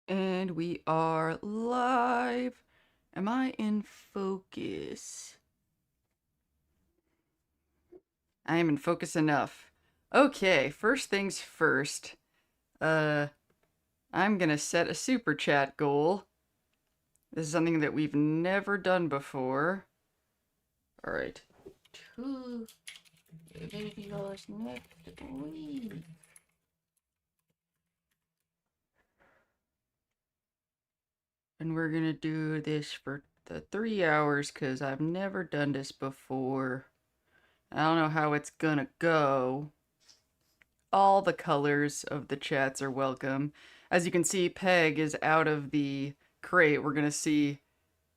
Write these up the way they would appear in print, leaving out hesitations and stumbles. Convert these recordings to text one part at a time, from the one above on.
And we are live. Am I in focus? I am in focus enough. Okay, first things first. Uh, I'm gonna set a super chat goal. This is something that we've never done before. Alright. $2 next week. And we're gonna do this for the 3 hours because I've never done this before. I don't know how it's gonna go. All the colors of the chats are welcome. As you can see, Peg is out of the crate. We're gonna see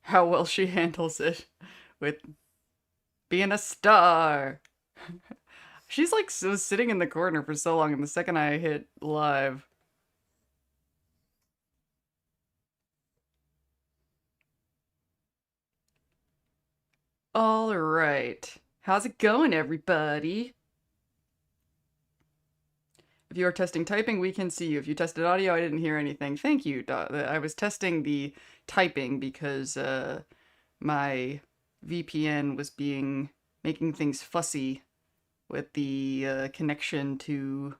how well she handles it with being a star. She's like so sitting in the corner for so long, and the second I hit live. All right. How's it going, everybody? If you are testing typing, we can see you. If you tested audio, I didn't hear anything. Thank you. I was testing the typing because my VPN was making things fussy with the connection to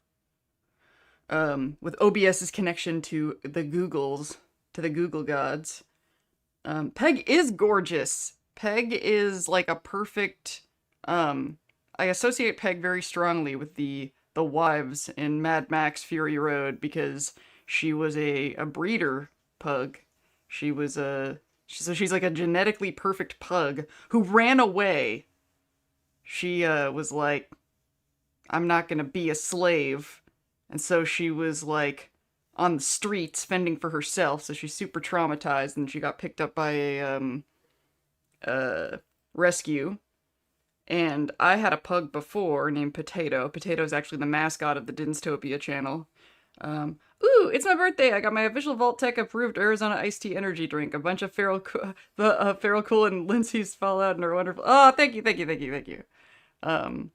with OBS's connection to the Google gods. Peg is gorgeous. Peg is like a perfect. I associate Peg very strongly with the wives in Mad Max Fury Road because she was a breeder pug. She was so she's like a genetically perfect pug who ran away. She was like, I'm not gonna be a slave, and so she was like on the streets fending for herself. So she's super traumatized, and she got picked up by a rescue. And I had a pug before named Potato. Potato is actually the mascot of the Dinztopia channel. Ooh, it's my birthday! I got my official Vault Tech approved Arizona iced tea energy drink. A bunch of Feral Cool and Lindsay's Fallout and are wonderful. Oh, thank you, thank you, thank you, thank you. Um,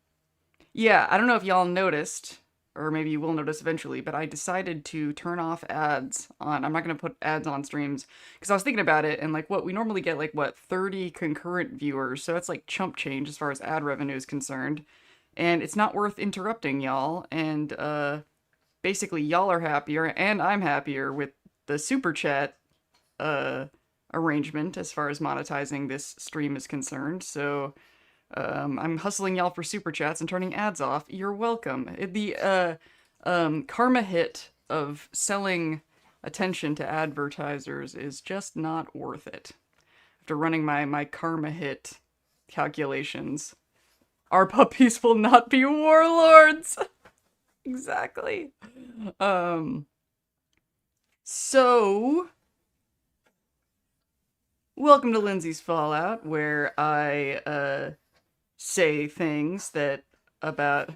yeah, I don't know if y'all noticed, or maybe you will notice eventually, but I decided to turn off ads on. I'm not going to put ads on streams because I was thinking about it and like what we normally get like what 30 concurrent viewers, so that's like chump change as far as ad revenue is concerned. And it's not worth interrupting y'all, and basically y'all are happier and I'm happier with the super chat uh arrangement as far as monetizing this stream is concerned. So I'm hustling y'all for super chats and turning ads off. You're welcome. The karma hit of selling attention to advertisers is just not worth it. After running my karma hit calculations, our puppies will not be warlords. Exactly. Um. So, welcome to Lindsay's Fallout, where I say things that about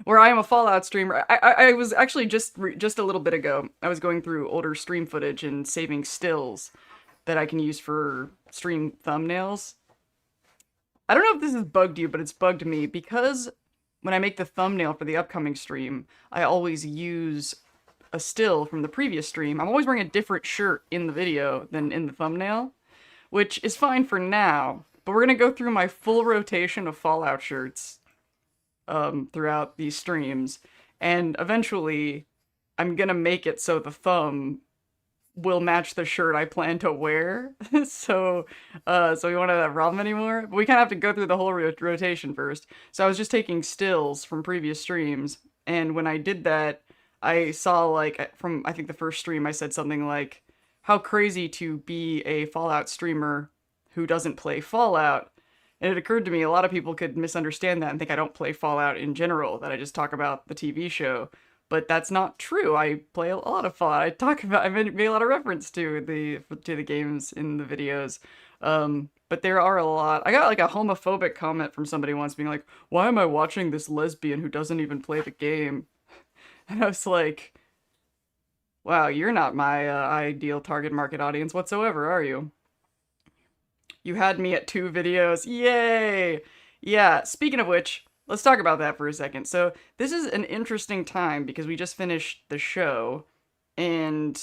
where I am a Fallout streamer. I was actually just a little bit ago. I was going through older stream footage and saving stills that I can use for stream thumbnails. I don't know if this has bugged you, but it's bugged me because when I make the thumbnail for the upcoming stream, I always use a still from the previous stream. I'm always wearing a different shirt in the video than in the thumbnail, which is fine for now. But we're gonna go through my full rotation of Fallout shirts throughout these streams, and eventually I'm gonna make it so the thumb will match the shirt I plan to wear. So we won't have that problem anymore. But we kind of have to go through the whole rotation first. So I was just taking stills from previous streams, and when I did that, I saw like from I think the first stream I said something like, "How crazy to be a Fallout streamer who doesn't play Fallout." And it occurred to me a lot of people could misunderstand that and think I don't play Fallout in general, that I just talk about the TV show. But that's not true. I play a lot of Fallout. I made a lot of reference to the games in the videos. But there are a lot. I got like a homophobic comment from somebody once being like, "Why am I watching this lesbian who doesn't even play the game?" And I was like, "Wow, you're not my ideal target market audience whatsoever, are you?" You had me at 2 videos. Yay! Yeah, speaking of which, let's talk about that for a second. So, this is an interesting time because we just finished the show, and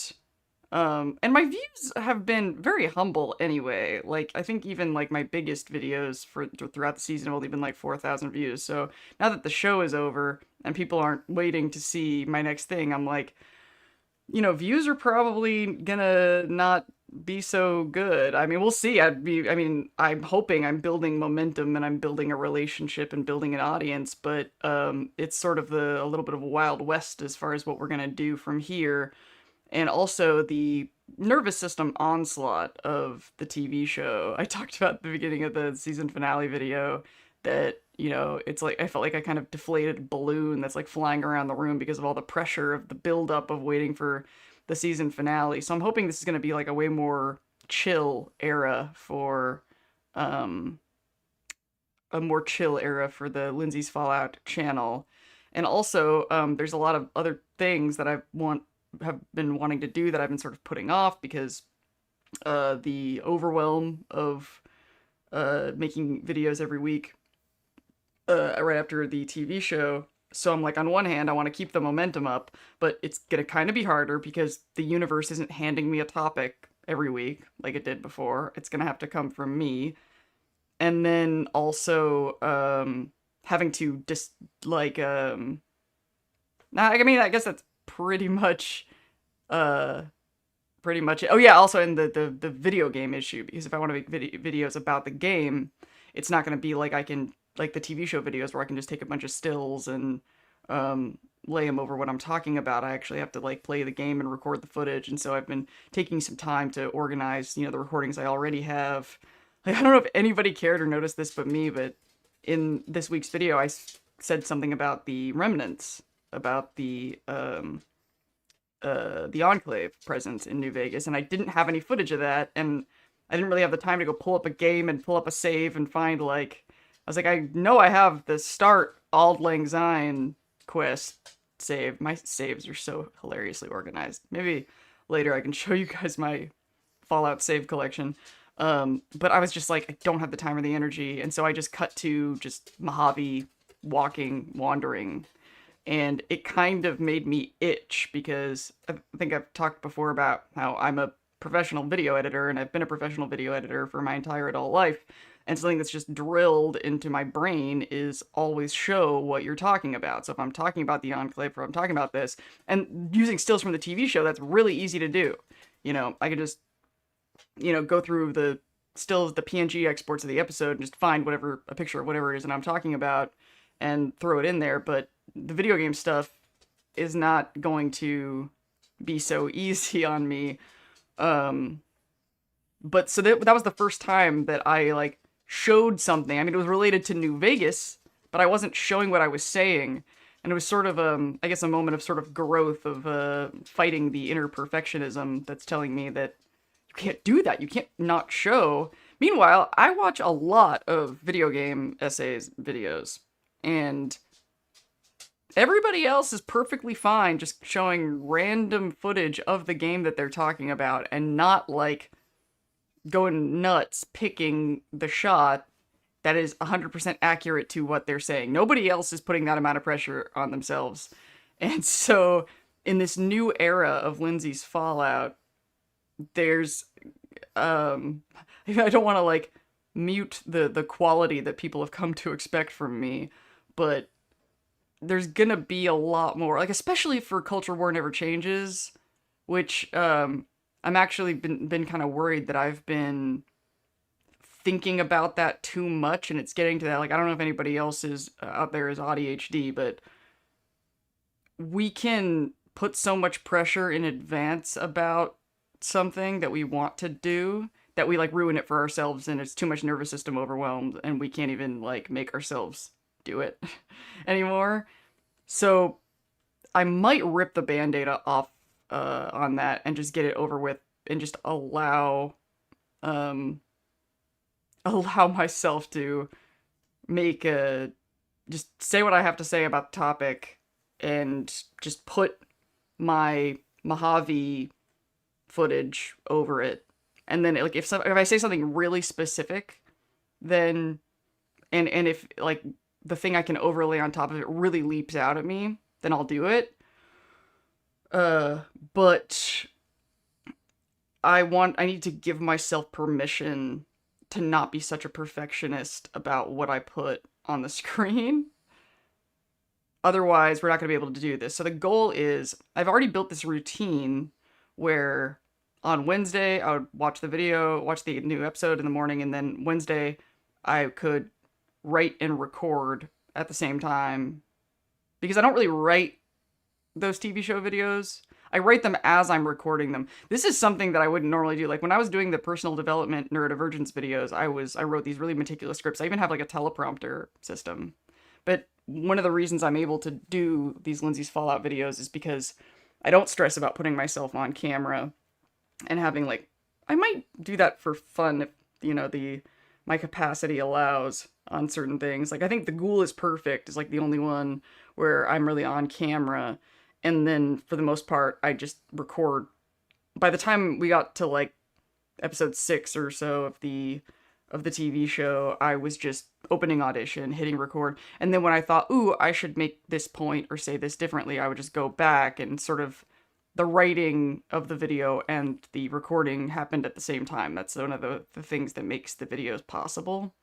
And my views have been very humble anyway. Like, I think even like my biggest videos for throughout the season have only been like 4,000 views. So now that the show is over and people aren't waiting to see my next thing, I'm like, views are probably gonna not be so good. I mean, we'll see. I mean, I'm hoping I'm building momentum and I'm building a relationship and building an audience, but it's sort of a little bit of a wild west as far as what we're gonna do from here, and also the nervous system onslaught of the TV show. I talked about at the beginning of the season finale video that, it's like I felt like I kind of deflated a balloon that's like flying around the room because of all the pressure of the buildup of waiting for the season finale. So I'm hoping this is going to be like a way more chill era for um a more chill era for the Lindsay's Fallout channel. And also, there's a lot of other things that have been wanting to do that I've been sort of putting off because the overwhelm of making videos every week right after the TV show. So I'm like, on one hand, I want to keep the momentum up, but it's gonna kind of be harder because the universe isn't handing me a topic every week like it did before. It's gonna have to come from me, and then also having to just like nah, I mean, I guess that's uh pretty much it. Oh yeah, also in the video game issue, because if I want to make videos about the game, it's not going to be like I can like the TV show videos where I can just take a bunch of stills and lay them over what I'm talking about. I actually have to like play the game and record the footage, and so I've been taking some time to organize, the recordings I already have. Like, I don't know if anybody cared or noticed this but me, but in this week's video I said something about the remnants, about the Enclave presence in New Vegas, and I didn't have any footage of that, and I didn't really have the time to go pull up a game and pull up a save and find, like, I was like, I know I have the start Auld Lang Syne quest saved. My saves are so hilariously organized. Maybe later I can show you guys my Fallout save collection. But I was just like, I don't have the time or the energy, and so I just cut to just Mojave walking, wandering, and it kind of made me itch because I think I've talked before about how I'm a professional video editor and I've been a professional video editor for my entire adult life. And something that's just drilled into my brain is always show what you're talking about. So if I'm talking about the Enclave or I'm talking about this, and using stills from the TV show, that's really easy to do. I could just, go through the stills, the PNG exports of the episode and just find a picture of whatever it is that I'm talking about and throw it in there. But the video game stuff is not going to be so easy on me. But so that was the first time that I like showed something. I mean, it was related to New Vegas, but I wasn't showing what I was saying. And it was sort of, I guess, a moment of sort of growth of fighting the inner perfectionism that's telling me that you can't do that. You can't not show. Meanwhile, I watch a lot of video game essays videos, and everybody else is perfectly fine just showing random footage of the game that they're talking about and not like going nuts picking the shot that is 100% accurate to what they're saying. Nobody else is putting that amount of pressure on themselves. And so in this new era of Lindsay's Fallout, there's I don't want to like mute the quality that people have come to expect from me, but there's gonna be a lot more, like, especially for Culture War Never Changes, which I'm actually been kind of worried that I've been thinking about that too much, and it's getting to that, like, I don't know if anybody else is out there is ADHD, but we can put so much pressure in advance about something that we want to do that we like ruin it for ourselves, and it's too much nervous system overwhelmed and we can't even like make ourselves do it anymore. So I might rip the band-aid off on that and just get it over with and just allow myself to make just say what I have to say about the topic and just put my Mojave footage over it. And then like if I say something really specific, then and if like the thing I can overlay on top of it really leaps out at me, then I'll do it. But I need to give myself permission to not be such a perfectionist about what I put on the screen. Otherwise, we're not going to be able to do this. So the goal is, I've already built this routine where on Wednesday I would watch the video, watch the new episode in the morning, and then Wednesday I could write and record at the same time. Because I don't really write those TV show videos. I write them as I'm recording them. This is something that I wouldn't normally do. Like when I was doing the personal development neurodivergence videos, I wrote these really meticulous scripts. I even have like a teleprompter system. But one of the reasons I'm able to do these Lindsay's Fallout videos is because I don't stress about putting myself on camera and having like, I might do that for fun if, my capacity allows on certain things. Like I think the Ghoul is Perfect is like the only one where I'm really on camera. And then for the most part, I just record. By the time we got to like episode 6 or so of the TV show, I was just opening audition, hitting record. And then when I thought, ooh, I should make this point or say this differently, I would just go back and sort of the writing of the video and the recording happened at the same time. That's one of the things that makes the videos possible.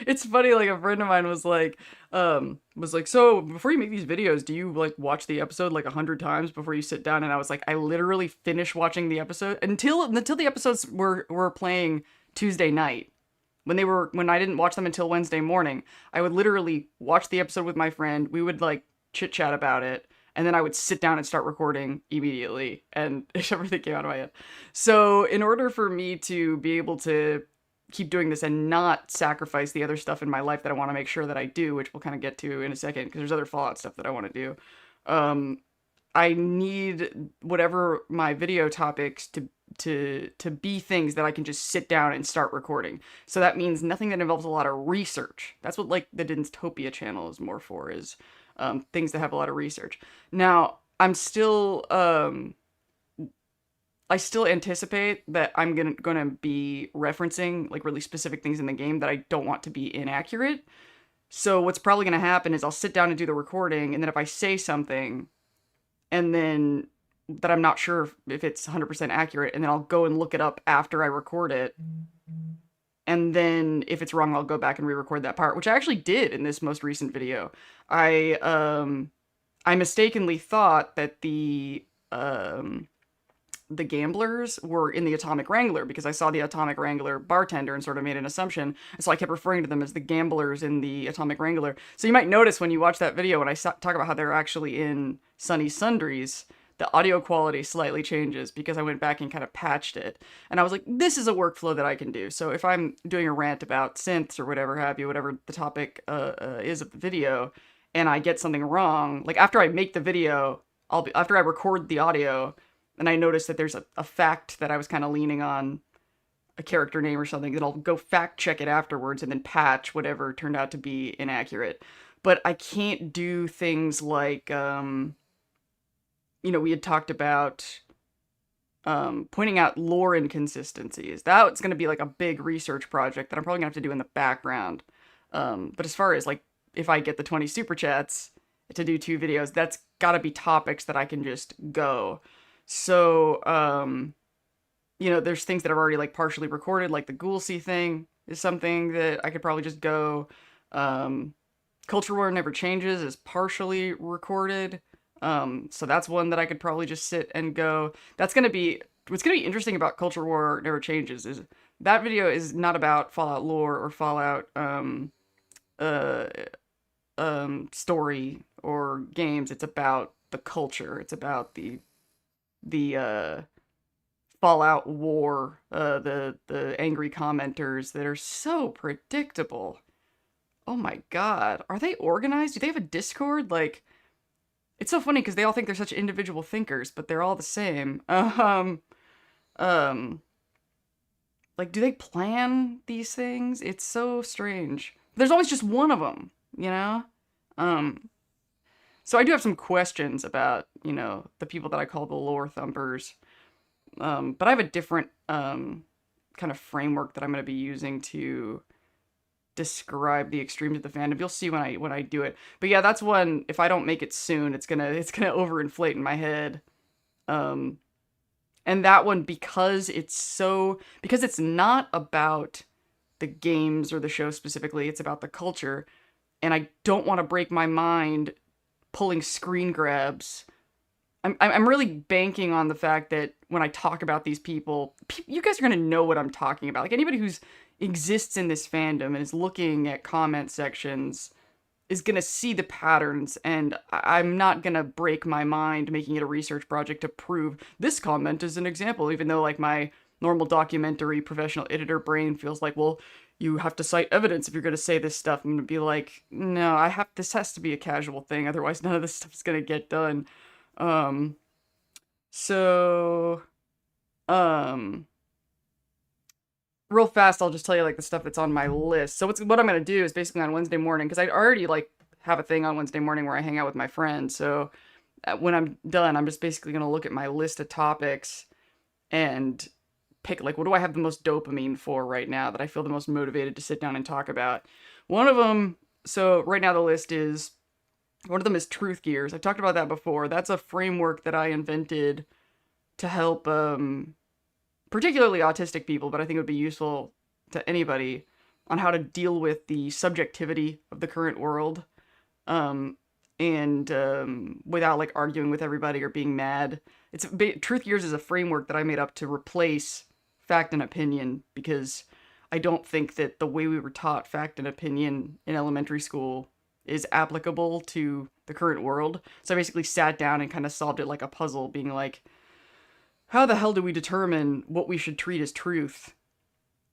It's funny, like a friend of mine was like, so before you make these videos, do you like watch the episode like 100 times before you sit down? And I was like, I literally finished watching the episode until the episodes were playing Tuesday night. When I didn't watch them until Wednesday morning, I would literally watch the episode with my friend. We would like chit chat about it. And then I would sit down and start recording immediately. And everything came out of my head. So in order for me to be able to keep doing this and not sacrifice the other stuff in my life that I want to make sure that I do, which we'll kind of get to in a second, because there's other Fallout stuff that I want to do. I need whatever my video topics to be things that I can just sit down and start recording. So that means nothing that involves a lot of research. That's what like the Dinztopia channel is more for, is things that have a lot of research. Now, I still anticipate that I'm gonna be referencing like really specific things in the game that I don't want to be inaccurate. So what's probably gonna happen is I'll sit down and do the recording, and then if I say something, and then that I'm not sure if it's 100% accurate, and then I'll go and look it up after I record it. And then if it's wrong, I'll go back and re-record that part, which I actually did in this most recent video. I mistakenly thought that the gamblers were in the Atomic Wrangler because I saw the Atomic Wrangler bartender and sort of made an assumption. And so I kept referring to them as the gamblers in the Atomic Wrangler. So you might notice when you watch that video, when I talk about how they're actually in Sunny Sundries, the audio quality slightly changes because I went back and kind of patched it. And I was like, this is a workflow that I can do. So if I'm doing a rant about synths or whatever have you, whatever the topic is of the video, and I get something wrong, like after I make the video, after I record the audio, and I notice that there's a fact that I was kind of leaning on, a character name or something, then I'll go fact check it afterwards and then patch whatever turned out to be inaccurate. But I can't do things like, we had talked about pointing out lore inconsistencies. That's going to be like a big research project that I'm probably going to have to do in the background. But as far as like, if I get the 20 super chats to do 2 videos, that's got to be topics that I can just go. So, there's things that I've already like partially recorded, like the Ghoul thing is something that I could probably just go. Culture War Never Changes is partially recorded. So that's one that I could probably just sit and go. What's going to be interesting about Culture War Never Changes is that video is not about Fallout lore or Fallout, story or games. It's about the culture. It's about the Fallout war, the angry commenters that are so predictable. Oh my god. Are they organized? Do they have a Discord? Like, it's so funny because they all think they're such individual thinkers, but they're all the same. Like, do they plan these things? It's so strange. There's always just one of them, So I do have some questions about, the people that I call the lore thumpers. But I have a different kind of framework that I'm going to be using to describe the extremes of the fandom. You'll see when I do it. But yeah, that's one. If I don't make it soon, it's gonna overinflate in my head. And that one, because it's not about the games or the show specifically, it's about the culture. And I don't want to break my mind pulling screen grabs. I'm really banking on the fact that when I talk about these people, you guys are going to know what I'm talking about. Like anybody who's exists in this fandom and is looking at comment sections is going to see the patterns, and I'm not going to break my mind making it a research project to prove this comment is an example, even though like my normal documentary professional editor brain feels like, well, you have to cite evidence if you're going to say this stuff. I'm going to be like, no, this has to be a casual thing, otherwise none of this stuff is going to get done. Um, so, um, real fast, I'll just tell you like the stuff that's on my list. So what I'm gonna do is basically on Wednesday morning, because I already like have a thing on Wednesday morning where I hang out with my friends. So when I'm done, I'm just basically gonna look at my list of topics and pick like what do I have the most dopamine for right now that I feel the most motivated to sit down and talk about. One of them. So right now the list is one of them is Truth Gears. I've talked about that before. That's a framework that I invented to help particularly autistic people, but I think it would be useful to anybody on how to deal with the subjectivity of the current world, and without like arguing with everybody or being mad. Truth Gears is a framework that I made up to replace fact and opinion, because I don't think that the way we were taught fact and opinion in elementary school is applicable to the current world. So I basically sat down and kind of solved it like a puzzle, being like, how the hell do we determine what we should treat as truth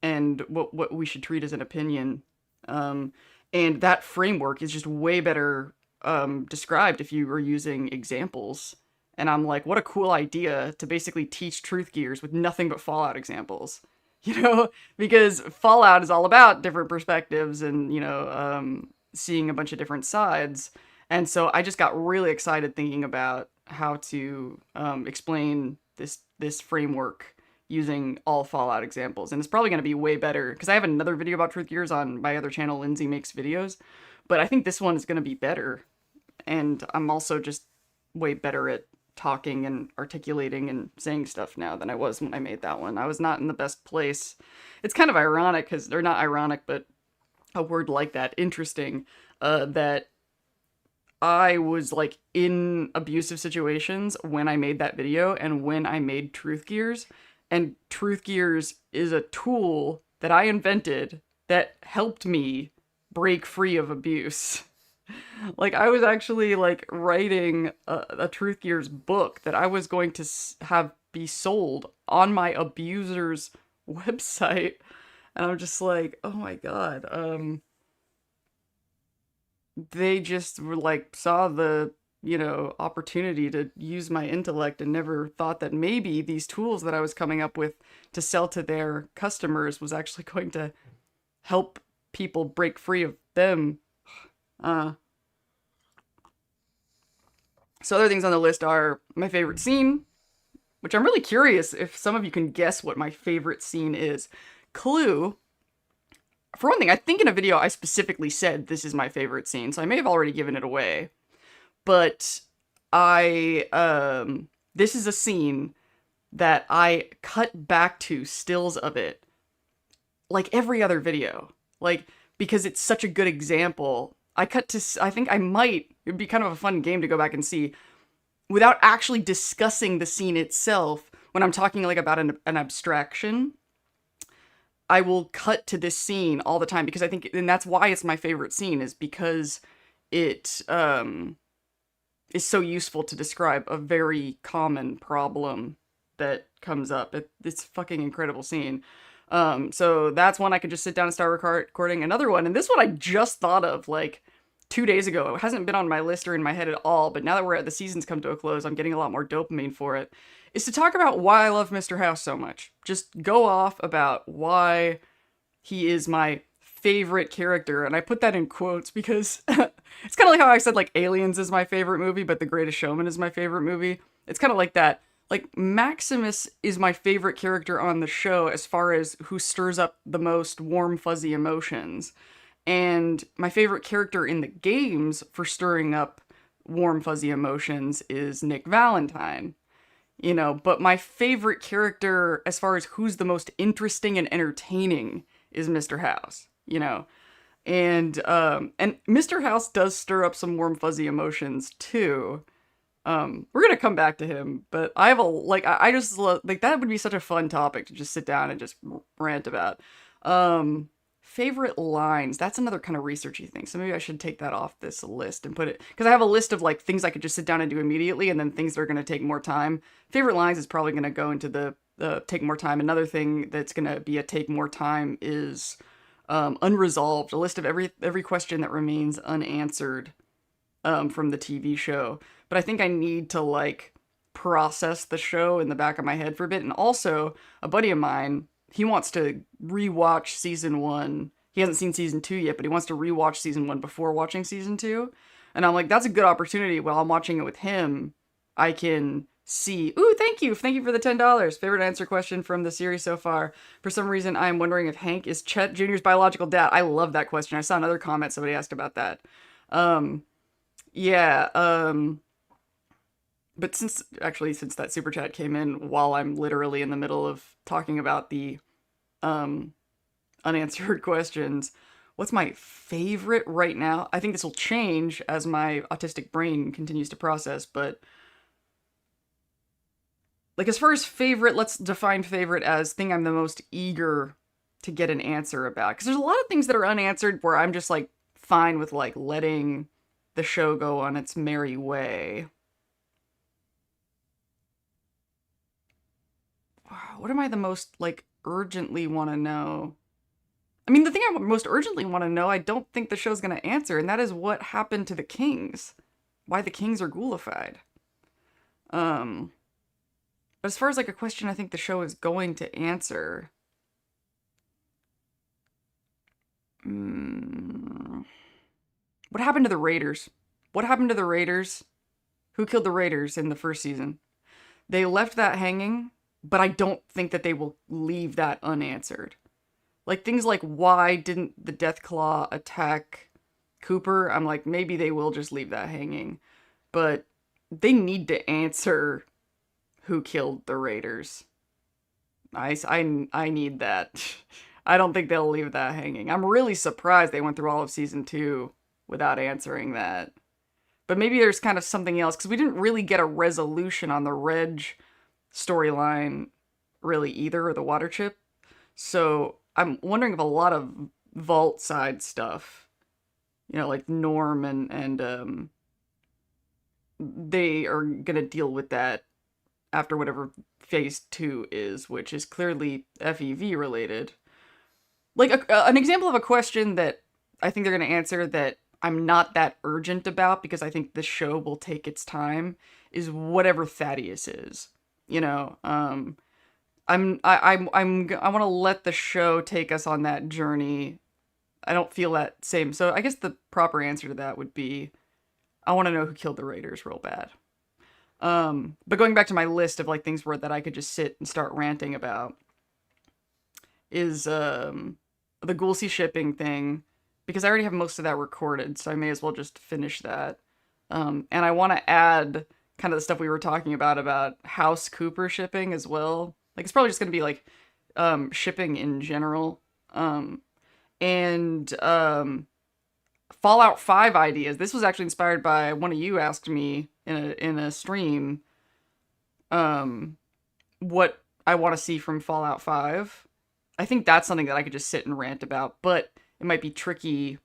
and what we should treat as an opinion? And that framework is just way better described if you were using examples. And I'm like, what a cool idea to basically teach Truth Gears with nothing but Fallout examples. You know, because Fallout is all about different perspectives and, seeing a bunch of different sides. And so I just got really excited thinking about how to explain this framework using all Fallout examples. And it's probably going to be way better, because I have another video about Truth Gears on my other channel, Lindsay Makes Videos, but I think this one is going to be better. And I'm also just way better at talking and articulating and saying stuff now than I was when I made that one. I was not in the best place. It's kind of ironic, or not ironic, but a word like that, interesting, that I was like in abusive situations when I made that video and when I made Truth Gears. And Truth Gears is a tool that I invented that helped me break free of abuse. Like I was actually like writing a Truth Gears book that I was going to have be sold on my abuser's website. And I'm just like, oh my God. They just were like, saw the, opportunity to use my intellect and never thought that maybe these tools that I was coming up with to sell to their customers was actually going to help people break free of them. So other things on the list are my favorite scene, which I'm really curious if some of you can guess what my favorite scene is. Clue. For one thing, I think in a video I specifically said this is my favorite scene, so I may have already given it away. But this is a scene that I cut back to stills of it like every other video. Like, because it's such a good example. I think it'd be kind of a fun game to go back and see without actually discussing the scene itself. When I'm talking like about an abstraction, I will cut to this scene all the time, because I think, and that's why it's my favorite scene, is because it is so useful to describe a very common problem that comes up. It's a fucking incredible scene. So that's one I could just sit down and start recording. Another one, and this one I just thought of like 2 days ago. It hasn't been on my list or in my head at all, but now that the season's come to a close, I'm getting a lot more dopamine for it, is to talk about why I love Mr. House so much. Just go off about why he is my favorite character, and I put that in quotes because it's kind of like how I said like Aliens is my favorite movie, but The Greatest Showman is my favorite movie. It's kind of like that. Like, Maximus is my favorite character on the show as far as who stirs up the most warm, fuzzy emotions. And my favorite character in the games for stirring up warm, fuzzy emotions is Nick Valentine. you know, but my favorite character as far as who's the most interesting and entertaining is Mr. House, you know. And Mr. House does stir up some warm fuzzy emotions too. We're gonna come back to him, but I have a like I just love like that would be such a fun topic to just sit down and just rant about. Favorite lines. That's another kind of researchy thing. So maybe I should take that off this list and put it because I have a list of like things I could just sit down and do immediately, and then things that are gonna take more time. Favorite lines is probably gonna go into the take more time. Another thing that's gonna be a take more time is unresolved. A list of every question that remains unanswered from the TV show. But I think I need to like process the show in the back of my head for a bit. And also, a buddy of mine, he wants to rewatch season 1. He hasn't seen season 2 yet, but he wants to rewatch season 1 before watching season 2. And I'm like, that's a good opportunity. While I'm watching it with him, I can see. Ooh, thank you for the $10. Favorite answer question from the series so far. For some reason, I'm wondering if Hank is Chet Jr.'s biological dad. I love that question. I saw another comment somebody asked about that. Yeah, but since that super chat came in while I'm literally in the middle of talking about the unanswered questions, what's my favorite right now? I think this will change as my autistic brain continues to process, but like as far as favorite, let's define favorite as thing I'm the most eager to get an answer about. Because there's a lot of things that are unanswered where I'm just like fine with like letting the show go on its merry way. What am I the most like urgently want to know? I mean, the thing I most urgently want to know, I don't think the show's going to answer, and that is what happened to the Kings. Why the Kings are ghoulified. But as far as like a question I think the show is going to answer, what happened to the Raiders? What happened to the Raiders? Who killed the Raiders in the first season? They left that hanging, but I don't think that they will leave that unanswered. Like things like why didn't the Deathclaw attack Cooper? I'm like, maybe they will just leave that hanging. But they need to answer who killed the Raiders. I need that. I don't think they'll leave that hanging. I'm really surprised they went through all of season 2 without answering that. But maybe there's kind of something else, because we didn't really get a resolution on the Reg storyline really either, or the water chip. So I'm wondering if a lot of vault side stuff, you know, like Norm and they are gonna deal with that after whatever phase 2 is, which is clearly FEV related. Like an example of a question that I think they're gonna answer that I'm not that urgent about because I think the show will take its time is whatever Thaddeus is. You know, I want to let the show take us on that journey. I don't feel that same. So I guess the proper answer to that would be, I want to know who killed the Raiders real bad. But going back to my list of like things that I could just sit and start ranting about is the Ghoulsy shipping thing, because I already have most of that recorded, so I may as well just finish that. And I want to add kind of the stuff we were talking about House Cooper shipping as well. Like, it's probably just going to be like shipping in general. And Fallout 5 ideas. This was actually inspired by one of you asked me in a stream what I want to see from Fallout 5. I think that's something that I could just sit and rant about, but it might be tricky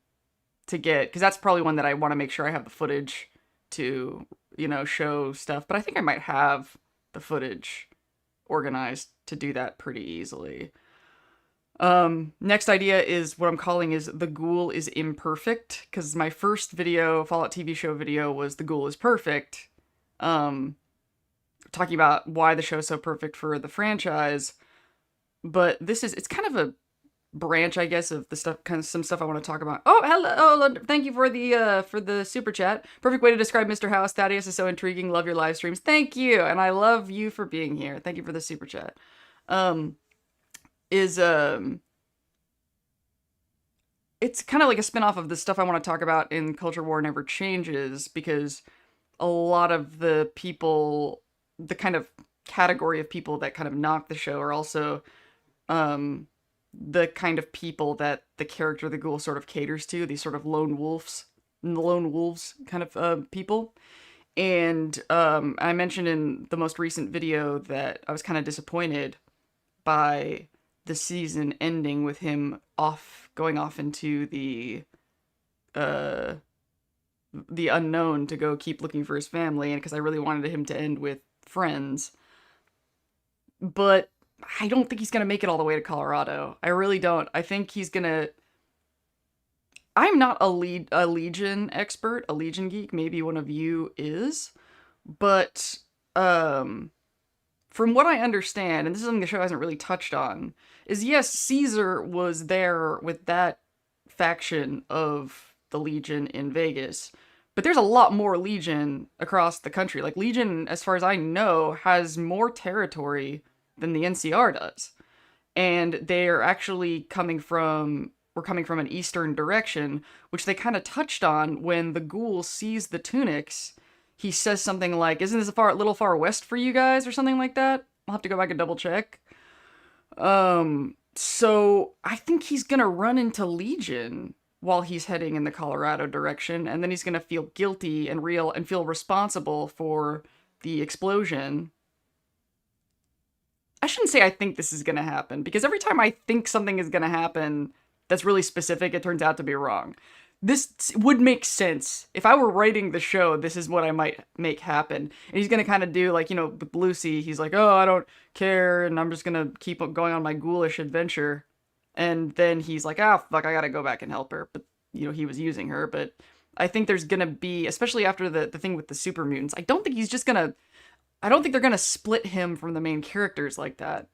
to get, because that's probably one that I want to make sure I have the footage to, you know, show stuff. But I think I might have the footage organized to do that pretty easily. Next idea is what I'm calling is The Ghoul is Imperfect, because my first video, Fallout TV show video, was The Ghoul is Perfect. Talking about why the show's so perfect for the franchise. But it's kind of a branch, I guess, of the stuff, kind of some stuff I want to talk about. Oh, hello! Oh, thank you for the super chat. Perfect way to describe Mr. House. Thaddeus is so intriguing. Love your live streams. Thank you, and I love you for being here. Thank you for the super chat. It's kind of like a spinoff of the stuff I want to talk about in Culture War Never Changes, because a lot of the people, the kind of category of people that kind of knock the show are also the kind of people that the character the Ghoul sort of caters to, these sort of lone wolves kind of people. And I mentioned in the most recent video that I was kind of disappointed by the season ending with him going off into uh the unknown to go keep looking for his family, and because I really wanted him to end with friends. But I don't think he's gonna make it all the way to Colorado. I really don't. I think he's gonna. I'm not a Legion expert, a Legion geek. Maybe one of you is, but from what I understand, and this is something the show hasn't really touched on, is yes, Caesar was there with that faction of the Legion in Vegas, but there's a lot more Legion across the country. Like, Legion, as far as I know, has more territory than the NCR does. And they're actually we're coming from an eastern direction, which they kind of touched on when the Ghoul sees the tunics. He says something like, "Isn't this a little far west for you guys?" or something like that. I'll have to go back and double check. So I think he's gonna run into Legion while he's heading in the Colorado direction, and then he's gonna feel guilty and feel responsible for the explosion. I shouldn't say I think this is gonna happen, because every time I think something is gonna happen that's really specific, it turns out to be wrong. This would make sense. If I were writing the show, this is what I might make happen. And he's gonna kind of do, like, with Lucy, he's like, "Oh, I don't care, and I'm just gonna keep going on my ghoulish adventure." And then he's like, "Ah, fuck, I gotta go back and help her." But, he was using her. But I think there's gonna be, especially after the thing with the super mutants, I don't think they're gonna split him from the main characters like that,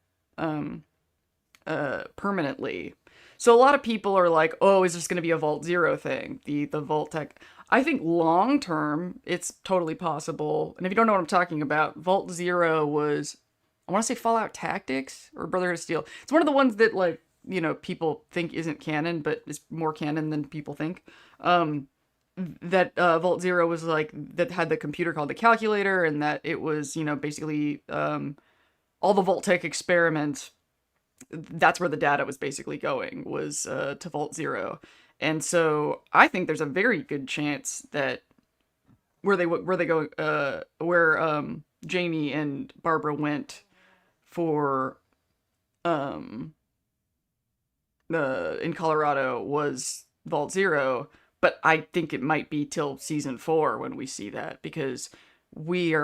permanently. So a lot of people are like, "Oh, is this going to be a Vault Zero thing? The Vault Tech." I think long term, it's totally possible. And if you don't know what I'm talking about, Vault Zero was, I want to say Fallout Tactics or Brotherhood of Steel. It's one of the ones that, like, people think isn't canon, but is more canon than people think. That Vault Zero was like, that had the computer called the Calculator, and that it was, basically all the Vault Tech experiments. That's where the data was basically going, was to Vault Zero. And so I think there's a very good chance that where Jamie and Barbara went for in Colorado was Vault Zero, but I think it might be till season 4 when we see that, because we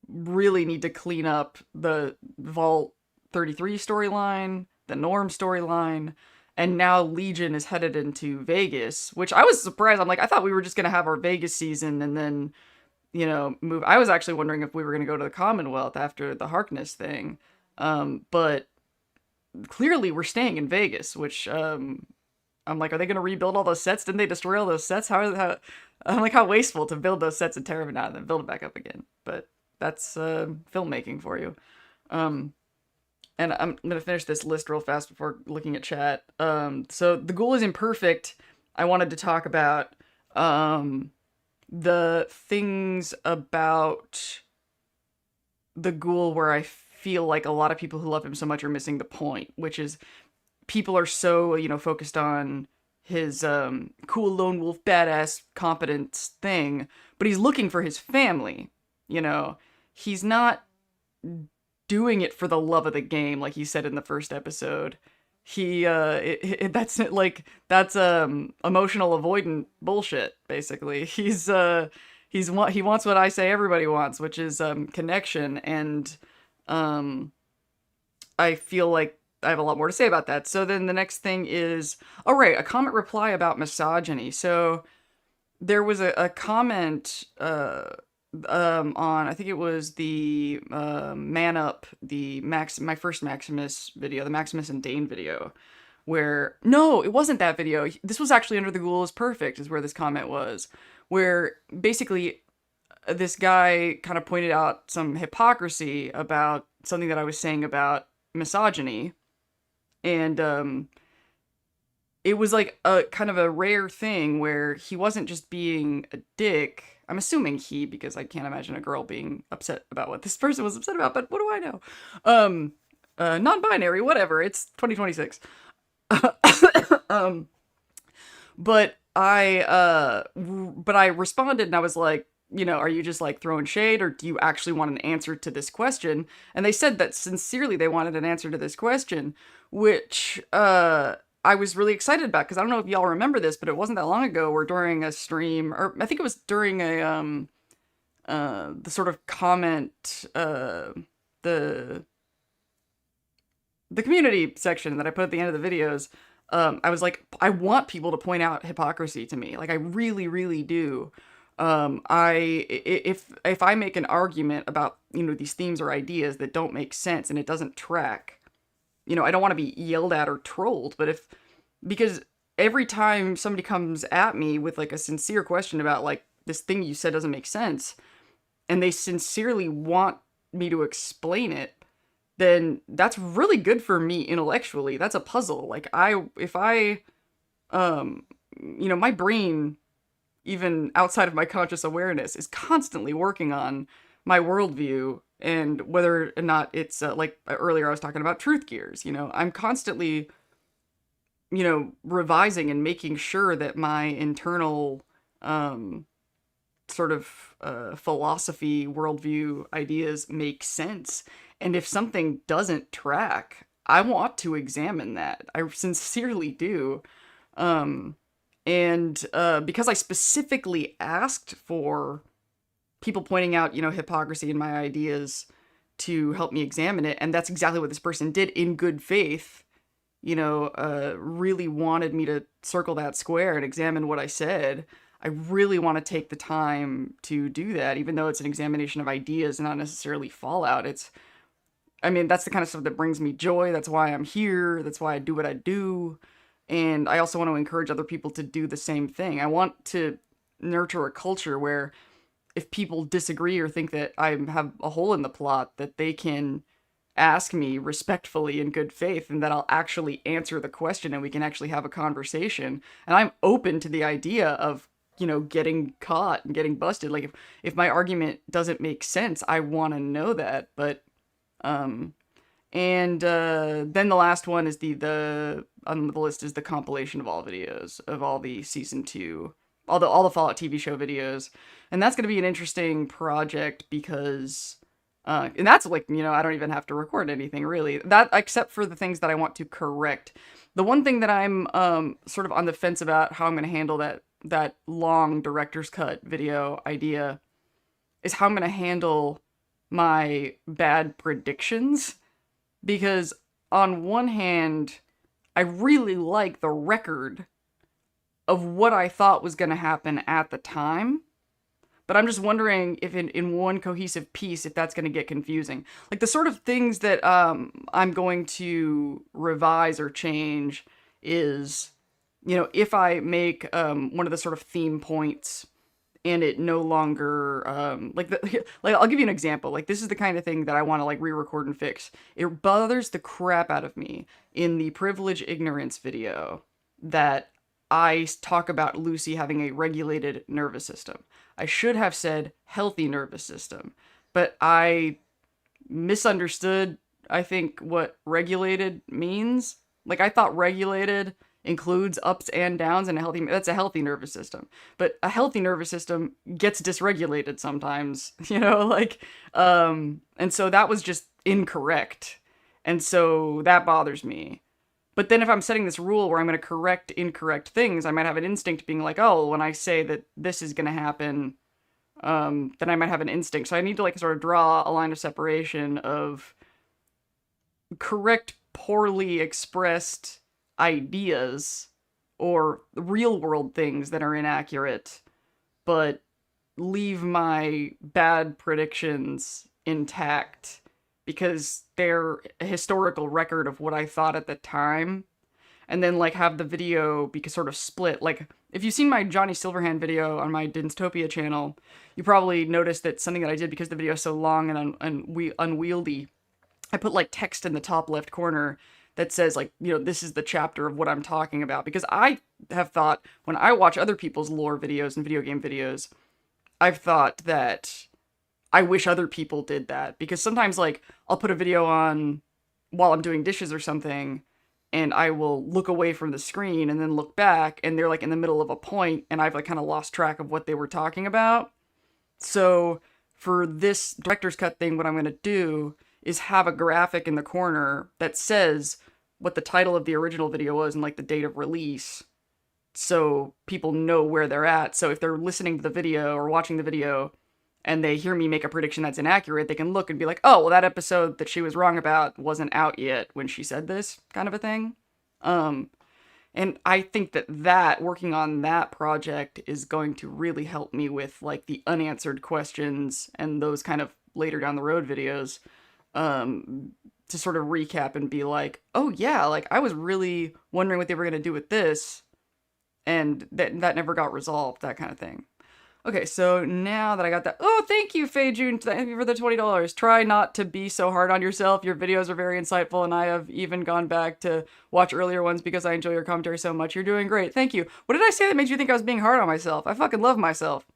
really need to clean up the Vault 33 storyline, the Norm storyline, and now Legion is headed into Vegas, which I was surprised. I'm like, I thought we were just gonna have our Vegas season and then, move. I was actually wondering if we were gonna go to the Commonwealth after the Harkness thing, but clearly we're staying in Vegas, which I'm like, are they gonna rebuild all those sets? Didn't they destroy all those sets? I'm like, how wasteful to build those sets in Terra and then build it back up again. But that's filmmaking for you. And I'm going to finish this list real fast before looking at chat. So the Ghoul is imperfect. I wanted to talk about the things about the Ghoul where I feel like a lot of people who love him so much are missing the point, which is people are so, focused on his cool lone wolf, badass, competence thing, but he's looking for his family. He's not doing it for the love of the game, like he said in the first episode. That's emotional avoidant bullshit, basically. He wants what I say everybody wants, which is connection, and I feel like I have a lot more to say about that. So then the next thing is, a comment reply about misogyny. So there was a comment on, I think it was the Man Up, my first Maximus video, the Maximus and Dane video, where, no, it wasn't that video. This was actually under the Ghoul is Perfect, is where this comment was, where basically this guy kind of pointed out some hypocrisy about something that I was saying about misogyny, and it was like a kind of a rare thing where he wasn't just being a dick. I'm assuming he, because I can't imagine a girl being upset about what this person was upset about, but what do I know? Non-binary, whatever. It's 2026. um, but I responded and I was like, are you just like throwing shade, or do you actually want an answer to this question? And they said that sincerely they wanted an answer to this question, which I was really excited about, because I don't know if y'all remember this, but it wasn't that long ago where during a stream, or I think it was during a the sort of comment the the community section that I put at the end of the videos, I was like, I want people to point out hypocrisy to me. Like, I really, really do. If I make an argument about, these themes or ideas that don't make sense and it doesn't track, I don't want to be yelled at or trolled, but because every time somebody comes at me with like a sincere question about like this thing you said doesn't make sense, and they sincerely want me to explain it, then that's really good for me intellectually. That's a puzzle. Like my brain, even outside of my conscious awareness, is constantly working on my worldview, and whether or not it's like earlier I was talking about truth gears. I'm constantly, revising and making sure that my internal sort of philosophy, worldview ideas make sense. And if something doesn't track, I want to examine that. I sincerely do. And because I specifically asked for people pointing out, hypocrisy in my ideas to help me examine it, and that's exactly what this person did in good faith, really wanted me to circle that square and examine what I said. I really want to take the time to do that, even though it's an examination of ideas and not necessarily fallout. That's the kind of stuff that brings me joy. That's why I'm here. That's why I do what I do. And I also want to encourage other people to do the same thing. I want to nurture a culture where if people disagree or think that I have a hole in the plot, that they can ask me respectfully in good faith, and that I'll actually answer the question and we can actually have a conversation. And I'm open to the idea of, getting caught and getting busted. Like if my argument doesn't make sense, I want to know that. But then the last one is the on the list is the compilation of all videos of all the season 2, all the Fallout TV show videos, and that's going to be an interesting project because and that's like, I don't even have to record anything really, that except for the things that I want to correct. The one thing that I'm sort of on the fence about how I'm going to handle that long director's cut video idea is how I'm going to handle my bad predictions. Because on one hand, I really like the record of what I thought was going to happen at the time. But I'm just wondering if in one cohesive piece, if that's going to get confusing. Like the sort of things that I'm going to revise or change is, if I make one of the sort of theme points and it no longer like I'll give you an example. Like this is the kind of thing that I want to like re-record and fix. It bothers the crap out of me in the privilege ignorance video that I talk about Lucy having a regulated nervous system. I should have said healthy nervous system, but I misunderstood, I think, what regulated means. Like I thought regulated includes ups and downs, and that's a healthy nervous system. But a healthy nervous system gets dysregulated sometimes, and so that was just incorrect. And so that bothers me. But then if I'm setting this rule where I'm going to correct incorrect things, I might have an instinct being like, oh, when I say that this is going to happen, then I might have an instinct. So I need to like sort of draw a line of separation of correct poorly expressed ideas or real world things that are inaccurate, but leave my bad predictions intact because they're a historical record of what I thought at the time, and then like have the video be sort of split. Like if you've seen my Johnny Silverhand video on my Dinztopia channel, you probably noticed that something that I did, because the video is so long and unwieldy, I put like text in the top left corner that says like, this is the chapter of what I'm talking about. Because I have thought when I watch other people's lore videos and video game videos, I've thought that I wish other people did that, because sometimes like I'll put a video on while I'm doing dishes or something, and I will look away from the screen and then look back, and they're like in the middle of a point, and I've like kind of lost track of what they were talking about. So for this director's cut thing, what I'm going to do is have a graphic in the corner that says what the title of the original video was and like the date of release, so people know where they're at. So if they're listening to the video or watching the video and they hear me make a prediction that's inaccurate, they can look and be like, oh, well, that episode that she was wrong about wasn't out yet when she said this, kind of a thing. And I think that working on that project is going to really help me with like the unanswered questions and those kind of later down the road videos, to sort of recap and be like, oh yeah, like I was really wondering what they were going to do with this, and that never got resolved, that kind of thing. Okay, so now that I got that, oh, thank you, Faye June, thank you for the $20. Try not to be so hard on yourself. Your videos are very insightful, and I have even gone back to watch earlier ones because I enjoy your commentary so much. You're doing great. Thank you. What did I say that made you think I was being hard on myself? I fucking love myself.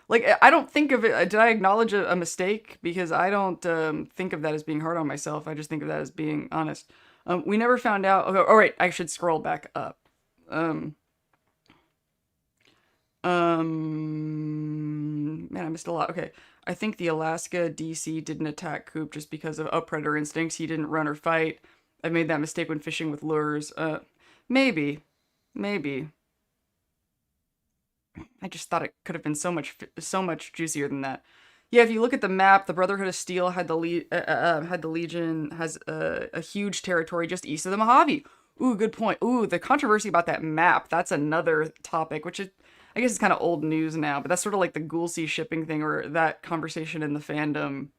Like, I don't think of it, did I acknowledge a mistake? Because I don't think of that as being hard on myself. I just think of that as being honest. We never found out, okay, all right, I should scroll back up. Man, I missed a lot. Okay. I think the Alaska DC didn't attack Coop just because of predator instincts. He didn't run or fight. I made that mistake when fishing with lures. Maybe. I just thought it could have been so much juicier than that. Yeah, if you look at the map, the Brotherhood of Steel had the Legion has a huge territory just east of the Mojave. Ooh, good point. Ooh, the controversy about that map. That's another topic, which is, I guess it's kind of old news now, but that's sort of like the Ghoul shipping thing, or that conversation in the fandom,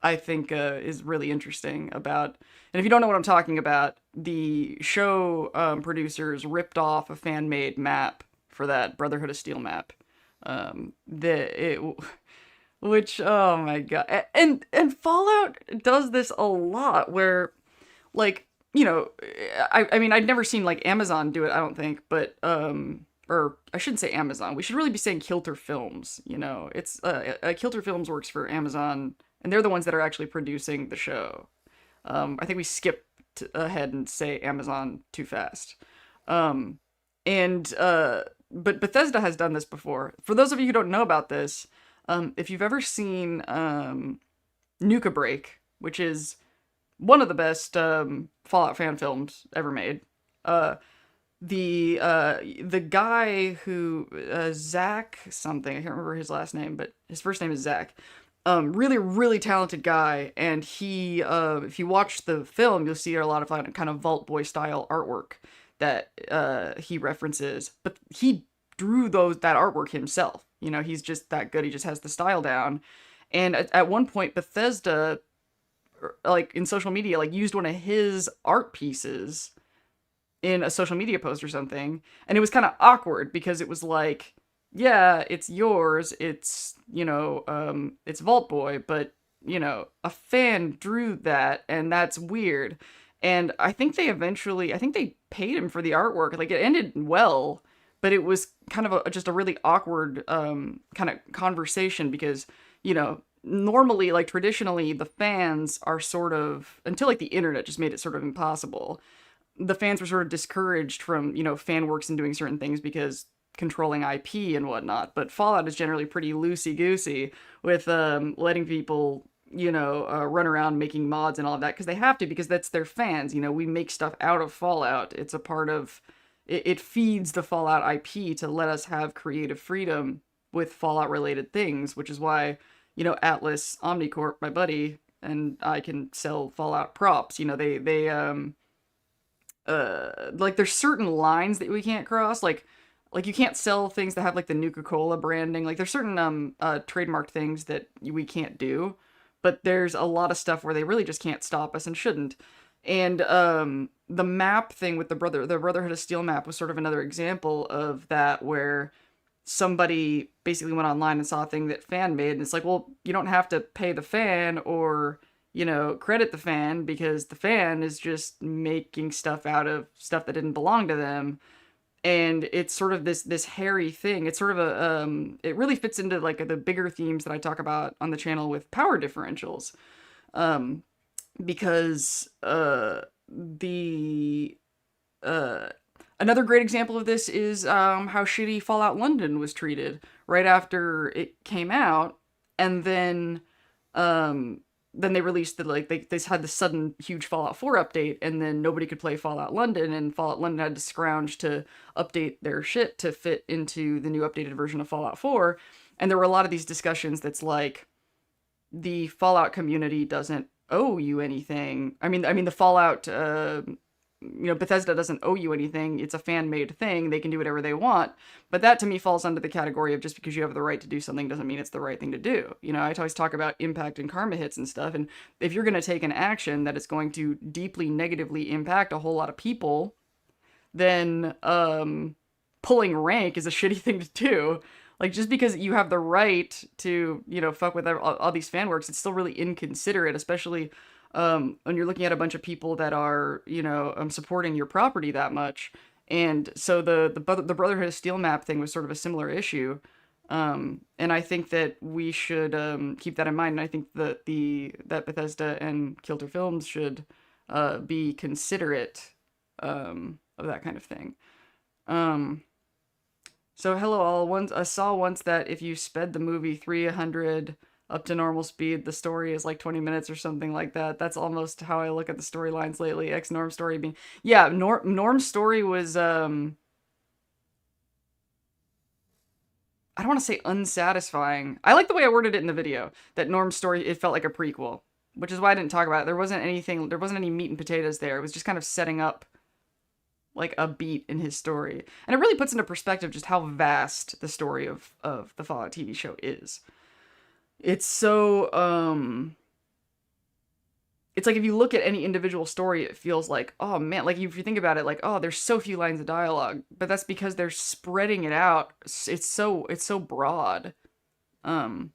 I think, is really interesting about. And if you don't know what I'm talking about, the show producers ripped off a fan-made map for that Brotherhood of Steel map. Which, oh my god. And Fallout does this a lot, where, like, I mean, I'd never seen, like, Amazon do it, I don't think, but, or I shouldn't say Amazon. We should really be saying Kilter Films, It's, Kilter Films works for Amazon, and they're the ones that are actually producing the show. I think we skipped ahead and say Amazon too fast. But Bethesda has done this before. For those of you who don't know about this, if you've ever seen Nuka Break, which is one of the best Fallout fan films ever made, the guy who Zach something, I can't remember his last name, but his first name is Zach. Really talented guy, and he if you watch the film, you'll see a lot of kind of Vault Boy style artwork that he references, but he drew that artwork himself. He's just that good. He just has the style down. And at one point, Bethesda, like in social media, like used one of his art pieces in a social media post or something, and it was kind of awkward because it was like, yeah, it's yours, it's it's Vault Boy, but a fan drew that, and that's weird. And I think they paid him for the artwork. Like, it ended well, but it was kind of just a really awkward kind of conversation, because normally, like, traditionally, the fans are sort of, until like the internet just made it sort of impossible, the fans were sort of discouraged from fan works and doing certain things because controlling IP and whatnot. But Fallout is generally pretty loosey-goosey with letting people run around making mods and all of that, because they have to, because that's their fans. We make stuff out of Fallout. It's a part of it feeds the Fallout IP to let us have creative freedom with Fallout related things, which is why Atlas Omnicorp, my buddy, and I can sell Fallout props. Like, there's certain lines that we can't cross, like you can't sell things that have like the Nuka-Cola branding. Like, there's certain trademarked things that we can't do, but there's a lot of stuff where they really just can't stop us and shouldn't. And the map thing with the Brotherhood of Steel map was sort of another example of that, where somebody basically went online and saw a thing that fan made, and it's like, well, you don't have to pay the fan, or credit the fan, because the fan is just making stuff out of stuff that didn't belong to them. And it's sort of this hairy thing. It's sort of it really fits into like the bigger themes that I talk about on the channel with power differentials. Because the another great example of this is how shitty Fallout London was treated right after it came out, and then they released the they had the sudden huge Fallout 4 update, and then nobody could play Fallout London, and Fallout London had to scrounge to update their shit to fit into the new updated version of Fallout 4. And there were a lot of these discussions that's like, the Fallout community doesn't owe you anything. I mean the Fallout Bethesda doesn't owe you anything. It's a fan-made thing. They can do whatever they want. But that to me falls under the category of just because you have the right to do something doesn't mean it's the right thing to do. I always talk about impact and karma hits and stuff. And if you're going to take an action that is going to deeply negatively impact a whole lot of people, then pulling rank is a shitty thing to do. Like, just because you have the right to, fuck with all these fan works, it's still really inconsiderate, especially when you're looking at a bunch of people that are, supporting your property that much. And so the Brotherhood of Steel map thing was sort of a similar issue. And I think that we should keep that in mind. And I think that that Bethesda and Kilter Films should be considerate of that kind of thing. So hello all. I saw once that if you sped the movie 300 up to normal speed, the story is like 20 minutes or something like that. That's almost how I look at the storylines lately. Norm story being, yeah, Norm's story was I don't want to say unsatisfying. I like the way I worded it in the video, that Norm's story, it felt like a prequel, which is why I didn't talk about it. There wasn't any meat and potatoes there. It was just kind of setting up like a beat in his story. And it really puts into perspective just how vast the story of the Fallout TV show is. It's so, it's like if you look at any individual story, it feels like, oh man, like if you think about it, like, oh, there's so few lines of dialogue, but that's because they're spreading it out. It's so broad. I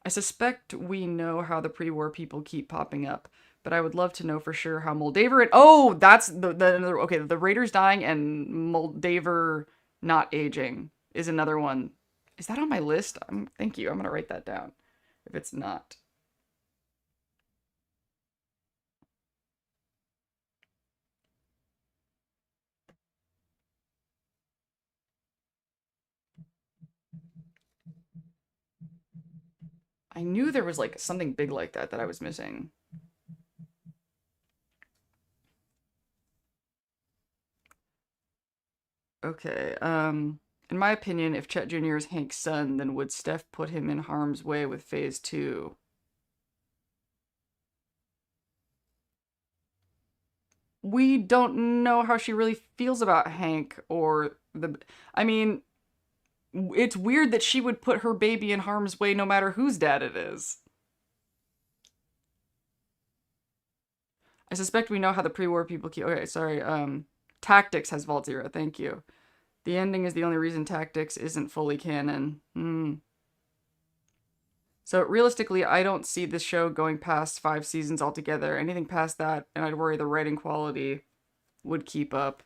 suspect we know how the pre-war people keep popping up, but I would love to know for sure how Moldaver and, oh, that's okay, the Raiders dying and Moldaver not aging is another one. Is that on my list? Thank you. I'm going to write that down if it's not. I knew there was like something big like that I was missing. Okay, in my opinion, if Chet Jr. is Hank's son, then would Steph put him in harm's way with Phase 2? We don't know how she really feels about Hank or the... I mean, it's weird that she would put her baby in harm's way no matter whose dad it is. I suspect we know how the pre-war people keep... Okay, sorry, Tactics has Vault Zero, thank you. The ending is the only reason Tactics isn't fully canon. So realistically, I don't see this show going past 5 seasons altogether. Anything past that, and I'd worry the writing quality would keep up.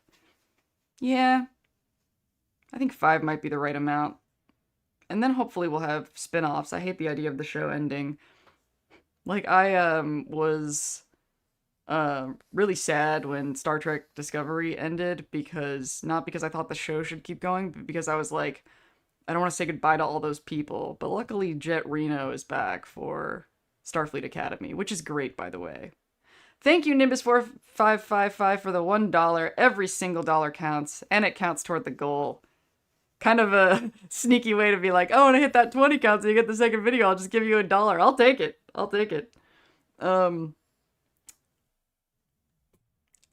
Yeah, I think 5 might be the right amount. And then hopefully we'll have spin-offs. I hate the idea of the show ending. Like, I was really sad when Star Trek Discovery ended, not because I thought the show should keep going, but because I was like, I don't want to say goodbye to all those people. But luckily Jet Reno is back for Starfleet Academy, which is great, by the way. Thank you, Nimbus4555, for the $1. Every single dollar counts, and it counts toward the goal. Kind of a sneaky way to be like, oh, when I hit that 20 count so you get the second video, I'll just give you $1. I'll take it.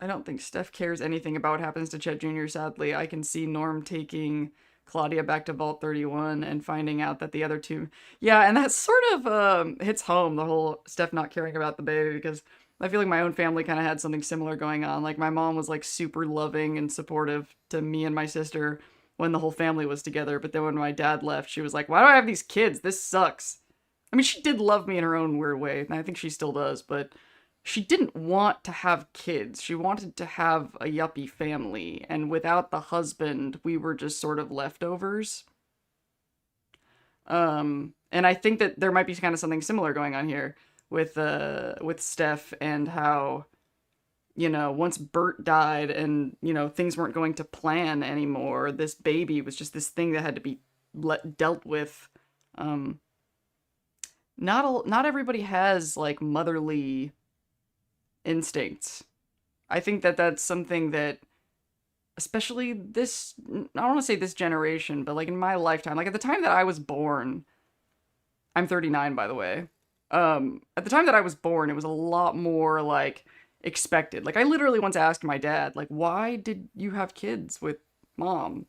I don't think Steph cares anything about what happens to Chet Jr., sadly. I can see Norm taking Claudia back to Vault 31 and finding out that the other two... Yeah, and that sort of hits home, the whole Steph not caring about the baby, because I feel like my own family kind of had something similar going on. Like, my mom was, like, super loving and supportive to me and my sister when the whole family was together, but then when my dad left, she was like, why do I have these kids? This sucks. I mean, she did love me in her own weird way, and I think she still does, but she didn't want to have kids. She wanted to have a yuppie family, and without the husband, we were just sort of leftovers. And I think that there might be kind of something similar going on here with Steph, and how, once Bert died and, things weren't going to plan anymore, this baby was just this thing that had to be dealt with. Um, not everybody has like motherly instincts. I think that that's something that, especially this, I don't want to say this generation, but like in my lifetime, like at the time that I was born, I'm 39 by the way. At the time that I was born, it was a lot more like expected. Like I literally once asked my dad, like, why did you have kids with mom?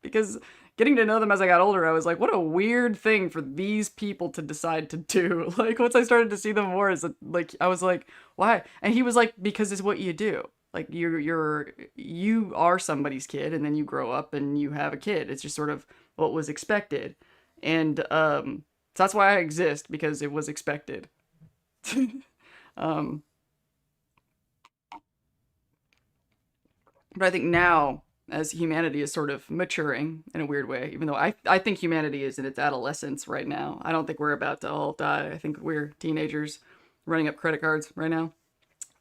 Because getting to know them as I got older, I was like, what a weird thing for these people to decide to do. Like once I started to see them more, as like I was like, why? And he was like, because it's what you do. Like you are somebody's kid, and then you grow up and you have a kid. It's just sort of what was expected, and so that's why I exist, because it was expected. um, but I think now, as humanity is sort of maturing in a weird way, even though I think humanity is in its adolescence right now. I don't think we're about to all die. I think we're teenagers running up credit cards right now,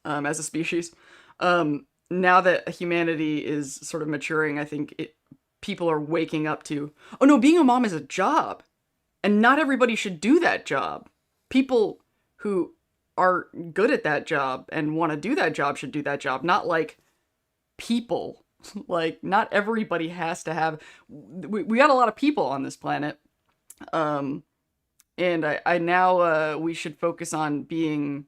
as a species. Now that humanity is sort of maturing, I think people are waking up to, oh no, being a mom is a job, and not everybody should do that job. People who are good at that job and want to do that job should do that job, not like people. Like not everybody has to have. We got a lot of people on this planet, um, and I now we should focus on being,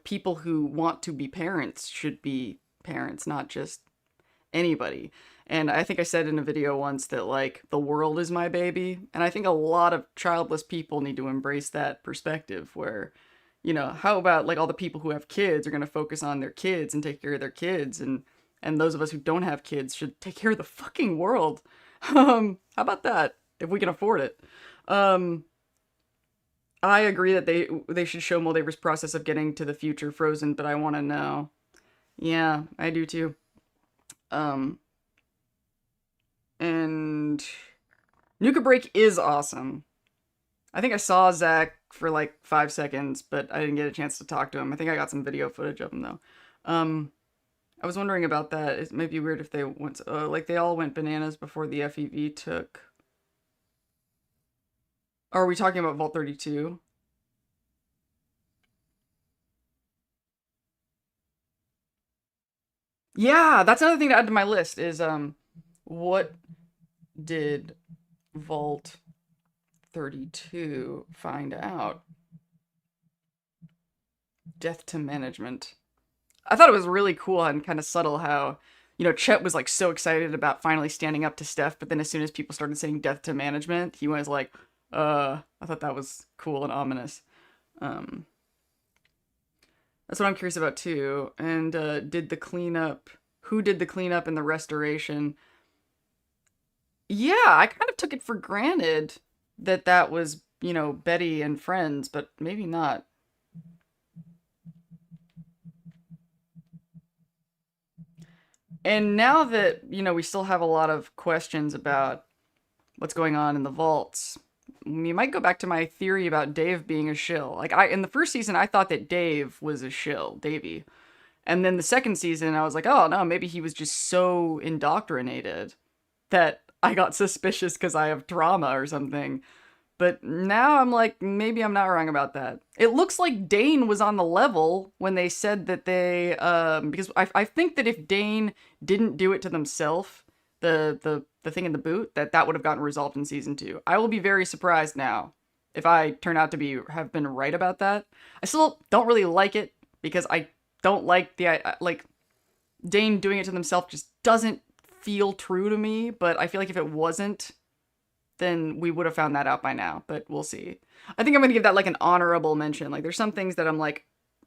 people who want to be parents should be parents, not just anybody. And I think I said in a video once that like the world is my baby, and I think a lot of childless people need to embrace that perspective where, how about like all the people who have kids are going to focus on their kids and take care of their kids, and those of us who don't have kids should take care of the fucking world. How about that, if we can afford it? I agree that they should show Moldaver's process of getting to the future frozen, but I want to know. Yeah, I do too. Um, and Nuka Break is awesome. I think I saw Zach for like 5 seconds, but I didn't get a chance to talk to him. I think I got some video footage of him though. I was wondering about that. It might be weird if they went, like they all went bananas before the FEV took. Or are we talking about Vault 32? Yeah, that's another thing to add to my list is what did Vault 32 find out? Death to management. I thought it was really cool and kind of subtle how, Chet was like so excited about finally standing up to Steph, but then as soon as people started saying death to management, he was like, I thought that was cool and ominous. Um, that's what I'm curious about too. And did the cleanup, who did the cleanup and the restoration? Yeah, I kind of took it for granted that that was, Betty and friends, but maybe not. And now that, we still have a lot of questions about what's going on in the vaults, we might go back to my theory about Dave being a shill. Like in the first season, I thought that Dave was a shill, Davey. And then the second season, I was like, oh no, maybe he was just so indoctrinated that I got suspicious because I have trauma or something. But now I'm like, maybe I'm not wrong about that. It looks like Dane was on the level when they said that they, because I think that if Dane didn't do it to themselves, the thing in the boot, that would have gotten resolved in season 2. I will be very surprised now if I turn out to have been right about that. I still don't really like it because I don't like like Dane doing it to themselves just doesn't feel true to me, but I feel like if it wasn't, then we would have found that out by now, but we'll see. I think I'm going to give that like an honorable mention. Like there's some things that I'm like,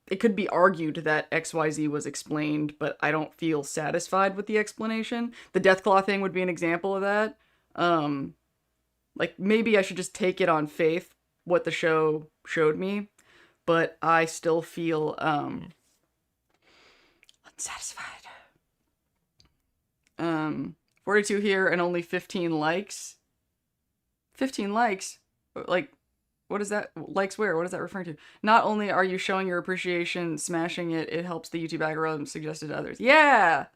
it could be argued that XYZ was explained, but I don't feel satisfied with the explanation. The Deathclaw thing would be an example of that. Like maybe I should just take it on faith what the show showed me, but I still feel unsatisfied. 42 here and only 15 likes. 15 likes? Like, what is that? Likes where? What is that referring to? Not only are you showing your appreciation, smashing it, it helps the YouTube algorithm suggest it to others. Yeah!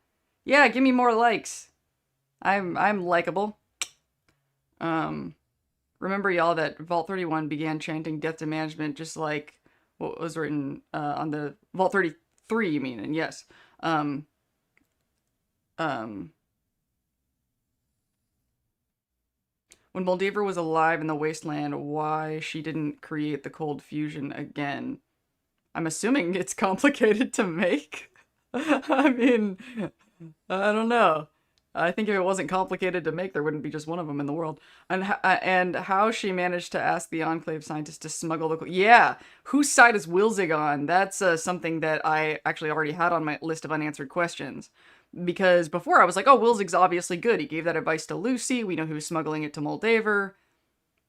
Yeah, give me more likes. I'm likable. Remember y'all that Vault 31 began chanting death to management just like what was written on the Vault 33, you mean, and yes. When Moldaver was alive in the wasteland, why she didn't create the cold fusion again? I'm assuming it's complicated to make. I mean, I don't know. I think if it wasn't complicated to make, there wouldn't be just one of them in the world. And how she managed to ask the Enclave scientists to smuggle the... Yeah! Whose side is Wilzig on? That's something that I actually already had on my list of unanswered questions. Because before I was like, oh, Wilzig's obviously good. He gave that advice to Lucy. We know he was smuggling it to Moldaver.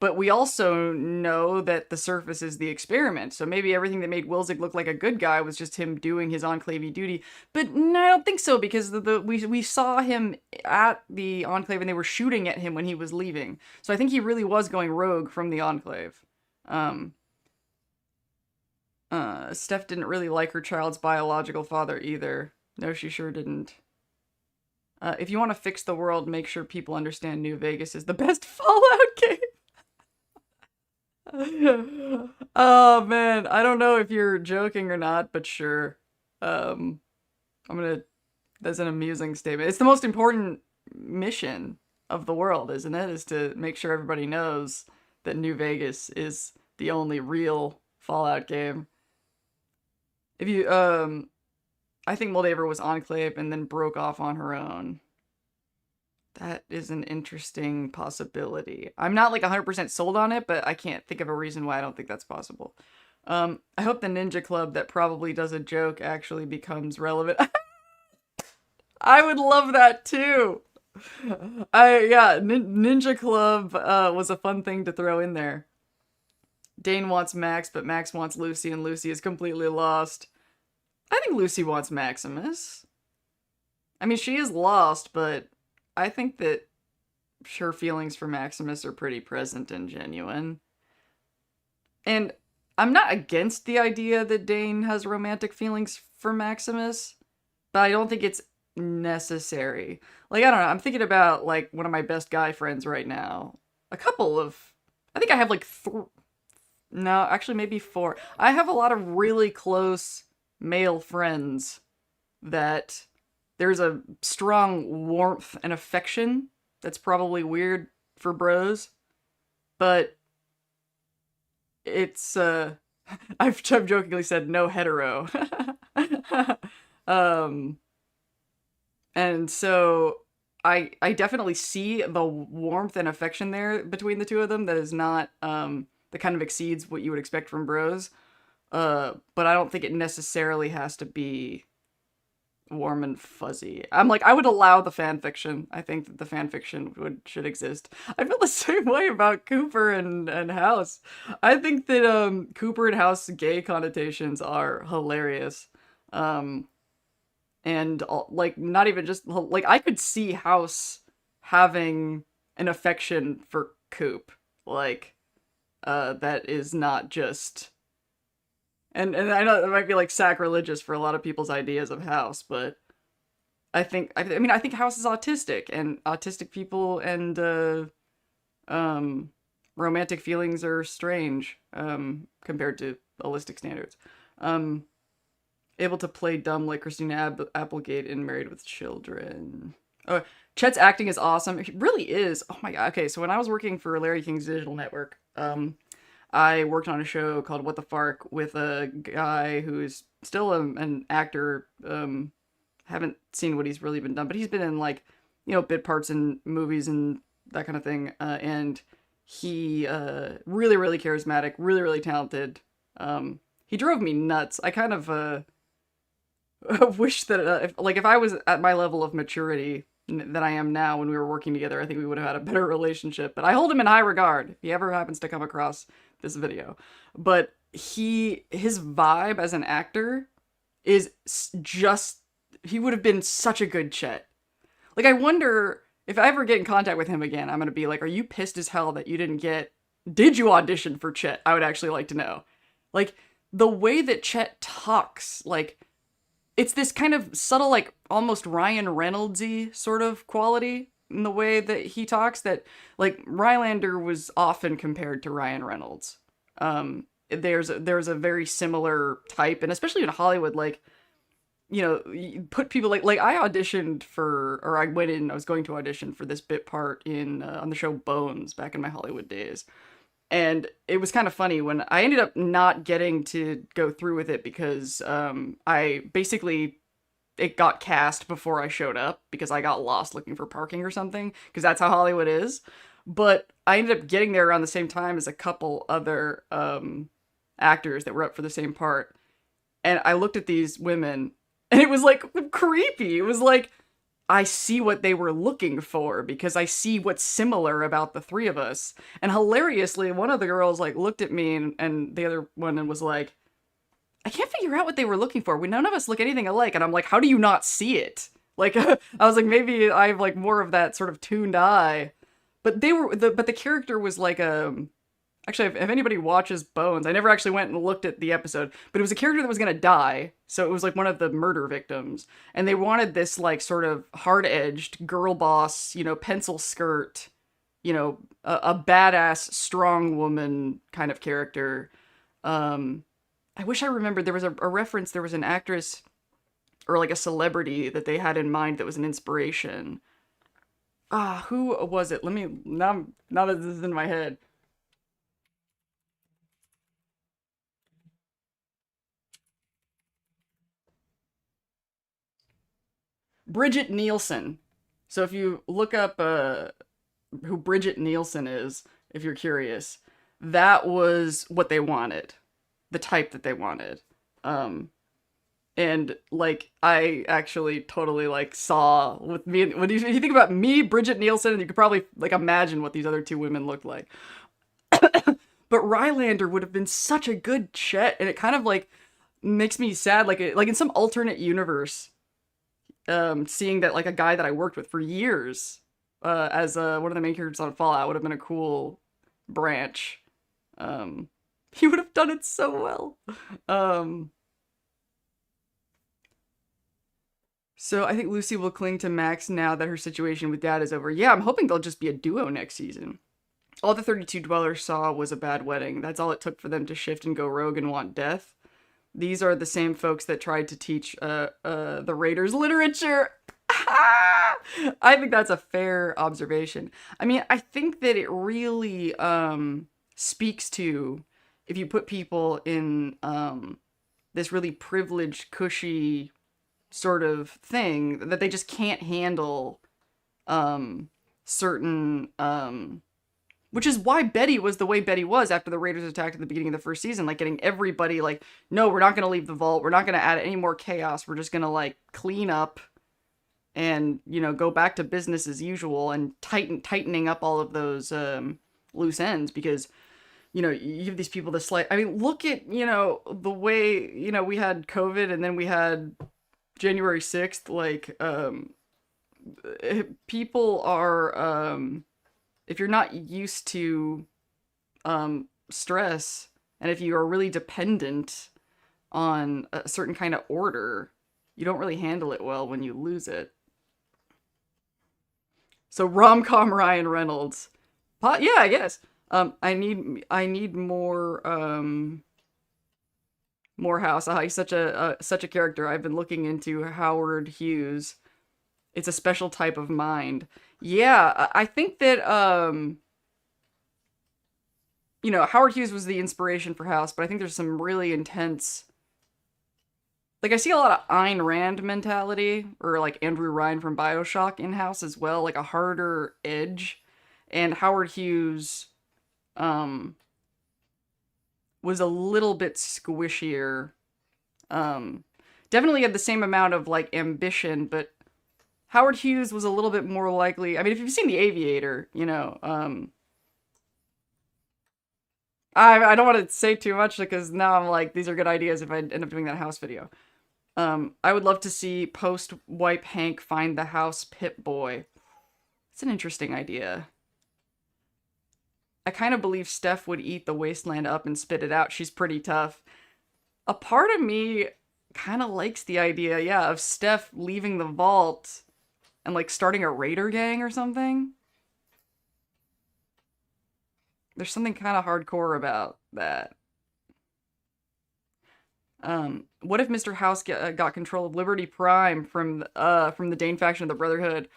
But we also know that the surface is the experiment. So maybe everything that made Wilzig look like a good guy was just him doing his Enclave duty. But no, I don't think so, because we saw him at the Enclave and they were shooting at him when he was leaving. So I think he really was going rogue from the Enclave. Steph didn't really like her child's biological father either. No, she sure didn't. If you want to fix the world, make sure people understand New Vegas is the best Fallout game. Oh man, I don't know if you're joking or not, but sure. That's an amusing statement. It's the most important mission of the world, isn't it? Is to make sure everybody knows that New Vegas is the only real Fallout game. If you, I think Moldaver was Enclave and then broke off on her own. That is an interesting possibility. I'm not like 100% sold on it, but I can't think of a reason why I don't think that's possible. I hope the Ninja Club that probably does a joke actually becomes relevant. I would love that too. Ninja Club was a fun thing to throw in there. Dane wants Max, but Max wants Lucy, and Lucy is completely lost. I think Lucy wants Maximus. I mean, she is lost, but I think that her feelings for Maximus are pretty present and genuine. And I'm not against the idea that Dane has romantic feelings for Maximus, but I don't think it's necessary. Like, I don't know, I'm thinking about, like, one of my best guy friends right now. I think I have, like, no, actually, maybe 4. I have a lot of really close male friends that there's a strong warmth and affection that's probably weird for bros, but it's, I've jokingly said no hetero. And so I definitely see the warmth and affection there between the two of them that is not, that kind of exceeds what you would expect from bros. But I don't think it necessarily has to be warm and fuzzy. I'm like, I would allow the fanfiction. I think that the fanfiction should exist. I feel the same way about Cooper and House. I think that Cooper and House gay connotations are hilarious. And like, not even just like, I could see House having an affection for Coop. Like, that is not just... And I know it might be like sacrilegious for a lot of people's ideas of House, but I think House is autistic, and autistic people and romantic feelings are strange compared to holistic standards. Able to play dumb like Christina Applegate in Married with Children. Oh, Chet's acting is awesome. He really is. Oh my god. Okay, so when I was working for Larry King's Digital Network, I worked on a show called What the Fark with a guy who's still an actor. Haven't seen what he's really been done, but he's been in, like, you know, bit parts in movies and that kind of thing. And he really, really charismatic, really, really talented. He drove me nuts. I kind of wish that if I was at my level of maturity that I am now when we were working together, I think we would have had a better relationship. But I hold him in high regard. If he ever happens to come across this video, but his vibe as an actor is just, he would have been such a good Chet. Like, I wonder if I ever get in contact with him again, I'm gonna be like, are you pissed as hell that you didn't get, did you audition for Chet? I would actually like to know. Like, the way that Chet talks, like, it's this kind of subtle, like, almost Ryan Reynolds-y sort of quality in the way that he talks, that, like, Rylander was often compared to Ryan Reynolds. There's a very similar type, and especially in Hollywood, like, you know, you put people like I auditioned for, or I was going to audition for this bit part in on the show Bones back in my Hollywood days. And it was kind of funny when I ended up not getting to go through with it because I basically, it got cast before I showed up because I got lost looking for parking or something, because that's how Hollywood is. But I ended up getting there around the same time as a couple other actors that were up for the same part. And I looked at these women and it was like creepy. It was like, I see what they were looking for because I see what's similar about the three of us. And hilariously, one of the girls like looked at me and the other one was like, I can't figure out what they were looking for. None of us look anything alike. And I'm like, how do you not see it? Like, I was like, maybe I have like more of that sort of tuned eye. But but the character was like actually, if anybody watches Bones, I never actually went and looked at the episode, but it was a character that was gonna die, so it was like one of the murder victims, and they wanted this like sort of hard-edged girl boss, you know, pencil skirt, you know, a badass strong woman kind of character. I wish I remembered, there was a reference, there was an actress or like a celebrity that they had in mind that was an inspiration. Who was it? Let me, now that this is in my head. Bridget Nielsen. So if you look up who Bridget Nielsen is, if you're curious, that was what they wanted, the type that they wanted. And like I actually totally like saw with me, when you think about me, Bridget Nielsen, and you could probably like imagine what these other two women looked like. But Rylander would have been such a good Chet, and it kind of like makes me sad, like in some alternate universe, seeing that like a guy that I worked with for years as one of the main characters on Fallout would have been a cool branch. He would have done it so well. So I think Lucy will cling to Max now that her situation with Dad is over. Yeah, I'm hoping they'll just be a duo next season. All the 32 Dwellers saw was a bad wedding. That's all it took for them to shift and go rogue and want death. These are the same folks that tried to teach the Raiders literature. I think that's a fair observation. I mean, I think that it really speaks to, if you put people in this really privileged, cushy sort of thing, that they just can't handle certain which is why Betty was the way Betty was after the Raiders attacked at the beginning of the first season, like getting everybody like, no, we're not going to leave the vault, we're not going to add any more chaos, we're just going to like clean up and, you know, go back to business as usual, and tightening up all of those loose ends, because, you know, you give these people this like, I mean, look at, you know, the way, you know, we had COVID and then we had January 6th, like, people are, if you're not used to stress, and if you are really dependent on a certain kind of order, you don't really handle it well when you lose it. So rom-com Ryan Reynolds. Yeah, I guess. I need more House. He's such a character. I've been looking into Howard Hughes. It's a special type of mind. Yeah, I think that you know, Howard Hughes was the inspiration for House, but I think there's some really intense, like, I see a lot of Ayn Rand mentality, or like Andrew Ryan from BioShock in House as well, like a harder edge. And Howard Hughes was a little bit squishier. Definitely had the same amount of like ambition, but Howard Hughes was a little bit more likely. I mean, if you've seen The Aviator, you know, I don't want to say too much because now I'm like, these are good ideas if I end up doing that house video. I would love to see post wipe Hank find the house Pip Boy. It's an interesting idea. I kind of believe Steph would eat the wasteland up and spit it out. She's pretty tough. A part of me kind of likes the idea, yeah, of Steph leaving the vault and like starting a raider gang or something. There's something kind of hardcore about that. What if Mr. House got control of Liberty Prime from the Dane faction of the Brotherhood?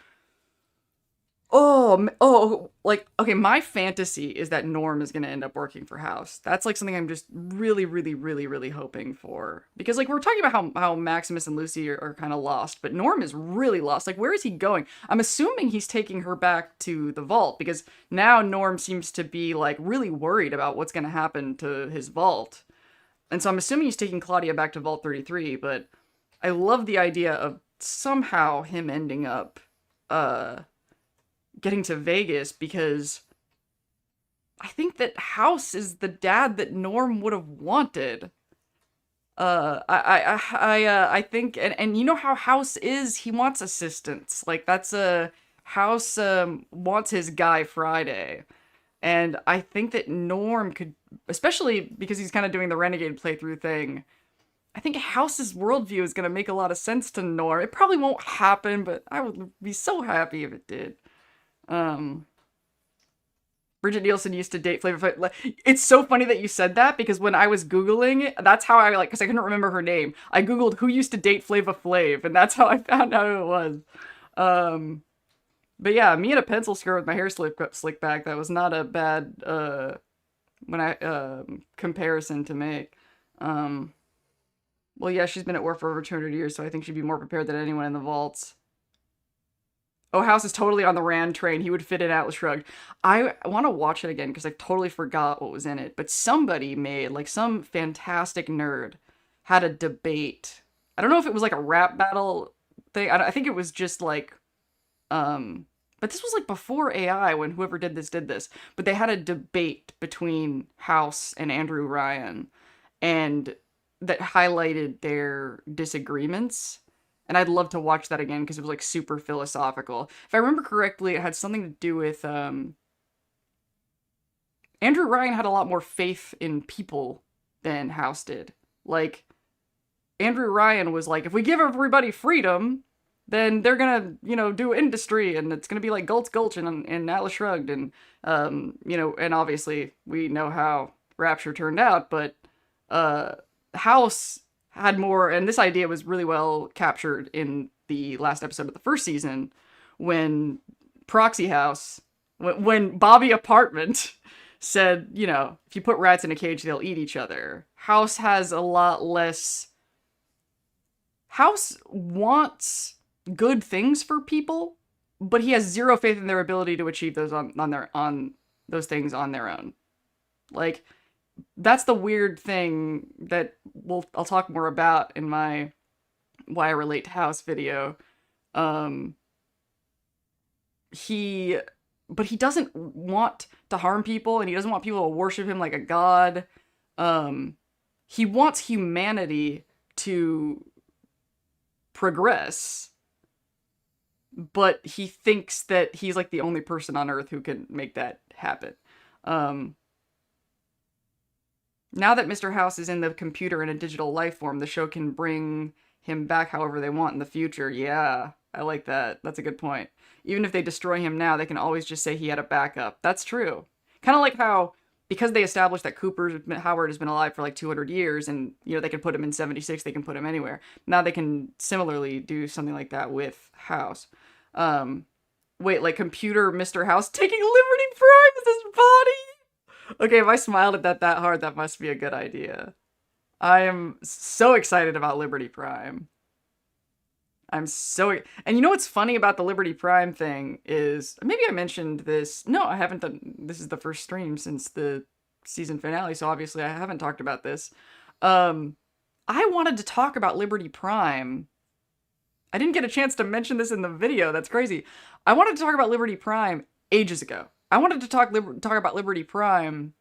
Oh, like, okay, my fantasy is that Norm is going to end up working for House. That's like something I'm just really, really, really, really hoping for. Because like we're talking about how Maximus and Lucy are kind of lost, but Norm is really lost. Like, where is he going? I'm assuming he's taking her back to the vault because now Norm seems to be like really worried about what's going to happen to his vault. And so I'm assuming he's taking Claudia back to Vault 33, but I love the idea of somehow him ending up getting to Vegas because I think that House is the dad that Norm would have wanted. I think, and you know how House is, he wants assistance. Like that's a House wants his guy Friday. And I think that Norm could, especially because he's kind of doing the Renegade playthrough thing, I think House's worldview is going to make a lot of sense to Norm. It probably won't happen, but I would be so happy if it did. Bridget Nielsen used to date Flavor Flav. It's so funny that you said that because when I was Googling, that's how I like, because I couldn't remember her name. I Googled who used to date Flava Flav, and that's how I found out who it was. But yeah, me in a pencil skirt with my hair slicked back, that was not a bad, comparison to make. Well, yeah, she's been at war for over 200 years, so I think she'd be more prepared than anyone in the vaults. Oh, House is totally on the Rand train. He would fit in Atlas Shrugged. I want to watch it again because I totally forgot what was in it. But somebody made, like some fantastic nerd, had a debate. I don't know if it was like a rap battle thing. I think it was just like, but this was like before AI when whoever did this. But they had a debate between House and Andrew Ryan, and that highlighted their disagreements. And I'd love to watch that again because it was like super philosophical. If I remember correctly, it had something to do with Andrew Ryan had a lot more faith in people than House did. Like Andrew Ryan was like, if we give everybody freedom, then they're gonna, do industry and it's gonna be like Gulch and Atlas Shrugged and and obviously we know how Rapture turned out, but House had more, and this idea was really well captured in the last episode of the first season when Proxy House, when Bobby Apartment said, if you put rats in a cage, they'll eat each other. House has a lot less. House wants good things for people, but he has zero faith in their ability to achieve those on those things on their own. Like, that's the weird thing that I'll talk more about in my Why I Relate to House video. He doesn't want to harm people, and he doesn't want people to worship him like a god. He wants humanity to progress, but he thinks that he's like the only person on Earth who can make that happen. Now that Mr. House is in the computer in a digital life form, the show can bring him back however they want in the future. Yeah, I like that. That's a good point. Even if they destroy him now, they can always just say he had a backup. That's true. Kind of like how, because they established that Howard has been alive for like 200 years and, they can put him in 76, they can put him anywhere. Now they can similarly do something like that with House. Wait, like computer Mr. House taking Liberty Prime as his body? Okay, if I smiled at that hard, that must be a good idea. I am so excited about Liberty Prime. And you know what's funny about the Liberty Prime thing is, maybe I mentioned this. No, I haven't done, this is the first stream since the season finale, so obviously I haven't talked about this. I wanted to talk about Liberty Prime. I didn't get a chance to mention this in the video, that's crazy. I wanted to talk about Liberty Prime ages ago. I wanted to talk about Liberty Prime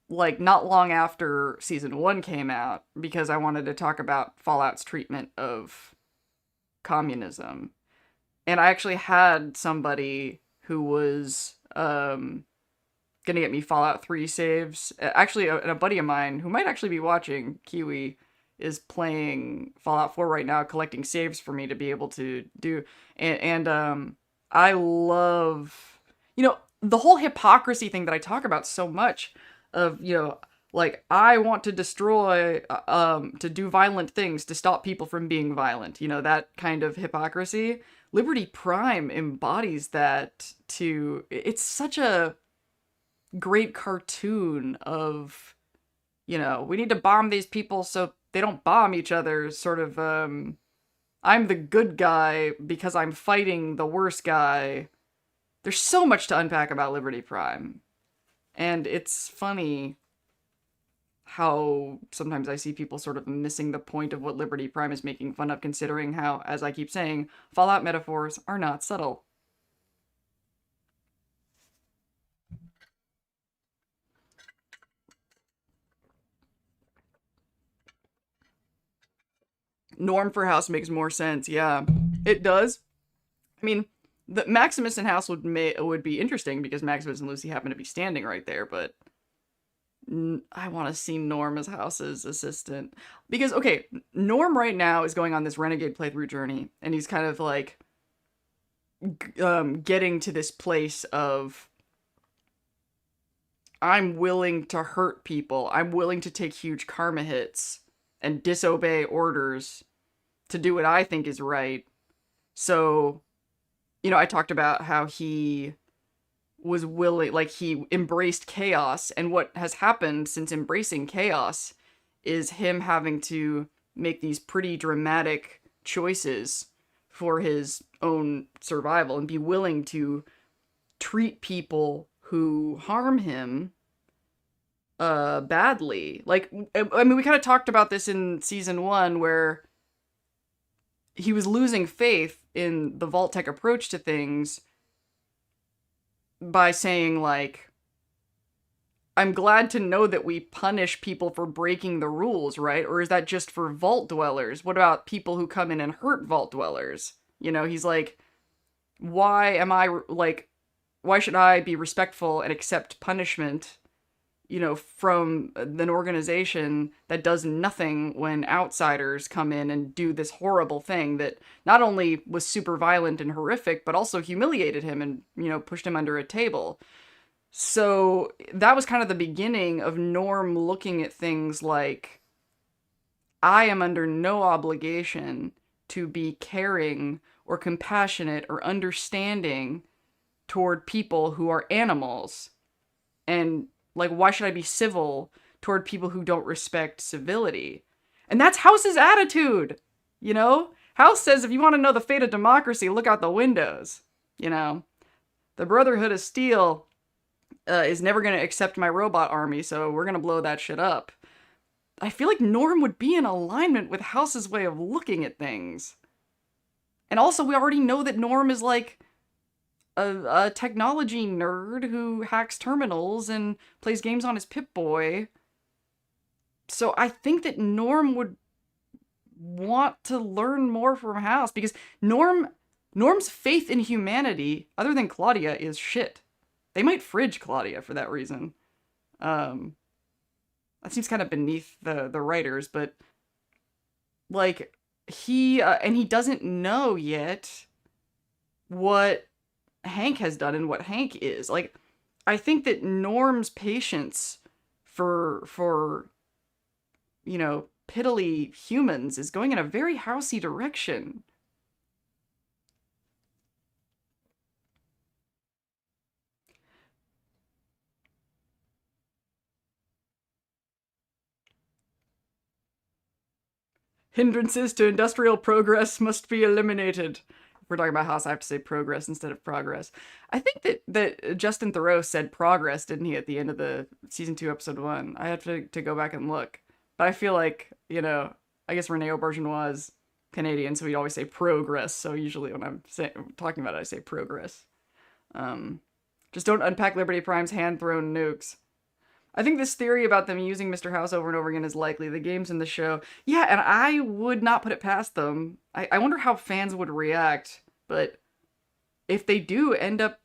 like not long after season 1 came out because I wanted to talk about Fallout's treatment of communism. And I actually had somebody who was gonna get me Fallout 3 saves. Actually, a buddy of mine who might actually be watching, Kiwi, is playing Fallout 4 right now, collecting saves for me to be able to do. And I love, the whole hypocrisy thing that I talk about so much of, like, I want to destroy, to do violent things to stop people from being violent, that kind of hypocrisy. Liberty Prime embodies that to, it's such a great cartoon of, we need to bomb these people so they don't bomb each other, sort of, I'm the good guy because I'm fighting the worst guy. There's so much to unpack about Liberty Prime. And it's funny how sometimes I see people sort of missing the point of what Liberty Prime is making fun of, considering how, as I keep saying, Fallout metaphors are not subtle. Norm for House makes more sense, yeah. It does. I mean, the Maximus and House would be interesting because Maximus and Lucy happen to be standing right there, but I want to see Norm as House's assistant. Because, okay, Norm right now is going on this Renegade playthrough journey, and he's kind of like getting to this place of, I'm willing to hurt people. I'm willing to take huge karma hits and disobey orders to do what I think is right. So, I talked about how he was willing, like, he embraced chaos, and what has happened since embracing chaos is him having to make these pretty dramatic choices for his own survival and be willing to treat people who harm him badly. Like, I mean, we kind of talked about this in season 1 where he was losing faith in the Vault-Tec approach to things by saying, like, I'm glad to know that we punish people for breaking the rules, right? Or is that just for Vault Dwellers? What about people who come in and hurt Vault Dwellers? He's like, why should I be respectful and accept punishment, from an organization that does nothing when outsiders come in and do this horrible thing that not only was super violent and horrific, but also humiliated him and, pushed him under a table. So that was kind of the beginning of Norm looking at things like, I am under no obligation to be caring or compassionate or understanding toward people who are animals. And, like, why should I be civil toward people who don't respect civility? And that's House's attitude, House says, if you want to know the fate of democracy, look out the windows, The Brotherhood of Steel is never going to accept my robot army, so we're going to blow that shit up. I feel like Norm would be in alignment with House's way of looking at things. And also, we already know that Norm is, like, a technology nerd who hacks terminals and plays games on his Pip-Boy. So I think that Norm would want to learn more from House, because Norm's faith in humanity, other than Claudia, is shit. They might fridge Claudia for that reason. That seems kind of beneath the writers, but, like, he doesn't know yet what Hank has done and what Hank is. Like, I think that Norm's patience for piddly humans is going in a very housey direction. Hindrances to industrial progress must be eliminated. If we're talking about House, I have to say progress instead of progress. I think that Justin Theroux said progress, didn't he, at the end of the season 2, episode 1? I have to go back and look. But I feel like, I guess Rene Aubergenois is Canadian, so he'd always say progress. So usually when I'm talking about it, I say progress. Just don't unpack Liberty Prime's hand-thrown nukes. I think this theory about them using Mr. House over and over again is likely. The games in the show. Yeah, and I would not put it past them. I wonder how fans would react, but if they do end up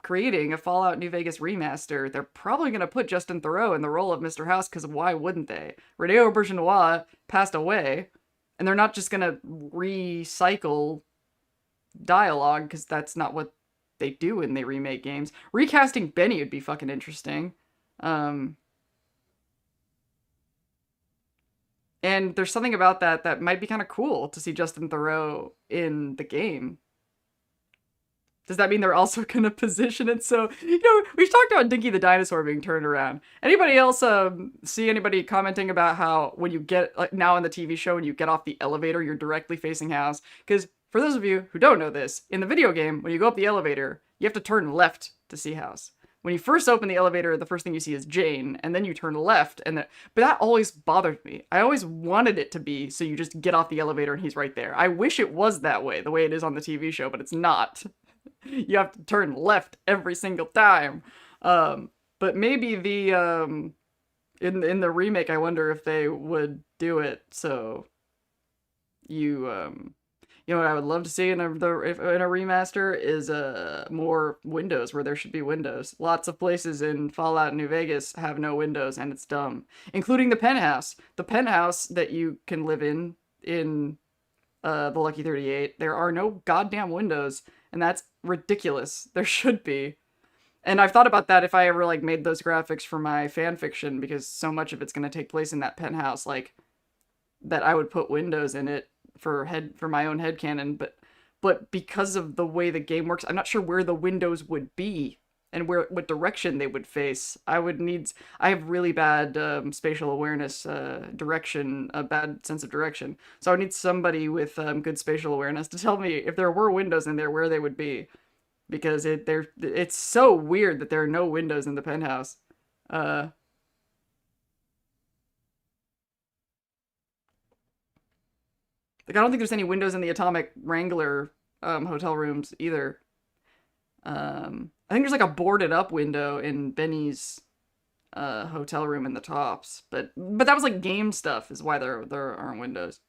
creating a Fallout New Vegas remaster, they're probably going to put Justin Theroux in the role of Mr. House, because why wouldn't they? Rene Auberjonois passed away, and they're not just going to recycle dialogue, because that's not what they do when they remake games. Recasting Benny would be fucking interesting. Um, and there's something about that that might be kind of cool to see Justin Theroux in the game. Does that mean they're also going to position it so, we've talked about Dinky the dinosaur being turned around. Anybody else see anybody commenting about how when you get, like now in the TV show, when you get off the elevator, you're directly facing House? Because for those of you who don't know this, in the video game, when you go up the elevator, you have to turn left to see House. When you first open the elevator, the first thing you see is Jane, and then you turn left, but that always bothered me. I always wanted it to be so you just get off the elevator and he's right there. I wish it was that way, the way it is on the TV show, but it's not. You have to turn left every single time. But maybe in the remake, I wonder if they would do it so you know what I would love to see in a remaster is more windows where there should be windows. Lots of places in Fallout New Vegas have no windows, and it's dumb, including the penthouse. The penthouse that you can live in the Lucky 38. There are no goddamn windows, and that's ridiculous. There should be. And I've thought about that if I ever like made those graphics for my fan fiction, because so much of it's going to take place in that penthouse, like that I would put windows in it for my own headcanon, but because of the way the game works, I'm not sure where the windows would be and what direction they would face. I have really bad spatial awareness, direction, a bad sense of direction. So I would need somebody with good spatial awareness to tell me if there were windows in there, where they would be, because it's so weird that there are no windows in the penthouse. Like, I don't think there's any windows in the Atomic Wrangler hotel rooms either. I think there's like a boarded up window in Benny's hotel room in the tops, but that was like game stuff, is why there aren't windows.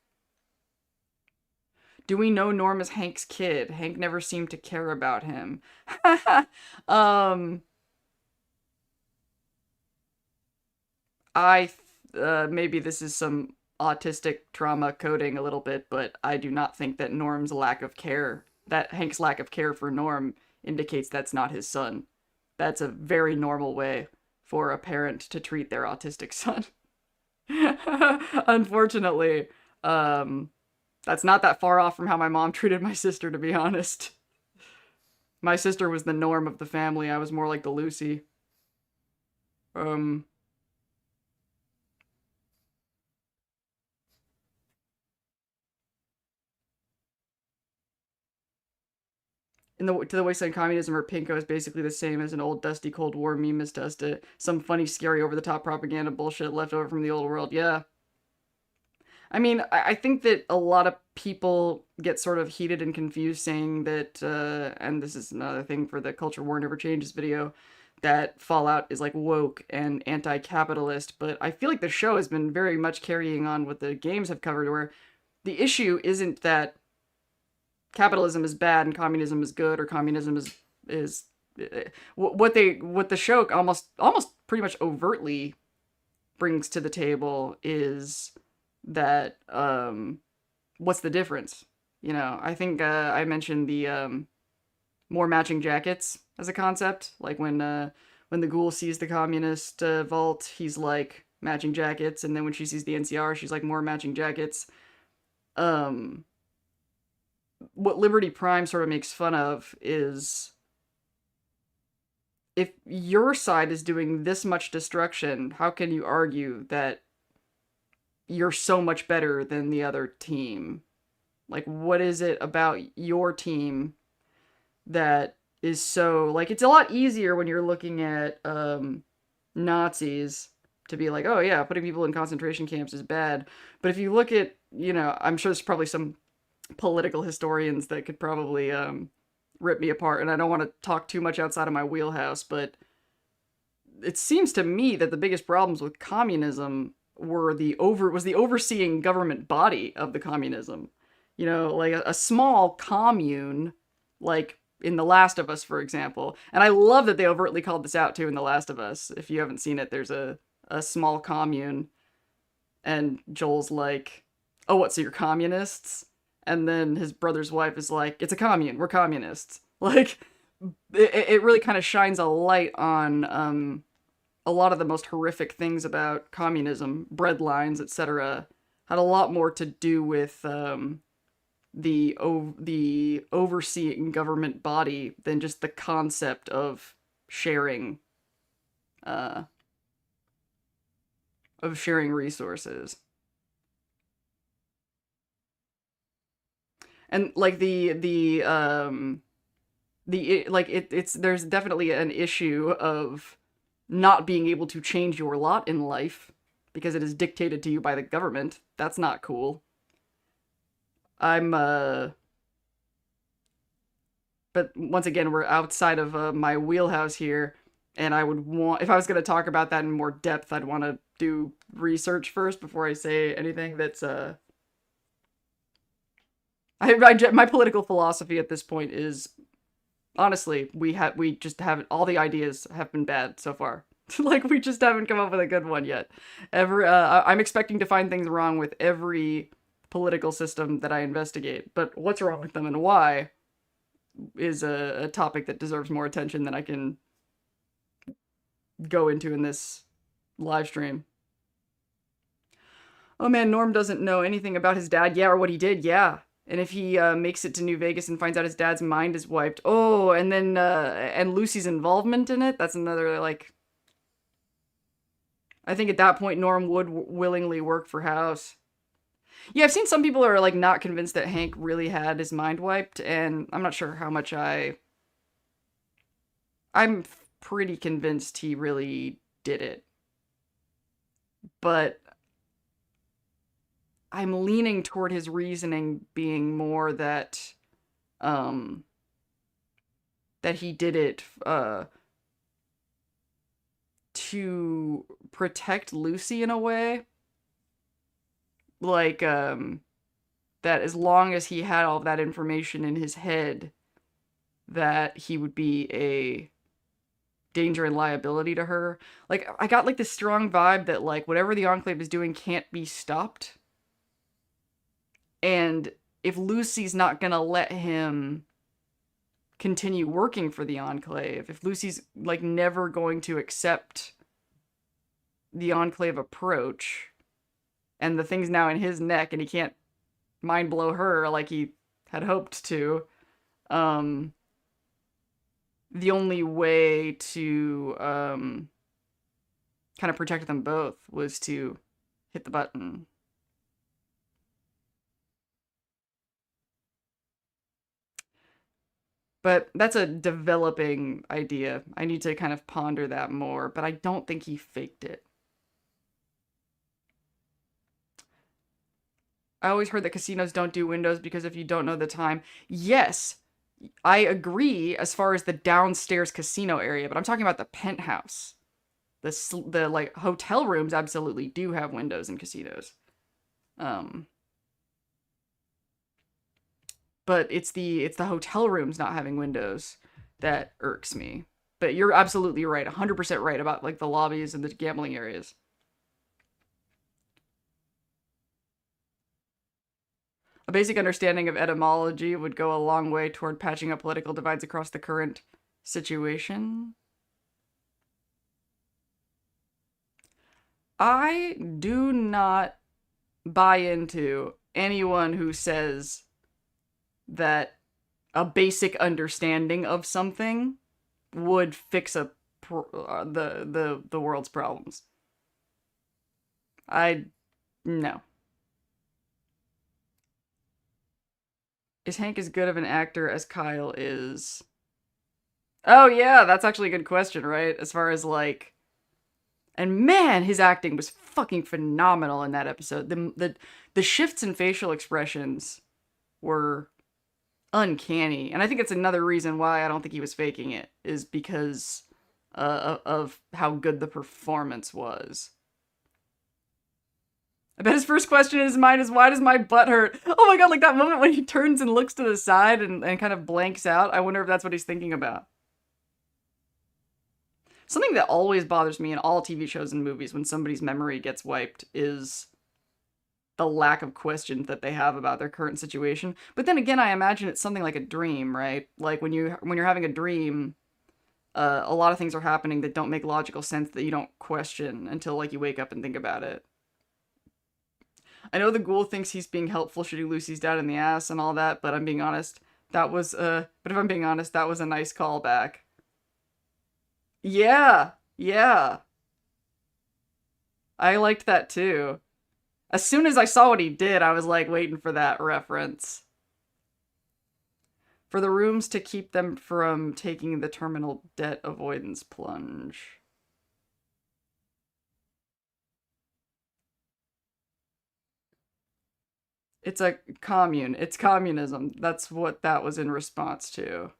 Do we know Norm is Hank's kid? Hank never seemed to care about him. I maybe this is some autistic trauma coding a little bit, but I do not think that Hank's lack of care for Norm indicates that's not his son. That's a very normal way for a parent to treat their autistic son. Unfortunately, that's not that far off from how my mom treated my sister, to be honest. My sister was the Norm of the family. I was more like the Lucy. To the wasteland, communism or pinko is basically the same as an old dusty Cold War meme is to some funny, scary, over-the-top propaganda bullshit left over from the old world. Yeah. I mean, I think that a lot of people get sort of heated and confused saying that, and this is another thing for the Culture War Never Changes video, that Fallout is like woke and anti-capitalist, but I feel like the show has been very much carrying on what the games have covered, where the issue isn't that capitalism is bad and communism is good, or communism is what the show almost pretty much overtly brings to the table is that what's the difference? I think I mentioned the more matching jackets as a concept, like when the Ghoul sees the communist vault, he's like matching jackets, and then when she sees the NCR, she's like more matching jackets. What Liberty Prime sort of makes fun of is, if your side is doing this much destruction, how can you argue that you're so much better than the other team? Like, what is it about your team that is so, like, it's a lot easier when you're looking at Nazis to be like, oh yeah, putting people in concentration camps is bad. But if you look at, I'm sure there's probably some political historians that could probably rip me apart, and I don't want to talk too much outside of my wheelhouse, but it seems to me that the biggest problems with communism were the overseeing government body of the communism. You know, like a small commune, like in The Last of Us, for example. And I love that they overtly called this out too in The Last of Us. If you haven't seen it, there's a small commune, and Joel's like, "Oh, what? So you're communists?" And then his brother's wife is like, "It's a commune. We're communists." Like, it really kind of shines a light on a lot of the most horrific things about communism, breadlines, etc. Had a lot more to do with the overseeing government body than just the concept of sharing uh, resources. And like it's there's definitely an issue of not being able to change your lot in life because it is dictated to you by the government. That's not cool. I'm But once again, we're outside of my wheelhouse here, and I would want, if I was going to talk about that in more depth, I'd want to do research first before I say anything that's my political philosophy at this point is, honestly, we just haven't, all the ideas have been bad so far. Like, we just haven't come up with a good one yet. I'm expecting to find things wrong with every political system that I investigate, but what's wrong with them and why is a topic that deserves more attention than I can go into in this live stream. Oh man, Norm doesn't know anything about his dad. Yeah, or what he did. Yeah. And if he makes it to New Vegas and finds out his dad's mind is wiped. Oh, and then and Lucy's involvement in it. That's another, like, I think at that point Norm would willingly work for House. Yeah, I've seen some people are like not convinced that Hank really had his mind wiped, and I'm not sure how much I'm pretty convinced he really did it. But I'm leaning toward his reasoning being more that that he did it to protect Lucy in a way. Like, that as long as he had all of that information in his head, that he would be a danger and liability to her. Like, I got like this strong vibe that like whatever the Enclave is doing can't be stopped. And if Lucy's not gonna let him continue working for the Enclave, if Lucy's like never going to accept the Enclave approach, and the thing's now in his neck and he can't mind blow her like he had hoped to, the only way to kind of protect them both was to hit the button. But that's a developing idea. I need to kind of ponder that more, but I don't think he faked it. I always heard that casinos don't do windows because if you don't know the time. Yes, I agree as far as the downstairs casino area, but I'm talking about the penthouse. The like hotel rooms absolutely do have windows in casinos. But it's the hotel rooms not having windows that irks me. But you're absolutely right, 100% right about like the lobbies and the gambling areas. A basic understanding of etymology would go a long way toward patching up political divides across the current situation. I do not buy into anyone who says that a basic understanding of something would fix the world's problems. No. Is Hank as good of an actor as Kyle is? Oh yeah, that's actually a good question, right? As far as like, and man, his acting was fucking phenomenal in that episode. The shifts in facial expressions were uncanny, and I think it's another reason why I don't think he was faking it, is because of how good the performance was. I bet his first question in his mind is, why does my butt hurt? Oh my god, like that moment when he turns and looks to the side and kind of blanks out. I wonder if that's what he's thinking about. Something that always bothers me in all TV shows and movies when somebody's memory gets wiped is the lack of questions that they have about their current situation. But then again, I imagine it's something like a dream, right? Like when you're having a dream, a lot of things are happening that don't make logical sense that you don't question until like you wake up and think about it. I know the ghoul thinks he's being helpful shooting Lucy's dad in the ass and all that, but I'm being honest, but if I'm being honest, that was a nice callback. Yeah, yeah. I liked that too. As soon as I saw what he did, I was like waiting for that reference. For the rooms to keep them from taking the terminal debt avoidance plunge. It's a commune. It's communism. That's what that was in response to.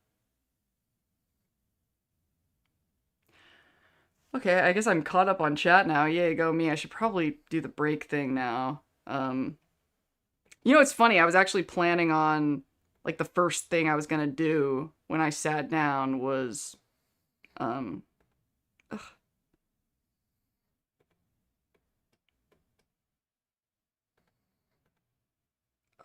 Okay, I guess I'm caught up on chat now. Yay, go me. I should probably do the break thing now. You know, it's funny. I was actually planning on, like, the first thing I was gonna do when I sat down was, ugh.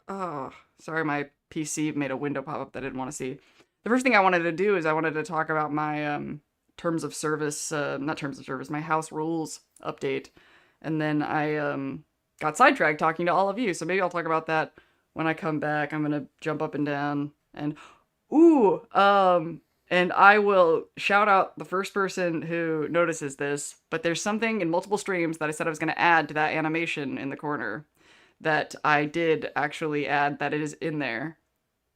Oh, sorry, my PC made a window pop up that I didn't want to see. The first thing I wanted to do is I wanted to talk about my terms of service, not terms of service, my house rules update. And then I got sidetracked talking to all of you. So maybe I'll talk about that when I come back. I'm going to jump up and down and, and I will shout out the first person who notices this, but there's something in multiple streams that I said I was going to add to that animation in the corner that I did actually add, that it is in there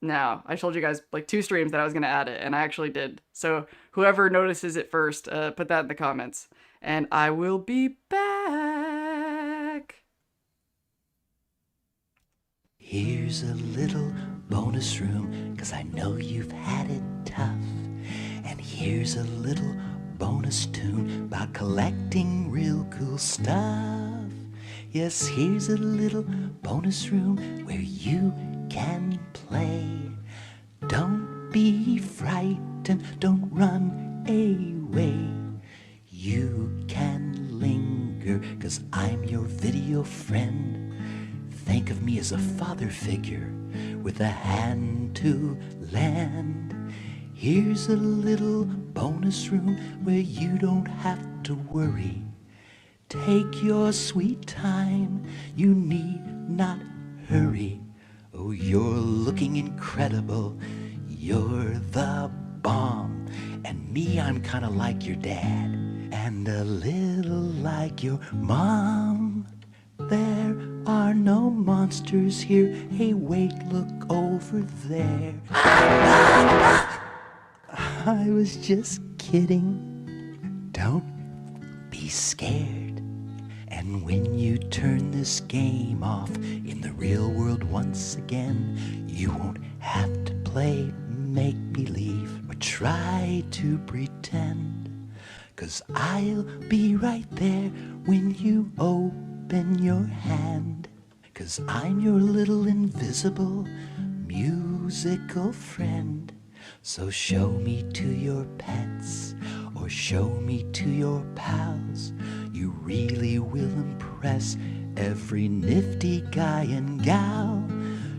now. I told you guys like 2 streams that I was going to add it, and I actually did. So whoever notices it first, put that in the comments. And I will be back. Here's a little bonus room, 'cause I know you've had it tough. And here's a little bonus tune about collecting real cool stuff. Yes, here's a little bonus room where you can play. Don't be frightened, don't run away. You can linger, 'cause I'm your video friend. Think of me as a father figure with a hand to lend. Here's a little bonus room where you don't have to worry. Take your sweet time, you need not hurry. Oh, you're looking incredible, you're the bomb. And me, I'm kinda like your dad, and a little like your mom. There are no monsters here, hey wait, look over there. I was just kidding, don't be scared. And when you turn this game off in the real world once again, you won't have to play make-believe or try to pretend. 'Cause I'll be right there when you open your hand. 'Cause I'm your little invisible musical friend. So show me to your pets or show me to your pals. You really will impress every nifty guy and gal.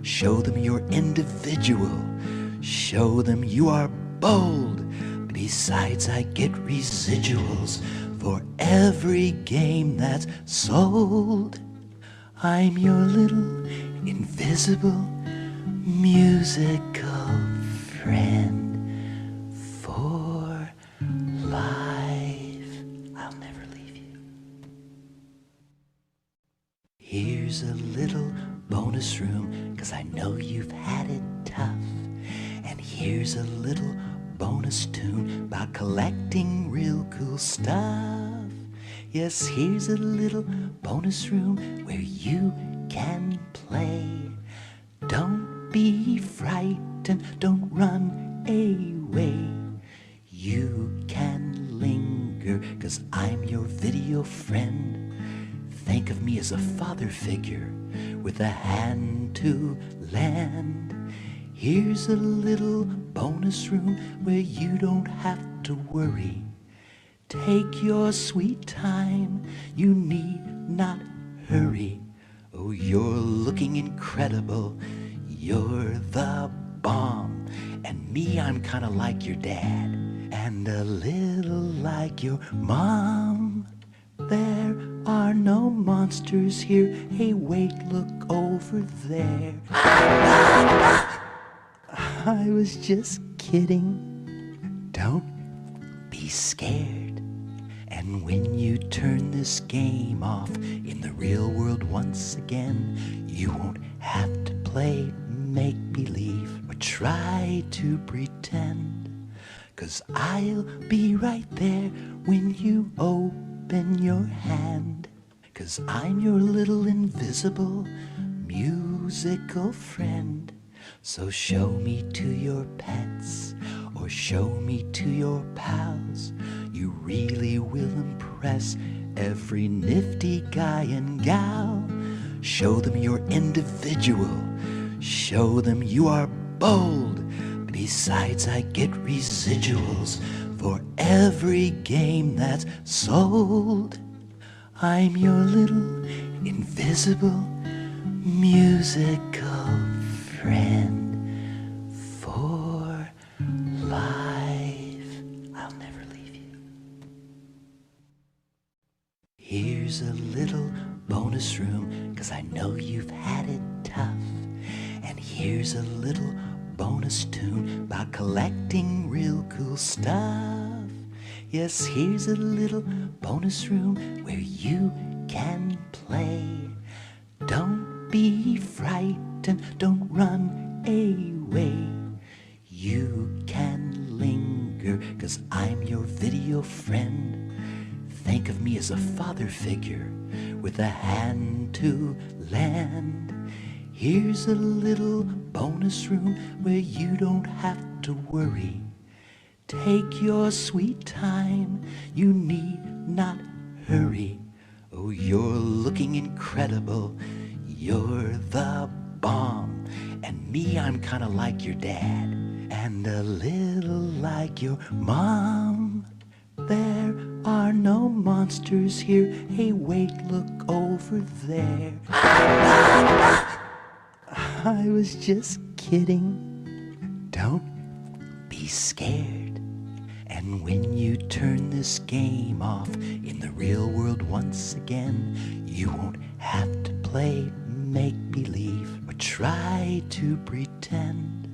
Show them you're individual. Show them you are bold. Besides, I get residuals for every game that's sold. I'm your little invisible musical friend for life. I'll never leave you. Here's a little bonus room, 'cause I know you've had it tough. And here's a little bonus tune about collecting real cool stuff. Yes, here's a little bonus room where you can play. Don't be frightened, don't run away. You can linger as a father figure with a hand to lend. Here's a little bonus room where you don't have to worry. Take your sweet time, you need not hurry. Oh, you're looking incredible, you're the bomb. And me, I'm kinda like your dad, and a little like your mom. There are no monsters here, hey wait, look over there. I was just kidding, don't be scared. And when you turn this game off in the real world once again, you won't have to play make-believe or try to pretend. 'Cause I'll be right there when you open your hand. 'Cause I'm your little invisible musical friend. So show me to your pets or show me to your pals. You really will impress every nifty guy and gal. Show them you're individual. Show them you are bold. Besides, I get residuals for every game that's sold. I'm your little invisible musical friend for life. I'll never leave you. Here's a little bonus room, 'cause I know you've had it tough. And here's a little bonus tune about collecting real cool stuff. Yes, here's a little bonus room where you can play. Don't be frightened, don't run away. You can linger, 'cause I'm your video friend. Think of me as a father figure with a hand to lend. Here's a little bonus room where you don't have to worry. Take your sweet time, you need not hurry. Oh, you're looking incredible, you're the bomb. And me, I'm kinda like your dad, and a little like your mom. There are no monsters here, hey wait, look over there. I was just kidding, don't be scared. And when you turn this game off in the real world once again, you won't have to play make-believe or try to pretend.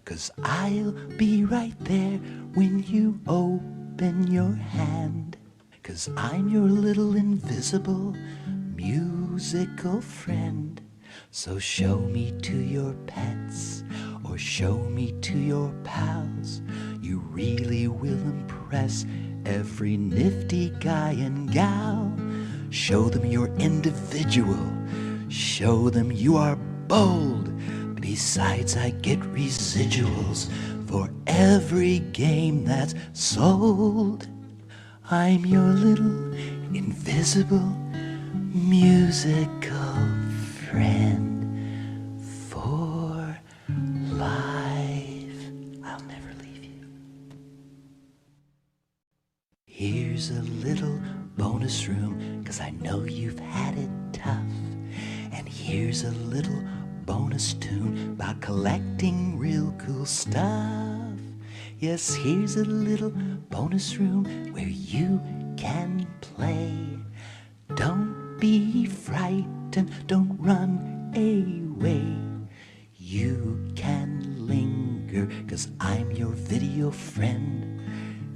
'Cause I'll be right there when you open your hand. 'Cause I'm your little invisible musical friend. So show me to your pets or show me to your pals. You really will impress every nifty guy and gal. Show them you're individual. Show them you are bold. Besides, I get residuals for every game that's sold. I'm your little invisible musical friend for life. I'll never leave you. Here's a little bonus room, 'cause I know you've had it tough. And here's a little bonus tune about collecting real cool stuff. Yes, here's a little bonus room where you can play. Don't be frightened, don't run away. You can linger, 'cause I'm your video friend.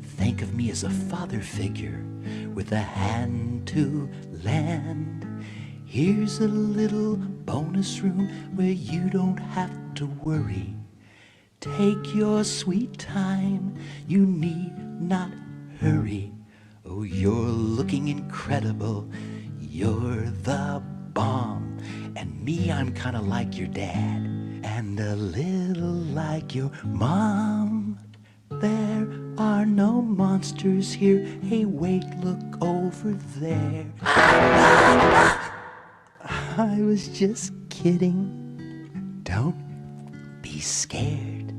Think of me as a father figure with a hand to lend. Here's a little bonus room where you don't have to worry. Take your sweet time, you need not hurry. Oh, you're looking incredible, you're the bomb. And me, I'm kinda like your dad, and a little like your mom. There are no monsters here, hey wait, look over there. I was just kidding. Don't be scared.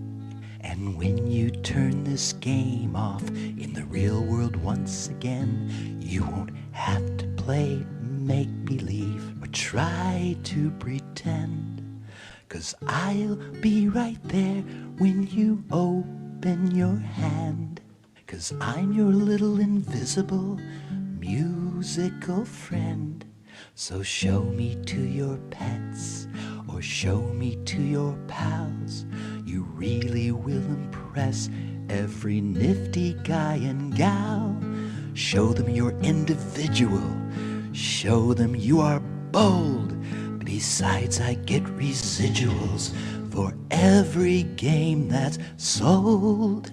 And when you turn this game off in the real world once again, you won't have to play make-believe or try to pretend. 'Cause I'll be right there when you open your hand. 'Cause I'm your little invisible musical friend. So show me to your pets or show me to your pals. You really will impress every nifty guy and gal. Show them you're individual. Show them you are bold. Besides, I get residuals for every game that's sold.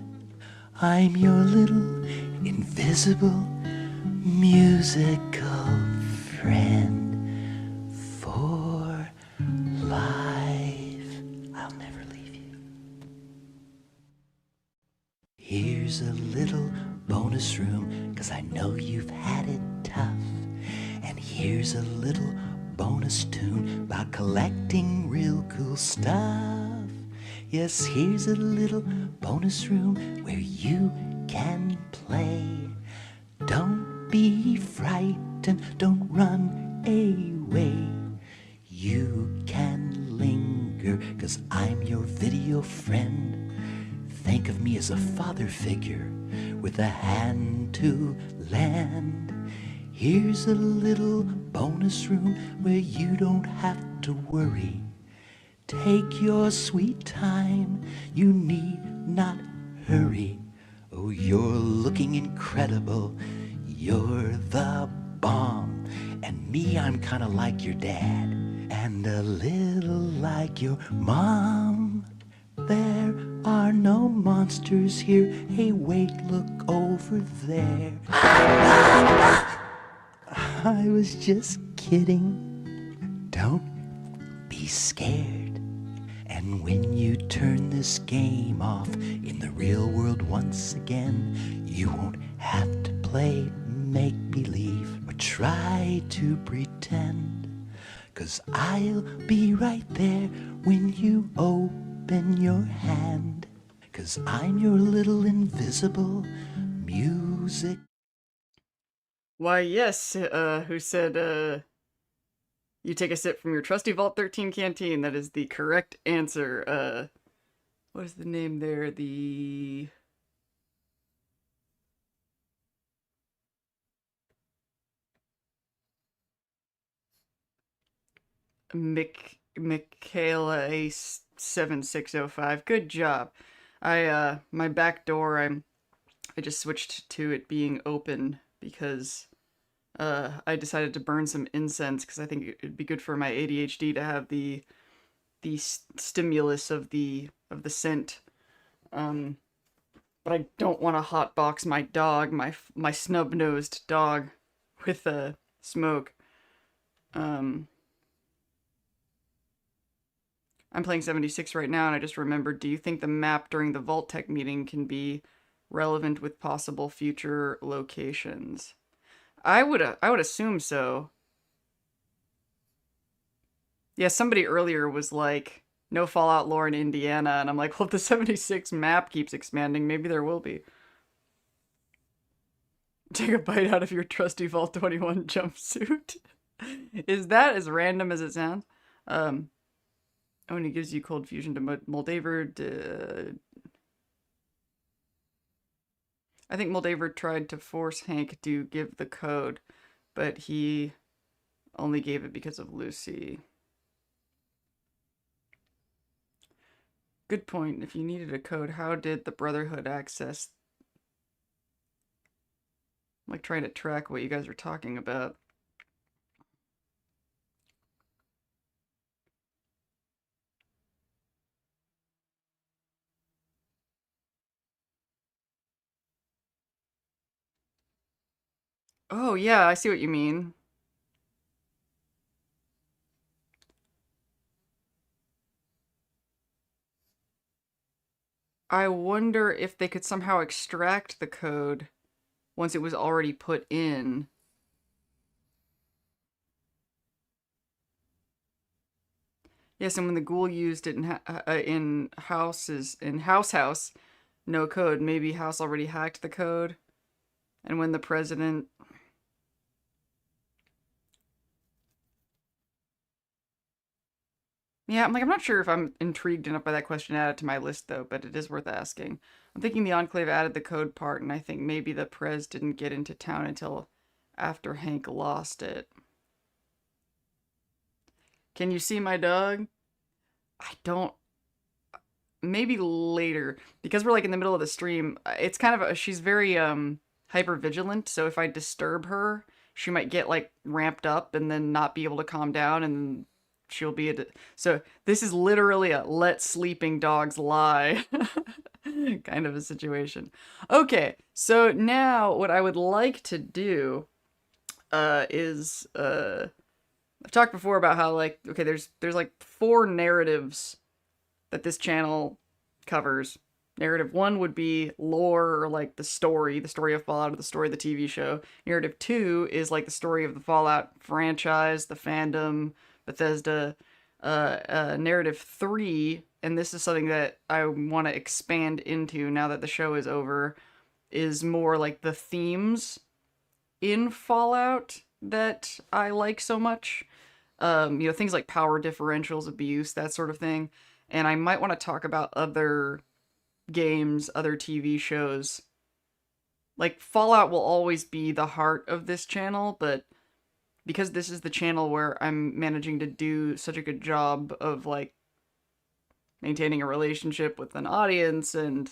I'm your little invisible musical friend for life. I'll never leave you. Here's a little bonus room, 'cause I know you've had it tough. And here's a little bonus tune about collecting real cool stuff. Yes, here's a little bonus room where you can play. Don't be frightened, don't run away. You can linger, 'cause I'm your video friend. Think of me as a father figure with a hand to lend. Here's a little bonus room where you don't have to worry. Take your sweet time, you need not hurry. Oh, you're looking incredible, you're the bomb. And me, I'm kinda like your dad, and a little like your mom. There are no monsters here, hey wait, look over there. I was just kidding. Don't be scared. And when you turn this game off in the real world once again, you won't have to play make-believe or try to pretend. 'Cause I'll be right there when you open your hand. 'Cause I'm your little invisible music. Why, yes, who said, you take a sip from your trusty Vault 13 canteen. That is the correct answer. What is the name there? The... Michaela 7605. Good job. My back door, I just switched to it being open because I decided to burn some incense because I think it'd be good for my ADHD to have the stimulus of the scent. But I don't want to hotbox my dog, my snub-nosed dog, with smoke. I'm playing 76 right now, and I just remembered, do you think the map during the Vault Tech meeting can be relevant with possible future locations? I would assume so. Yeah, somebody earlier was like, no Fallout lore in Indiana, and I'm like, well, if the 76 map keeps expanding, maybe there will be. Take a bite out of your trusty Vault 21 jumpsuit. Is that as random as it sounds? Oh, and he gives you cold fusion to Moldaver. I think Moldaver tried to force Hank to give the code, but he only gave it because of Lucy. Good point. If you needed a code, how did the Brotherhood access? I'm like trying to track what you guys are talking about. Oh, yeah, I see what you mean. I wonder if they could somehow extract the code once it was already put in. Yes, and when the Ghoul used it in houses in House no code, maybe House already hacked the code, and when the president. Yeah, I'm not sure if I'm intrigued enough by that question to add it to my list though, but it is worth asking. I'm thinking the Enclave added the code part, and I think maybe the Prez didn't get into town until after Hank lost it. Can you see my dog? I don't. Maybe later because we're like in the middle of the stream. It's kind of she's very hyper vigilant, so if I disturb her, she might get like ramped up and then not be able to calm down, and she'll be so this is literally a let sleeping dogs lie kind of a situation. Okay, so now what I would like to do is I've talked before about how like okay, there's like four narratives that this channel covers. Narrative one would be lore, or like the story of Fallout, or the story of the TV show. Narrative two is like the story of the Fallout franchise, the fandom, Bethesda. Narrative three, and this is something that I want to expand into now that the show is over, is more like the themes in Fallout that I like so much. Things like power differentials, abuse, that sort of thing. And I might want to talk about other games, other TV shows. Like, Fallout will always be the heart of this channel, but because this is the channel where I'm managing to do such a good job of, like, maintaining a relationship with an audience and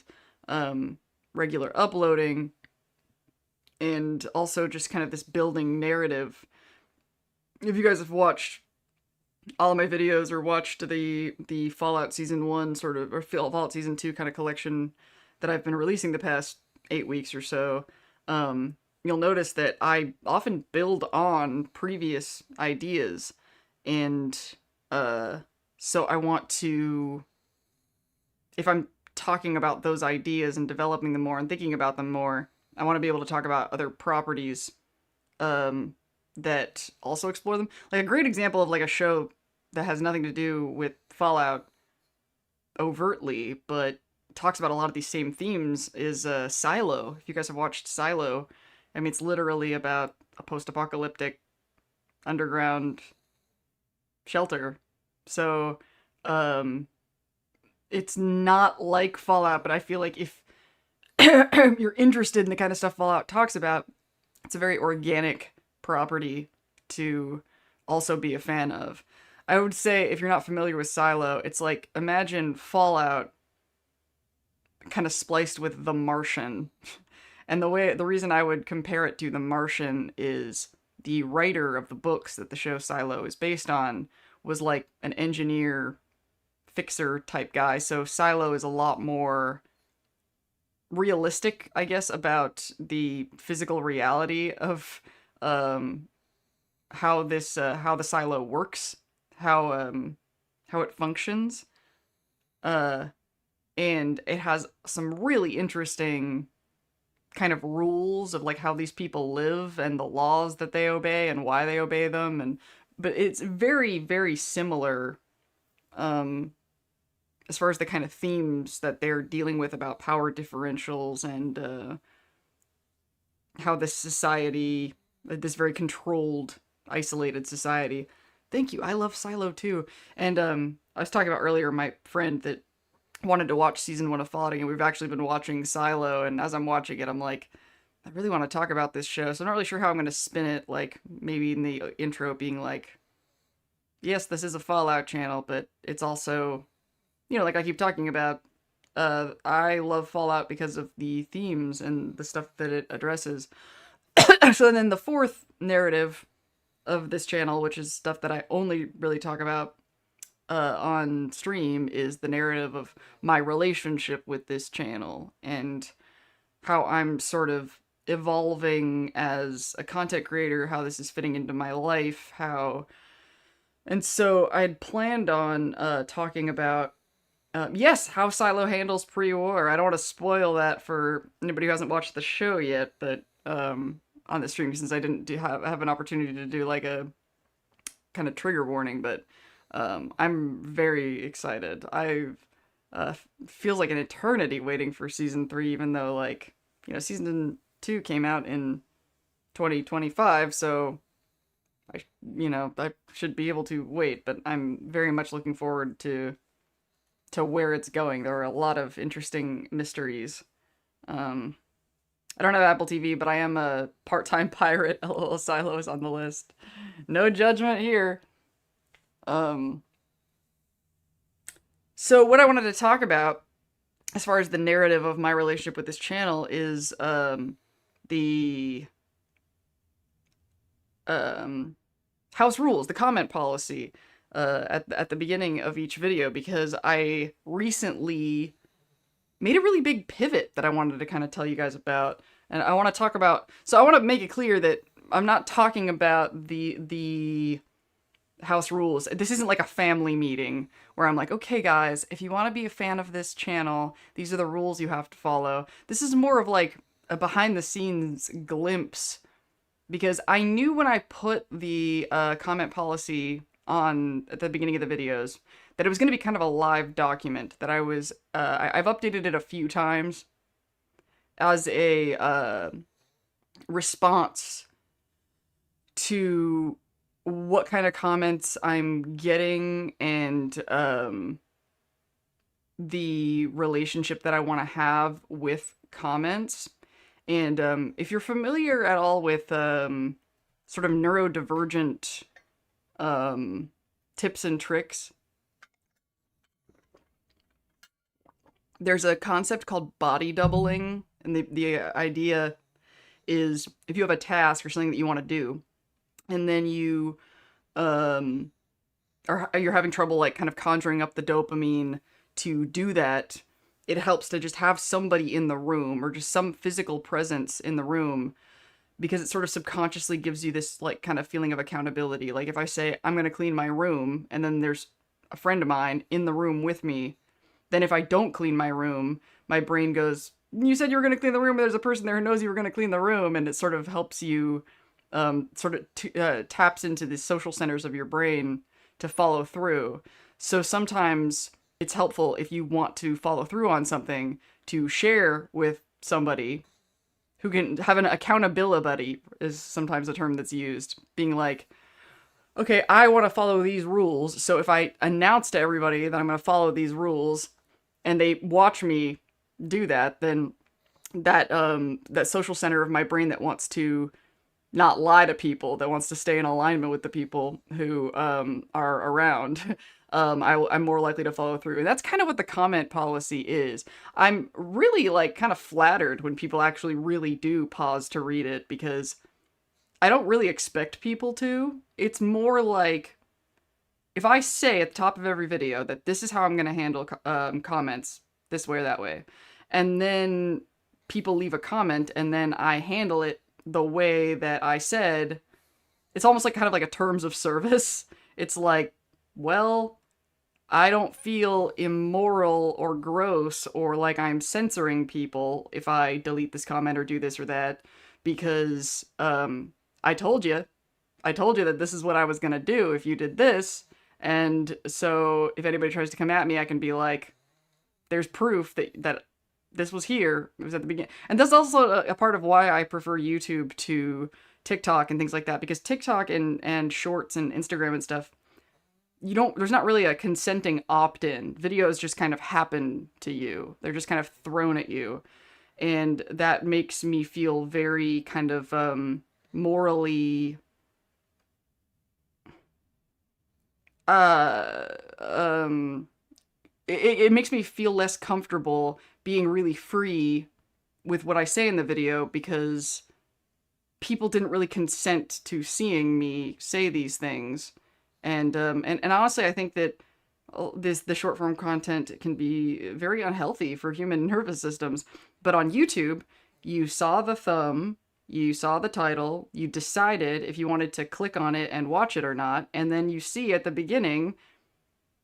regular uploading, and also just kind of this building narrative. If you guys have watched all of my videos or watched the Fallout Season 1 sort of, or Fallout Season 2 kind of collection that I've been releasing the past 8 weeks or so, you'll notice that I often build on previous ideas, and so I want to, if I'm talking about those ideas and developing them more and thinking about them more, I want to be able to talk about other properties that also explore them. Like a great example of like a show that has nothing to do with Fallout overtly, but talks about a lot of these same themes is Silo. If you guys have watched Silo, I mean, it's literally about a post-apocalyptic underground shelter. So, it's not like Fallout, but I feel like if you're interested in the kind of stuff Fallout talks about, it's a very organic property to also be a fan of. I would say if you're not familiar with Silo, it's like imagine Fallout kind of spliced with The Martian. And the reason I would compare it to The Martian is the writer of the books that the show Silo is based on was like an engineer fixer type guy. So Silo is a lot more realistic, I guess, about the physical reality of how the silo works, how it functions, and it has some really interesting kind of rules of like how these people live and the laws that they obey and why they obey them, and but it's very very similar as far as the kind of themes that they're dealing with about power differentials and how this society, this very controlled, isolated society. Thank you. I love Silo too. And I was talking about earlier my friend that wanted to watch season 1 of Fallout, and we've actually been watching Silo. And as I'm watching it, I'm like, I really want to talk about this show. So I'm not really sure how I'm going to spin it. Like maybe in the intro being like, yes, this is a Fallout channel, but it's also, like I keep talking about, I love Fallout because of the themes and the stuff that it addresses. So then the fourth narrative of this channel, which is stuff that I only really talk about on stream, is the narrative of my relationship with this channel and how I'm sort of evolving as a content creator, how this is fitting into my life, and so I'd planned on talking about yes, how Silo handles pre-war. I don't want to spoil that for anybody who hasn't watched the show yet, but on the stream, since I didn't have an opportunity to do like a kind of trigger warning, but I'm very excited. I've feels like an eternity waiting for season 3, even though, like, season 2 came out in 2025, so I should be able to wait, but I'm very much looking forward to where it's going. There are a lot of interesting mysteries. Um, I don't have Apple TV, but I am a part-time pirate. LOL Silo is on the list. No judgment here. Um, so what I wanted to talk about, as far as the narrative of my relationship with this channel, is the um, house rules, the comment policy at the beginning of each video, because I recently made a really big pivot that I wanted to kind of tell you guys about. And I want to talk about, so I want to make it clear that I'm not talking about the house rules. This isn't like a family meeting where I'm like, okay guys, if you want to be a fan of this channel, these are the rules you have to follow. This is more of like a behind the scenes glimpse, because I knew when I put the comment policy on at the beginning of the videos that it was going to be kind of a live document, that I've updated it a few times as a response to what kind of comments I'm getting, and the relationship that I want to have with comments. And if you're familiar at all with sort of neurodivergent tips and tricks, there's a concept called body doubling, and the idea is, if you have a task or something that you want to do, and then you you're having trouble like kind of conjuring up the dopamine to do that, it helps to just have somebody in the room, or just some physical presence in the room, because it sort of subconsciously gives you this like kind of feeling of accountability. Like if I say I'm going to clean my room, and then there's a friend of mine in the room with me, then if I don't clean my room, my brain goes, you said you were going to clean the room, but there's a person there who knows you were going to clean the room, and it sort of helps you taps into the social centers of your brain to follow through. So sometimes it's helpful, if you want to follow through on something, to share with somebody who can have an accountability buddy, is sometimes a term that's used, being like, okay, I want to follow these rules, so if I announce to everybody that I'm going to follow these rules, and they watch me do that, then that social center of my brain that wants to not lie to people, that wants to stay in alignment with the people who are around, I'm more likely to follow through. And that's kind of what the comment policy is. I'm really like kind of flattered when people actually really do pause to read it, because I don't really expect people to. It's more like, if I say at the top of every video that this is how I'm going to handle comments, this way or that way, and then people leave a comment, and then I handle it the way that I said, it's almost like kind of like a terms of service. It's like, well, I don't feel immoral or gross or like I'm censoring people if I delete this comment or do this or that, because I told you that this is what I was gonna do if you did this. And so if anybody tries to come at me, I can be like, there's proof that this was here. It was at the beginning. And that's also a part of why I prefer YouTube to TikTok and things like that, because TikTok and shorts and Instagram and stuff, there's not really a consenting opt-in. Videos just kind of happen to you. They're just kind of thrown at you. And that makes me feel very kind of morally it makes me feel less comfortable being really free with what I say in the video, because people didn't really consent to seeing me say these things. And honestly, I think that the short form content can be very unhealthy for human nervous systems. But on YouTube, you saw the thumb, you saw the title, you decided if you wanted to click on it and watch it or not, and then you see at the beginning,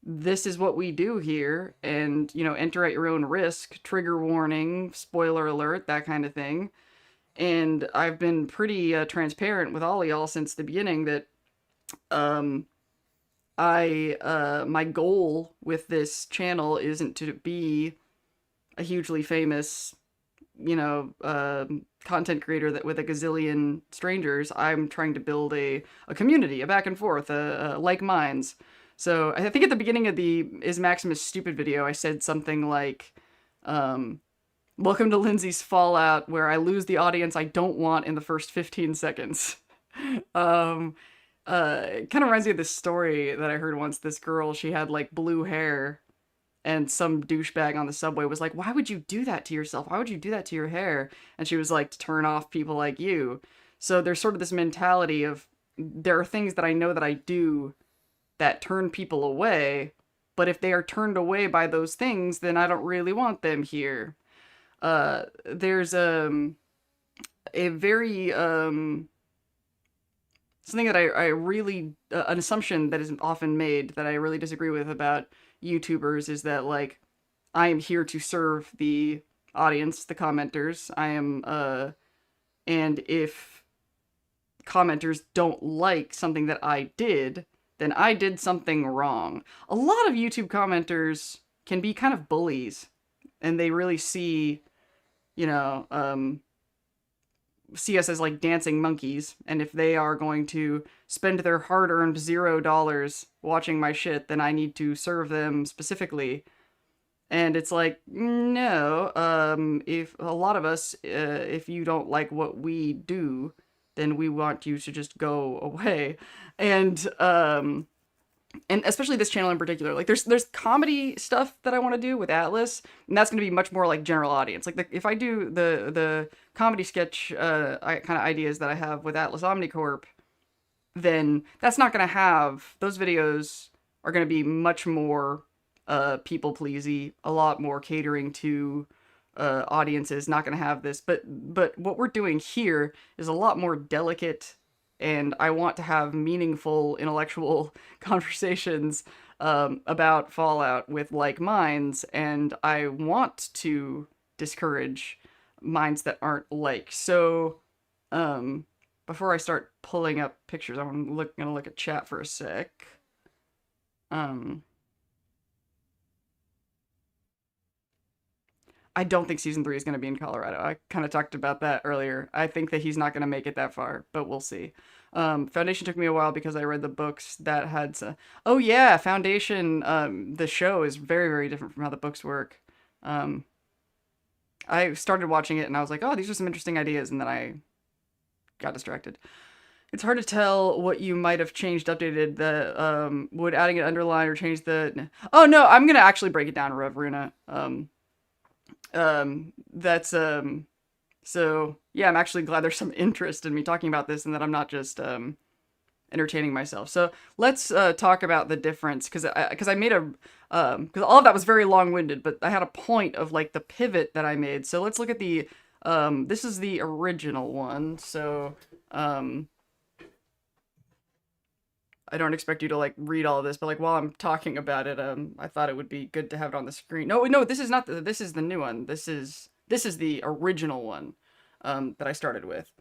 this is what we do here, and, enter at your own risk, trigger warning, spoiler alert, that kind of thing. And I've been pretty transparent with all of y'all since the beginning that my goal with this channel isn't to be a hugely famous, content creator that with a gazillion strangers. I'm trying to build a community, a back and forth, like minds. So I think at the beginning of the Is Maximus Stupid video, I said something like, welcome to Lindsay's Fallout, where I lose the audience I don't want in the first 15 seconds. um, it kind of reminds me of this story that I heard once. This girl, she had like blue hair, and some douchebag on the subway was like, "Why would you do that to yourself? Why would you do that to your hair?" And she was like, "To turn off people like you." So there's sort of this mentality of, there are things that I know that I do that turn people away, but if they are turned away by those things, then I don't really want them here. There's a very something that I really an assumption that is often made that I really disagree with about YouTubers is that, like, I am here to serve the audience, the commenters. I am and if commenters don't like something that I did, then I did something wrong. A lot of YouTube commenters can be kind of bullies, and they really see, you know, see us as like dancing monkeys, and if they are going to spend their hard-earned $0 watching my shit, then I need to serve them specifically. And it's like, no, if a lot of us, if you don't like what we do, then we want you to just go away. And especially this channel in particular, like there's comedy stuff that I want to do with Atlas, and that's going to be much more like general audience. Like if I do the comedy sketch kind of ideas that I have with Atlas Omnicorp, then that's not going to have, those videos are going to be much more people pleasy, a lot more catering to audiences. Not going to have this, but what we're doing here is a lot more delicate, and I want to have meaningful intellectual conversations about Fallout with like minds, and I want to discourage minds that aren't like. So, before I start pulling up pictures, I'm gonna look at chat for a sec. Um, I don't think season 3 is going to be in Colorado. I kind of talked about that earlier. I think that he's not going to make it that far, but we'll see. Foundation took me a while because I read the books that had. Oh yeah, Foundation. The show is very, very different from how the books work. I started watching it and I was like, oh, these are some interesting ideas, and then I got distracted. It's hard to tell what you might have changed, updated. The would adding an underline or change the. Oh no, I'm gonna actually break it down, Rev Runa. That's so yeah, I'm actually glad there's some interest in me talking about this and that I'm not just entertaining myself. So let's talk about the difference, because I made a because all of that was very long-winded, but I had a point of like the pivot that I made. So let's look at the this is the original one. So I don't expect you to like read all of this, but like while I'm talking about it, I thought it would be good to have it on the screen. No, this is not this is the new one. This is the original one, that I started with.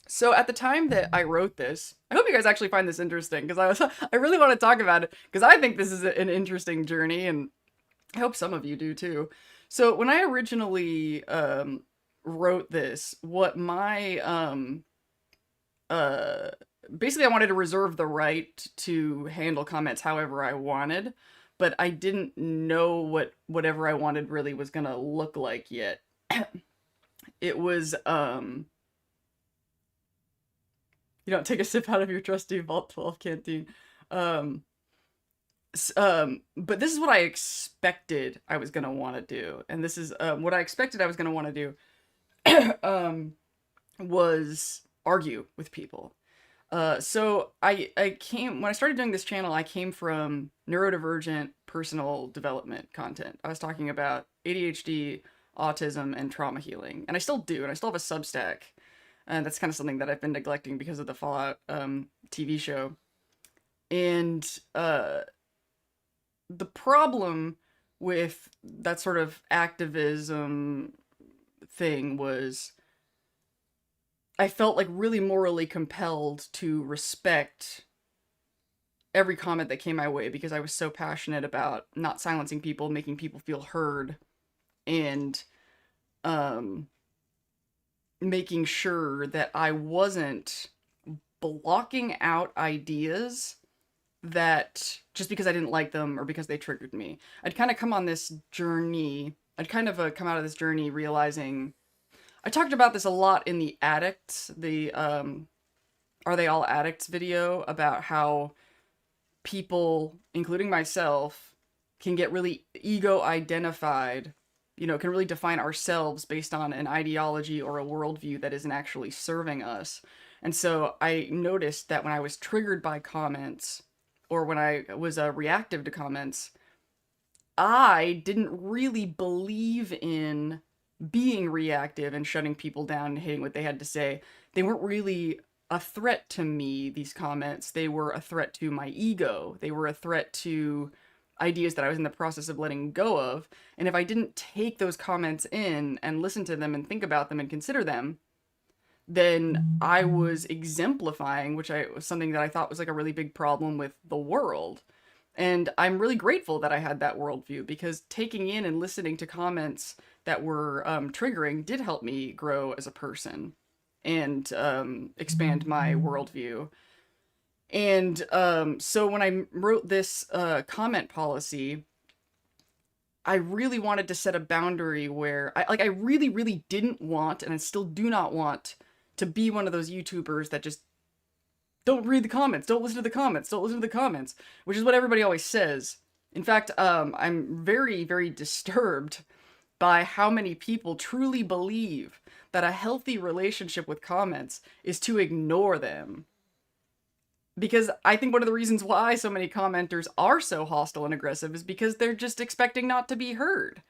So at the time that I wrote this, I hope you guys actually find this interesting, because I really want to talk about it, because I think this is an interesting journey, and I hope some of you do too. So when I originally wrote this, what my basically I wanted to reserve the right to handle comments however I wanted, but I didn't know what whatever I wanted really was gonna look like yet. It was you don't take a sip out of your trusty Vault 12 canteen. Um but this is what I expected I was gonna want to do, and this is what I expected I was gonna want to do. Was argue with people. So I came, when I started doing this channel, I came from neurodivergent personal development content. I was talking about ADHD, autism, and trauma healing, and I still do, and I still have a Substack, and that's kind of something that I've been neglecting because of the Fallout TV show. And the problem with that sort of activism thing was I felt like really morally compelled to respect every comment that came my way because I was so passionate about not silencing people, making people feel heard, and um, making sure that I wasn't blocking out ideas that just because I didn't like them or because they triggered me. I'd kind of come on this journey. I'd kind of come out of this journey realizing I talked about this a lot in the Addicts, the Are They All Addicts video about how people, including myself, can get really ego identified, can really define ourselves based on an ideology or a worldview that isn't actually serving us. And so I noticed that when I was triggered by comments or when I was reactive to comments, I didn't really believe in being reactive and shutting people down and hating what they had to say. They weren't really a threat to me, these comments. They were a threat to my ego. They were a threat to ideas that I was in the process of letting go of. And if I didn't take those comments in and listen to them and think about them and consider them, then I was exemplifying, which I was something that I thought was like a really big problem with the world. And I'm really grateful that I had that worldview because taking in and listening to comments that were triggering did help me grow as a person and expand my worldview. And so when I wrote this comment policy, I really wanted to set a boundary where I really, really didn't want, and I still do not want to be one of those YouTubers that just don't read the comments, don't listen to the comments, don't listen to the comments, which is what everybody always says. In fact, I'm very, very disturbed by how many people truly believe that a healthy relationship with comments is to ignore them. Because I think one of the reasons why so many commenters are so hostile and aggressive is because they're just expecting not to be heard.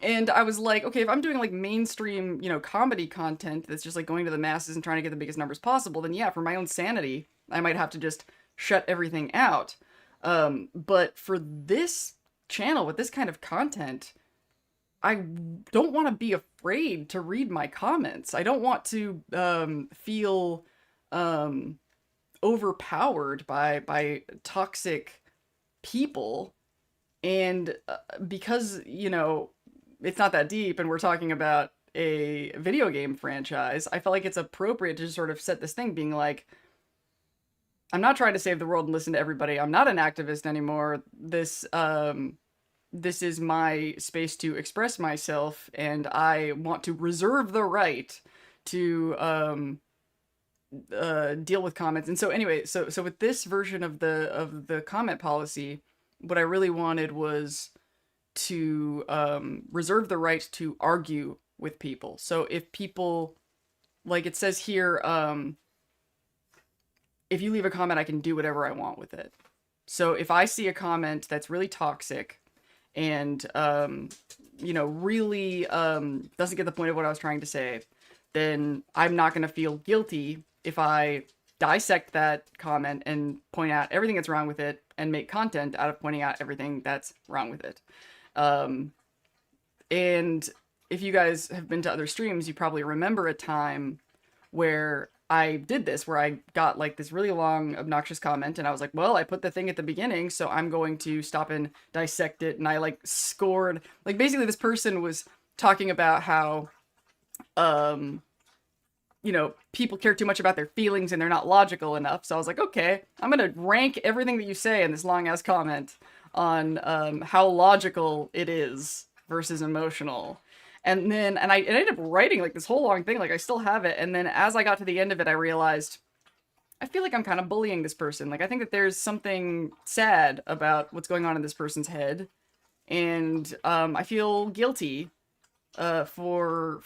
And I was like, okay, if I'm doing like mainstream, comedy content that's just like going to the masses and trying to get the biggest numbers possible, then yeah, for my own sanity, I might have to just shut everything out. But for this channel with this kind of content, I don't want to be afraid to read my comments. I don't want to feel overpowered by toxic people. And because, it's not that deep and we're talking about a video game franchise, I felt like it's appropriate to just sort of set this thing being like, I'm not trying to save the world and listen to everybody. I'm not an activist anymore. This is my space to express myself, and I want to reserve the right to deal with comments. And so anyway, so with this version of the comment policy, what I really wanted was to reserve the right to argue with people. So if people, like it says here, if you leave a comment, I can do whatever I want with it. So if I see a comment that's really toxic and really doesn't get the point of what I was trying to say, then I'm not going to feel guilty if I dissect that comment and point out everything that's wrong with it and make content out of pointing out everything that's wrong with it. And if you guys have been to other streams, you probably remember a time where I did this, where I got like this really long, obnoxious comment, and I was like, well, I put the thing at the beginning, so I'm going to stop and dissect it. And I like scored, like basically this person was talking about how, people care too much about their feelings and they're not logical enough. So I was like, okay, I'm going to rank everything that you say in this long ass comment on how logical it is versus emotional. And then, I ended up writing like this whole long thing, like I still have it. And then as I got to the end of it, I realized I feel like I'm kind of bullying this person. Like I think that there's something sad about what's going on in this person's head. And I feel guilty for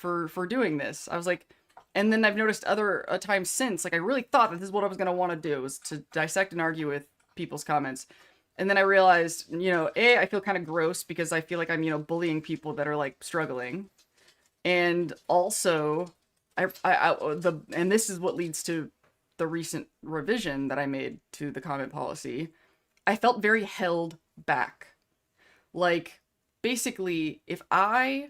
doing this. I was like, and then I've noticed other times since, like I really thought that this is what I was going to want to do, was to dissect and argue with people's comments. And then I realized, I feel kind of gross because I feel like I'm, bullying people that are like struggling. And also, and this is what leads to the recent revision that I made to the comment policy. I felt very held back. Like, basically, if I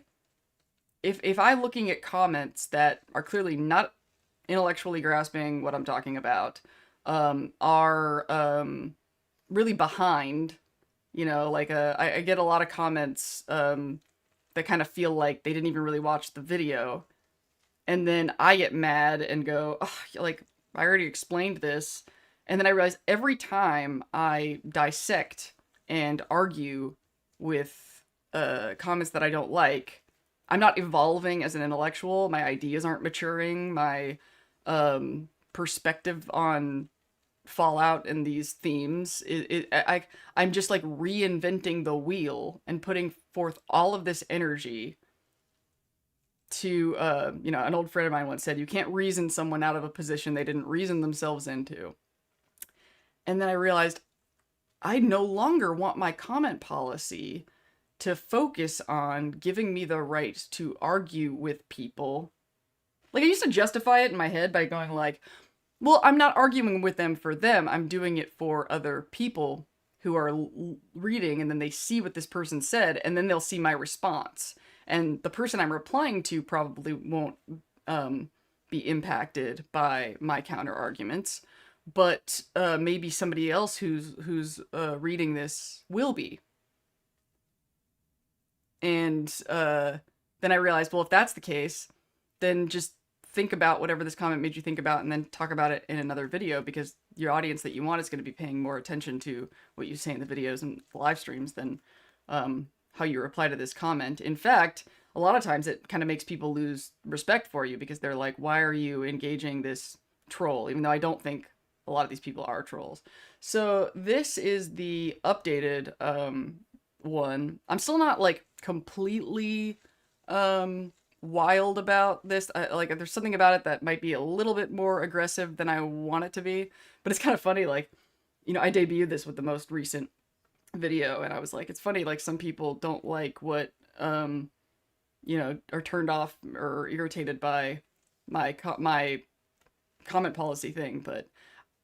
if I'm looking at comments that are clearly not intellectually grasping what I'm talking about, are really behind, like I get a lot of comments that kind of feel like they didn't even really watch the video, and then I get mad and go, oh, like I already explained this, and then I realize every time I dissect and argue with comments that I don't like, I'm not evolving as an intellectual. My ideas aren't maturing. My perspective on Fallout and these themes, I'm just like reinventing the wheel and putting forth all of this energy to, an old friend of mine once said, you can't reason someone out of a position they didn't reason themselves into. And then I realized I no longer want my comment policy to focus on giving me the right to argue with people. Like, I used to justify it in my head by going like, well, I'm not arguing with them for them. I'm doing it for other people who are reading, and then they see what this person said, and then they'll see my response. And the person I'm replying to probably won't be impacted by my counter arguments, but maybe somebody else who's reading this will be. And then I realized, well, if that's the case, then just think about whatever this comment made you think about, and then talk about it in another video, because your audience that you want is going to be paying more attention to what you say in the videos and the live streams than how you reply to this comment. In fact, a lot of times it kind of makes people lose respect for you, because they're like, why are you engaging this troll? Even though I don't think a lot of these people are trolls. So this is the updated one. I'm still not like completely wild about this. Like, there's something about it that might be a little bit more aggressive than I want it to be, but it's kind of funny. Like, I debuted this with the most recent video, and I was like, it's funny, like, some people don't like what are turned off or irritated by my comment policy thing, but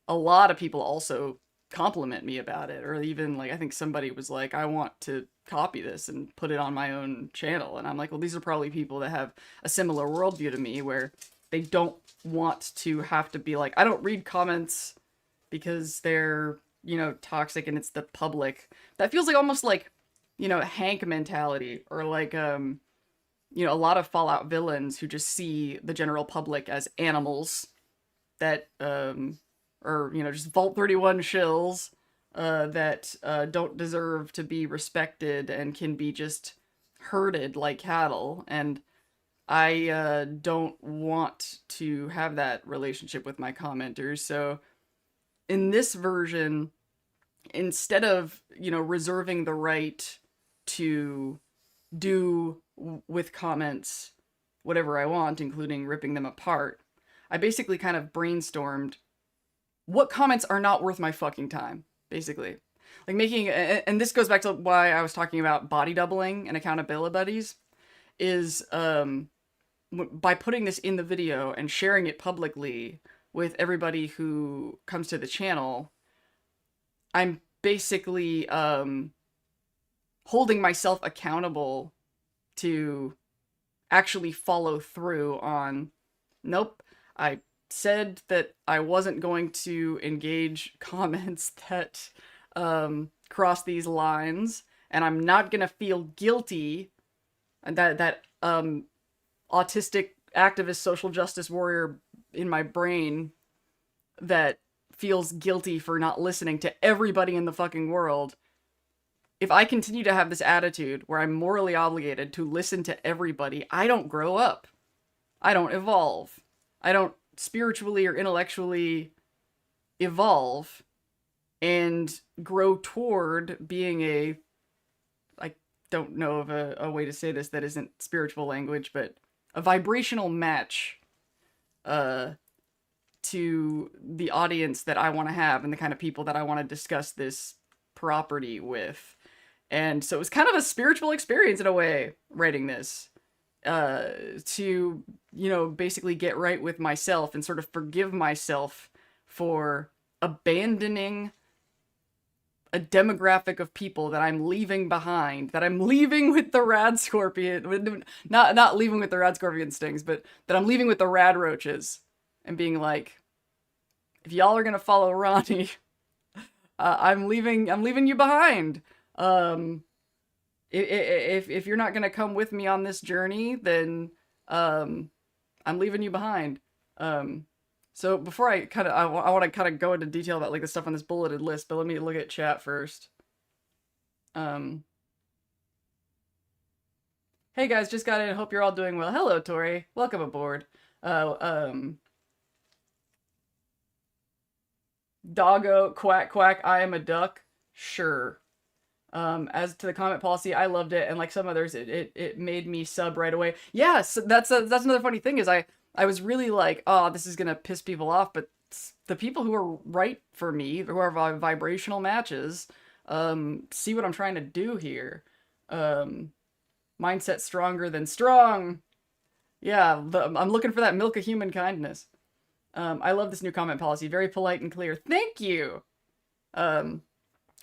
a lot of people also compliment me about it. Or even, like, I think somebody was like, I want to copy this and put it on my own channel, and I'm like, well, these are probably people that have a similar worldview to me, where they don't want to have to be like, I don't read comments because they're toxic and it's the public. That feels like almost like Hank mentality, or like a lot of Fallout villains who just see the general public as animals that or just Vault 31 shills that don't deserve to be respected and can be just herded like cattle. And I don't want to have that relationship with my commenters. So in this version, instead of reserving the right to do with comments whatever I want, including ripping them apart, I basically kind of brainstormed what comments are not worth my fucking time, basically. Like, making, and this goes back to why I was talking about body doubling and accountability buddies, is by putting this in the video and sharing it publicly with everybody who comes to the channel, I'm basically holding myself accountable to actually follow through on, nope, I said that I wasn't going to engage comments that cross these lines, and I'm not gonna feel guilty, and that autistic activist social justice warrior in my brain that feels guilty for not listening to everybody in the fucking world. If I continue to have this attitude where I'm morally obligated to listen to everybody, I don't grow up. I don't evolve. I don't spiritually or intellectually evolve and grow toward being I don't know of a way to say this that isn't spiritual language, but a vibrational match to the audience that I want to have and the kind of people that I want to discuss this property with. And so it was kind of a spiritual experience in a way, writing this, to, basically get right with myself and sort of forgive myself for abandoning a demographic of people that I'm leaving behind, that I'm leaving with the rad scorpion, not leaving with the rad scorpion stings, but that I'm leaving with the rad roaches, and being like, if y'all are gonna follow Ronnie, I'm leaving you behind. Um, if you're not gonna come with me on this journey, then I'm leaving you behind. Um, so before I want to kind of go into detail about like the stuff on this bulleted list, but let me look at chat first. Um, hey guys, just got in. Hope you're all doing well. Hello, Tori. Welcome aboard. Uh, um, Doggo, quack quack. I am a duck. Sure. As to the comment policy, I loved it, and like some others, it made me sub right away. Yes, that's another funny thing is I was really like, oh, this is gonna piss people off, but the people who are right for me, who are vibrational matches, see what I'm trying to do here. Um, Mindset stronger than strong. Yeah, I'm looking for that milk of human kindness. I love this new comment policy. Very polite and clear. Thank you. Um,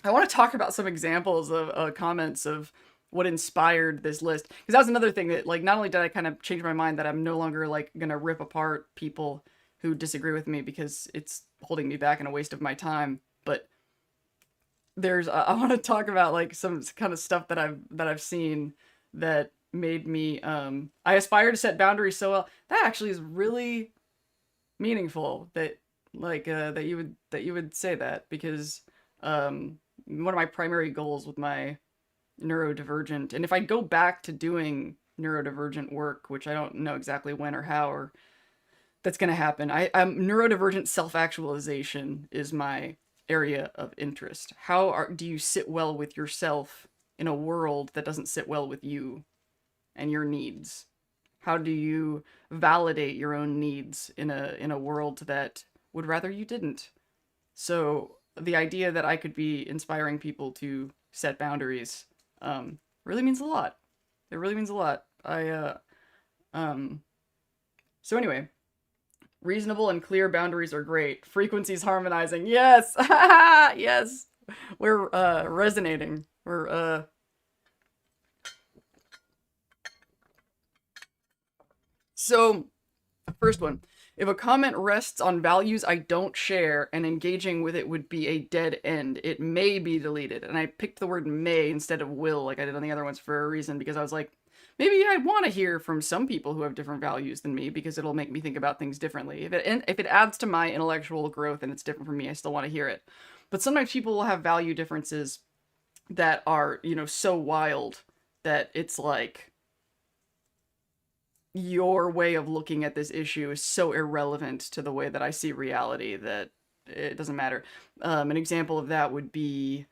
I want to talk about some examples of comments of what inspired this list, because that was another thing that, like, not only did I kind of change my mind that I'm no longer like gonna rip apart people who disagree with me because it's holding me back and a waste of my time, but there's I want to talk about like some kind of stuff that I've seen that made me I aspire to set boundaries so well. That actually is really meaningful that like that you would say that, because one of my primary goals with my neurodivergent, and if I go back to doing neurodivergent work, which I don't know exactly when or how or that's going to happen, I'm neurodivergent self-actualization is my area of interest. Do you sit well with yourself in a world that doesn't sit well with you and your needs? How do you validate your own needs in a world that would rather you didn't? So the idea that I could be inspiring people to set boundaries really means a lot. It really means a lot. Um, so anyway, reasonable and clear boundaries are great. Frequencies harmonizing. Yes. Yes. We're resonating. We're so first one. If a comment rests on values I don't share and engaging with it would be a dead end, it may be deleted. And I picked the word may instead of will, like I did on the other ones, for a reason, because I was like, maybe I want to hear from some people who have different values than me, because it'll make me think about things differently. If it adds to my intellectual growth and it's different from me, I still want to hear it. But sometimes people will have value differences that are, so wild that it's like, your way of looking at this issue is so irrelevant to the way that I see reality that it doesn't matter. An example of that would be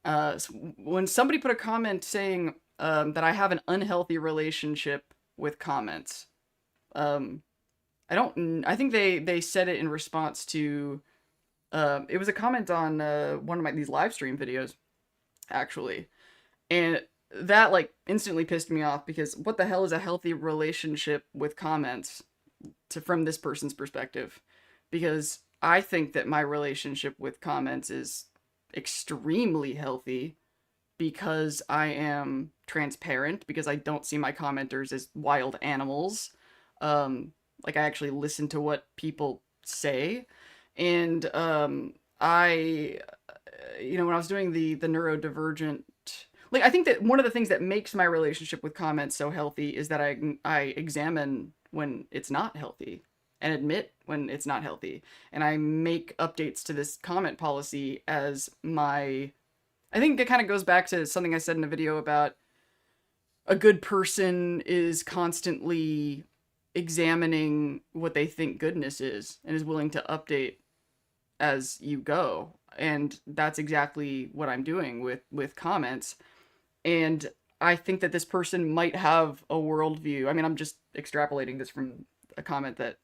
when somebody put a comment saying that I have an unhealthy relationship with comments. I think they said it in response to, it was a comment on one of these live stream videos, actually. And that like instantly pissed me off, because what the hell is a healthy relationship with comments from this person's perspective? Because I think that my relationship with comments is extremely healthy, because I am transparent, because I don't see my commenters as wild animals. Like I actually listen to what people say. And I when I was doing the neurodivergent, like, I think that one of the things that makes my relationship with comments so healthy is that I examine when it's not healthy and admit when it's not healthy. And I make updates to this comment policy as my, I think it kind of goes back to something I said in a video about a good person is constantly examining what they think goodness is and is willing to update as you go. And that's exactly what I'm doing with comments. And I think that this person might have a worldview. I mean, I'm just extrapolating this from a comment that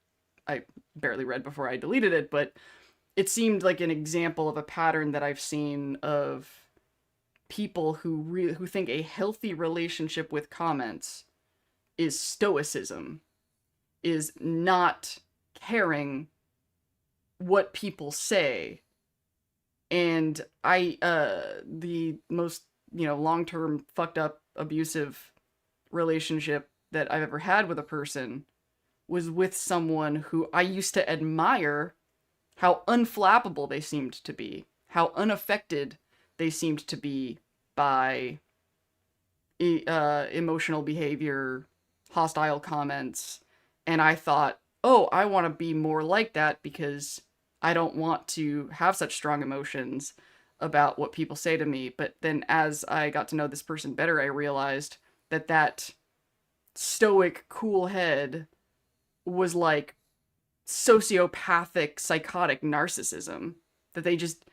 I barely read before I deleted it, but it seemed like an example of a pattern that I've seen of people who think a healthy relationship with comments is stoicism, is not caring what people say, And the most, long-term fucked up abusive relationship that I've ever had with a person was with someone who I used to admire how unflappable they seemed to be, how unaffected they seemed to be by emotional behavior, hostile comments. And I thought, oh, I want to be more like that because I don't want to have such strong emotions about what people say to me. But then as I got to know this person better, I realized that that stoic, cool head was like sociopathic, psychotic narcissism. That they just,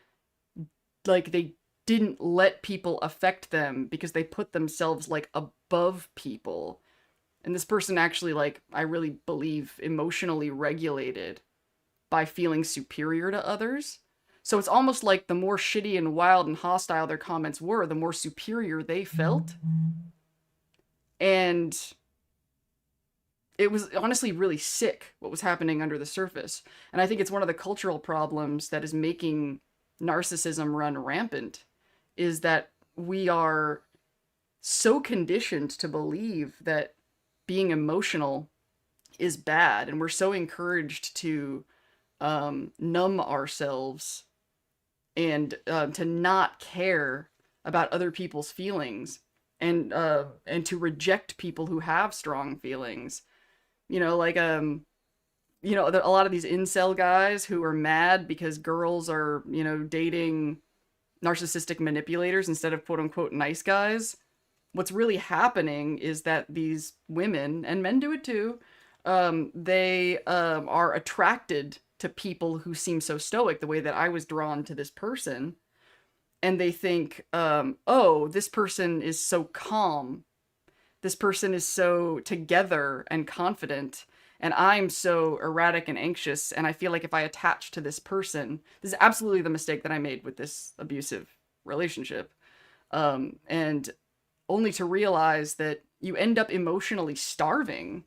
like, they didn't let people affect them because they put themselves like above people. And this person actually, like, I really believe emotionally regulated by feeling superior to others. So it's almost like the more shitty and wild and hostile their comments were, the more superior they felt. And it was honestly really sick what was happening under the surface. And I think it's one of the cultural problems that is making narcissism run rampant, is that we are so conditioned to believe that being emotional is bad, and we're so encouraged to numb ourselves and to not care about other people's feelings, and to reject people who have strong feelings. Like a lot of these incel guys who are mad because girls are, dating narcissistic manipulators instead of quote unquote nice guys. What's really happening is that these women, and men do it too, they are attracted to people who seem so stoic, the way that I was drawn to this person. And they think, oh, this person is so calm. This person is so together and confident. And I'm so erratic and anxious. And I feel like if I attach to this person, this is absolutely the mistake that I made with this abusive relationship. And only to realize that you end up emotionally starving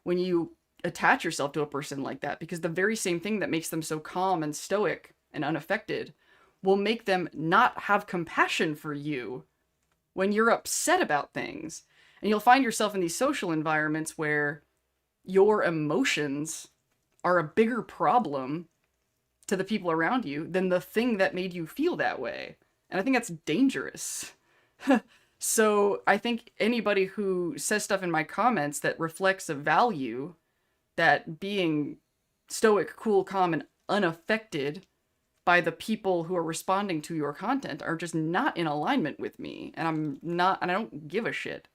when you attach yourself to a person like that, because the very same thing that makes them so calm and stoic and unaffected will make them not have compassion for you when you're upset about things. And you'll find yourself in these social environments where your emotions are a bigger problem to the people around you than the thing that made you feel that way. And I think that's dangerous. So I think anybody who says stuff in my comments that reflects a value, that being stoic, cool, calm, and unaffected by the people who are responding to your content, are just not in alignment with me. And I don't give a shit.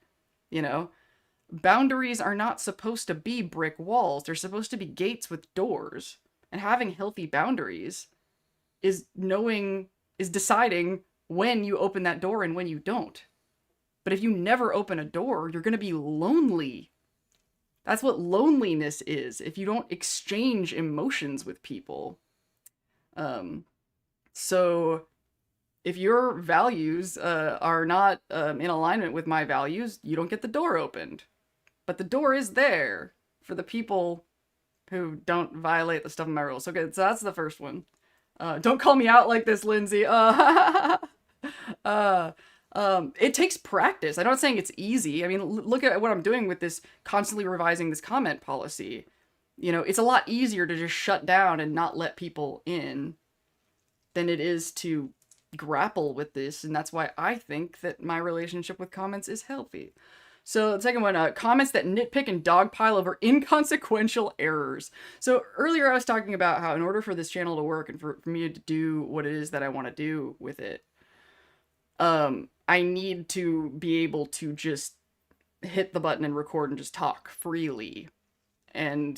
Boundaries are not supposed to be brick walls. They're supposed to be gates with doors. And having healthy boundaries is deciding when you open that door and when you don't. But if you never open a door, you're going to be lonely. That's what loneliness is, if you don't exchange emotions with people. So if your values are not in alignment with my values, you don't get the door opened. But the door is there for the people who don't violate the stuff in my rules. Okay, so that's the first one. Don't call me out like this, Lindsay. It takes practice. I'm not saying it's easy. I mean, look at what I'm doing with this, constantly revising this comment policy. It's a lot easier to just shut down and not let people in than it is to grapple with this. And that's why I think that my relationship with comments is healthy. So the second one, comments that nitpick and dogpile over inconsequential errors. So earlier I was talking about how in order for this channel to work and for me to do what it is that I want to do with it, I need to be able to just hit the button and record and just talk freely. And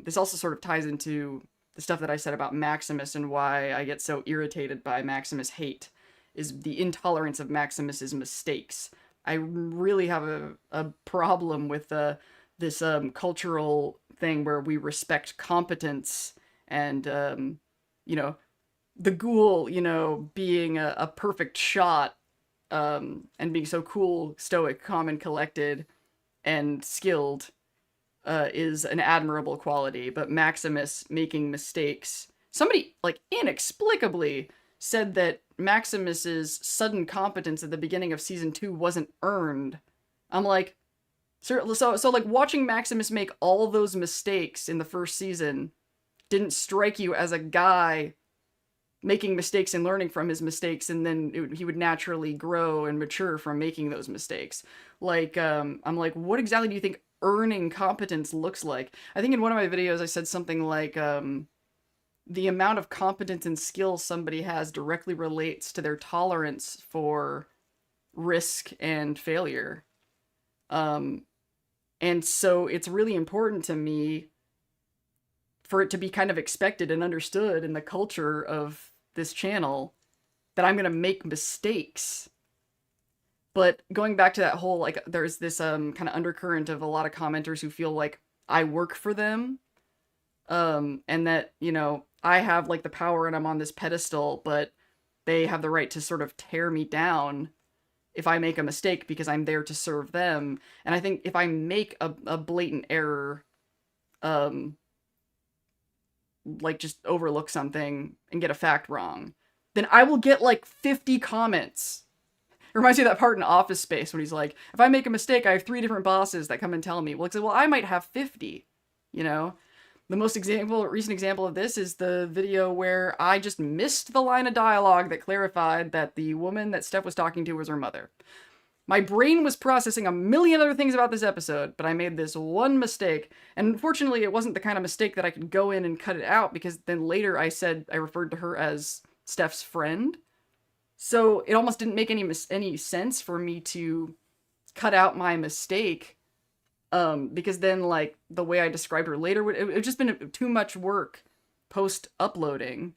this also sort of ties into the stuff that I said about Maximus and why I get so irritated by Maximus hate, is the intolerance of Maximus's mistakes. I really have a problem with this cultural thing where we respect competence and, the Ghoul, being a perfect shot, and being so cool, stoic, calm, and collected, and skilled, is an admirable quality. But Maximus making mistakes, somebody, like, inexplicably said that Maximus's sudden competence at the beginning of season 2 wasn't earned. I'm like, so like watching Maximus make all those mistakes in the first season didn't strike you as a guy making mistakes and learning from his mistakes, and then he would naturally grow and mature from making those mistakes. Like, I'm like, what exactly do you think earning competence looks like? I think in one of my videos I said something like, the amount of competence and skill somebody has directly relates to their tolerance for risk and failure. And so it's really important to me for it to be kind of expected and understood in the culture of this channel that I'm going to make mistakes. But going back to that whole, like, there's this kind of undercurrent of a lot of commenters who feel like I work for them, and that, you know, I have like the power and I'm on this pedestal, but they have the right to sort of tear me down if I make a mistake because I'm there to serve them. And I think if I make a blatant error, like just overlook something and get a fact wrong, then I will get like 50 comments. It reminds me of that part in Office Space when he's like, if I make a mistake, I have 3 different bosses that come and tell me. Well, it's like, well, I might have 50, you know? The most recent example of this is the video where I just missed the line of dialogue that clarified that the woman that Steph was talking to was her mother. My brain was processing a million other things about this episode, but I made this one mistake. And unfortunately, it wasn't the kind of mistake that I could go in and cut it out, because then later I said I referred to her as Steph's friend. So it almost didn't make any sense for me to cut out my mistake, because then, like, the way I described her later, it would just been too much work post-uploading.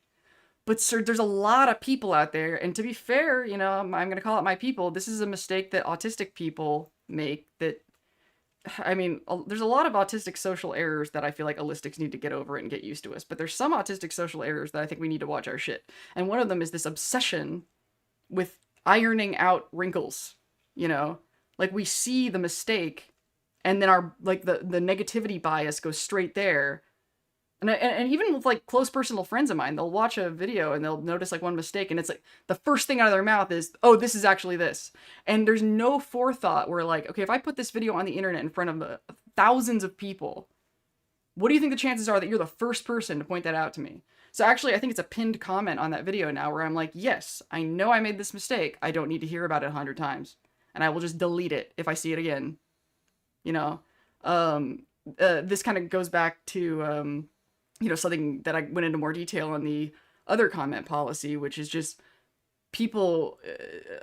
But sir, there's a lot of people out there, and to be fair, you know, I'm going to call it my people. This is a mistake that autistic people make that, I mean, there's a lot of autistic social errors that I feel like allistics need to get over it and get used to us. But there's some autistic social errors that I think we need to watch our shit. And one of them is this obsession with ironing out wrinkles, you know? Like, we see the mistake, and then our, like, the negativity bias goes straight there. And even with, like, close personal friends of mine, they'll watch a video and they'll notice, like, one mistake, and it's like the first thing out of their mouth is, oh, this is actually this. And there's no forethought where, like, okay, if I put this video on the internet in front of thousands of people, what do you think the chances are that you're the first person to point that out to me? So actually, I think it's a pinned comment on that video now where I'm like, yes, I know I made this mistake. I don't need to hear about it 100 times. And I will just delete it if I see it again. You know? This kind of goes back to, you know, something that I went into more detail on the other comment policy, which is just people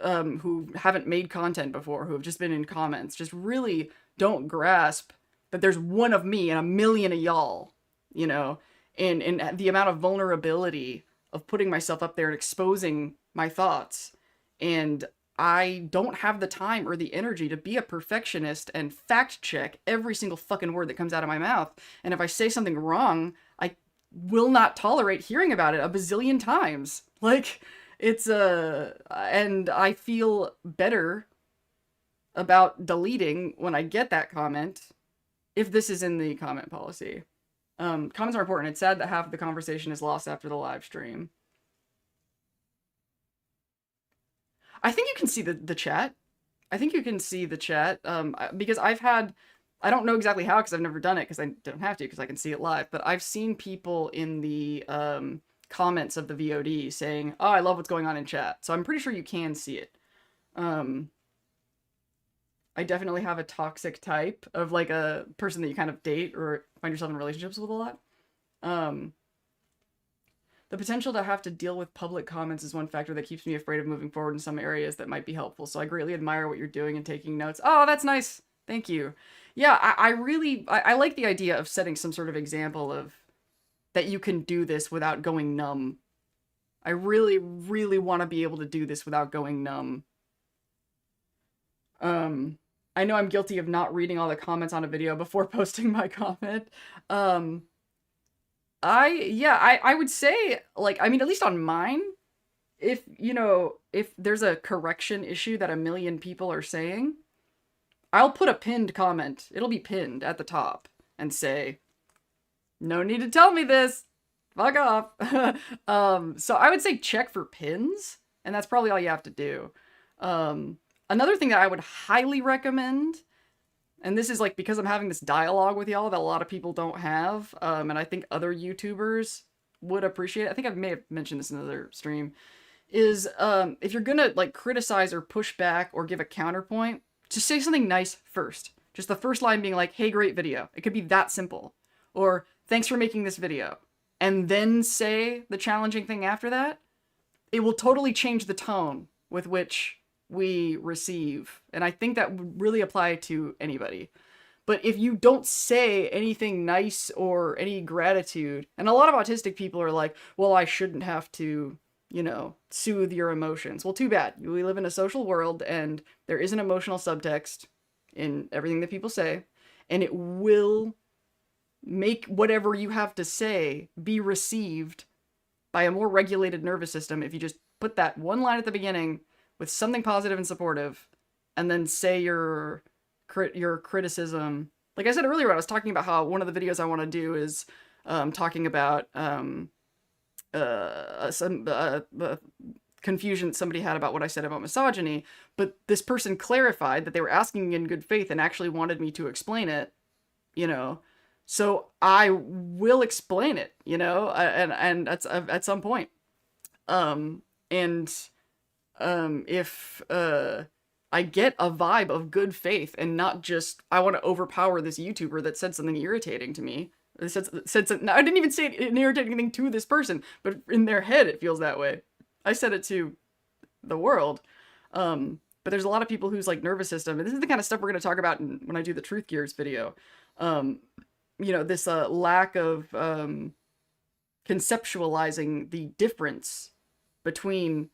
who haven't made content before, who have just been in comments, just really don't grasp that there's one of me and a million of y'all, you know, and the amount of vulnerability of putting myself up there and exposing my thoughts. And I don't have the time or the energy to be a perfectionist and fact check every single fucking word that comes out of my mouth. And if I say something wrong, I will not tolerate hearing about it a bazillion times. Like, it's and I feel better about deleting when I get that comment if this is in the comment policy. Comments are important. It's sad that half of the conversation is lost after the live stream. I think you can see the chat. I think you can see the chat, because I've had, I don't know exactly how, because I've never done it, because I don't have to, because I can see it live, but I've seen people in the comments of the VOD saying, oh, I love what's going on in chat. So I'm pretty sure you can see it. I definitely have a toxic type of, like, a person that you kind of date or find yourself in relationships with a lot. The potential to have to deal with public comments is one factor that keeps me afraid of moving forward in some areas that might be helpful. So I greatly admire what you're doing and taking notes. Oh, that's nice. Thank you. Yeah, I really like the idea of setting some sort of example of that you can do this without going numb. I really, really want to be able to do this without going numb. I know I'm guilty of not reading all the comments on a video before posting my comment. I would say, like, I mean, at least on mine, if, you know, if there's a correction issue that a million people are saying, I'll put a pinned comment. It'll be pinned at the top and say, no need to tell me this. Fuck off. So I would say check for pins, and that's probably all you have to do. Another thing that I would highly recommend, and this is like because I'm having this dialogue with y'all that a lot of people don't have, and I think other YouTubers would appreciate it. I think I may have mentioned this in another stream, is if you're gonna like criticize or push back or give a counterpoint, just say something nice first. Just the first line being like, hey, great video. It could be that simple. Or thanks for making this video. And then say the challenging thing after that. It will totally change the tone with which we receive. And I think that would really apply to anybody. But if you don't say anything nice or any gratitude, and a lot of autistic people are like, well, I shouldn't have to, soothe your emotions. Well, too bad. We live in a social world and there is an emotional subtext in everything that people say, and it will make whatever you have to say be received by a more regulated nervous system if you just put that one line at the beginning with something positive and supportive, and then say your criticism. Like I said earlier, I was talking about how one of the videos I want to do is talking about some confusion somebody had about what I said about misogyny, but this person clarified that they were asking in good faith and actually wanted me to explain it, so I will explain it, and at some point. If I get a vibe of good faith and not just I want to overpower this YouTuber that said something irritating to me. No, I didn't even say an irritating thing to this person, but in their head it feels that way. I said it to the world. But there's a lot of people whose like nervous system, and this is the kind of stuff we're going to talk about when I do the Truth Gears video. This lack of conceptualizing the difference between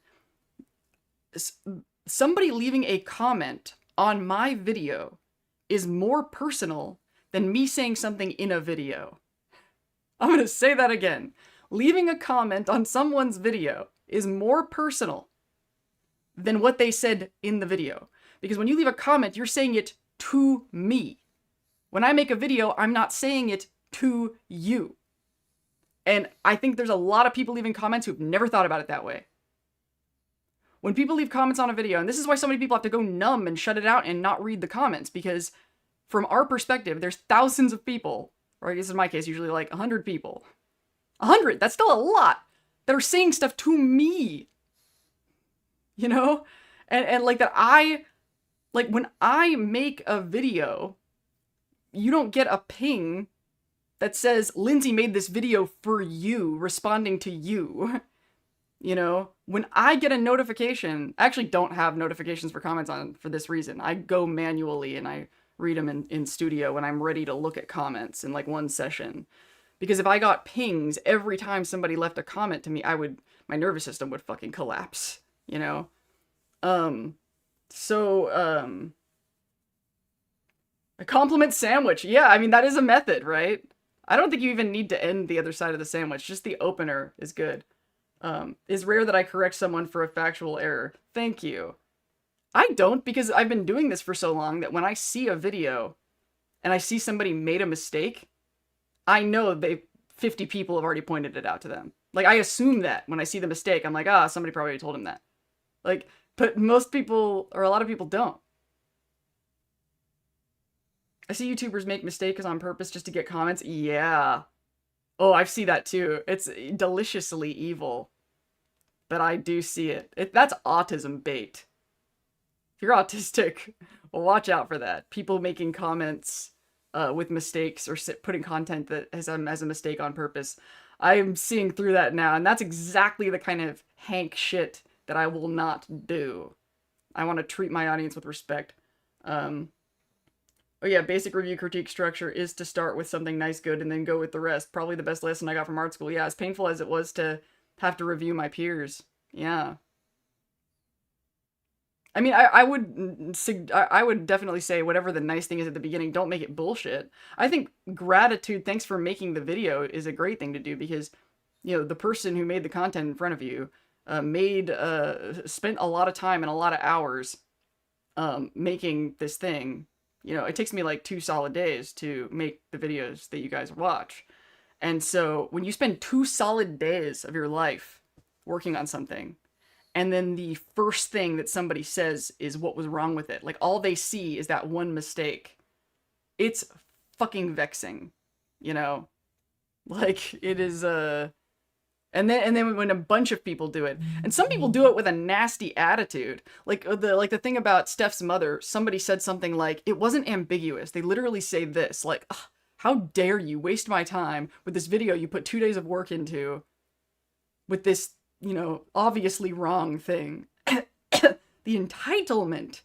somebody leaving a comment on my video is more personal than me saying something in a video. I'm going to say that again. Leaving a comment on someone's video is more personal than what they said in the video. Because when you leave a comment, you're saying it to me. When I make a video, I'm not saying it to you. And I think there's a lot of people leaving comments who've never thought about it that way. When people leave comments on a video, and this is why so many people have to go numb and shut it out and not read the comments, because from our perspective, there's thousands of people, or I guess in my case, usually like 100 people. 100, that's still a lot, that are saying stuff to me. And like that when I make a video, you don't get a ping that says, Lindsay made this video for you, responding to you. When I get a notification, I actually don't have notifications for comments on for this reason. I go manually and I read them in studio when I'm ready to look at comments in like one session. Because if I got pings every time somebody left a comment to me, my nervous system would fucking collapse, a compliment sandwich. Yeah, I mean, that is a method, right? I don't think you even need to end the other side of the sandwich. Just the opener is good. It's rare that I correct someone for a factual error. Thank you. I don't, because I've been doing this for so long that when I see a video and I see somebody made a mistake, I know 50 people have already pointed it out to them. Like, I assume that when I see the mistake, I'm like, somebody probably told him that. Like, but most people, or a lot of people, don't. I see YouTubers make mistakes on purpose just to get comments. Yeah. Oh, I see that too. It's deliciously evil. But I do see it. That's autism bait. If you're autistic, watch out for that. People making comments with mistakes or putting content that has a mistake on purpose. I'm seeing through that now, and that's exactly the kind of hank shit that I will not do. I want to treat my audience with respect. Oh yeah, basic review critique structure is to start with something nice, good, and then go with the rest. Probably the best lesson I got from art school. Yeah, as painful as it was to have to review my peers. Yeah. I mean, I would definitely say whatever the nice thing is at the beginning, don't make it bullshit. I think gratitude, thanks for making the video, is a great thing to do because, the person who made the content in front of you spent a lot of time and a lot of hours making this thing. It takes me like 2 solid days to make the videos that you guys watch. And so when you spend 2 solid days of your life working on something, and then the first thing that somebody says is what was wrong with it, like all they see is that one mistake, it's fucking vexing, you know? Like it is and then when a bunch of people do it, and some people do it with a nasty attitude, like the thing about Steph's mother, somebody said something like, it wasn't ambiguous. They literally say this, like, how dare you waste my time with this video you put 2 days of work into with this, obviously wrong thing. The entitlement,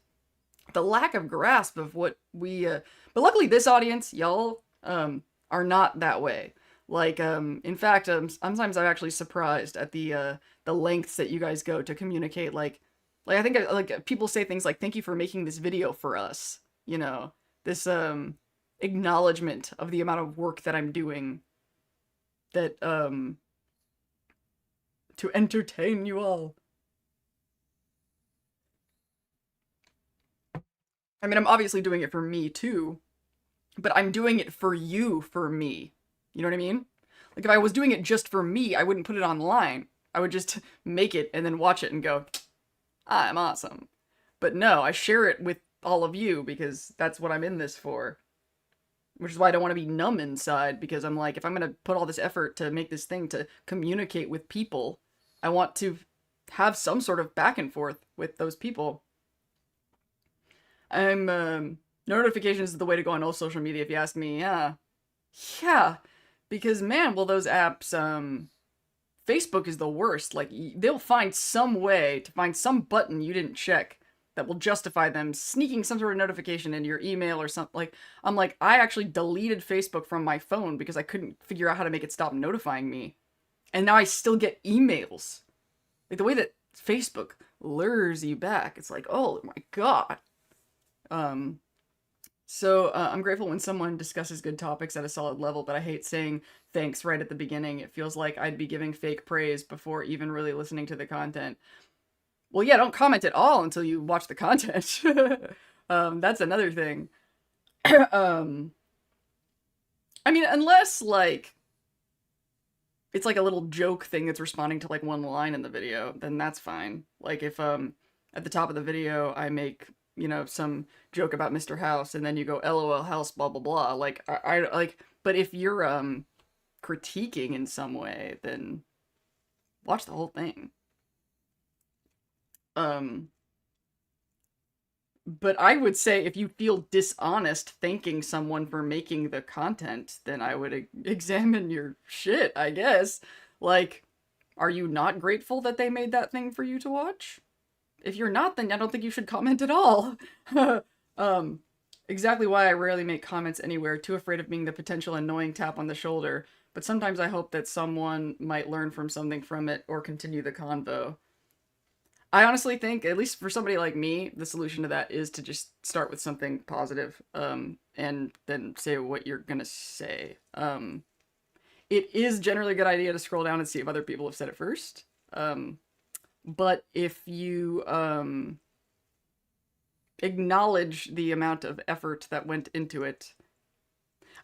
the lack of grasp of what we but luckily this audience, y'all, are not that way. Like, in fact, sometimes I'm actually surprised at the lengths that you guys go to communicate. Like I think like people say things like, "Thank you for making this video for us." This acknowledgement of the amount of work that I'm doing, that to entertain you all. I mean, I'm obviously doing it for me too, but I'm doing it for you, for me. You know what I mean? Like, if I was doing it just for me, I wouldn't put it online. I would just make it and then watch it and go, I'm awesome. But no, I share it with all of you because that's what I'm in this for. Which is why I don't want to be numb inside, because I'm like, if I'm going to put all this effort to make this thing to communicate with people, I want to have some sort of back and forth with those people. Notifications is the way to go on all social media, if you ask me. Yeah. Because, man, well, those apps, Facebook is the worst. Like, they'll find some way to find some button you didn't check that will justify them sneaking some sort of notification into your email or something. Like, I'm like, I actually deleted Facebook from my phone because I couldn't figure out how to make it stop notifying me. And now I still get emails. Like, the way that Facebook lures you back, it's like, oh my god. So I'm grateful when someone discusses good topics at a solid level, but I hate saying thanks right at the beginning. It feels like I'd be giving fake praise before even really listening to the content. Well, yeah, don't comment at all until you watch the content. That's another thing. I mean, unless, like, it's like a little joke thing that's responding to, like, one line in the video, then that's fine. Like, if, at the top of the video, I make, some joke about Mr. House, and then you go, LOL House, blah, blah, blah. Like, I like, but if you're, critiquing in some way, then watch the whole thing. But I would say if you feel dishonest thanking someone for making the content, then I would examine your shit, I guess. Like, are you not grateful that they made that thing for you to watch? If you're not, then I don't think you should comment at all. Exactly why I rarely make comments anywhere, too afraid of being the potential annoying tap on the shoulder. But sometimes I hope that someone might learn from something from it or continue the convo. I honestly think, at least for somebody like me, the solution to that is to just start with something positive, and then say what you're gonna say. It is generally a good idea to scroll down and see if other people have said it first. But if you acknowledge the amount of effort that went into it,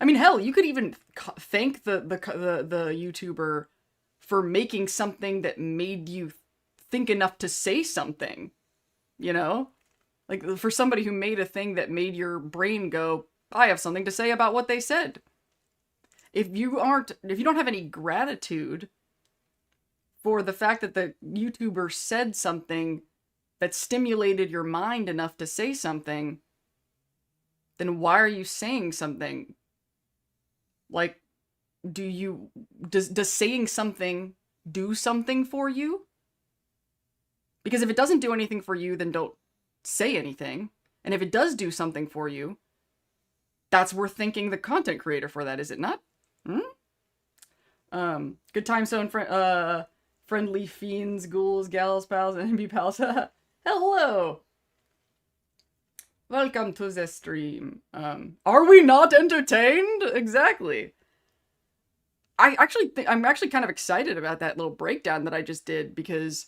I mean, hell, you could even thank the YouTuber for making something that made you think enough to say something, like for somebody who made a thing that made your brain go, I have something to say about what they said. If you don't have any gratitude for the fact that the YouTuber said something that stimulated your mind enough to say something, then why are you saying something? Like, does saying something do something for you? Because if it doesn't do anything for you, then don't say anything. And if it does do something for you, that's worth thanking the content creator for that, is it not? Good time zone, friendly fiends, ghouls, gals, pals, and NB pals. Hello! Welcome to the stream. Are we not entertained? Exactly. I'm actually kind of excited about that little breakdown that I just did, because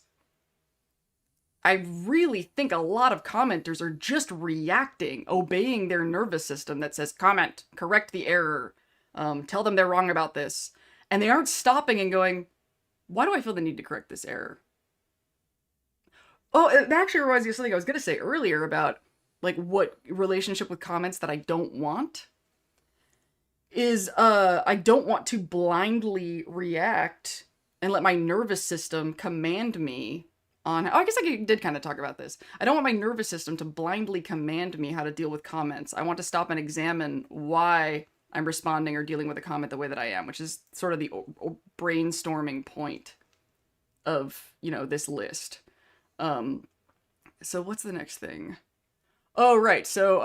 I really think a lot of commenters are just reacting, obeying their nervous system that says, comment, correct the error, tell them they're wrong about this. And they aren't stopping and going, why do I feel the need to correct this error? Oh, that actually reminds me of something I was going to say earlier about like what relationship with comments that I don't want is I don't want to blindly react and let my nervous system command me on. Oh, I guess I did kind of talk about this. I don't want my nervous system to blindly command me how to deal with comments. I want to stop and examine why I'm responding or dealing with a comment the way that I am, which is sort of the brainstorming point of, you know, this list. So what's the next thing? Oh, right. So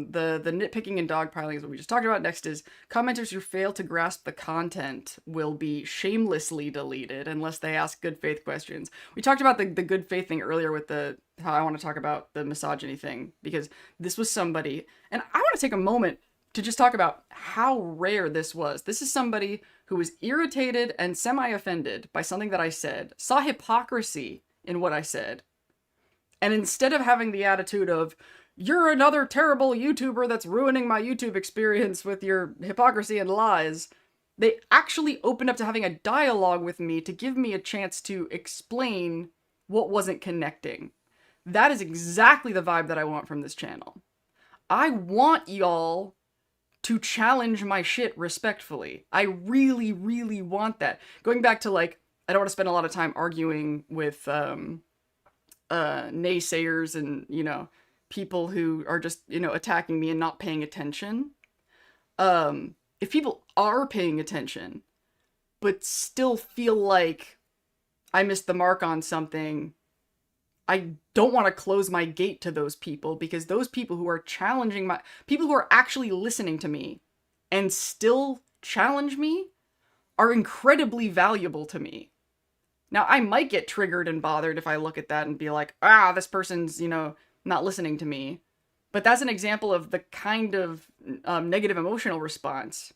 the nitpicking and dogpiling is what we just talked about. Next is commenters who fail to grasp the content will be shamelessly deleted unless they ask good faith questions. We talked about the good faith thing earlier with the how I want to talk about the misogyny thing, because this was somebody, and I want to take a moment to just talk about how rare this was. This is somebody who was irritated and semi-offended by something that I said, saw hypocrisy in what I said, and instead of having the attitude of, you're another terrible YouTuber that's ruining my YouTube experience with your hypocrisy and lies, they actually opened up to having a dialogue with me to give me a chance to explain what wasn't connecting. That is exactly the vibe that I want from this channel. I want y'all to challenge my shit respectfully. I really, really want that. Going back to, like, I don't want to spend a lot of time arguing with naysayers and, you know, people who are just, you know, attacking me and not paying attention. If people are paying attention, but still feel like I missed the mark on something, I don't want to close my gate to those people, because those people who are challenging my, people who are actually listening to me and still challenge me are incredibly valuable to me. Now, I might get triggered and bothered if I look at that and be like, this person's, you know, not listening to me. But that's an example of the kind of negative emotional response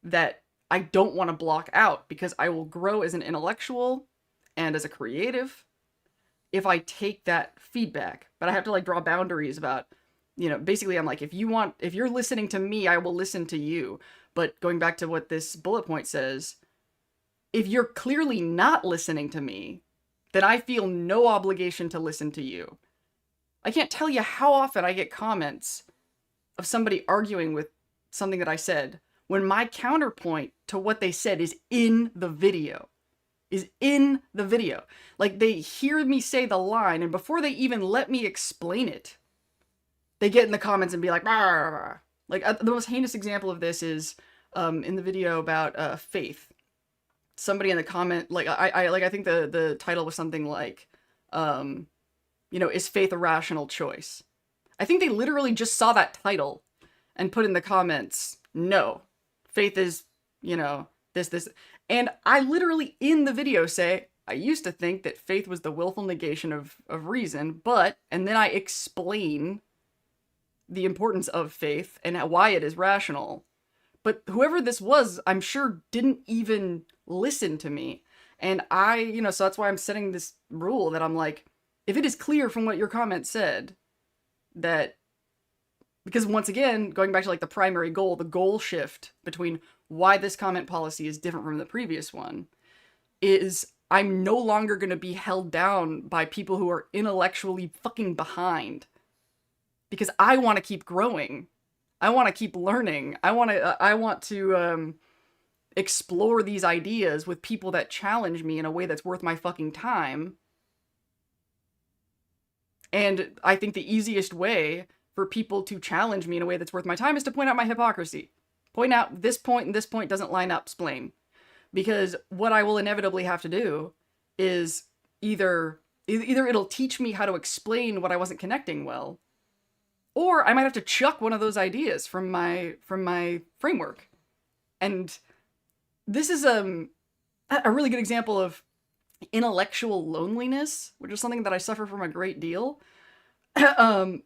that I don't want to block out, because I will grow as an intellectual and as a creative if I take that feedback. But I have to, like, draw boundaries about, you know, basically I'm like, if you're listening to me, I will listen to you. But going back to what this bullet point says, if you're clearly not listening to me, then I feel no obligation to listen to you. I can't tell you how often I get comments of somebody arguing with something that I said when my counterpoint to what they said is in the video. Like, they hear me say the line, and before they even let me explain it, they get in the comments and be like, rah, rah, rah. Like, the most heinous example of this is in the video about faith. Somebody in the comment, like, I think the title was something like, you know, is faith a rational choice? I think they literally just saw that title and put in the comments, no, faith is, you know, this. And I literally in the video say, I used to think that faith was the willful negation of reason, but, and then I explain the importance of faith and why it is rational. But whoever this was, I'm sure didn't even listen to me. And I, you know, so that's why I'm setting this rule that I'm like, if it is clear from what your comment said that, because once again, going back to, like, the primary goal, the goal shift between why this comment policy is different from the previous one is I'm no longer going to be held down by people who are intellectually fucking behind, because I want to keep growing. I want to keep learning. I want to explore these ideas with people that challenge me in a way that's worth my fucking time. And I think the easiest way for people to challenge me in a way that's worth my time is to point out my hypocrisy. Point out this point and this point doesn't line up, splain. Because what I will inevitably have to do is either it'll teach me how to explain what I wasn't connecting well, or I might have to chuck one of those ideas from my framework. And this is a really good example of intellectual loneliness, which is something that I suffer from a great deal,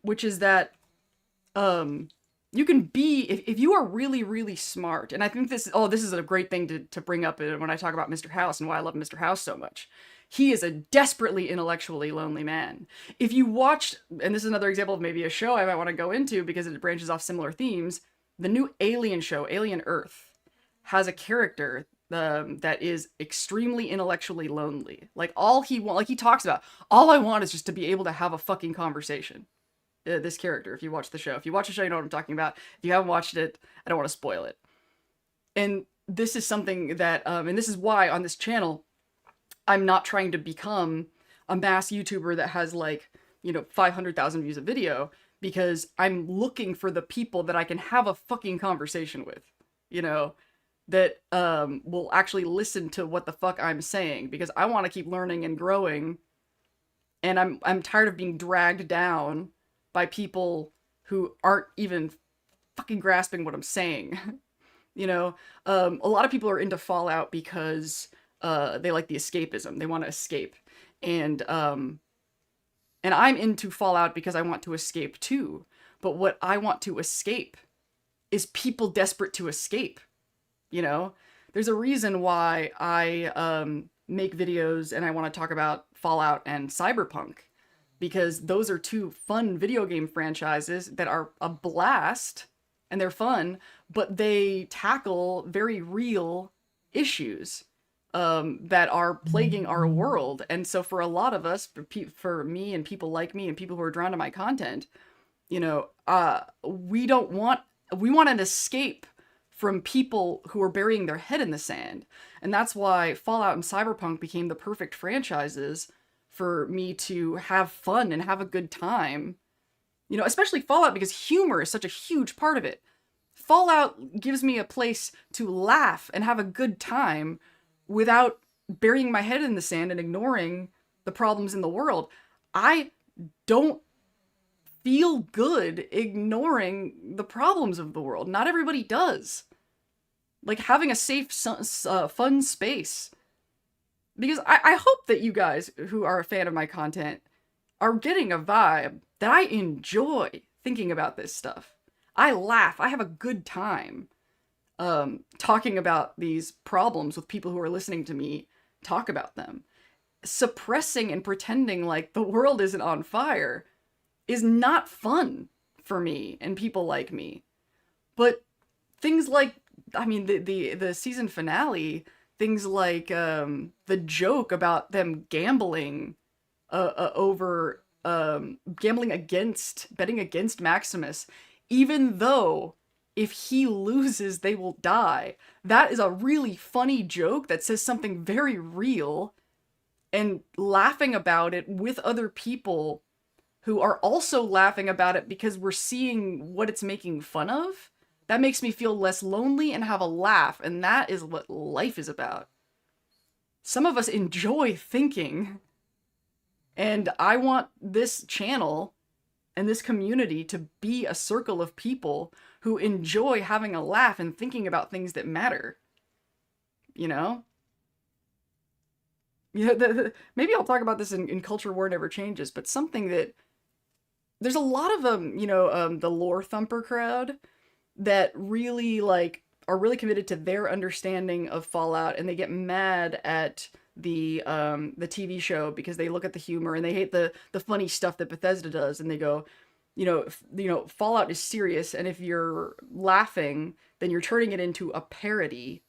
which is that you can be, if you are really, really smart, and I think this is a great thing to bring up when I talk about Mr. House and why I love Mr. House so much. He is a desperately intellectually lonely man. If you watched, and this is another example of maybe a show I might want to go into because it branches off similar themes, the new Alien show, Alien Earth, has a character that is extremely intellectually lonely. Like all he want, like he talks about, all I want is just to be able to have a fucking conversation. This character, if you watch the show, if you watch the show, you know what I'm talking about. If you haven't watched it, I don't want to spoil it. And this is something that, and this is why on this channel, I'm not trying to become a mass YouTuber that has like, 500,000 views a video, because I'm looking for the people that I can have a fucking conversation with, that will actually listen to what the fuck I'm saying, because I want to keep learning and growing, and I'm tired of being dragged down by people who aren't even fucking grasping what I'm saying. A lot of people are into Fallout because they like the escapism. They want to escape, and I'm into Fallout because I want to escape too. But what I want to escape is people desperate to escape. There's a reason why I make videos and I want to talk about Fallout and Cyberpunk, because those are two fun video game franchises that are a blast and they're fun, but they tackle very real issues that are plaguing our world. And so for a lot of us, for me and people like me and people who are drawn to my content, we want an escape from people who are burying their head in the sand. And that's why Fallout and Cyberpunk became the perfect franchises for me to have fun and have a good time. Especially Fallout, because humor is such a huge part of it. Fallout gives me a place to laugh and have a good time without burying my head in the sand and ignoring the problems in the world. I don't feel good ignoring the problems of the world. Not everybody does. Like having a safe, fun space. Because I hope that you guys who are a fan of my content are getting a vibe that I enjoy thinking about this stuff. I laugh. I have a good time talking about these problems with people who are listening to me talk about them. Suppressing and pretending like the world isn't on fire is not fun for me and people like me. But things like, the season finale, things like the joke about them gambling over betting against Maximus, even though if he loses, they will die. That is a really funny joke that says something very real, and laughing about it with other people who are also laughing about it because we're seeing what it's making fun of. That makes me feel less lonely and have a laugh, and that is what life is about. Some of us enjoy thinking, and I want this channel and this community to be a circle of people who enjoy having a laugh and thinking about things that matter. Maybe I'll talk about this in Culture War Never Changes, but something that there's a lot of the lore thumper crowd that really are really committed to their understanding of Fallout, and they get mad at the TV show because they look at the humor and they hate the funny stuff that Bethesda does, and they go, Fallout is serious, and if you're laughing, then you're turning it into a parody,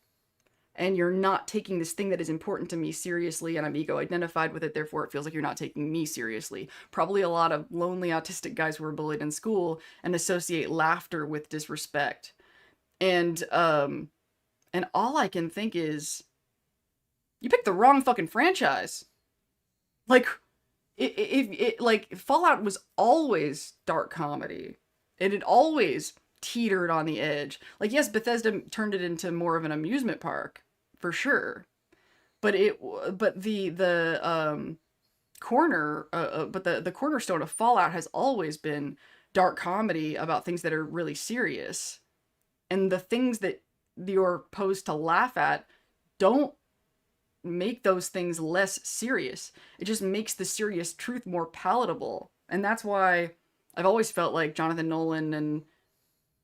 and you're not taking this thing that is important to me seriously, and I'm ego-identified with it, therefore it feels like you're not taking me seriously. Probably a lot of lonely autistic guys who were bullied in school and associate laughter with disrespect. And all I can think is, you picked the wrong fucking franchise. Like, Fallout was always dark comedy, and it always teetered on the edge. Like, yes, Bethesda turned it into more of an amusement park, for sure, but the cornerstone of Fallout has always been dark comedy about things that are really serious, and the things that you're posed to laugh at don't make those things less serious. It just makes the serious truth more palatable. And that's why I've always felt like Jonathan Nolan and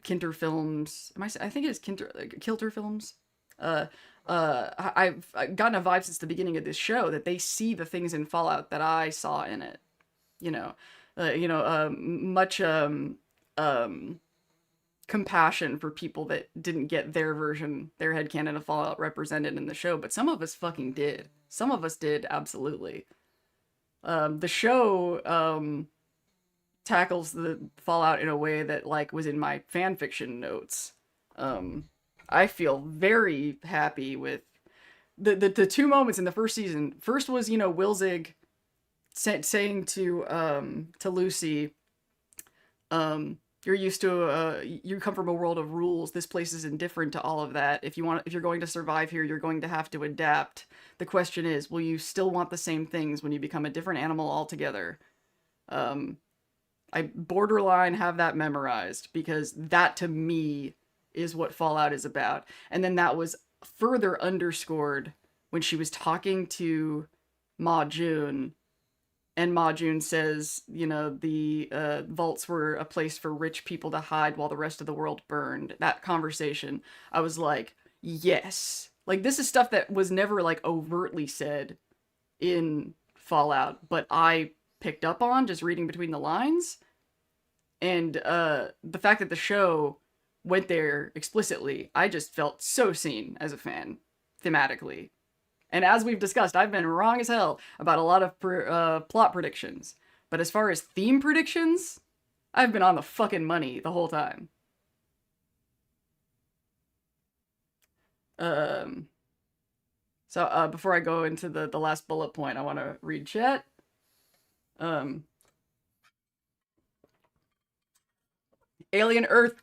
Kinter Films, I think it is Kilter Films. I've gotten a vibe since the beginning of this show that they see the things in Fallout that I saw in it. Much compassion for people that didn't get their version, their headcanon of Fallout represented in the show, but some of us fucking did. Some of us did, absolutely. The show tackles the Fallout in a way that like was in my fan fiction notes. I feel very happy with the two moments in the first season. First was, you know, Wilzig saying to Lucy, you're used to you come from a world of rules. This place is indifferent to all of that. If you're going to survive here, you're going to have to adapt. The question is, will you still want the same things when you become a different animal altogether? I borderline have that memorized because that to me is what Fallout is about. And then that was further underscored when she was talking to Ma June, and Ma June says, you know, the vaults were a place for rich people to hide while the rest of the world burned. That conversation, I was like, yes. Like, this is stuff that was never, like, overtly said in Fallout, but I picked up on just reading between the lines. And the fact that the show went there explicitly, I just felt so seen as a fan, thematically. And as we've discussed, I've been wrong as hell about a lot of plot predictions. But as far as theme predictions, I've been on the fucking money the whole time. So before I go into the last bullet point, I want to read chat. Alien Earth,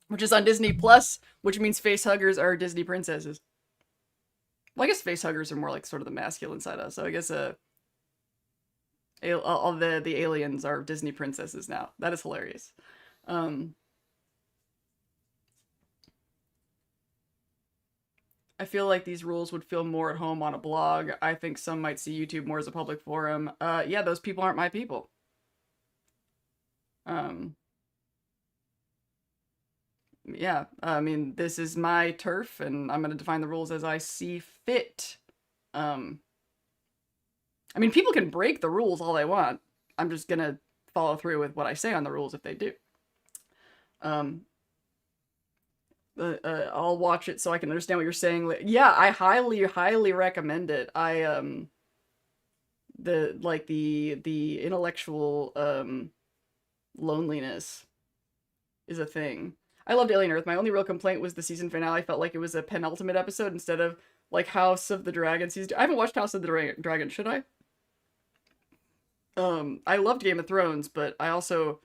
which is on Disney Plus, which means facehuggers are Disney princesses. Well, I guess facehuggers are more like sort of the masculine side of us, so I guess all the aliens are Disney princesses now. That is hilarious. I feel like these rules would feel more at home on a blog. I think some might see YouTube more as a public forum. Yeah, those people aren't my people. Yeah, I mean, this is my turf, and I'm going to define the rules as I see fit. I mean, people can break the rules all they want. I'm just going to follow through with what I say on the rules if they do. I'll watch it so I can understand what you're saying. Yeah, I highly, highly recommend it. The intellectual, loneliness is a thing. I loved Alien Earth. My only real complaint was the season finale felt like it was a penultimate episode instead of like House of the Dragon season. I haven't watched House of the Dragon, should I? I loved Game of Thrones, but I also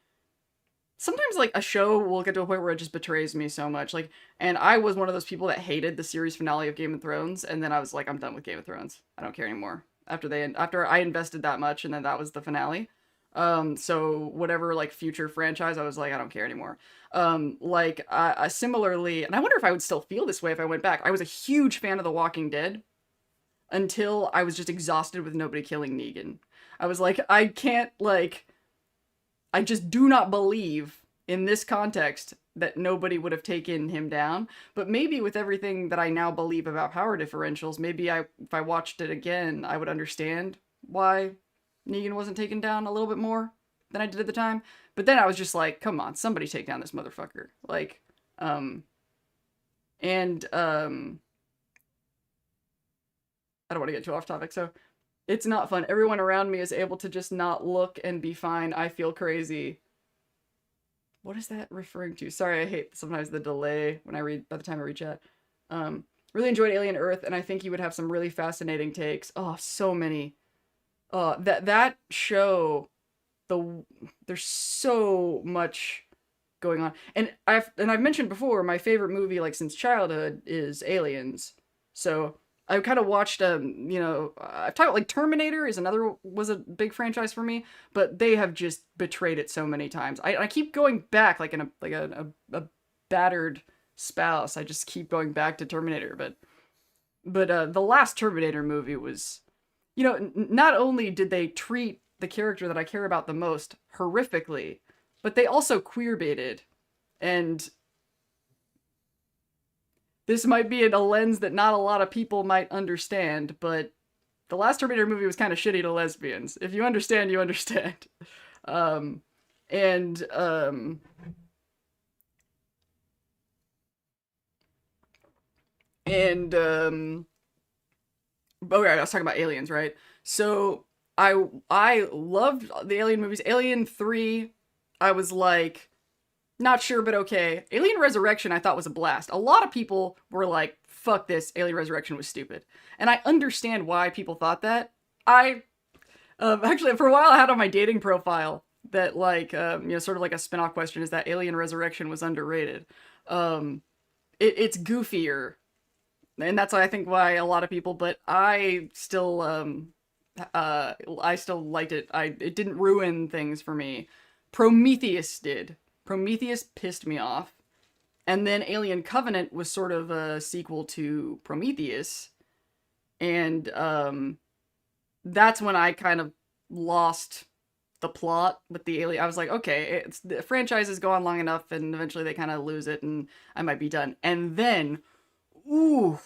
sometimes like a show will get to a point where it just betrays me so much. Like, and I was one of those people that hated the series finale of Game of Thrones, and then I was like, I'm done with Game of Thrones. I don't care anymore. After I invested that much, and then that was the finale. So whatever like future franchise, I was like, I don't care anymore. Similarly, and I wonder if I would still feel this way if I went back. I was a huge fan of The Walking Dead until I was just exhausted with nobody killing Negan. I was like, I can't, like, I just do not believe in this context that nobody would have taken him down. But maybe with everything that I now believe about power differentials, maybe if I watched it again, I would understand why Negan wasn't taken down a little bit more than I did at the time. But then I was just like, come on, somebody take down this motherfucker. Like, I don't want to get too off topic, so it's not fun. Everyone around me is able to just not look and be fine. I feel crazy. What is that referring to? Sorry, I hate sometimes the delay when I read, by the time I read chat. Really enjoyed Alien Earth, and I think you would have some really fascinating takes. Oh, so many. That show, there's so much going on. And I've mentioned before, my favorite movie, like, since childhood is Aliens. So I kind of watched, I've talked about, like, Terminator was a big franchise for me, but they have just betrayed it so many times. I keep going back, like in a battered spouse. I just keep going back to Terminator, but the last Terminator movie was, not only did they treat the character that I care about the most horrifically, but they also queer-baited. And this might be in a lens that not a lot of people might understand, but the last Terminator movie was kind of shitty to lesbians. If you understand, you understand. And oh yeah, I was talking about aliens, right? So I loved the Alien movies. Alien 3, I was like not sure, but okay. Alien Resurrection I thought was a blast. A lot of people were like, fuck this, Alien Resurrection was stupid. And I understand why people thought that. I actually for a while I had on my dating profile that like sort of like a spin-off question is that Alien Resurrection was underrated. Um it's goofier, and that's I think why a lot of people. But I still liked it. It didn't ruin things for me. Prometheus did. Prometheus pissed me off, and then Alien Covenant was sort of a sequel to Prometheus, and that's when I kind of lost the plot with the alien. I was like, okay, the franchise has gone long enough, and eventually they kind of lose it, and I might be done. And then, ooh,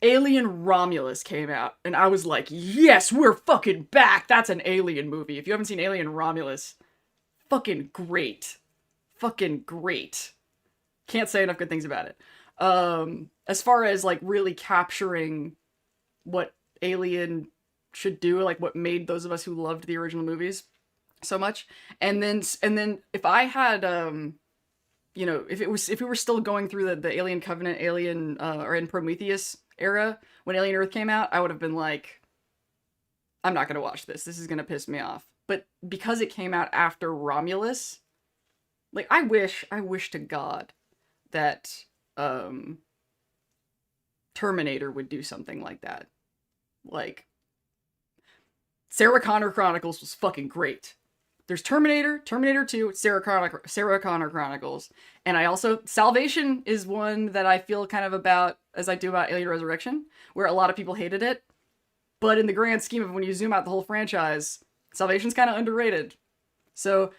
Alien Romulus came out, and I was like, yes, we're fucking back. That's an Alien movie. If you haven't seen Alien Romulus, fucking great. Fucking great. Can't say enough good things about it. As far as like really capturing what Alien should do, like what made those of us who loved the original movies so much. And then if I had if we were still going through the Alien Covenant, Alien or in Prometheus era when Alien Earth came out, I would have been like, I'm not gonna watch this. This is gonna piss me off. But because it came out after Romulus, like I wish to God that Terminator would do something like that. Like Sarah Connor Chronicles was fucking great. There's Terminator, Terminator 2, Sarah Connor Chronicles, and I also Salvation is one that I feel kind of about as I do about Alien Resurrection, where a lot of people hated it, but in the grand scheme of when you zoom out the whole franchise, Salvation's kind of underrated. So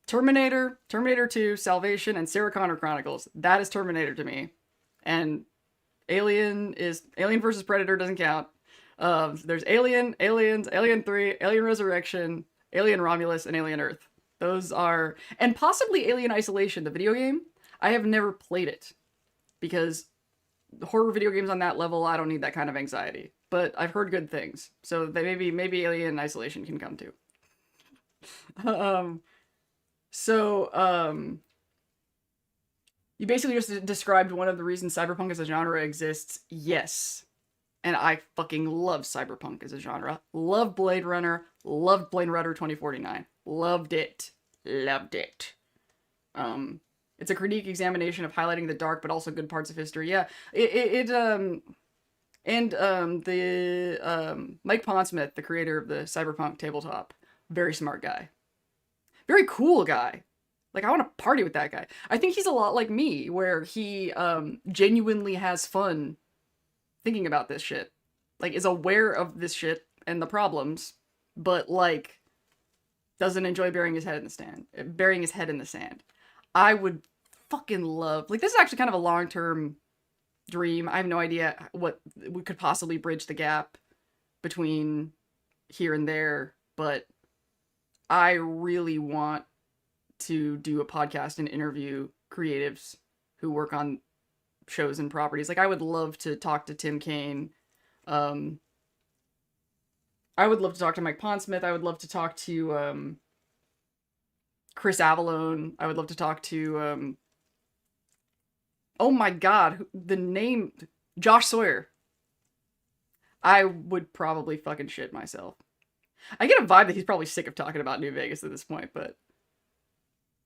Terminator, Terminator 2, Salvation, and Sarah Connor Chronicles. That is Terminator to me. And Alien versus Predator doesn't count. There's Alien, Aliens, Alien 3, Alien Resurrection, Alien Romulus, and Alien Earth. Those are, and possibly Alien Isolation, the video game. I have never played it because horror video games on that level, I don't need that kind of anxiety. But I've heard good things, so that maybe Alien Isolation can come too. um, so you basically just described one of the reasons cyberpunk as a genre exists. Yes, and I fucking love cyberpunk as a genre. Love Blade Runner. Loved Blade Runner 2049. Loved it. Loved it. It's a critique examination of highlighting the dark but also good parts of history. Yeah, the Mike Pondsmith, the creator of the cyberpunk tabletop, very smart guy. Very cool guy. Like, I want to party with that guy. I think he's a lot like me, where he genuinely has fun thinking about this shit. Like, is aware of this shit and the problems, but, like, doesn't enjoy burying his head in the sand. I would fucking love... Like, this is actually kind of a long-term dream. I have no idea what we could possibly bridge the gap between here and there, but I really want to do a podcast and interview creatives who work on shows and properties. Like, I would love to talk to Tim Kaine. I would love to talk to Mike Pondsmith. I would love to talk to Chris Avallone. I would love to talk to oh my god, the name Josh Sawyer. I would probably fucking shit myself. I get a vibe that he's probably sick of talking about New Vegas at this point, but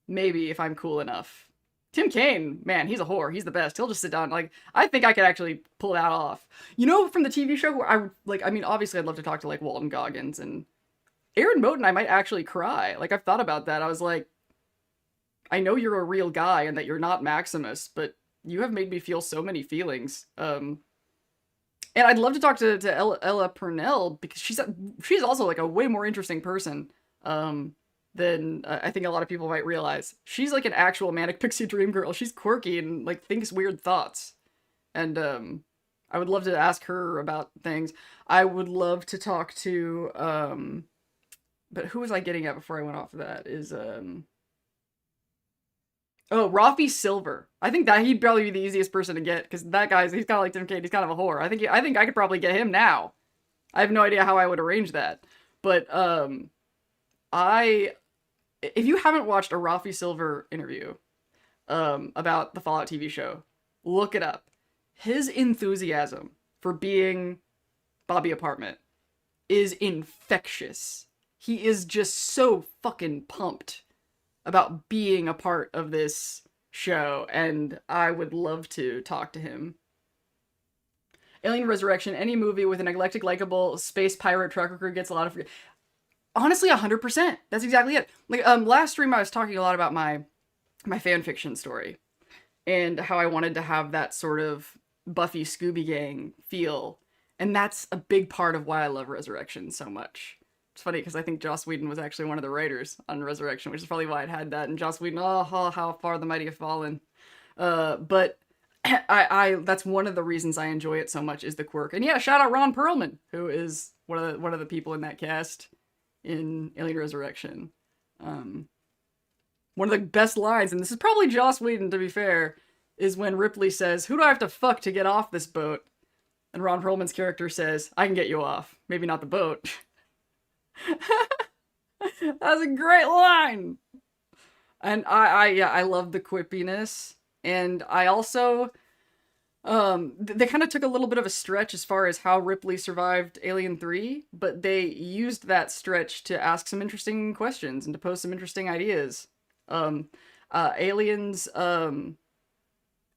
maybe if I'm cool enough. Tim Kaine, man, he's a whore. He's the best. He'll just sit down. Like, I think I could actually pull that off. You know, from the TV show where obviously I'd love to talk to, like, Walton Goggins and Aaron Moten. I might actually cry. Like, I've thought about that. I was like, I know you're a real guy and that you're not Maximus, but you have made me feel so many feelings. And I'd love to talk to Ella Purnell because she's also, like, a way more interesting person. Than I think a lot of people might realize. She's like an actual manic pixie dream girl. She's quirky and like thinks weird thoughts. And I would love to ask her about things. I would love to talk to but who was I getting at before I went off of that? Is Oh, Rafi Silver. I think that he'd probably be the easiest person to get because that he's kind of like Tim Cade. He's kind of a whore. I think I could probably get him now. I have no idea how I would arrange that, but I if you haven't watched a Rafi Silver interview about the Fallout TV show, look it up. His enthusiasm for being Bobby Apartment is infectious. He is just so fucking pumped about being a part of this show, and I would love to talk to him. Alien Resurrection, any movie with an eclectic, likable space pirate trucker crew gets a lot of. Honestly, 100%. That's exactly it. Like, last stream I was talking a lot about my fan fiction story and how I wanted to have that sort of Buffy Scooby Gang feel, and that's a big part of why I love Resurrection so much. It's funny because I think Joss Whedon was actually one of the writers on Resurrection, which is probably why it had that. And Joss Whedon, oh how far the mighty have fallen. But I that's one of the reasons I enjoy it so much is the quirk. And yeah, shout out Ron Perlman, who is one of the people in that cast in Alien Resurrection. One of the best lines, and this is probably Joss Whedon to be fair, is when Ripley says, "Who do I have to fuck to get off this boat?" And Ron Perlman's character says, "I can get you off. Maybe not the boat." That's a great line. And I love the quippiness. And I also they kind of took a little bit of a stretch as far as how Ripley survived Alien 3, but they used that stretch to ask some interesting questions and to pose some interesting ideas. Um Aliens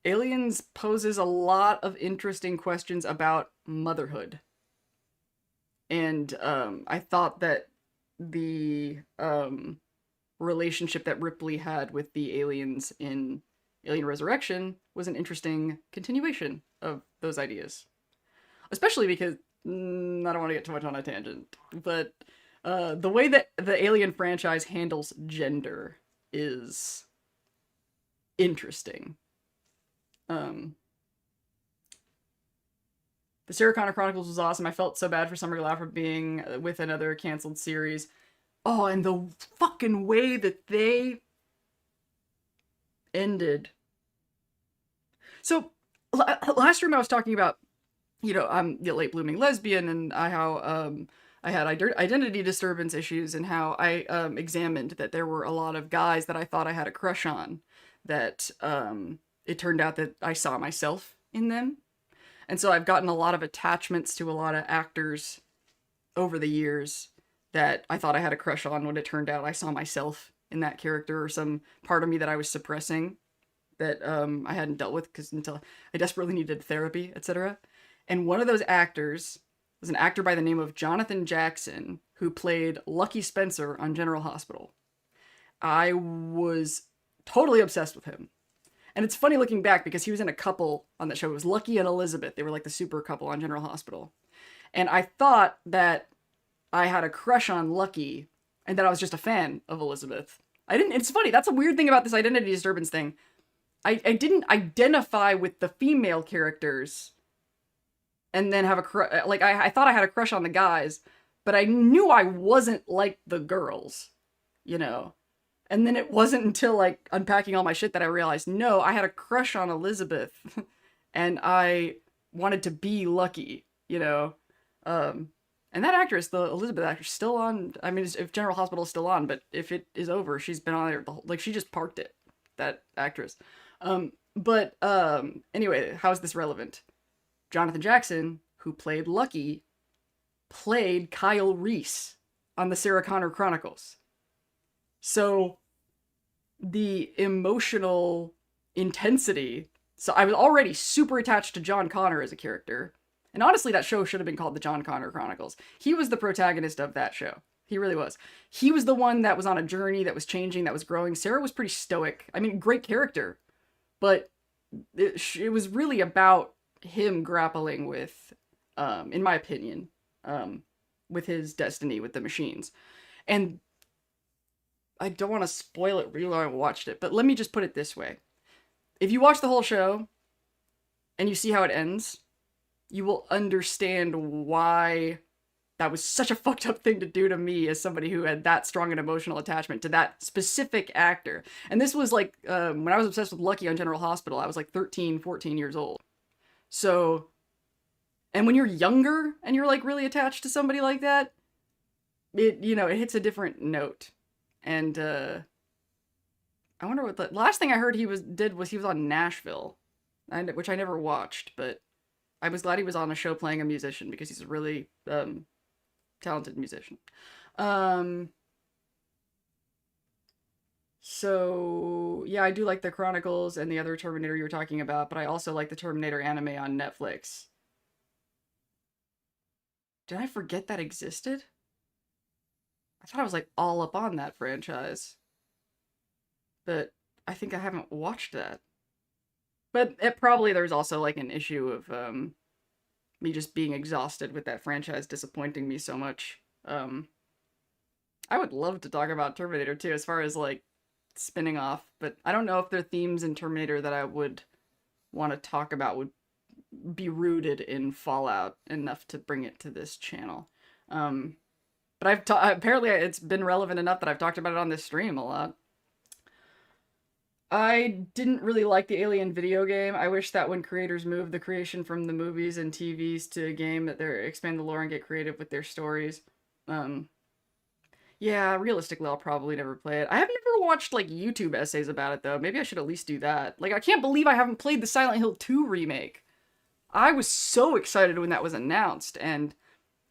Aliens poses a lot of interesting questions about motherhood. And I thought that the relationship that Ripley had with the aliens in Alien Resurrection was an interesting continuation of those ideas. Especially because I don't want to get too much on a tangent, but the way that the Alien franchise handles gender is interesting. Um, The Sarah Connor Chronicles was awesome. I felt so bad for Summer Glau for being with another canceled series. Oh, and the fucking way that they ended. So last stream I was talking about, I'm the late blooming lesbian and I had identity disturbance issues and how I examined that there were a lot of guys that I thought I had a crush on. That it turned out that I saw myself in them. And so I've gotten a lot of attachments to a lot of actors over the years that I thought I had a crush on when it turned out I saw myself in that character or some part of me that I was suppressing that I hadn't dealt with because until I desperately needed therapy, etc. And one of those actors was an actor by the name of Jonathan Jackson who played Lucky Spencer on General Hospital. I was totally obsessed with him. And it's funny looking back because he was in a couple on that show. It was Lucky and Elizabeth. They were like the super couple on General Hospital. And I thought that I had a crush on Lucky and that I was just a fan of Elizabeth. I didn't, it's funny. That's a weird thing about this identity disturbance thing. I didn't identify with the female characters and then have a crush. Like, I thought I had a crush on the guys, but I knew I wasn't like the girls, you know? And then it wasn't until like unpacking all my shit that I realized, no, I had a crush on Elizabeth and I wanted to be Lucky, you know? And that actress, the Elizabeth actress, still on. I mean, if General Hospital is still on, but if it is over, she's been on there the whole, like she just parked it, that actress. Anyway, how is this relevant? Jonathan Jackson, who played Lucky, played Kyle Reese on the Sarah Connor Chronicles. So the emotional intensity. So I was already super attached to John Connor as a character. And honestly, that show should have been called the John Connor Chronicles. He was the protagonist of that show. He really was. He was the one that was on a journey, that was changing, that was growing. Sarah was pretty stoic. I mean, great character. But it was really about him grappling with, in my opinion, with his destiny with the machines. And I don't want to spoil it really. I watched it, but let me just put it this way. If you watch the whole show and you see how it ends, you will understand why that was such a fucked up thing to do to me as somebody who had that strong an emotional attachment to that specific actor. And this was like when I was obsessed with Lucky on General Hospital, I was like 13, 14 years old. So, and when you're younger and you're like really attached to somebody like that, it, you know, it hits a different note. And I wonder what the last thing I heard did was he was on Nashville, which I never watched, but I was glad he was on a show playing a musician because he's a really talented musician. Um, so yeah, I do like the Chronicles and the other Terminator you were talking about, but I also like the Terminator anime on Netflix. Did I forget that existed? I thought I was like all up on that franchise, but I think I haven't watched that. But it probably there's also like an issue of me just being exhausted with that franchise disappointing me so much. I would love to talk about Terminator 2 as far as like spinning off, but I don't know if there are themes in Terminator that I would want to talk about would be rooted in Fallout enough to bring it to this channel. But apparently it's been relevant enough that I've talked about it on this stream a lot. I didn't really like the Alien video game. I wish that when creators move the creation from the movies and TVs to a game that they expand the lore and get creative with their stories. Yeah, realistically, I'll probably never play it. I have never watched like YouTube essays about it though. Maybe I should at least do that. Like, I can't believe I haven't played the Silent Hill 2 remake. I was so excited when that was announced, and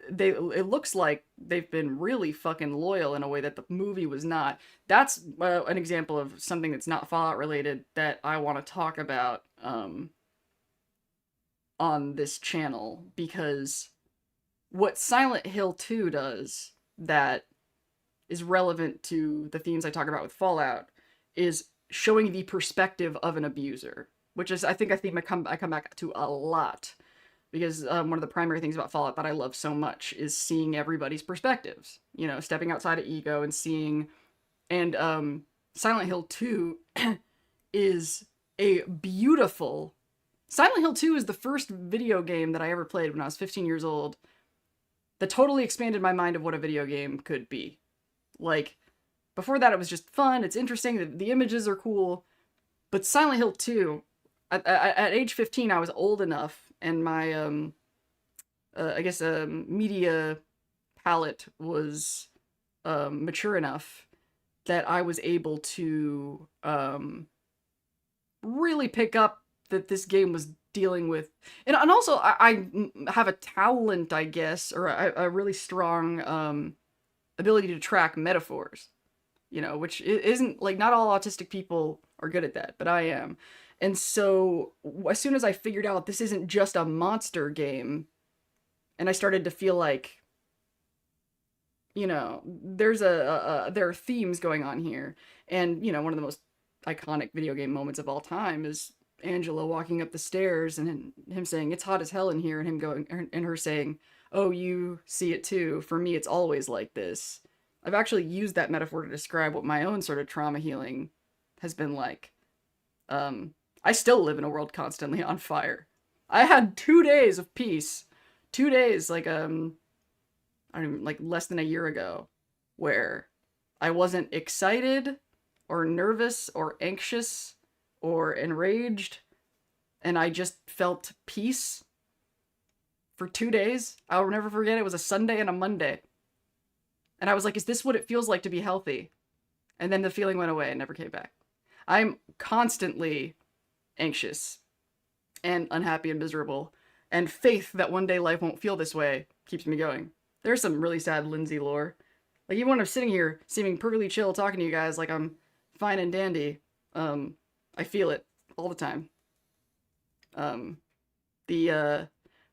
it looks like they've been really fucking loyal in a way that the movie was not. That's an example of something that's not Fallout related that I want to talk about on this channel, because what Silent Hill 2 does that is relevant to the themes I talk about with Fallout is showing the perspective of an abuser, which is I think a theme I come back to a lot. Because one of the primary things about Fallout that I love so much is seeing everybody's perspectives. You know, stepping outside of ego and seeing... And Silent Hill 2 is a beautiful... Silent Hill 2 is the first video game that I ever played when I was 15 years old that totally expanded my mind of what a video game could be. Like, before that it was just fun, it's interesting, the images are cool. But Silent Hill 2, at age 15, I was old enough, and my I guess media palette was mature enough that I was able to really pick up that this game was dealing with, and also I have a talent, I guess, or a really strong ability to track metaphors, you know, which isn't like, not all autistic people are good at that, but I am. And so as soon as I figured out this isn't just a monster game, and I started to feel like, you know, there are themes going on here. And, you know, one of the most iconic video game moments of all time is Angela walking up the stairs and him saying, "It's hot as hell in here," and him going, and her saying, "Oh, you see it too. For me, it's always like this." I've actually used that metaphor to describe what my own sort of trauma healing has been like. I still live in a world constantly on fire. I had 2 days of peace. 2 days, like, I don't even, like, less than a year ago, where I wasn't excited or nervous or anxious or enraged, and I just felt peace for 2 days. I'll never forget, it was a Sunday and a Monday. And I was like, is this what it feels like to be healthy? And then the feeling went away and never came back. I'm constantly anxious and unhappy and miserable, and faith that one day life won't feel this way keeps me going. There's some really sad Lindsay lore. Like, even when I'm sitting here seeming perfectly chill talking to you guys like I'm fine and dandy, I feel it all the time. In the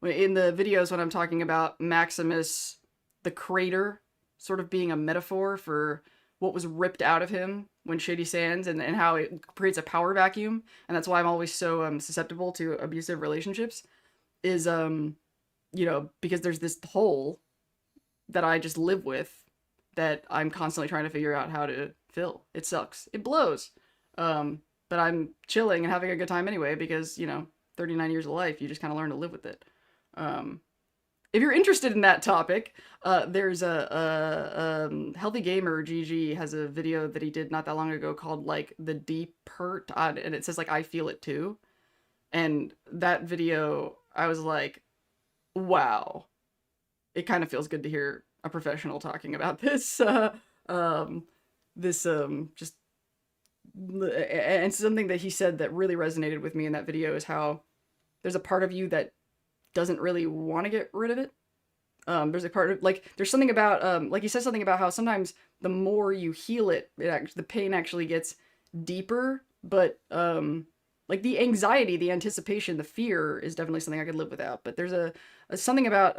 videos when I'm talking about Maximus the Crater sort of being a metaphor for what was ripped out of him when Shady Sands, and how it creates a power vacuum, and that's why I'm always so susceptible to abusive relationships, is you know, because there's this hole that I just live with that I'm constantly trying to figure out how to fill. It sucks. It blows. But I'm chilling and having a good time anyway, because, you know, 39 years of life, you just kind of learn to live with it. if you're interested in that topic, there's Healthy Gamer GG has a video that he did not that long ago called like the deep hurt, and it says like I feel it too, and that video I was like, wow, it kind of feels good to hear a professional talking about this. Just and something that he said that really resonated with me in that video is how there's a part of you that doesn't really want to get rid of it. There's a part of like there's something about like he says something about how sometimes the more you heal it, the pain actually gets deeper. But like the anxiety, the anticipation, the fear is definitely something I could live without. But there's a something about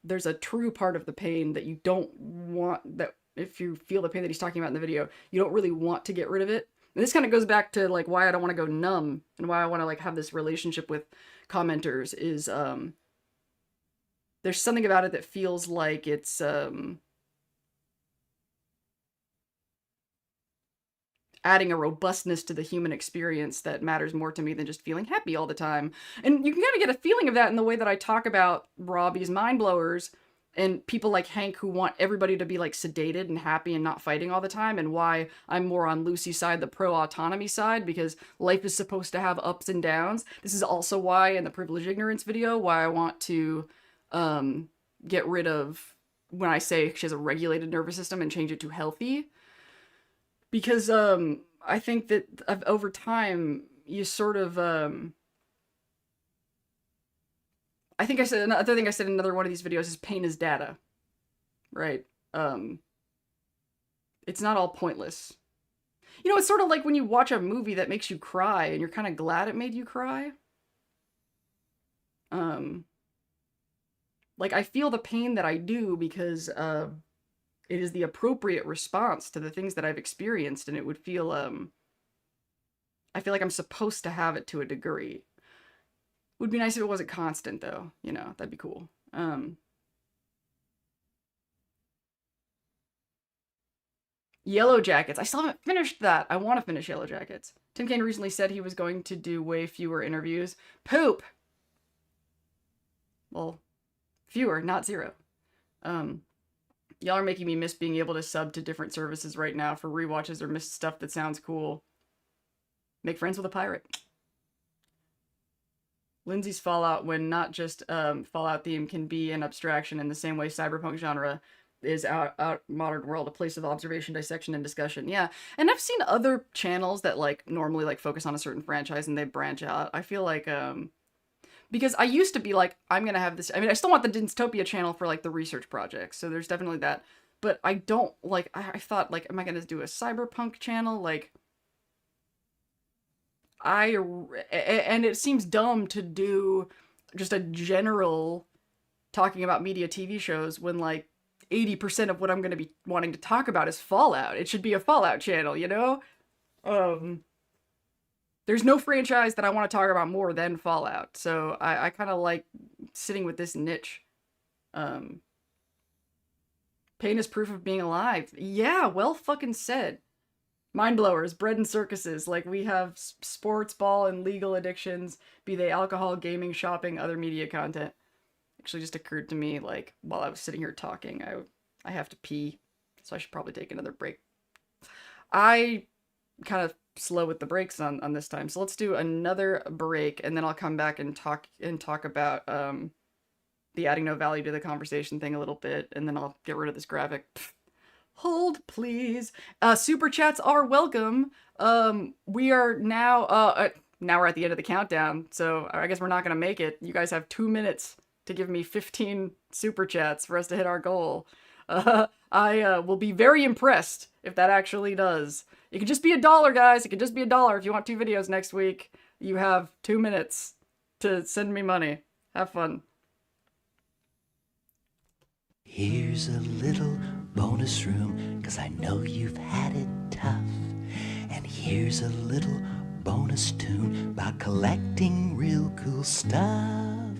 there's a true part of the pain that you don't want, that if you feel the pain that he's talking about in the video, you don't really want to get rid of it. And this kind of goes back to like why I don't want to go numb and why I want to like have this relationship with commenters is there's something about it that feels like it's adding a robustness to the human experience that matters more to me than just feeling happy all the time. And you can kind of get a feeling of that in the way that I talk about Robbie's mind blowers and people like Hank who want everybody to be like sedated and happy and not fighting all the time, and why I'm more on Lucy's side, the pro-autonomy side, because life is supposed to have ups and downs. This is also why in the privilege ignorance video, why I want to get rid of when I say she has a regulated nervous system and change it to healthy. Because I think that over time, you sort of... I think I said, another thing I said in another one of these videos is pain is data, right? It's not all pointless. You know, it's sort of like when you watch a movie that makes you cry and you're kind of glad it made you cry. Like I feel the pain that I do because it is the appropriate response to the things that I've experienced, and it would feel, I feel like I'm supposed to have it to a degree. Would be nice if it wasn't constant, though. You know, that'd be cool. Yellow Jackets. I still haven't finished that. I want to finish Yellow Jackets. Tim Kaine recently said he was going to do way fewer interviews. Poop! Well, fewer, not zero. Y'all are making me miss being able to sub to different services right now for rewatches or miss stuff that sounds cool. Make friends with a pirate. Lindsay's Fallout, when not just Fallout theme, can be an abstraction in the same way cyberpunk genre is out modern world, a place of observation, dissection, and discussion. Yeah, and I've seen other channels that like normally like focus on a certain franchise and they branch out. I feel like because I used to be like, I'm gonna have this. I mean, I still want the Dinztopia channel for like the research projects, so there's definitely that. But I don't like. I thought like, am I gonna do a cyberpunk channel? Like, and it seems dumb to do just a general talking about media TV shows when like 80% of what I'm going to be wanting to talk about is Fallout. It should be a Fallout channel, you know? There's no franchise that I want to talk about more than Fallout. So I kind of like sitting with this niche. Pain is proof of being alive. Yeah, well fucking said. Mind blowers, bread and circuses, like we have sports, ball, and legal addictions, be they alcohol, gaming, shopping, other media content. Actually just occurred to me, like, while I was sitting here talking, I have to pee, so I should probably take another break. I kind of slow with the breaks on this time, so let's do another break, and then I'll come back and talk about the adding no value to the conversation thing a little bit, and then I'll get rid of this graphic. Hold, please. Super chats are welcome. We are now we're at the end of the countdown, so I guess we're not gonna make it. You guys have 2 minutes to give me 15 super chats for us to hit our goal. I will be very impressed if that actually does. It could just be $1, guys. It could just be $1 if you want 2 videos next week. You have 2 minutes to send me money. Have fun. Here's a little bonus room, 'cause I know you've had it tough. And here's a little bonus tune about collecting real cool stuff.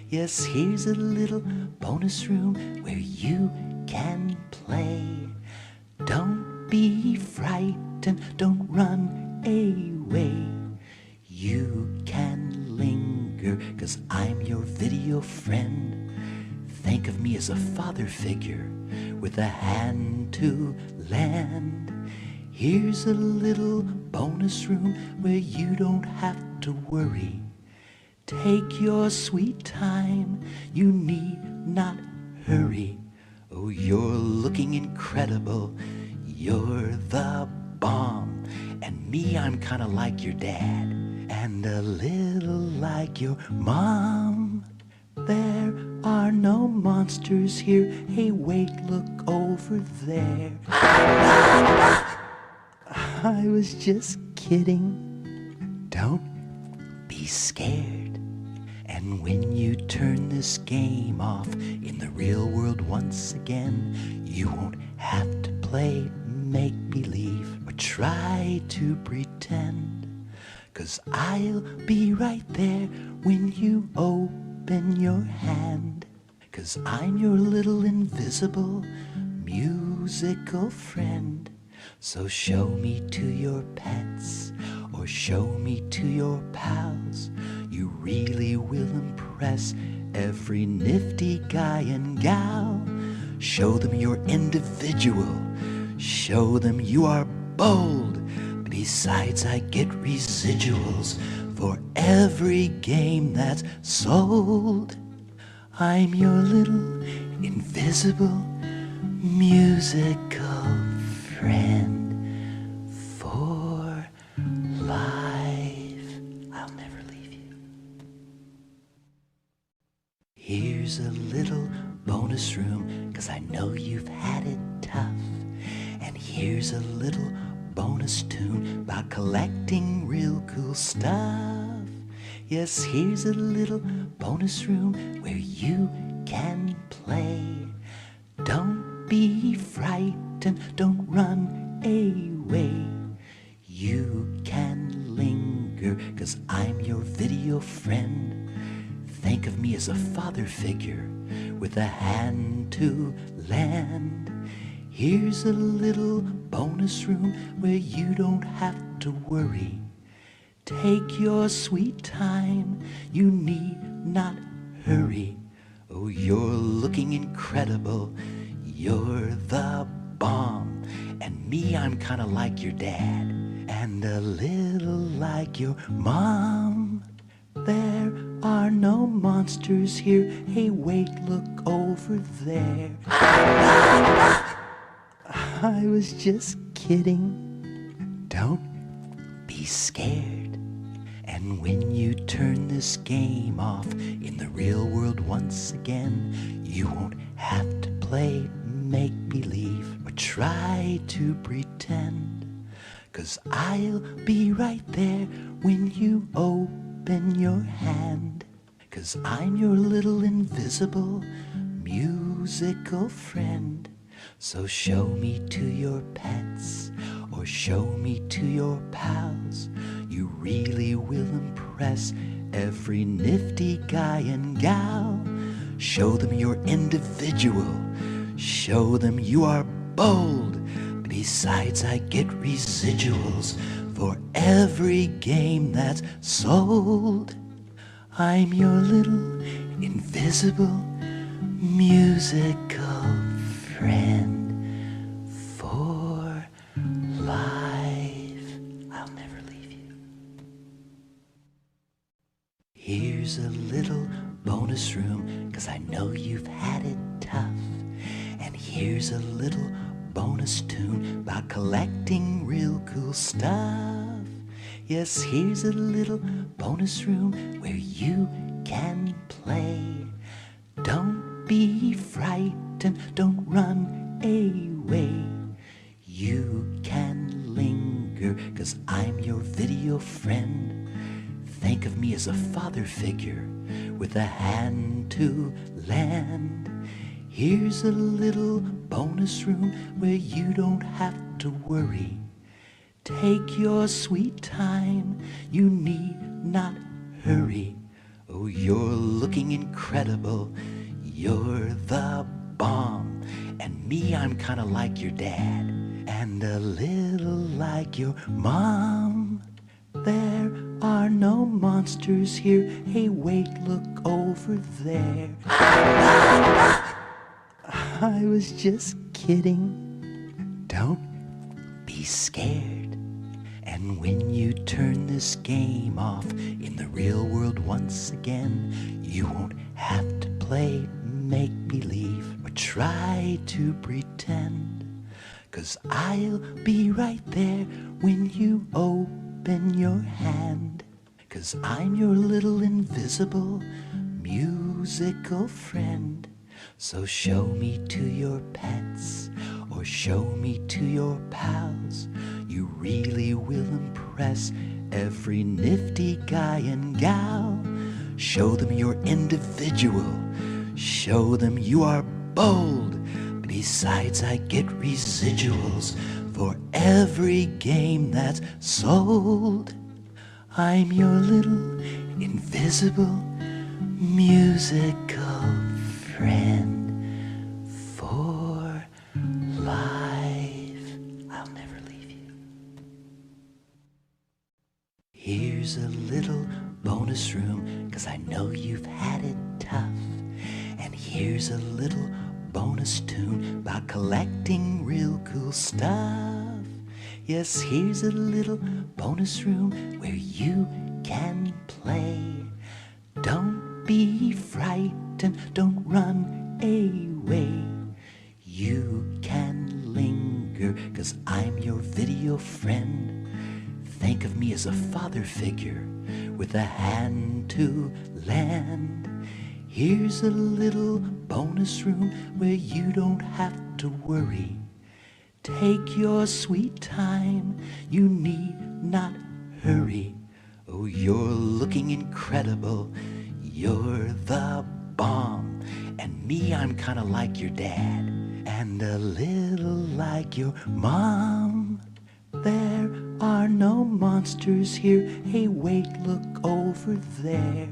Yes, here's a little bonus room where you can play. Don't be frightened, don't run away. You can linger, 'cause I'm your video friend. Think of me as a father figure with a hand to lend. Here's a little bonus room where you don't have to worry. Take your sweet time, you need not hurry. Oh, you're looking incredible, you're the bomb. And me, I'm kinda like your dad, and a little like your mom. There are no monsters here, hey wait, look over there. I was just kidding, don't be scared. And when you turn this game off in the real world once again, you won't have to play make-believe or try to pretend. 'Cause I'll be right there when you open your hand. 'Cause I'm your little invisible musical friend. So show me to your pets or show me to your pals. You really will impress every nifty guy and gal. Show them you're individual. Show them you are bold. Besides, I get residuals for every game that's sold. I'm your little invisible musical friend for life. I'll never leave you. Here's a little bonus room, 'cause I know you've had it tough. And here's a little bonus tune about collecting real cool stuff. Yes, here's a little bonus room where you can play. Don't be frightened, don't run away. You can linger, 'cause I'm your video friend. Think of me as a father figure with a hand to lend. Here's a little bonus room where you don't have to worry. Take your sweet time, you need not hurry. Oh, you're looking incredible, you're the bomb. And me, I'm kinda like your dad, and a little like your mom. There are no monsters here, hey wait, look over there. I was just kidding, don't be scared. And when you turn this game off in the real world once again, you won't have to play make-believe or try to pretend. 'Cause I'll be right there when you open your hand. 'Cause I'm your little invisible musical friend. So show me to your pets or show me to your pals. You really will impress every nifty guy and gal. Show them you're individual. Show them you are bold. Besides, I get residuals for every game that's sold. I'm your little invisible musical friend for life. I'll never leave you. Here's a little bonus room, 'cause I know you've had it tough. And here's a little bonus tune about collecting real cool stuff. Yes, here's a little bonus room where you can play. Don't be frightened, don't run away. You can linger, 'cause I'm your video friend. Think of me as a father figure with a hand to lend. Here's a little bonus room where you don't have to worry. Take your sweet time, you need not hurry. Oh, you're looking incredible, you're the bomb. And me, I'm kinda like your dad, and a little like your mom. There are no monsters here. Hey, wait, look over there. I was just kidding. Don't be scared. And when you turn this game off in the real world once again, you won't have to play make-believe or try to pretend. 'Cause I'll be right there when you open your hand. 'Cause I'm your little invisible musical friend. So show me to your pets or show me to your pals. You really will impress every nifty guy and gal. Show them you're individual. Show them you are bold. Besides, I get residuals for every game that's sold. I'm your little invisible musical friend for life. I'll never leave you. Here's a little bonus room, 'cause I know you've had it tough. And here's a little bonus tune about collecting real cool stuff. Yes, here's a little bonus room where you can play. Don't be frightened, don't run away. You can linger, 'cause I'm your video friend. Think of me as a father figure with a hand to lend. Here's a little bonus room where you don't have to worry. Take your sweet time, you need not hurry. Oh, you're looking incredible, you're the bomb. And me, I'm kinda like your dad, and a little like your mom. There are no monsters here, hey wait, look over there.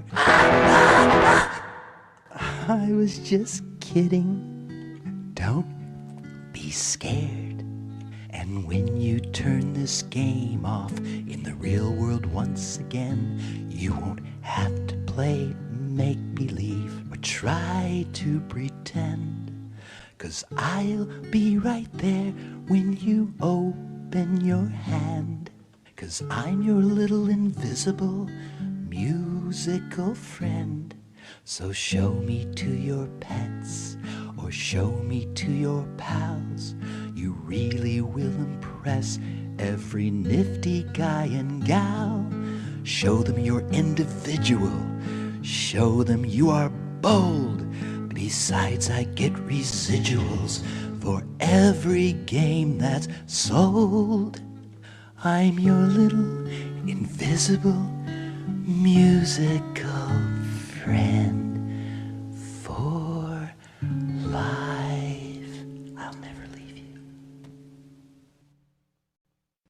I was just kidding. Don't be scared. And when you turn this game off in the real world once again, you won't have to play make-believe or try to pretend. 'Cause I'll be right there when you open your hand. 'Cause I'm your little invisible musical friend. So show me to your pets or show me to your pals. You really will impress every nifty guy and gal. Show them you're individual. Show them you are bold. Besides, I get residuals for every game that's sold. I'm your little invisible musical friend for life. I'll never leave you.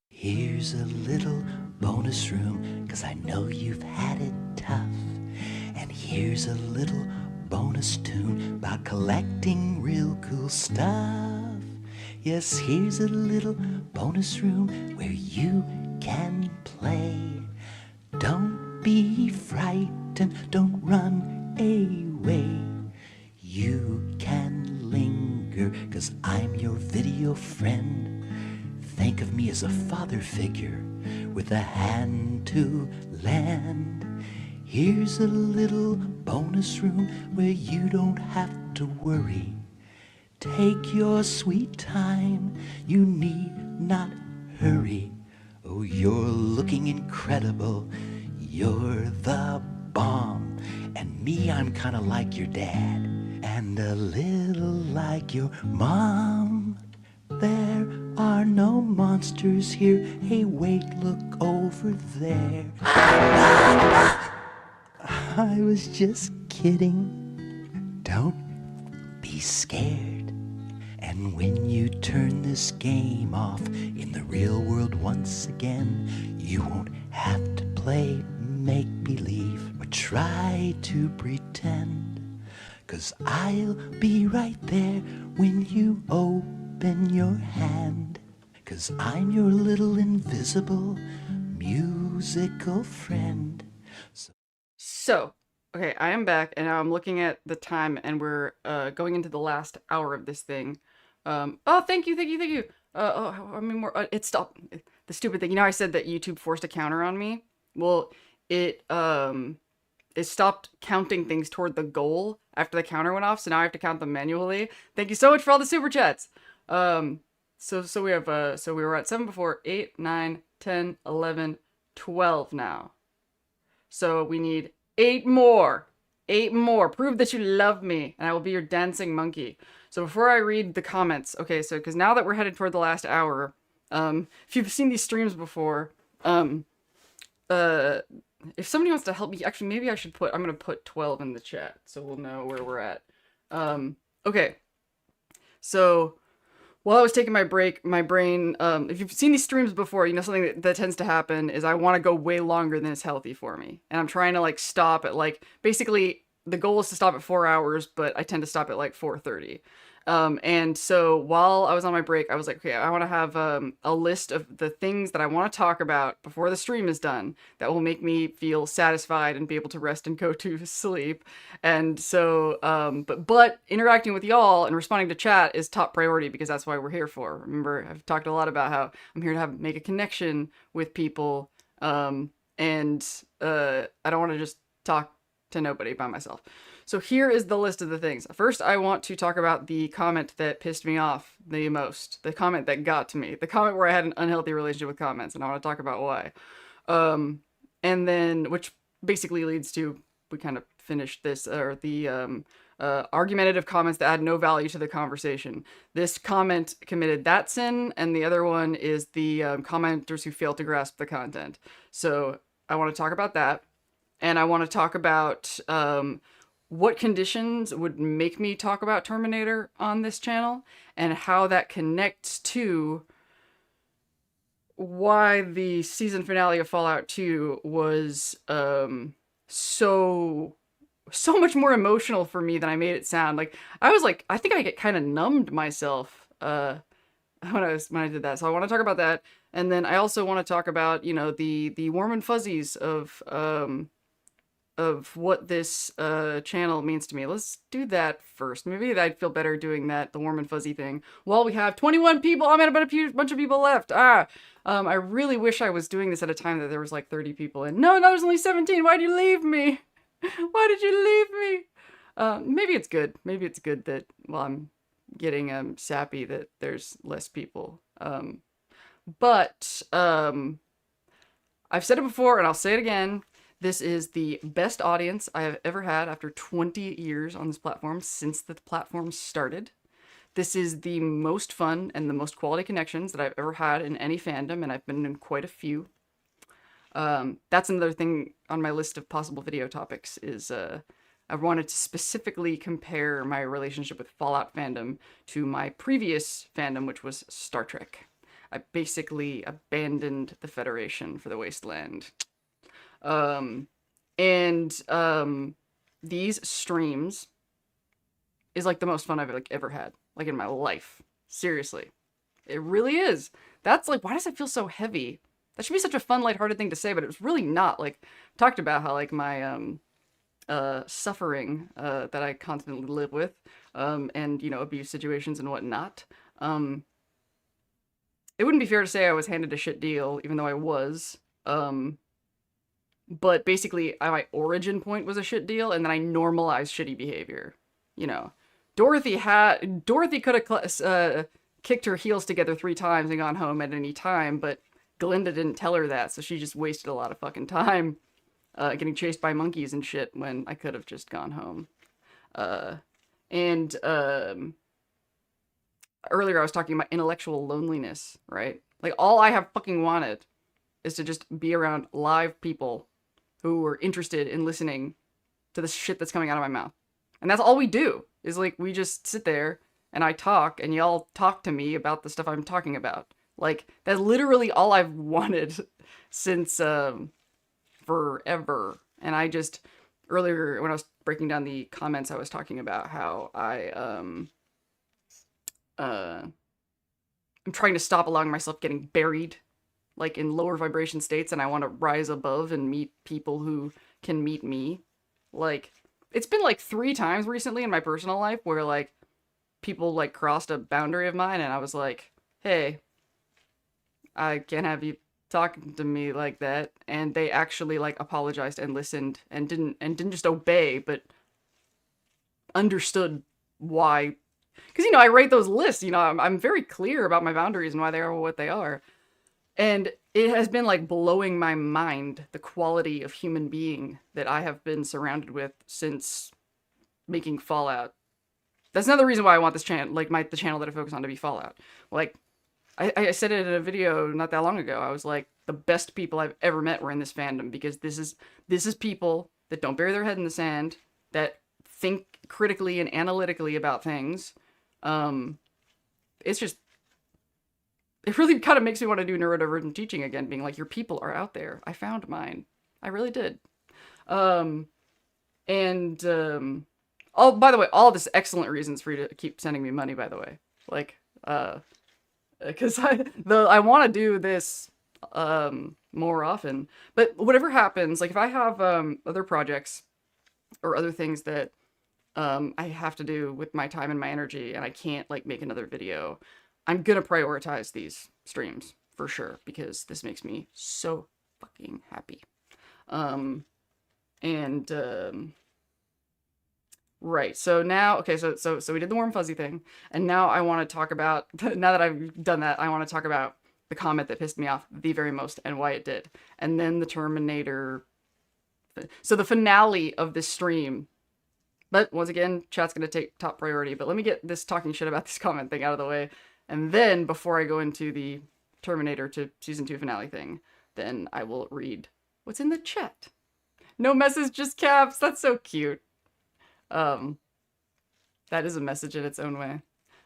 Here's a little bonus room, 'cause I know you've had it tough. And here's a little bonus tune about collecting real cool stuff. Yes, here's a little bonus room where you can play. Don't be frightened, don't run away. You can linger, 'cause I'm your video friend. Think of me as a father figure with a hand to lend. Here's a little bonus room where you don't have to worry. Take your sweet time, you need not hurry. Oh, you're looking incredible, you're the bomb. And me, I'm kinda like your dad, and a little like your mom. There are no monsters here, hey wait, look over there. I was just kidding. Don't be scared. And when you turn this game off in the real world once again, you won't have to play make-believe or try to pretend. 'Cause I'll be right there when you open your hand. 'Cause I'm your little invisible musical friend. So, okay, I am back, and now I'm looking at the time, and we're going into the last hour of this thing. Oh, thank you, thank you, thank you. I mean, more. It stopped. The stupid thing. You know, I said that YouTube forced a counter on me. Well, it it stopped counting things toward the goal after the counter went off, so now I have to count them manually. Thank you so much for all the super chats. Um, so we have so we were at 7 before, 8, 9, 10, 11, 12 now. So we need 8 more. 8 more. Prove that you love me, and I will be your dancing monkey. So before I read the comments, okay, so because now that we're headed toward the last hour, if you've seen these streams before, um, uh, if somebody wants to help me, actually, maybe I should put, I'm gonna put 12 in the chat so we'll know where we're at. Okay. So while I was taking my break, my brain, if you've seen these streams before, you know something that tends to happen is I want to go way longer than is healthy for me. And I'm trying to like stop at like, basically the goal is to stop at 4 hours, but I tend to stop at like 4:30. And so while I was on my break, I was like, okay, I want to have a list of the things that I want to talk about before the stream is done that will make me feel satisfied and be able to rest and go to sleep. And so, but interacting with y'all and responding to chat is top priority because that's why we're here for. Remember, I've talked a lot about how I'm here to make a connection with people, and I don't want to just talk to nobody by myself. So here is the list of the things. First, I want to talk about the comment that pissed me off the most. The comment that got to me. The comment where I had an unhealthy relationship with comments, and I want to talk about why. And then, which basically leads to, we kind of finished this, or the argumentative comments that add no value to the conversation. This comment committed that sin, and the other one is the commenters who fail to grasp the content. So I want to talk about that. And I want to talk about what conditions would make me talk about Terminator on this channel and how that connects to why the season finale of Fallout 2 was so much more emotional for me than I made it sound. Like I was like, I think I get kind of numbed myself when I did that. So I want to talk about that, and then I also want to talk about, you know, the warm and fuzzies of what this channel means to me. Let's do that first. Maybe I'd feel better doing that, the warm and fuzzy thing. While we have 21 people, I'm at about a bunch of people left. I really wish I was doing this at a time that there was like 30 people in. No, there's only 17. Why'd you leave me? Why did you leave me? Maybe it's good. Maybe it's good that, well, I'm getting sappy that there's less people. But I've said it before and I'll say it again. This is the best audience I have ever had after 20 years on this platform since the platform started. This is the most fun and the most quality connections that I've ever had in any fandom, and I've been in quite a few. That's another thing on my list of possible video topics is I wanted to specifically compare my relationship with Fallout fandom to my previous fandom, which was Star Trek. I basically abandoned the Federation for the Wasteland. These streams is like the most fun I've like ever had, like in my life. Seriously. It really is. That's like, why does it feel so heavy? That should be such a fun, lighthearted thing to say, but it's really not. Like, talked about how like my suffering that I constantly live with, and you know, abuse situations and whatnot. It wouldn't be fair to say I was handed a shit deal, even though I was. But basically, my origin point was a shit deal, and then I normalized shitty behavior. You know, Dorothy could have kicked her heels together 3 times and gone home at any time, but Glinda didn't tell her that, so she just wasted a lot of fucking time getting chased by monkeys and shit when I could have just gone home. Earlier I was talking about intellectual loneliness, right? Like, all I have fucking wanted is to just be around live people who were interested in listening to the shit that's coming out of my mouth. And that's all we do, is like, we just sit there and I talk and y'all talk to me about the stuff I'm talking about. Like, that's literally all I've wanted since forever. And I just, earlier when I was breaking down the comments, I was talking about how I'm trying to stop allowing myself getting buried, like in lower vibration states, and I want to rise above and meet people who can meet me. Like, it's been like 3 times recently in my personal life where like people like crossed a boundary of mine, and I was like, hey, I can't have you talking to me like that. And they actually like apologized and listened and didn't just obey, but understood why. Because, you know, I write those lists, you know, I'm very clear about my boundaries and why they are what they are. And it has been like blowing my mind, the quality of human being that I have been surrounded with since making Fallout. That's another reason why I want this channel, like the channel that I focus on, to be Fallout. Like, I said it in a video not that long ago. I was like, the best people I've ever met were in this fandom, because this is people that don't bury their head in the sand, that think critically and analytically about things. It's just, it really kind of makes me want to do neurodivergent teaching again, being like, your people are out there. I found mine. I really did. Oh, by the way, all this excellent reasons for you to keep sending me money, by the way. Like, because I want to do this more often. But whatever happens, like if I have other projects or other things that I have to do with my time and my energy, and I can't like make another video, I'm gonna prioritize these streams for sure, because this makes me so fucking happy. Right, so now, okay, so we did the warm fuzzy thing, and now I want to talk about, now that I've done that, I want to talk about the comment that pissed me off the very most and why it did. And then the Terminator. So the finale of this stream, but once again, chat's going to take top priority, but let me get this talking shit about this comment thing out of the way, and then before I go into the Terminator to season 2 finale thing, then I will read what's in the chat. No message, just caps. That's so cute. That is a message in its own way.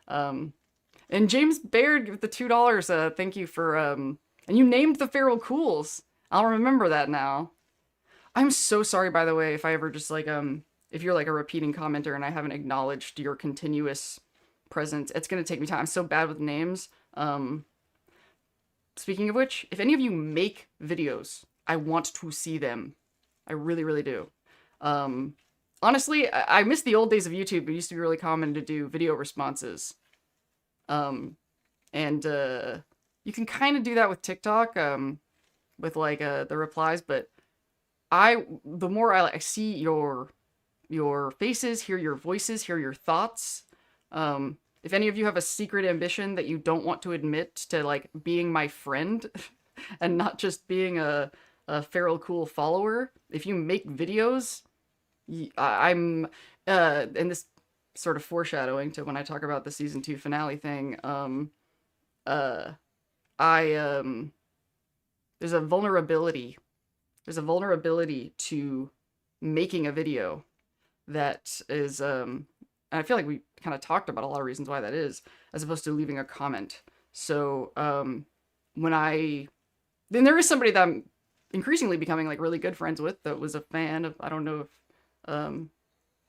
And James Baird with the $2, thank you for, and you named the feral cools. I'll remember that now. I'm so sorry, by the way, if I ever just like, if you're like a repeating commenter and I haven't acknowledged your continuous presence. It's gonna take me time. I'm so bad with names. Speaking of which, if any of you make videos, I want to see them. I really, really do. Honestly, I miss the old days of YouTube. It used to be really common to do video responses. You can kind of do that with TikTok, with like the replies, but the more I see your faces, hear your voices, hear your thoughts. If any of you have a secret ambition that you don't want to admit to, like being my friend and not just being a feral cool follower, if you make videos, I'm and this sort of foreshadowing to when I talk about the season 2 finale thing. There's a vulnerability. There's a vulnerability to making a video that is, and I feel like we kind of talked about a lot of reasons why that is, as opposed to leaving a comment. So, then there is somebody that I'm increasingly becoming like really good friends with that was a fan of, I don't know if,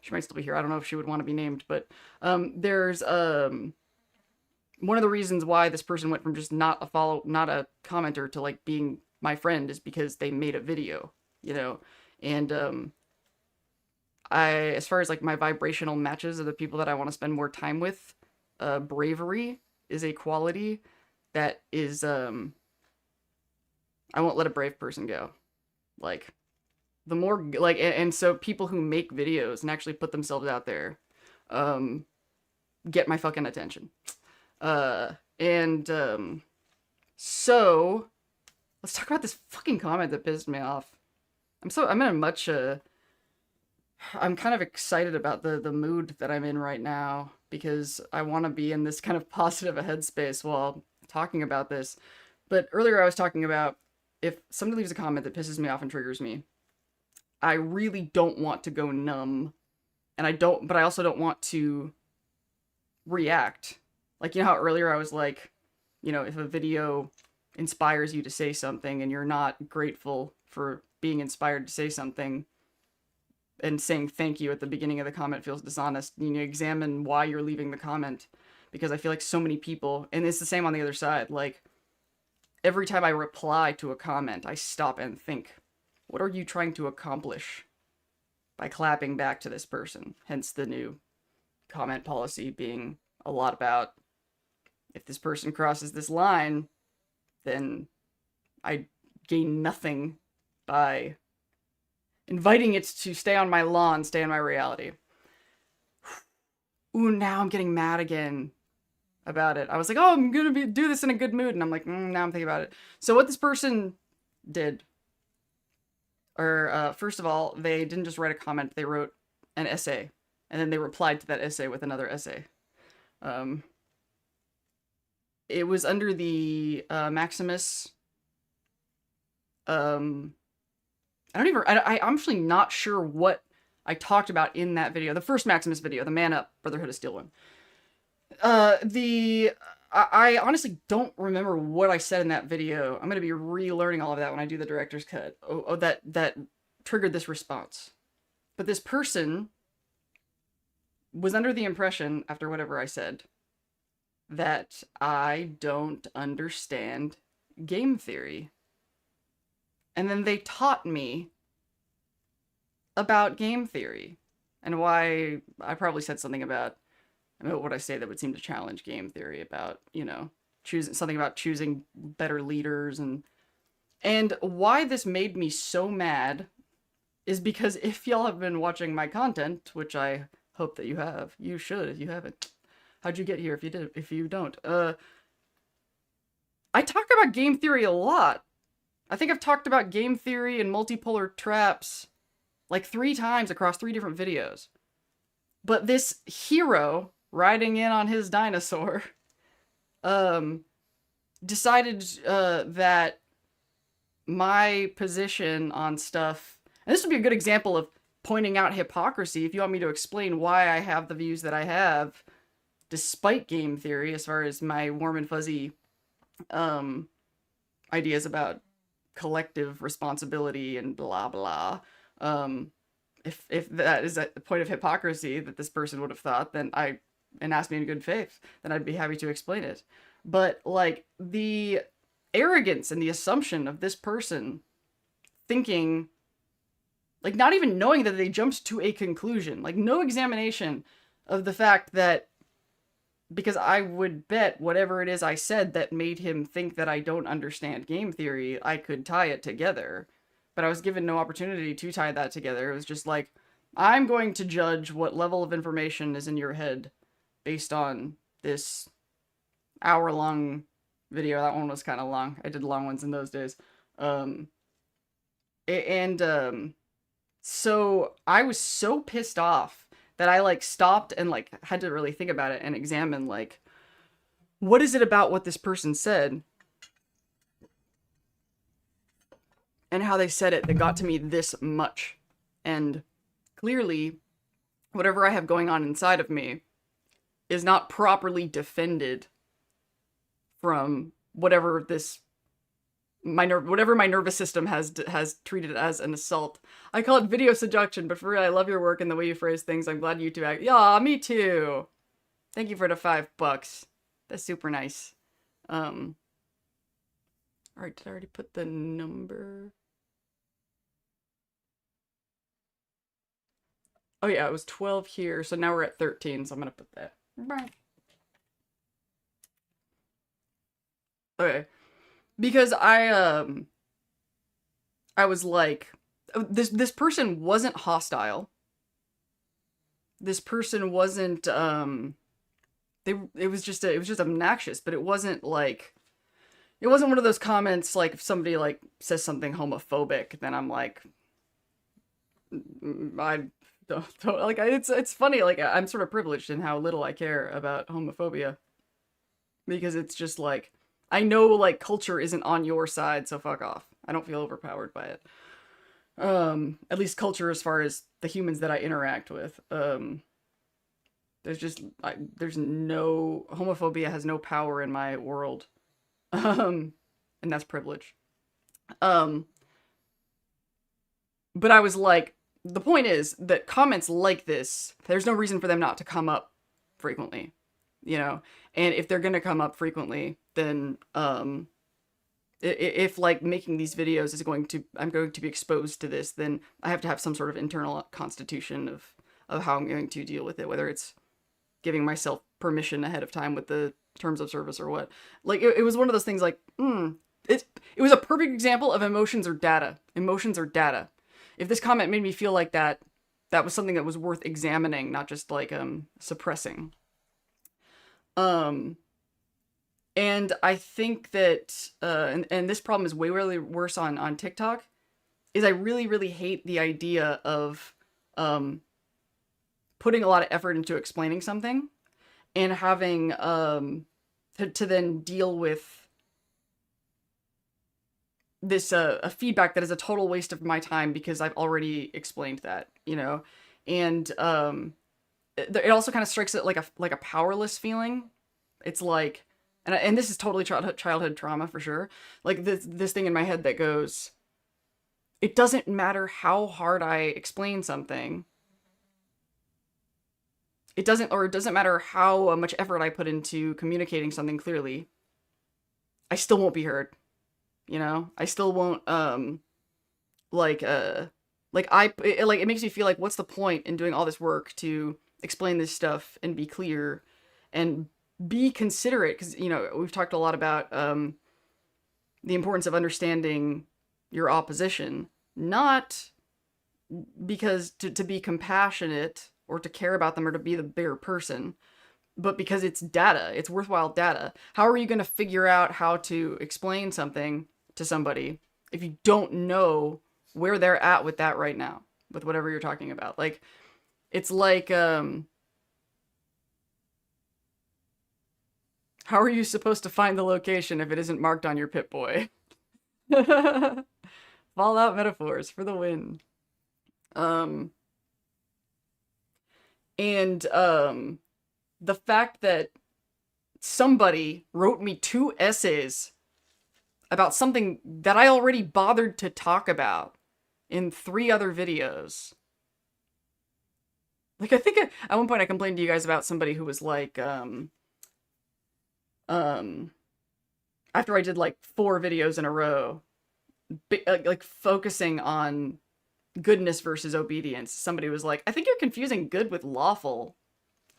she might still be here. I don't know if she would want to be named, but, there's, one of the reasons why this person went from just not a commenter to like being my friend is because they made a video, you know, and, as far as like my vibrational matches of the people that I want to spend more time with, bravery is a quality that is, I won't let a brave person go. Like, the more, like, and so people who make videos and actually put themselves out there, get my fucking attention. So, let's talk about this fucking comment that pissed me off. I'm in a much, I'm kind of excited about the mood that I'm in right now, because I want to be in this kind of positive headspace while talking about this. But earlier I was talking about, if somebody leaves a comment that pisses me off and triggers me, I really don't want to go numb, but I also don't want to react. Like, you know how earlier I was like, you know, if a video inspires you to say something and you're not grateful for being inspired to say something, and saying thank you at the beginning of the comment feels dishonest, you need to examine why you're leaving the comment. Because I feel like so many people, and it's the same on the other side, like, every time I reply to a comment, I stop and think, what are you trying to accomplish by clapping back to this person? Hence the new comment policy being a lot about, if this person crosses this line, then I gain nothing by inviting it to stay on my lawn, stay in my reality. Ooh, now I'm getting mad again about it. I was like, oh, I'm gonna do this in a good mood, and I'm like, now I'm thinking about it. So what this person did, or first of all, they didn't just write a comment, they wrote an essay, and then they replied to that essay with another essay. It was under the Maximus. I'm actually not sure what I talked about in that video. The first Maximus video, the Man Up Brotherhood of Steel one. I honestly don't remember what I said in that video. I'm gonna be relearning all of that when I do the director's cut. That triggered this response. But this person was under the impression, after whatever I said, that I don't understand game theory. And then they taught me about game theory and why I probably said something about what would I say that would seem to challenge game theory about, choosing better leaders, and why this made me so mad is because if y'all have been watching my content, which I hope that you have, you should if you haven't. How'd you get here if you don't? I talk about game theory a lot. I think I've talked about game theory and multipolar traps like 3 times across 3 different videos. But this hero riding in on his dinosaur decided that my position on stuff, and this would be a good example of pointing out hypocrisy if you want me to explain why I have the views that I have despite game theory, as far as my warm and fuzzy ideas about collective responsibility and blah blah. If that is a point of hypocrisy that this person would have thought, then and asked me in good faith, then I'd be happy to explain it. But like the arrogance and the assumption of this person thinking, like not even knowing that they jumped to a conclusion, like no examination of the fact that, because I would bet whatever it is I said that made him think that I don't understand game theory, I could tie it together. But I was given no opportunity to tie that together. It was just like, I'm going to judge what level of information is in your head based on this hour-long video. That one was kind of long. I did long ones in those days. So I was so pissed off that I like stopped and like had to really think about it and examine like, what is it about what this person said and how they said it that got to me this much. And clearly, whatever I have going on inside of me is not properly defended from whatever whatever my nervous system has treated as an assault. I call it video seduction, but for real, I love your work and the way you phrase things. I'm glad YouTube act. Yeah, me too. Thank you for the $5. That's super nice. Alright, did I already put the number? Oh yeah, it was 12 here, so now we're at 13, so I'm gonna put that. Bye. Okay. Because I was like, this person wasn't hostile. This person wasn't it was just obnoxious, but it wasn't one of those comments like if somebody like says something homophobic, then I'm like, I don't like, it's funny, like I'm sort of privileged in how little I care about homophobia, because it's just like, I know like culture isn't on your side, so fuck off. I don't feel overpowered by it. At least culture as far as the humans that I interact with. There's no, homophobia has no power in my world. And that's privilege. But I was like, the point is that comments like this, there's no reason for them not to come up frequently, you know? And if they're gonna come up frequently, then, if like making these videos is I'm going to be exposed to this, then I have to have some sort of internal constitution of how I'm going to deal with it, whether it's giving myself permission ahead of time with the terms of service or what. Like it was one of those things like, it was a perfect example of emotions or data. Emotions or data. If this comment made me feel like that, that was something that was worth examining, not just like suppressing. And I think that and this problem is way really worse on TikTok, is I really, really hate the idea of putting a lot of effort into explaining something and having to then deal with this a feedback that is a total waste of my time because I've already explained that, you know. And it also kind of strikes it like a powerless feeling. It's like, and this is totally childhood trauma for sure. Like this thing in my head that goes, it doesn't matter how hard I explain something. It doesn't matter how much effort I put into communicating something clearly. I still won't be heard. You know, I still won't it makes me feel like, what's the point in doing all this work to explain this stuff and be clear and be considerate? Because, you know, we've talked a lot about the importance of understanding your opposition, not because to be compassionate or to care about them or to be the bigger person, but because it's data. It's worthwhile data. How are you going to figure out how to explain something to somebody if you don't know where they're at with that right now, with whatever you're talking about? Like, it's like, how are you supposed to find the location if it isn't marked on your Pip-Boy? Fallout metaphors for the win. The fact that somebody wrote me 2 essays about something that I already bothered to talk about in 3 other videos. Like, I think at one point I complained to you guys about somebody who was like, after I did like 4 videos in a row, like focusing on goodness versus obedience, somebody was like, I think you're confusing good with lawful.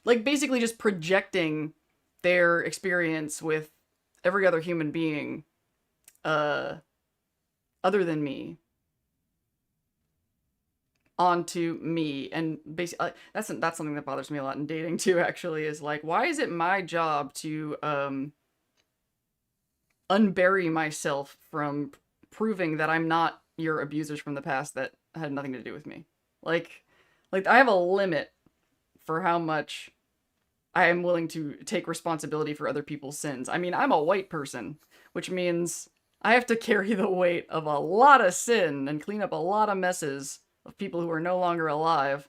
Like, basically just projecting their experience with every other human being other than me onto me. And basically that's something that bothers me a lot in dating too, actually, is like, why is it my job to unbury myself from proving that I'm not your abusers from the past that had nothing to do with me? Like I have a limit for how much I am willing to take responsibility for other people's sins. I mean, I'm a white person, which means I have to carry the weight of a lot of sin and clean up a lot of messes of people who are no longer alive,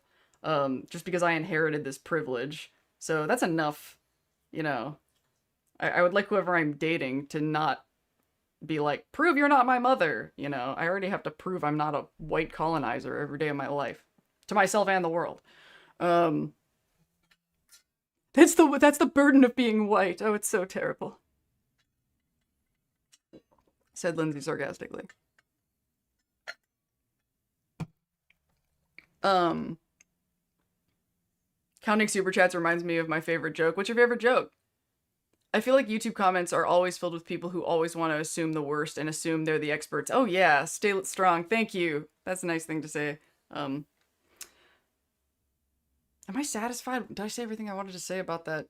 just because I inherited this privilege. So that's enough, you know. I would like whoever I'm dating to not be like, prove you're not my mother, you know. I already have to prove I'm not a white colonizer every day of my life, to myself and the world. That's the burden of being white. Oh, it's so terrible, said Lindsay sarcastically. Counting super chats reminds me of my favorite joke. What's your favorite joke? I feel like YouTube comments are always filled with people who always want to assume the worst and assume they're the experts. Oh yeah, stay strong. Thank you. That's a nice thing to say. Am I satisfied? Did I say everything I wanted to say about that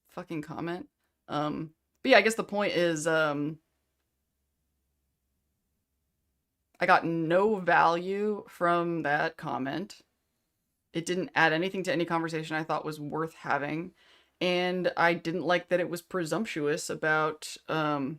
fucking comment? But yeah, I guess the point is, I got no value from that comment. It didn't add anything to any conversation I thought was worth having. And I didn't like that it was presumptuous about how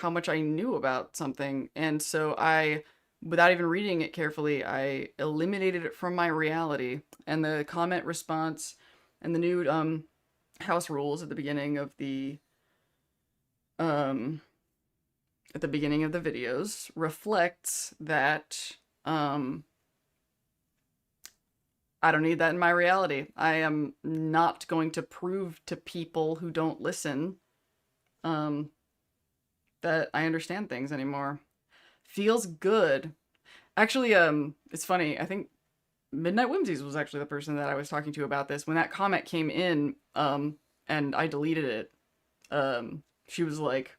much I knew about something. And so I, without even reading it carefully, I eliminated it from my reality. And the comment response and the new house rules at the beginning of the videos reflects that I don't need that in my reality. I am not going to prove to people who don't listen um, that I understand things anymore. Feels good. Actually, it's funny. I think Midnight Whimsies was actually the person that I was talking to about this. When that comment came in, and I deleted it, she was like,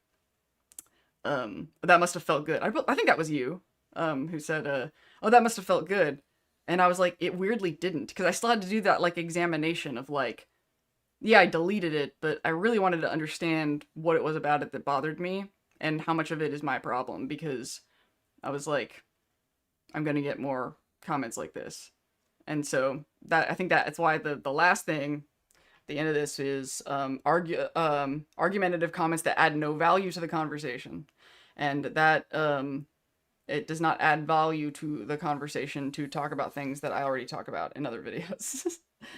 that must have felt good. I think that was you, who said, oh, that must have felt good. And I was like, it weirdly didn't, because I still had to do that, like, examination of, like, yeah, I deleted it, but I really wanted to understand what it was about it that bothered me, and how much of it is my problem, because I was like, I'm gonna get more comments like this. And so that I think that's why the last thing, the end of this is argumentative comments that add no value to the conversation, and that it does not add value to the conversation to talk about things that I already talk about in other videos.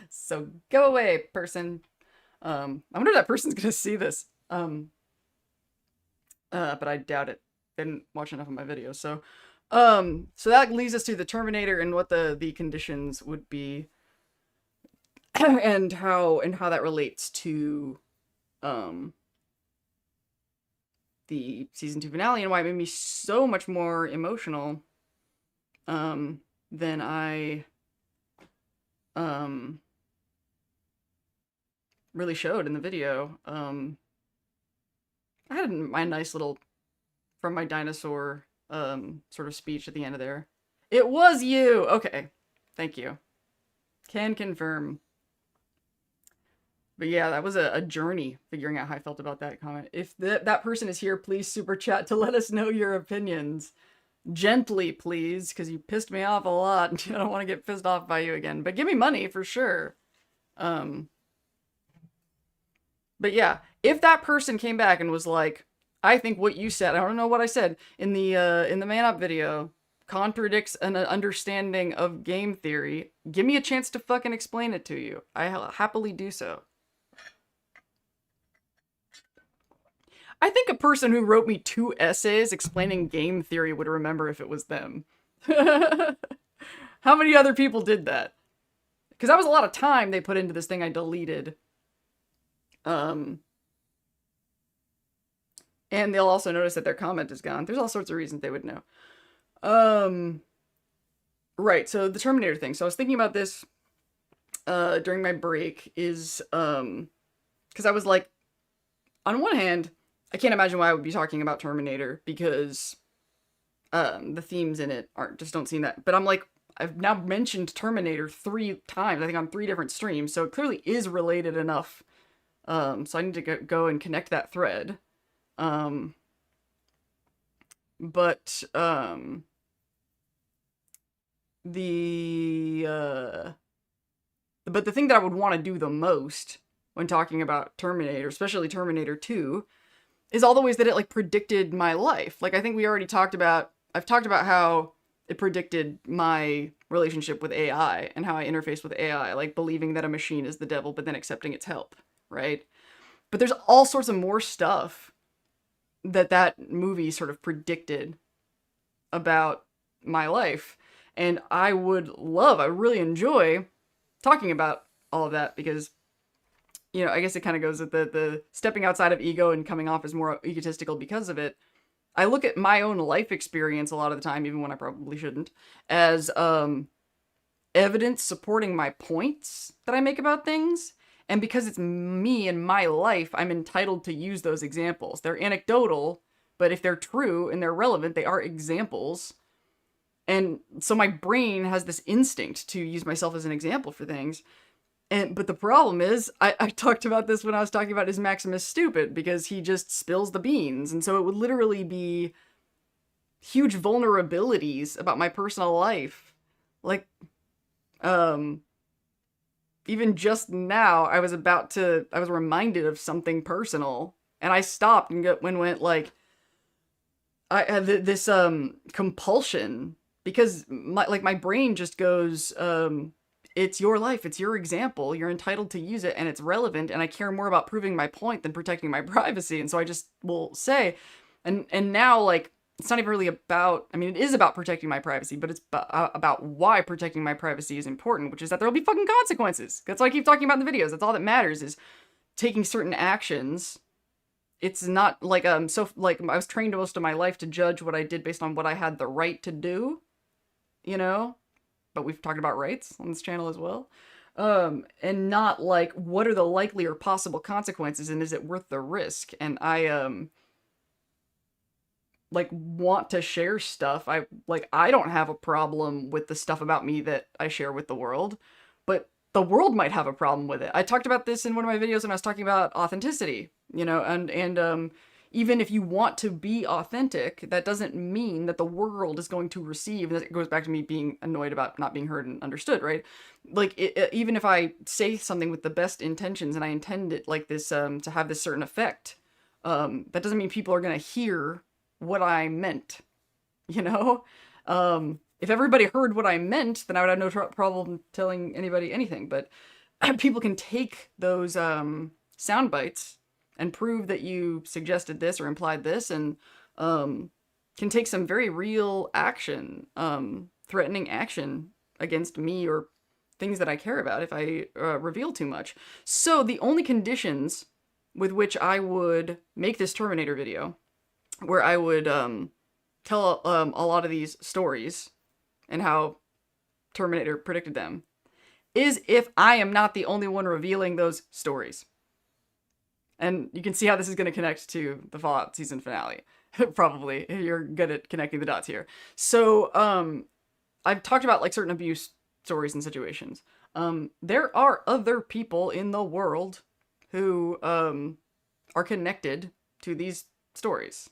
So go away, person. I wonder if that person's gonna see this. But I doubt it. They didn't watch enough of my videos. So that leads us to the Terminator and what the conditions would be, and how that relates to the season 2 finale, and why it made me so much more emotional than I really showed in the video. I had my nice little from my dinosaur sort of speech at the end of there. It was you. Okay, thank you. Can confirm. But yeah, that was a journey figuring out how I felt about that comment. If that person is here, please super chat to let us know your opinions. Gently, please, because you pissed me off a lot, and I don't want to get pissed off by you again. But give me money for sure. But yeah, if that person came back and was like, I think what you said, I don't know what I said in the Man Up video, contradicts an understanding of game theory, give me a chance to fucking explain it to you. I'll happily do so. I think a person who wrote me 2 essays explaining game theory would remember if it was them. How many other people did that? Because that was a lot of time they put into this thing I deleted. And they'll also notice that their comment is gone. There's all sorts of reasons they would know. Right, so the Terminator thing. So I was thinking about this during my break, is because I was like, on one hand, I can't imagine why I would be talking about Terminator, because the themes in it just don't seem that. But I'm like, I've now mentioned Terminator 3 times, I think on 3 different streams, so it clearly is related enough. So I need to go and connect that thread. But the thing that I would want to do the most when talking about Terminator, especially Terminator 2, is all the ways that it, like, predicted my life. Like, I think I've talked about how it predicted my relationship with AI and how I interface with AI, like believing that a machine is the devil, but then accepting its help, right? But there's all sorts of more stuff that movie sort of predicted about my life. And I really enjoy talking about all of that, because, you know, I guess it kind of goes with the stepping outside of ego and coming off as more egotistical because of it. I look at my own life experience a lot of the time, even when I probably shouldn't, as evidence supporting my points that I make about things. And because it's me and my life, I'm entitled to use those examples. They're anecdotal, but if they're true and they're relevant, they are examples. And so my brain has this instinct to use myself as an example for things. But the problem is, I talked about this when I was talking about, is Maximus stupid? Because he just spills the beans. And so it would literally be huge vulnerabilities about my personal life. Like, even just now, I was reminded of something personal. And I stopped and went like, I had this compulsion, because my brain just goes, it's your life, it's your example, you're entitled to use it, and it's relevant, and I care more about proving my point than protecting my privacy. And so I just will say, and now, like, it's not even really about, I mean, it is about protecting my privacy, but it's about why protecting my privacy is important, which is that there will be fucking consequences. That's what I keep talking about in the videos. That's all that matters, is taking certain actions. It's not like, so, like, I was trained most of my life to judge what I did based on what I had the right to do, you know? But we've talked about rights on this channel as well. And not like, what are the likely or possible consequences, and is it worth the risk? And I, like, want to share stuff. I don't have a problem with the stuff about me that I share with the world, but the world might have a problem with it. I talked about this in one of my videos when I was talking about authenticity, you know, and even if you want to be authentic, that doesn't mean that the world is going to receive, and it goes back to me being annoyed about not being heard and understood, right? Like, even if I say something with the best intentions and I intend it like this, to have this certain effect, that doesn't mean people are going to hear what I meant, you know? If everybody heard what I meant, then I would have no problem telling anybody anything, but people can take those sound bites and prove that you suggested this or implied this, and can take some very real action, threatening action against me or things that I care about if I reveal too much. So the only conditions with which I would make this Terminator video, where I would tell a lot of these stories and how Terminator predicted them, is if I am not the only one revealing those stories. And you can see how this is going to connect to the Fallout season finale. Probably. You're good at connecting the dots here. So, I've talked about, like, certain abuse stories and situations. There are other people in the world who are connected to these stories.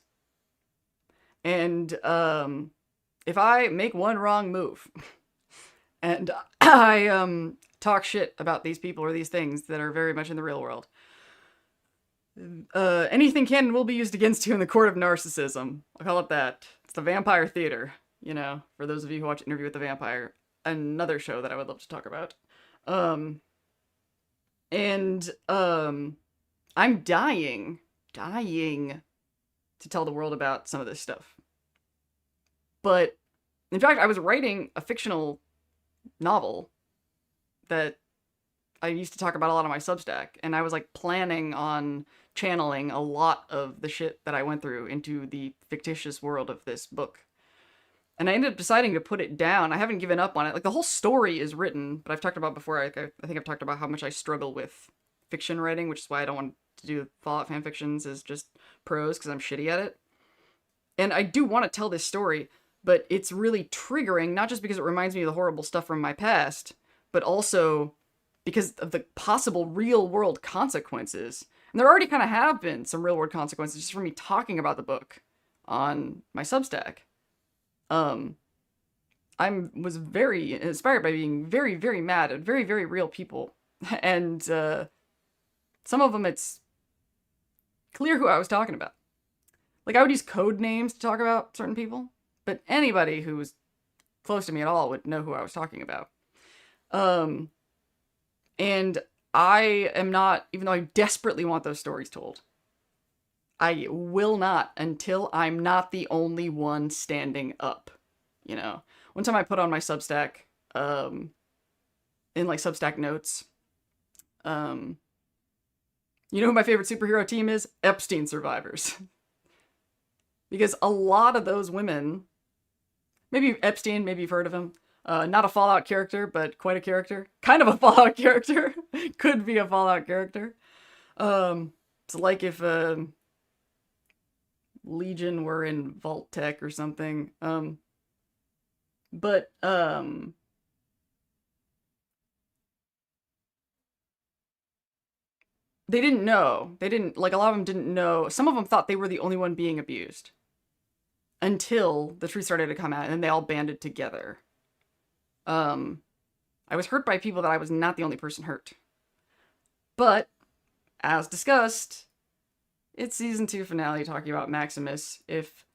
And if I make one wrong move and I talk shit about these people or these things that are very much in the real world, anything can and will be used against you in the court of narcissism. I'll call it that. It's the vampire theater, you know, for those of you who watch Interview with the Vampire, another show that I would love to talk about. I'm dying to tell the world about some of this stuff. But, in fact, I was writing a fictional novel that I used to talk about a lot on my Substack, and I was, like, planning on channeling a lot of the shit that I went through into the fictitious world of this book. And I ended up deciding to put it down. I haven't given up on it. Like, the whole story is written, but I've talked about before, I think I've talked about how much I struggle with fiction writing, which is why I don't want to do Fallout fanfictions as just prose, because I'm shitty at it. And I do want to tell this story, but it's really triggering, not just because it reminds me of the horrible stuff from my past, but also because of the possible real-world consequences. And there already kind of have been some real-world consequences just from me talking about the book on my Substack. I was very inspired by being very, very mad at very, very real people. And some of them, it's clear who I was talking about. Like, I would use code names to talk about certain people, but anybody who was close to me at all would know who I was talking about. And I am not, even though I desperately want those stories told, I will not until I'm not the only one standing up, you know? One time I put on my Substack, in, like, Substack notes, you know who my favorite superhero team is? Epstein survivors. Because a lot of those women, maybe Epstein, maybe you've heard of him, not a Fallout character, but quite a character. Kind of a Fallout character. Could be a Fallout character. It's like if Legion were in Vault Tech or something. But they didn't know. They didn't, like, a lot of them didn't know. Some of them thought they were the only one being abused. Until the truth started to come out, and then they all banded together. I was hurt by people that I was not the only person hurt. But, as discussed, it's season 2 finale talking about Maximus. If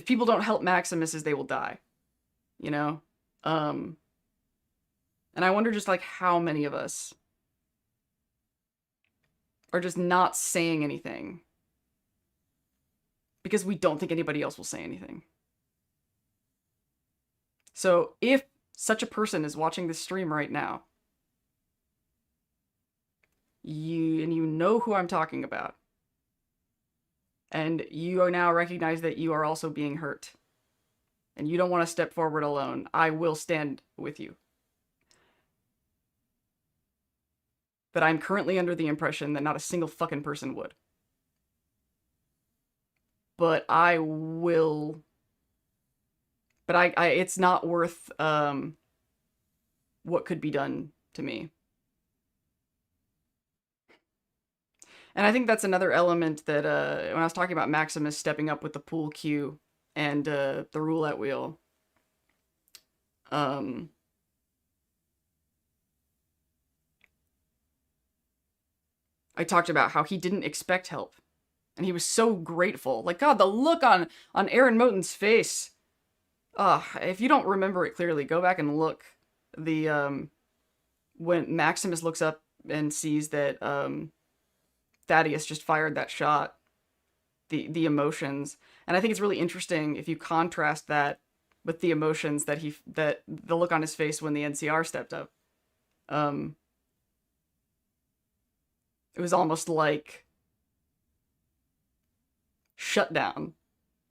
people don't help Maximus, they will die. You know? And I wonder just, like, how many of us are just not saying anything because we don't think anybody else will say anything. So if such a person is watching this stream right now, you know who I'm talking about, and you now recognize that you are also being hurt, and you don't want to step forward alone, I will stand with you. But I'm currently under the impression that not a single fucking person would. But I will... But I it's not worth what could be done to me. And I think that's another element that when I was talking about Maximus stepping up with the pool cue and the roulette wheel, I talked about how he didn't expect help, and he was so grateful. Like, God, the look on Aaron Moten's face. If you don't remember it clearly, go back and look. The when Maximus looks up and sees that Thaddeus just fired that shot, the emotions. And I think it's really interesting if you contrast that with the emotions that the look on his face when the NCR stepped up. It was almost like shutdown.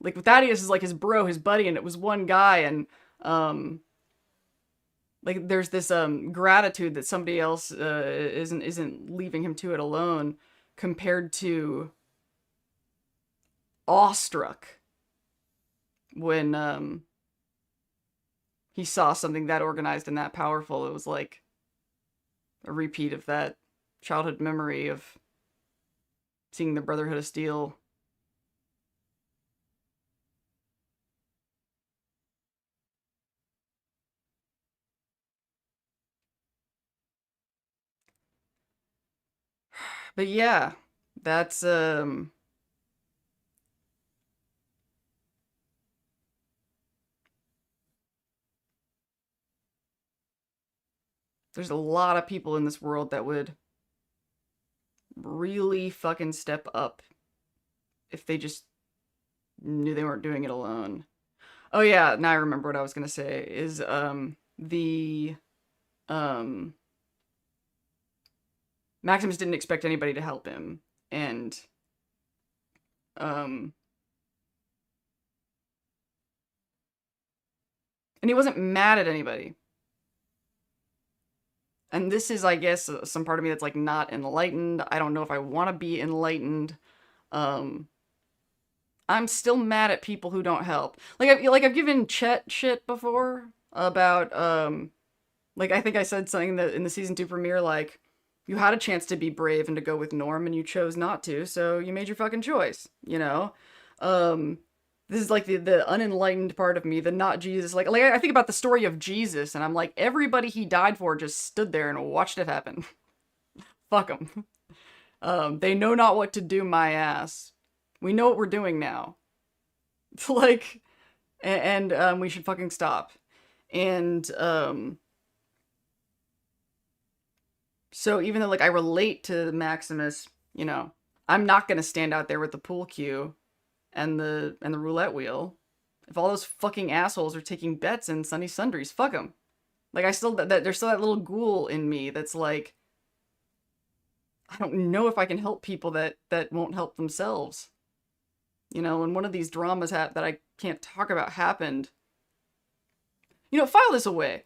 Like, Thaddeus is like his bro, his buddy, and it was one guy, and like there's this gratitude that somebody else isn't leaving him to it alone, compared to awestruck when he saw something that organized and that powerful. It was like a repeat of that childhood memory of seeing the Brotherhood of Steel. But yeah, that's there's a lot of people in this world that would really fucking step up if they just knew they weren't doing it alone. Oh yeah, now I remember what I was gonna say is the Maximus didn't expect anybody to help him, and he wasn't mad at anybody. And this is, I guess, some part of me that's like not enlightened. I don't know if I want to be enlightened. I'm still mad at people who don't help. I've given Chet shit before about like, I think I said something that in the season 2 premiere, like, you had a chance to be brave and to go with Norm and you chose not to, so you made your fucking choice, you know? This is like the unenlightened part of me, the not Jesus. Like I think about the story of Jesus, and I'm like, everybody he died for just stood there and watched it happen. Fuck them. They know not what to do, my ass. We know what we're doing now. Like, and we should fucking stop. And so even though, like, I relate to Maximus, you know, I'm not gonna stand out there with the pool cue and the roulette wheel. If all those fucking assholes are taking bets in Sunny Sundries, fuck them. Like, there's still that little ghoul in me that's like, I don't know if I can help people that won't help themselves. You know, when one of these dramas that I can't talk about happened, you know, file this away.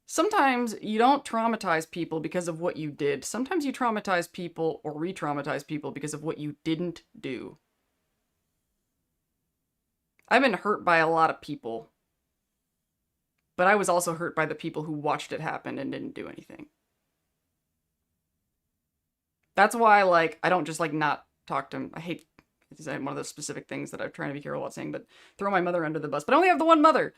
Sometimes you don't traumatize people because of what you did. Sometimes you traumatize people or re-traumatize people because of what you didn't do. I've been hurt by a lot of people. But I was also hurt by the people who watched it happen and didn't do anything. That's why, like, I don't just, like, not talk to him. I hate one of those specific things that I'm trying to be careful about saying, but throw my mother under the bus. But I only have the one mother.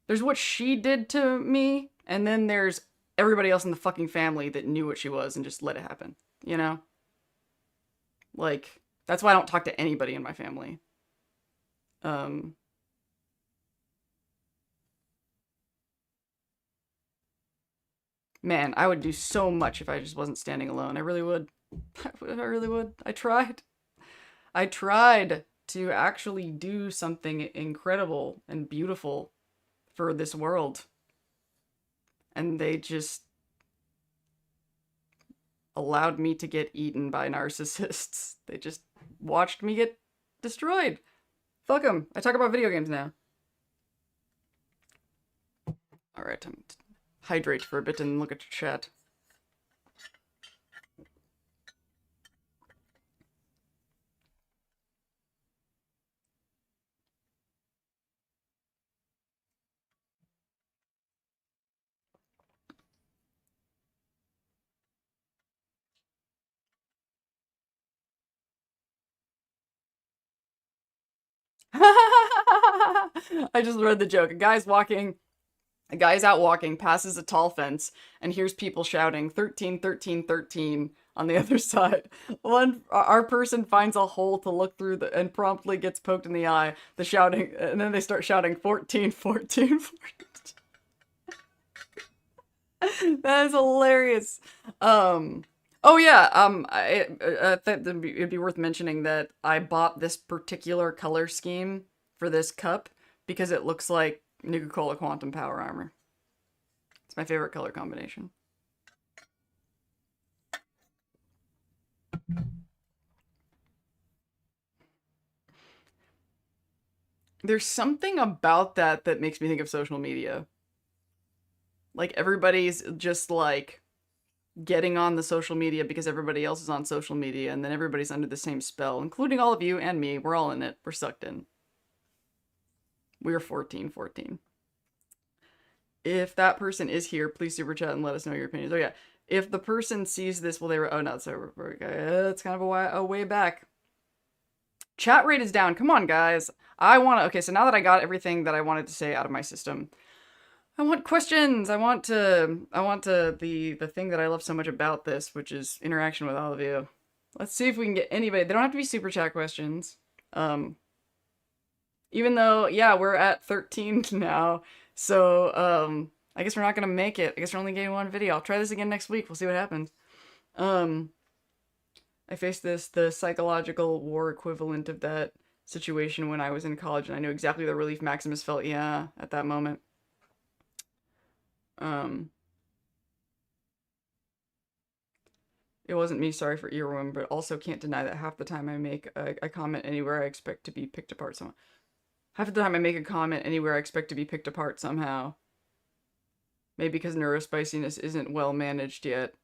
There's what she did to me, and then there's everybody else in the fucking family that knew what she was and just let it happen, you know? Like, that's why I don't talk to anybody in my family. Man, I would do so much if I just wasn't standing alone. I really would. I really would. I tried. I tried to actually do something incredible and beautiful for this world, and they just allowed me to get eaten by narcissists. They just watched me get destroyed. Fuck them. I talk about video games now. Alright, time to hydrate for a bit and look at your chat. I just read the joke. A guy's out walking, passes a tall fence, and hears people shouting 13, 13, 13 on the other side. Our person finds a hole to look through and promptly gets poked in the eye. The shouting, and then they start shouting 14, 14, 14. That is hilarious. Oh yeah, I thought it'd be worth mentioning that I bought this particular color scheme for this cup because it looks like Nuka-Cola Quantum Power Armor. It's my favorite color combination. There's something about that that makes me think of social media. Like everybody's just like getting on the social media because everybody else is on social media, and then everybody's under the same spell, including all of you and me. We're all in it. We're sucked in. We're 14, 14. If that person is here, please super chat and let us know your opinions. Oh yeah, if the person sees this, well, they were, oh no, it's over. It's kind of a way back. Chat rate is down. Come on, guys. Okay, so now that I got everything that I wanted to say out of my system, I want questions. I want the thing that I love so much about this, which is interaction with all of you. Let's see if we can get anybody. They don't have to be super chat questions. Even though, yeah, we're at 13 now. So, I guess we're not gonna make it. I guess we're only getting one video. I'll try this again next week. We'll see what happens. I faced the psychological war equivalent of that situation when I was in college, and I knew exactly the relief Maximus felt, yeah, at that moment. It wasn't me, sorry for earworm, but also can't deny that half the time I make a comment anywhere I expect to be picked apart somehow. Half the time I make a comment anywhere I expect to be picked apart somehow. Maybe because neurospiciness isn't well managed yet.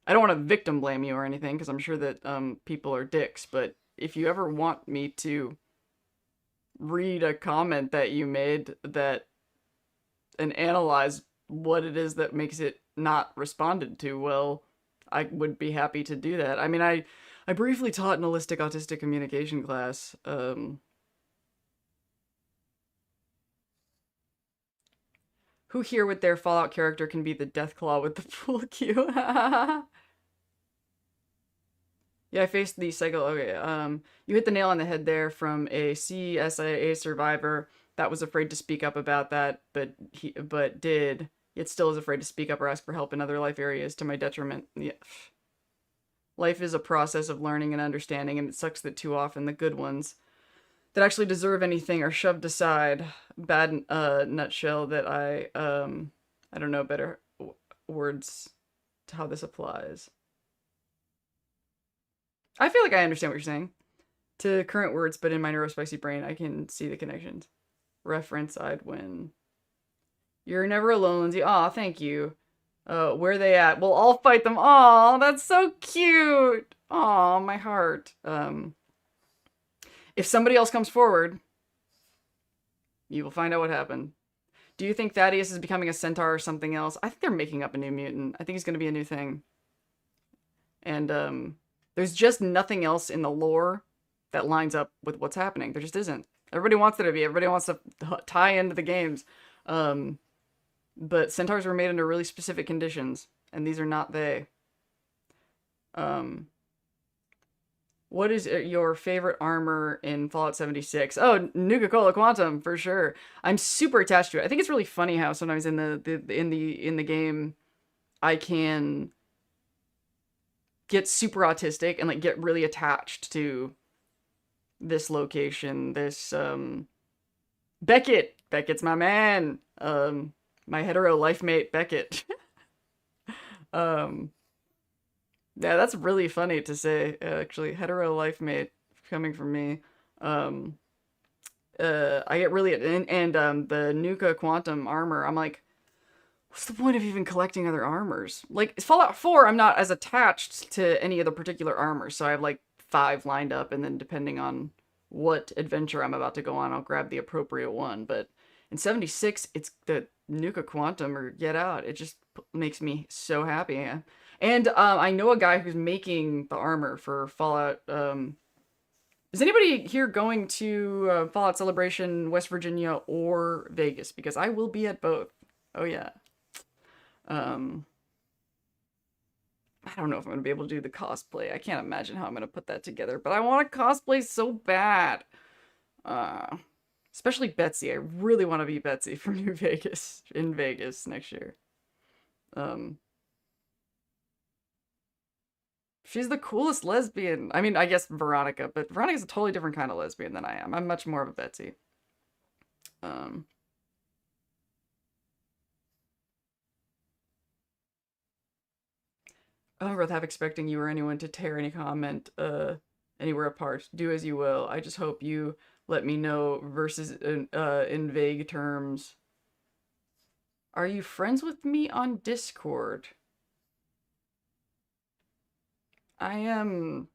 I don't want to victim blame you or anything, because I'm sure that people are dicks, but if you ever want me to read a comment that you made and analyze what it is that makes it not responded to, well, I would be happy to do that. I mean, I briefly taught an holistic autistic communication class. Who here with their Fallout character can be the Deathclaw with the pool cue? Yeah, I faced the cycle. Okay, you hit the nail on the head there from a CSIA survivor that was afraid to speak up about that, but did, yet still is afraid to speak up or ask for help in other life areas to my detriment. Yeah. Life is a process of learning and understanding, and it sucks that too often the good ones that actually deserve anything are shoved aside. Bad nutshell that I don't know better words to how this applies. I feel like I understand what you're saying. To current words, but in my neurospicy brain, I can see the connections. Reference, I'd win. You're never alone, Lindsay. Aw, thank you. Where they at? We'll all fight them. Aw, that's so cute. Aw, my heart. If somebody else comes forward, you will find out what happened. Do you think Thaddeus is becoming a centaur or something else? I think they're making up a new mutant. I think he's going to be a new thing. And, there's just nothing else in the lore that lines up with what's happening. There just isn't. Everybody wants there to be. Everybody wants to tie into the games. But centaurs were made under really specific conditions, and these are not they. What is your favorite armor in Fallout 76? Oh, Nuka-Cola Quantum, for sure. I'm super attached to it. I think it's really funny how sometimes in the game I can get super autistic and like get really attached to this location, this Beckett's my man. My hetero life mate Beckett. um yeah, that's really funny to say, actually. Hetero life mate coming from me. Um I get really, and the Nuka quantum armor, I'm like, what's the point of even collecting other armors? Like Fallout 4, I'm not as attached to any of the particular armors, so I have like 5 lined up, and then depending on what adventure I'm about to go on, I'll grab the appropriate one. But in 76, it's the Nuka Quantum or Get Out. It just makes me so happy. And I know a guy who's making the armor for Fallout. Is anybody here going to Fallout Celebration, West Virginia, or Vegas? Because I will be at both. Oh yeah. Um, I don't know if I'm gonna be able to do the cosplay. I can't imagine how I'm gonna put that together, but I want to cosplay so bad. Uh, Especially Betsy. I really want to be Betsy for New Vegas in Vegas next year. Um, she's the coolest lesbian. I mean, I guess Veronica, but Veronica's a totally different kind of lesbian than I am. I'm much more of a Betsy. Um, I'm both half expecting you or anyone to tear any comment anywhere apart. Do as you will. I just hope you let me know versus in vague terms. Are you friends with me on Discord? I am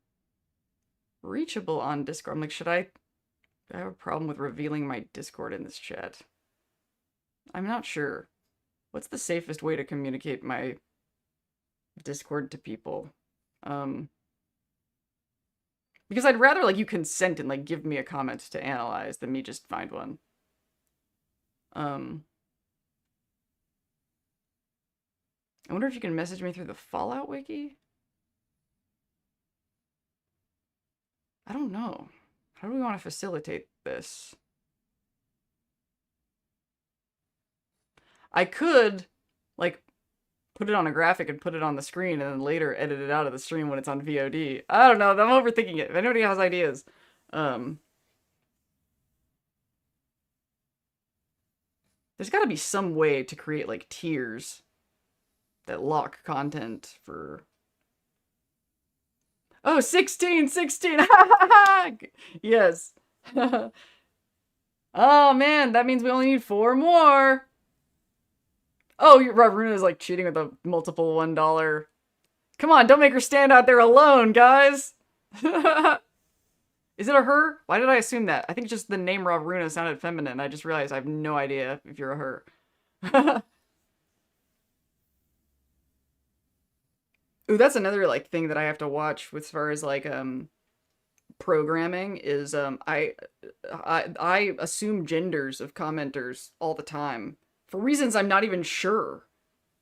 reachable on Discord. I'm like, should I have a problem with revealing my Discord in this chat? I'm not sure. What's the safest way to communicate my Discord to people? Because I'd rather like you consent and like give me a comment to analyze than me just find one. I wonder if you can message me through the Fallout wiki? I don't know. How do we want to facilitate this? I could, like, put it on a graphic and put it on the screen and then later edit it out of the stream when it's on VOD. I don't know. I'm overthinking it. If anybody has ideas, there's got to be some way to create, like, tiers that lock content for... Oh, 16! 16! Yes. Oh, man. That means we only need 4 more. Oh, Ravruna's like cheating with a multiple $1. Come on, don't make her stand out there alone, guys. Is it a her? Why did I assume that? I think just the name Ravruna sounded feminine. I just realized I have no idea if you're a her. Ooh, that's another like thing that I have to watch as far as like programming is I assume genders of commenters all the time for reasons I'm not even sure.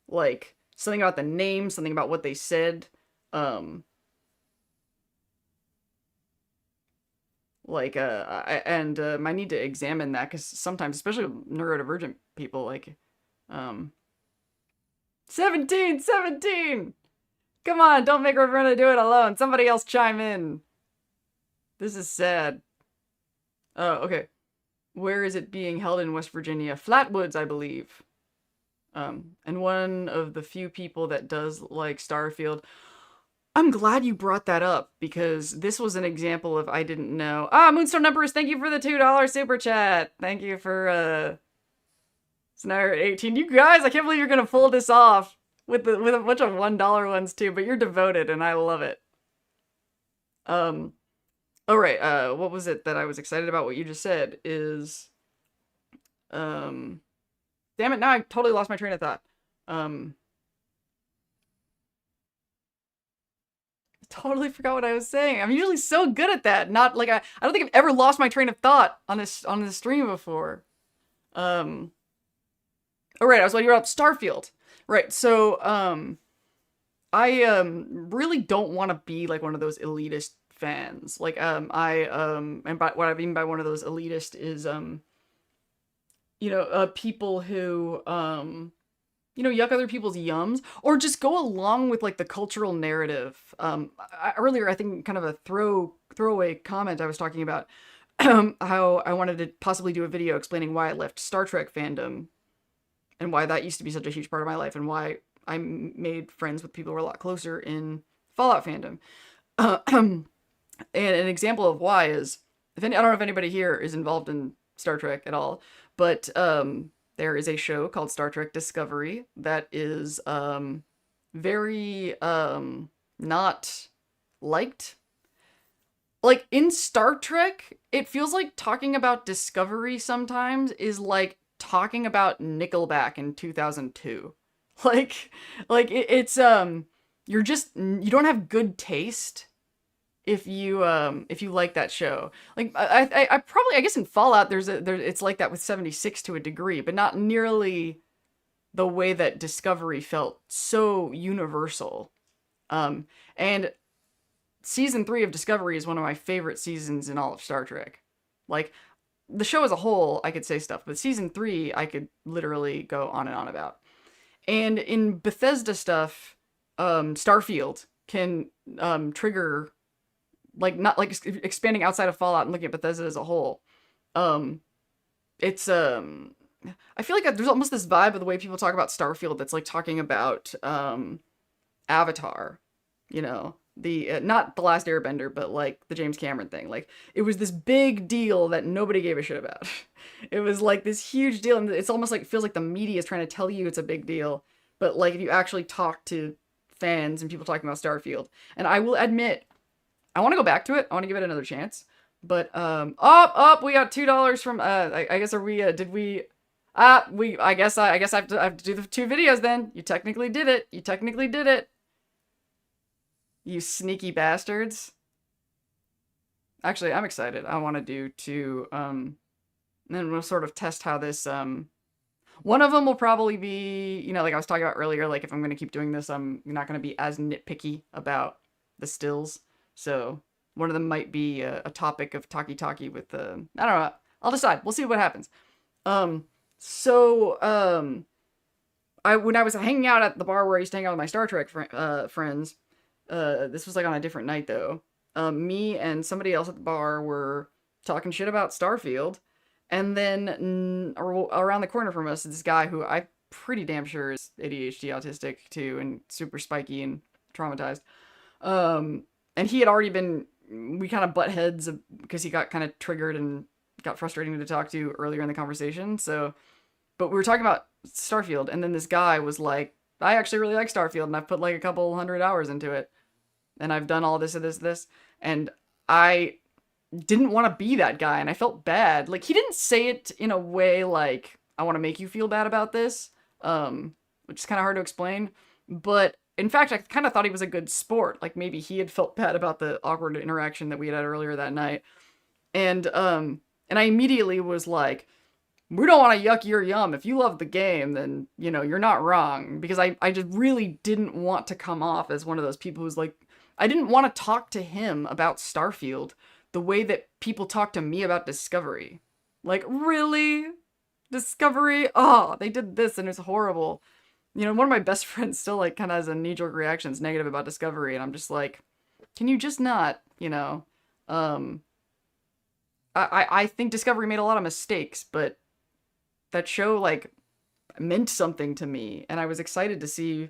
Like something about the name, something about what they said. I need to examine that because sometimes, especially with neurodivergent people, like 17, 17. Come on, don't make Ravenna do it alone. Somebody else chime in. This is sad. Oh, okay. Where is it being held in West Virginia? Flatwoods, I believe. And one of the few people that does like Starfield. I'm glad you brought that up because this was an example of I didn't know. Ah, Moonstone Numbers, thank you for the $2 super chat. Thank you for Snyder 18. You guys, I can't believe you're gonna pull this off with a bunch of $1 ones too, but you're devoted and I love it. All right, what was it that I was excited about? What you just said is, damn it, now I totally lost my train of thought. Totally forgot what I was saying. I'm usually so good at that. Not like I don't think I've ever lost my train of thought on this stream before. All right, I was talking about Starfield. Right, so I really don't want to be like one of those elitist fans. Like and by what I mean by one of those elitist is people who yuck other people's yums, or just go along with like the cultural narrative. Earlier, I think kind of a throwaway comment I was talking about how I wanted to possibly do a video explaining why I left Star Trek fandom and why that used to be such a huge part of my life and why I made friends with people who were a lot closer in Fallout fandom. And an example of why is, I don't know if anybody here is involved in Star Trek at all, but there is a show called Star Trek Discovery that is very not liked. Like in Star Trek, it feels like talking about Discovery sometimes is like talking about Nickelback in 2002. Like it's you don't have good taste if you like that show. Like I probably, I guess in Fallout it's like that with 76 to a degree, but not nearly the way that Discovery felt so universal. And season 3 of Discovery is one of my favorite seasons in all of Star Trek. Like the show as a whole, I could say stuff, but season 3 I could literally go on and on about. And in Bethesda stuff, Starfield can trigger, like, not like expanding outside of Fallout and looking at Bethesda as a whole. It's I feel like there's almost this vibe of the way people talk about Starfield that's like talking about Avatar, the not the Last Airbender, but like the James Cameron thing. Like it was this big deal that nobody gave a shit about. It was like this huge deal, and it's almost like, it feels like the media is trying to tell you it's a big deal. But like if you actually talk to fans and people talking about Starfield, and I will admit, I want to go back to it. I want to give it another chance. But we got $2 from I guess, are we did we I guess I have to do the 2 videos then. You technically did it. You sneaky bastards. Actually, I'm excited. I want to do 2 then we'll sort of test how this one of them will probably be, like I was talking about earlier, like if I'm going to keep doing this, I'm not going to be as nitpicky about the stills. So one of them might be a topic of talkie with I don't know. I'll decide. We'll see what happens. When I was hanging out at the bar where I used to hang out with my Star Trek friends, this was like on a different night though. Me and somebody else at the bar were talking shit about Starfield, and then around the corner from us, this guy who I'm pretty damn sure is ADHD autistic too, and super spiky and traumatized. And he had already been, we kind of butt heads because he got kind of triggered and got frustrating to talk to earlier in the conversation. So, but we were talking about Starfield, and then this guy was like, I actually really like Starfield, and I've put like a couple 100 hours into it, and I've done all this and this, and I didn't want to be that guy, and I felt bad. Like, he didn't say it in a way like, I want to make you feel bad about this, which is kind of hard to explain, but in fact, I kind of thought he was a good sport. Like, maybe he had felt bad about the awkward interaction that we had earlier that night, and I immediately was like, we don't want to yuck your yum. If you love the game, then, you're not wrong. Because I just really didn't want to come off as one of those people who's like, I didn't want to talk to him about Starfield the way that people talk to me about Discovery. Like, really? Discovery? Oh, they did this and it's horrible. One of my best friends still like kind of has a knee-jerk reaction, it's negative about Discovery, and I'm just like, can you just not, I think Discovery made a lot of mistakes, but that show like meant something to me, and I was excited to see.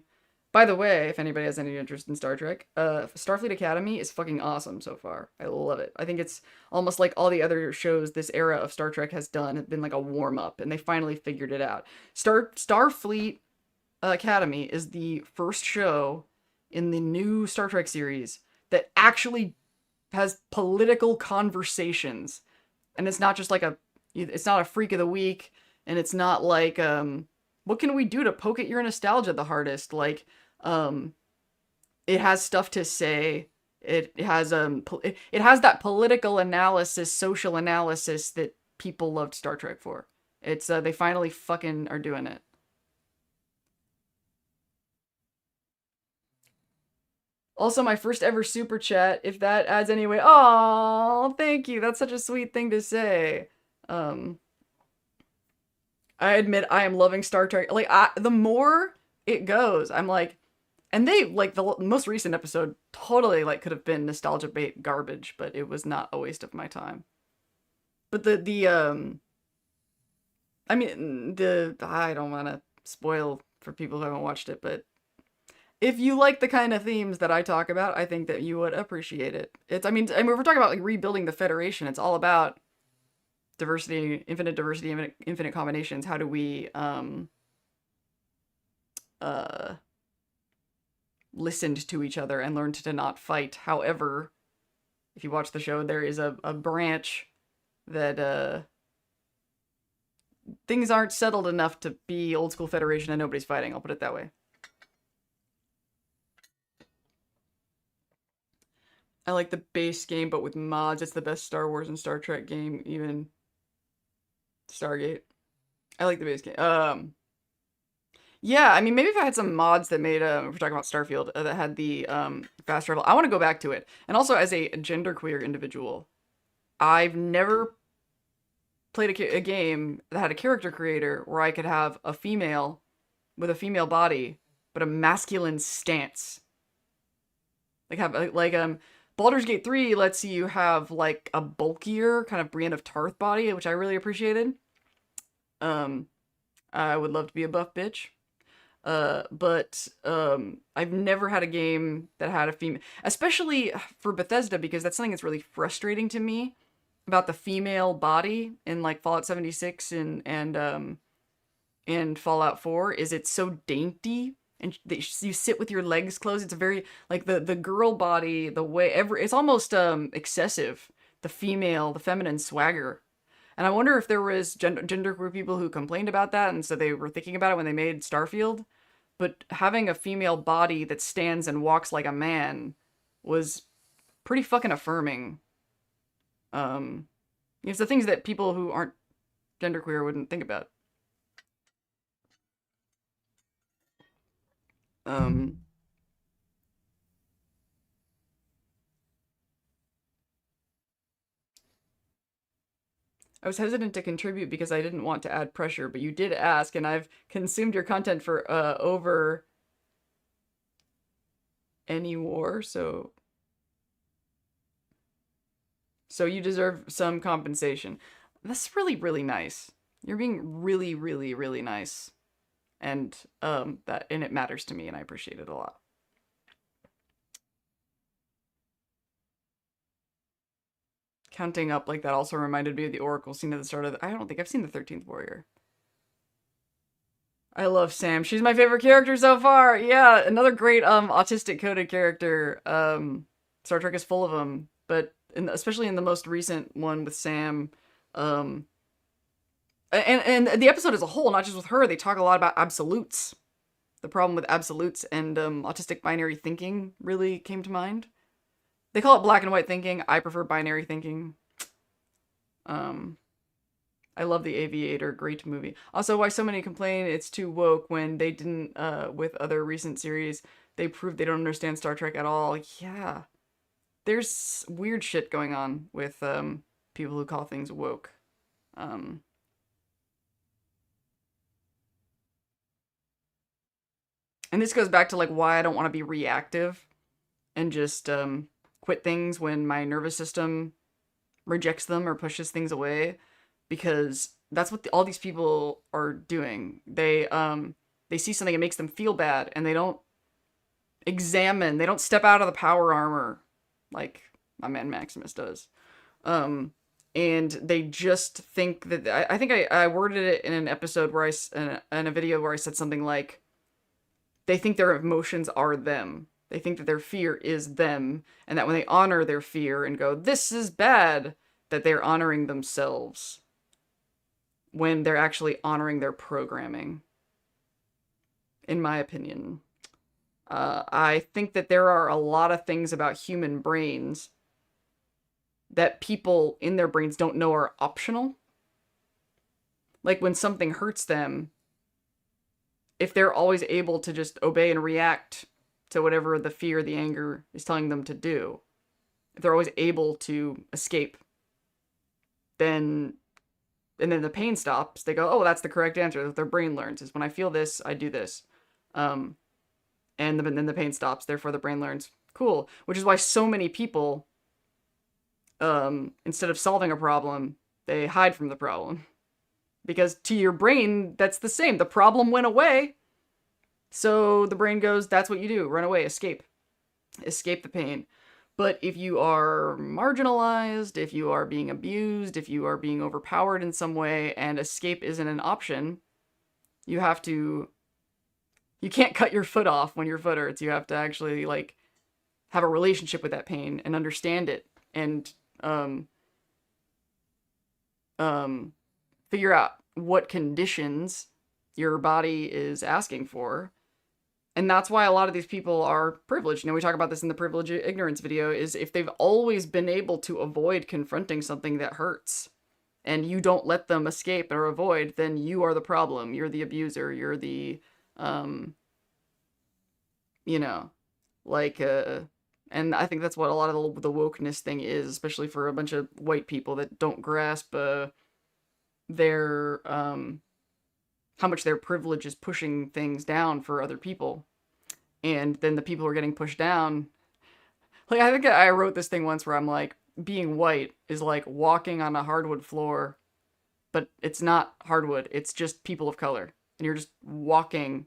By the way, if anybody has any interest in Star Trek, Starfleet Academy is fucking awesome so far. I love it. I think it's almost like all the other shows this era of Star Trek has done have been like a warm-up, and they finally figured it out. Starfleet Academy is the first show in the new Star Trek series that actually has political conversations, and it's not just like it's not a freak of the week, and it's not like what can we do to poke at your nostalgia the hardest? Like, it has stuff to say. It has it has that political analysis, social analysis that people loved Star Trek for. It's they finally fucking are doing it. Also, my first ever super chat, if that adds any way. Oh, thank you. That's such a sweet thing to say. I admit I am loving Star Trek. Like, the more it goes. I'm like, and they like the most recent episode totally like could have been nostalgia bait garbage, but it was not a waste of my time. But the I mean the I don't want to spoil for people who haven't watched it, but if you like the kind of themes that I talk about, I think that you would appreciate it. I mean, we're talking about like rebuilding the Federation. It's all about diversity, infinite combinations. How do we uh listened to each other and learned to not fight. However, if you watch the show, there is a branch that things aren't settled enough to be old school Federation and nobody's fighting. I'll put it that way. I like the base game, but with mods, it's the best Star Wars and Star Trek game, even Stargate. I like the base game. Yeah, I mean, maybe if I had some mods that made, if we're talking about Starfield, that had the fast travel, I want to go back to it. And also, as a genderqueer individual, I've never played a game that had a character creator where I could have a female with a female body, but a masculine stance. Baldur's Gate 3 lets you have like a bulkier kind of Brienne of Tarth body, which I really appreciated. I would love to be a buff bitch. But I've never had a game that had a female, especially for Bethesda, because that's something that's really frustrating to me about the female body in like Fallout 76 and Fallout 4 is it's so dainty and you sit with your legs closed. It's a very like the girl body, the way it's almost excessive. The feminine swagger. And I wonder if there was genderqueer people who complained about that, and so they were thinking about it when they made Starfield. But having a female body that stands and walks like a man was pretty fucking affirming. It's the things that people who aren't genderqueer wouldn't think about. I was hesitant to contribute because I didn't want to add pressure, but you did ask, and I've consumed your content for over any war, so you deserve some compensation. That's really, really nice. You're being really, really, really nice. And it matters to me, and I appreciate it a lot. Counting up like that also reminded me of the Oracle scene at the start of I don't think I've seen the 13th Warrior. I love Sam. She's my favorite character so far. Yeah, another great autistic coded character. Star Trek is full of them, but especially in the most recent one with Sam, and the episode as a whole, not just with her, they talk a lot about absolutes. The problem with absolutes and autistic binary thinking really came to mind. They call it black and white thinking. I prefer binary thinking. I love The Aviator, great movie. Also, why so many complain it's too woke when they didn't, with other recent series, they proved they don't understand Star Trek at all. Yeah. There's weird shit going on with people who call things woke. And this goes back to like why I don't want to be reactive and just quit things when my nervous system rejects them or pushes things away, because that's what all these people are doing. They see something, it makes them feel bad, and they don't step out of the power armor like my man Maximus does. And they just think that I think I worded it in an episode where in a video where I said something like, they think their emotions are them. They think that their fear is them, and that when they honor their fear and go, this is bad, that they're honoring themselves when they're actually honoring their programming, in my opinion. I think that there are a lot of things about human brains that people in their brains don't know are optional. Like when something hurts them, if they're always able to just obey and react to whatever the fear, the anger is telling them to do, if they're always able to escape, then the pain stops. They go, oh, that's the correct answer. That their brain learns is when I feel this, I do this. Um, and then the pain stops. Therefore, the brain learns. Cool. Which is why so many people, instead of solving a problem, they hide from the problem. Because to your brain, that's the same. The problem went away. So the brain goes, that's what you do. Run away, escape. Escape the pain. But if you are marginalized, if you are being abused, if you are being overpowered in some way, and escape isn't an option, you have to. You can't cut your foot off when your foot hurts. You have to actually, like, have a relationship with that pain and understand it and figure out what conditions your body is asking for. And that's why a lot of these people are privileged. You know, we talk about this in the privilege ignorance video, is if they've always been able to avoid confronting something that hurts and you don't let them escape or avoid, then you are the problem. You're the abuser. You're the, you know, like, and I think that's what a lot of the wokeness thing is, especially for a bunch of white people that don't grasp, their, how much their privilege is pushing things down for other people. And then the people who are getting pushed down, like, I think I wrote this thing once where I'm like, being white is like walking on a hardwood floor, but it's not hardwood, it's just people of color. And you're just walking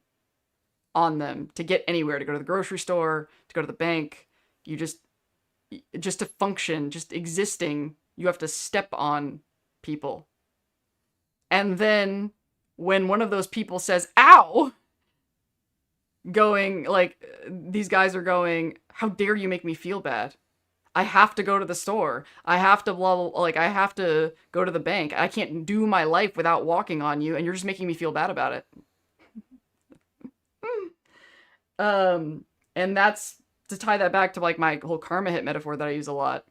on them to get anywhere, to go to the grocery store, to go to the bank. You just to function, just existing, you have to step on people. And then when one of those people says, ow, going, like, these guys are going, how dare you make me feel bad? I have to go to the store. I have to I have to go to the bank. I can't do my life without walking on you, and you're just making me feel bad about it. And that's to tie that back to, like, my whole karma hit metaphor that I use a lot.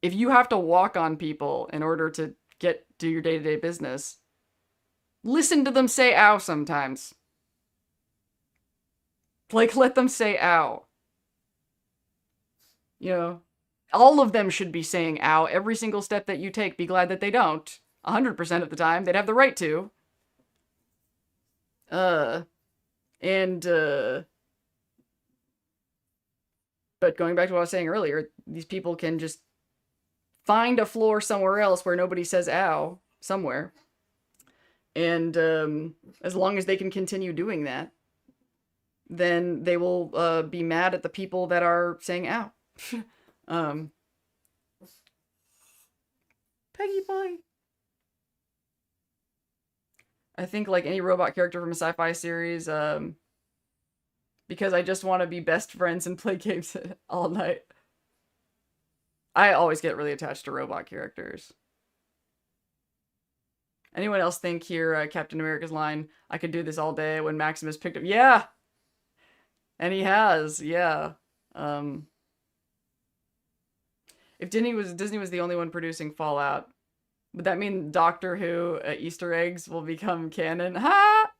If you have to walk on people in order to do your day-to-day business, listen to them say ow sometimes. Like, let them say ow. You know, all of them should be saying ow every single step that you take. Be glad that they don't. 100% of the time. They'd have the right to. But going back to what I was saying earlier, these people can just find a floor somewhere else where nobody says ow, somewhere. And as long as they can continue doing that, then they will be mad at the people that are saying ow. Peggy boy. I think, like any robot character from a sci-fi series, because I just want to be best friends and play games all night. I always get really attached to robot characters. Anyone else think here, Captain America's line, I could do this all day, when Maximus picked up? Yeah! And he has, yeah. If Disney was the only one producing Fallout, would that mean Doctor Who Easter eggs will become canon? Ha!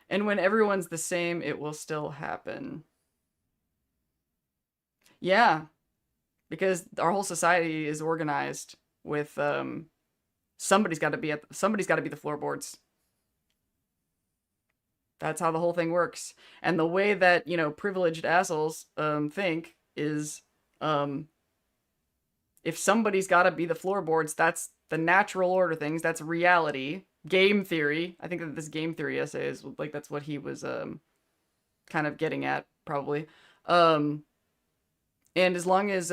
And when everyone's the same, it will still happen. Yeah. Because our whole society is organized with, somebody's got to be the floorboards. That's how the whole thing works. And the way that, you know, privileged assholes think is, if somebody's got to be the floorboards, that's the natural order things. That's reality. Game theory. I think that this game theory essay is, like, that's what he was kind of getting at, probably. And as long as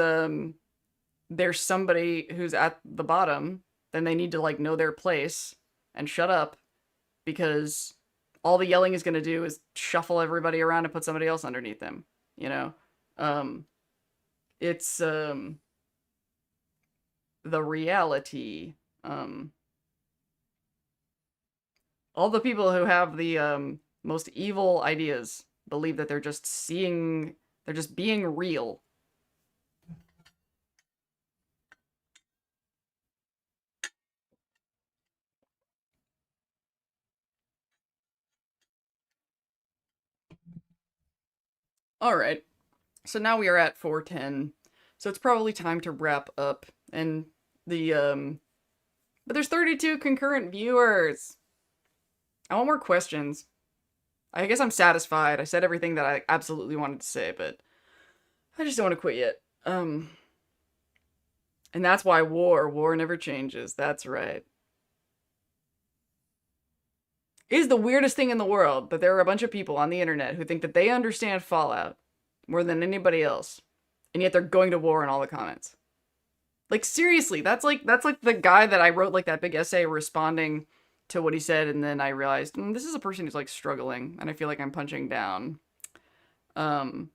there's somebody who's at the bottom, then they need to, like, know their place and shut up, because all the yelling is going to do is shuffle everybody around and put somebody else underneath them, you know? It's the reality. All the people who have the most evil ideas believe that they're just being real. All right. So now we are at 4:10. So it's probably time to wrap up. And but there's 32 concurrent viewers. I want more questions. I guess I'm satisfied. I said everything that I absolutely wanted to say, but I just don't want to quit yet. And that's why war never changes. That's right. It is the weirdest thing in the world that there are a bunch of people on the internet who think that they understand Fallout more than anybody else, and yet they're going to war in all the comments. Like seriously, that's like the guy that I wrote like that big essay responding to what he said, and then I realized this is a person who's like struggling, and I feel like I'm punching down. Um,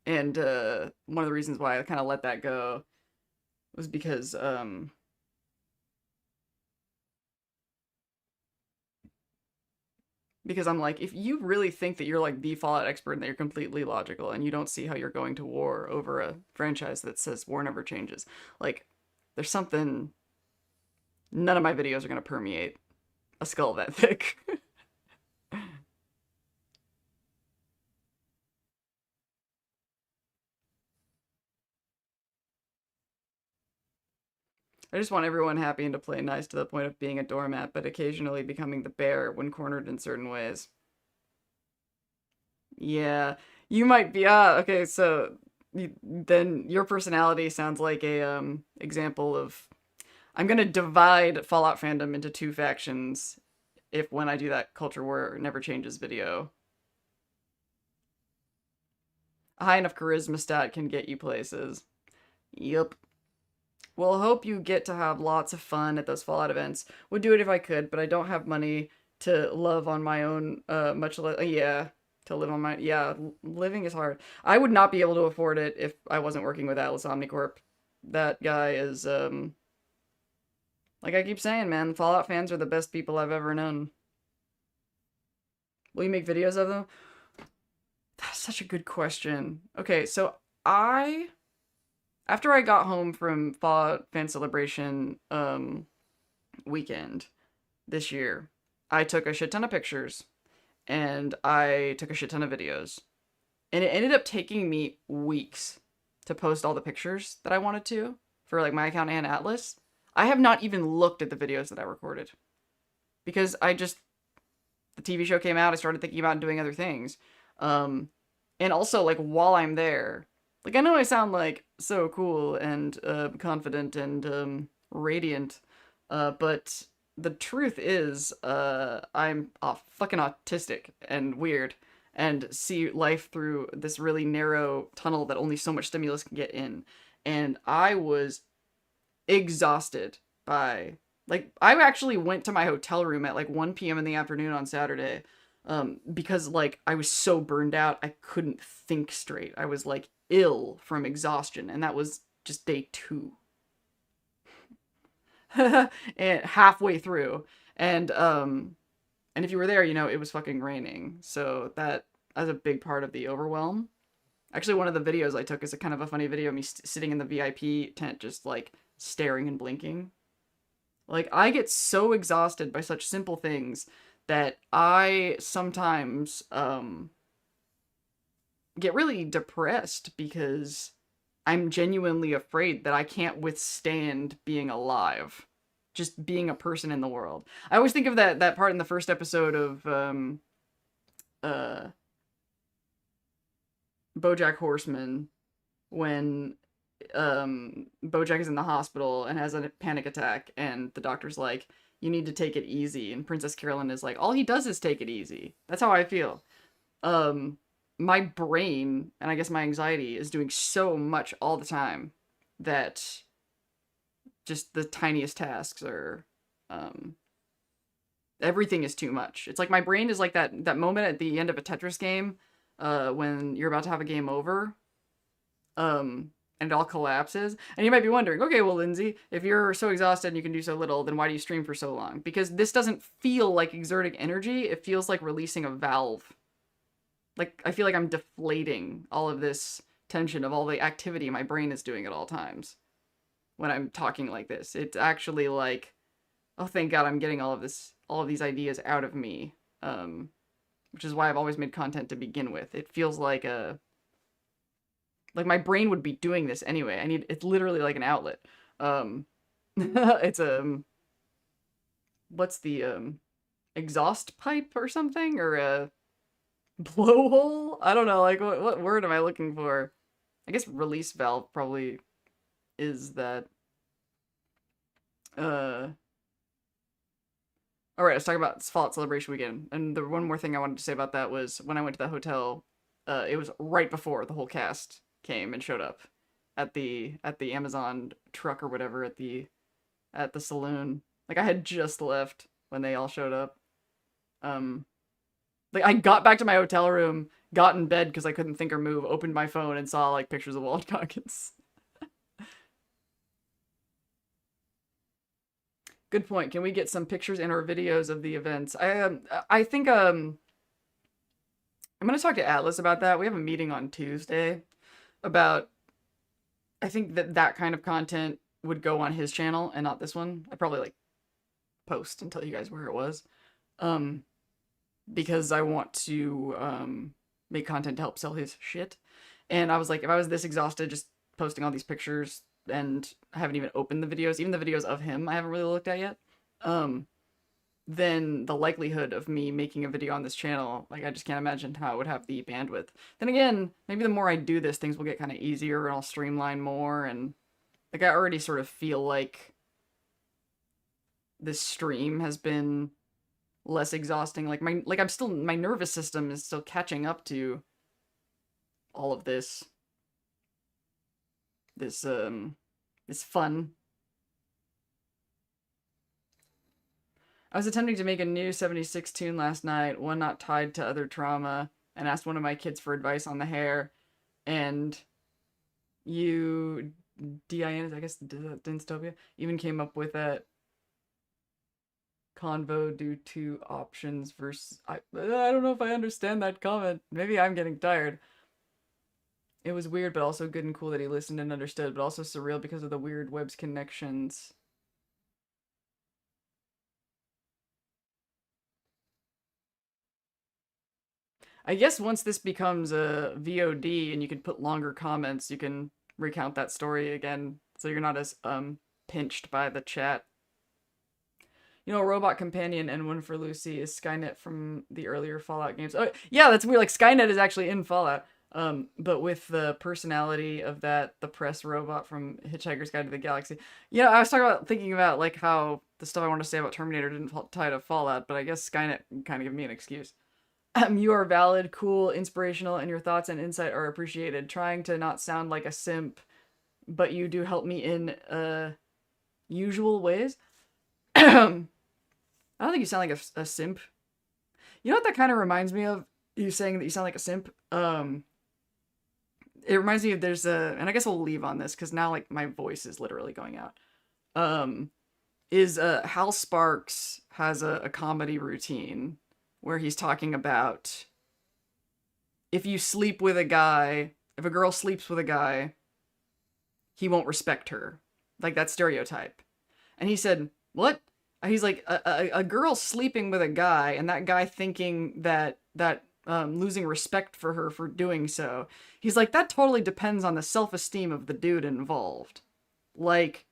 and one of the reasons why I kind of let that go was because I'm like, if you really think that you're like the Fallout expert and that you're completely logical and you don't see how you're going to war over a franchise that says war never changes, like, there's something. None of my videos are going to permeate a skull that thick. I just want everyone happy and to play nice to the point of being a doormat, but occasionally becoming the bear when cornered in certain ways. Yeah, you might be. Okay, so then your personality sounds like a example of. I'm gonna divide Fallout fandom into two factions if when I do that culture war never changes video. A high enough charisma stat can get you places. Yup. Well, hope you get to have lots of fun at those Fallout events. Would do it if I could, but I don't have money to love on my own. Yeah, to live on my living is hard. I would not be able to afford it if I wasn't working with Atlas Omnicorp. That guy is like I keep saying, man. Fallout fans are the best people I've ever known. Will you make videos of them? That's such a good question. Okay, so I after I got home from Fallout Fan Celebration weekend this year, I took a shit ton of pictures and I took a shit ton of videos. And it ended up taking me weeks to post all the pictures that I wanted to for like my account and Atlas. I have not even looked at the videos that I recorded because the TV show came out, I started thinking about doing other things. And also like while I'm there, like I know I sound like so cool and confident and radiant, but the truth is I'm fucking autistic and weird and see life through this really narrow tunnel that only so much stimulus can get in. And I was exhausted by like I actually went to my hotel room at like 1 p.m. in the afternoon on Saturday because like I was so burned out I couldn't think straight. I was like ill from exhaustion, and that was just day 2. And halfway through. And if you were there, you know, it was fucking raining. So that was a big part of the overwhelm. Actually, one of the videos I took is a kind of a funny video of me sitting in the VIP tent just like staring and blinking. Like I get so exhausted by such simple things that I sometimes get really depressed because I'm genuinely afraid that I can't withstand being alive. Just being a person in the world. I always think of that part in the first episode of uh BoJack Horseman when BoJack is in the hospital and has a panic attack and the doctor's like, you need to take it easy, and Princess Carolyn is like, all he does is take it easy. That's how I feel. My brain and I guess my anxiety is doing so much all the time that just the tiniest tasks are everything is too much. It's like my brain is like that moment at the end of a Tetris game when you're about to have a game over and it all collapses. And you might be wondering, okay, well, Lindsay, if you're so exhausted and you can do so little, then why do you stream for so long? Because this doesn't feel like exerting energy. It feels like releasing a valve. Like, I feel like I'm deflating all of this tension of all the activity my brain is doing at all times when I'm talking like this. It's actually like, oh, thank God I'm getting all of these ideas out of me. Which is why I've always made content to begin with. It feels like my brain would be doing this anyway. It's literally like an outlet. It's what's the exhaust pipe or something, or a blowhole? I don't know, like what word am I looking for? I guess release valve probably is that. Uh all right, let's talk about Fallout Celebration Weekend. And the one more thing I wanted to say about that was when I went to the hotel, it was right before the whole cast came and showed up at the Amazon truck or whatever at the saloon. Like I had just left when they all showed up. Um, like I got back to my hotel room, got in bed because I couldn't think or move, opened my phone and saw like pictures of Walt Goggins. Good point. Can we get some pictures and or videos of the events? I think I'm gonna talk to Atlas about that. We have a meeting on Tuesday about. I think that that kind of content would go on his channel and not this one. I'd probably like post and tell you guys where it was. Um, because I want to make content to help sell his shit. And I was like, if I was this exhausted just posting all these pictures and I haven't even opened the videos, even the videos of him I haven't really looked at yet, um, then the likelihood of me making a video on this channel, like I just can't imagine how it would have the bandwidth. Then again, maybe the more I do this, things will get kind of easier and I'll streamline more. And like I already sort of feel like this stream has been less exhausting. I'm still, my nervous system is still catching up to all of this this fun. I was attempting to make a new 76 tune last night, one not tied to other trauma, and asked one of my kids for advice on the hair, and you DIN, I guess Dinztopia, even came up with that convo due to options versus I don't know if I understand that comment. Maybe I'm getting tired. It was weird, but also good and cool that he listened and understood, but also surreal because of the weird web's connections. I guess once this becomes a VOD and you can put longer comments, you can recount that story again, so you're not as pinched by the chat. You know, a robot companion and one for Lucy is Skynet from the earlier Fallout games. Oh, yeah, that's weird. Like Skynet is actually in Fallout. But with the personality of that, the press robot from Hitchhiker's Guide to the Galaxy. Yeah, I was thinking about like how the stuff I wanted to say about Terminator didn't tie to Fallout, but I guess Skynet kind of give me an excuse. You are valid, cool, inspirational, and your thoughts and insight are appreciated. Trying to not sound like a simp, but you do help me in usual ways. I don't think you sound like a simp. You know what that kind of reminds me of? You saying that you sound like a simp? It reminds me of there's a, and I guess we'll leave on this because now like my voice is literally going out. Is Hal Sparks has a comedy routine where he's talking about if you sleep with a guy, if a girl sleeps with a guy, he won't respect her. Like that stereotype. And he said, what? He's like, a girl sleeping with a guy and that guy thinking that losing respect for her for doing so. He's like, that totally depends on the self-esteem of the dude involved. Like,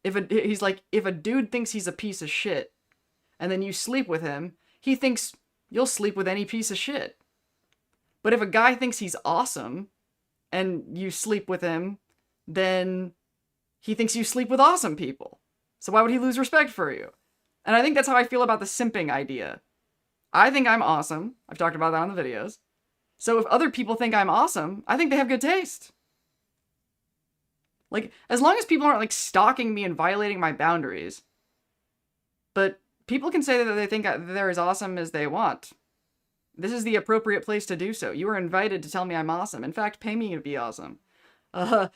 he's like, if a dude thinks he's a piece of shit and then you sleep with him, he thinks you'll sleep with any piece of shit. But if a guy thinks he's awesome and you sleep with him, then he thinks you sleep with awesome people. So why would he lose respect for you? And I think that's how I feel about the simping idea. I think I'm awesome. I've talked about that on the videos. So if other people think I'm awesome, I think they have good taste. Like, as long as people aren't like stalking me and violating my boundaries. But people can say that they think they're as awesome as they want. This is the appropriate place to do so. You are invited to tell me I'm awesome. In fact, pay me to be awesome. I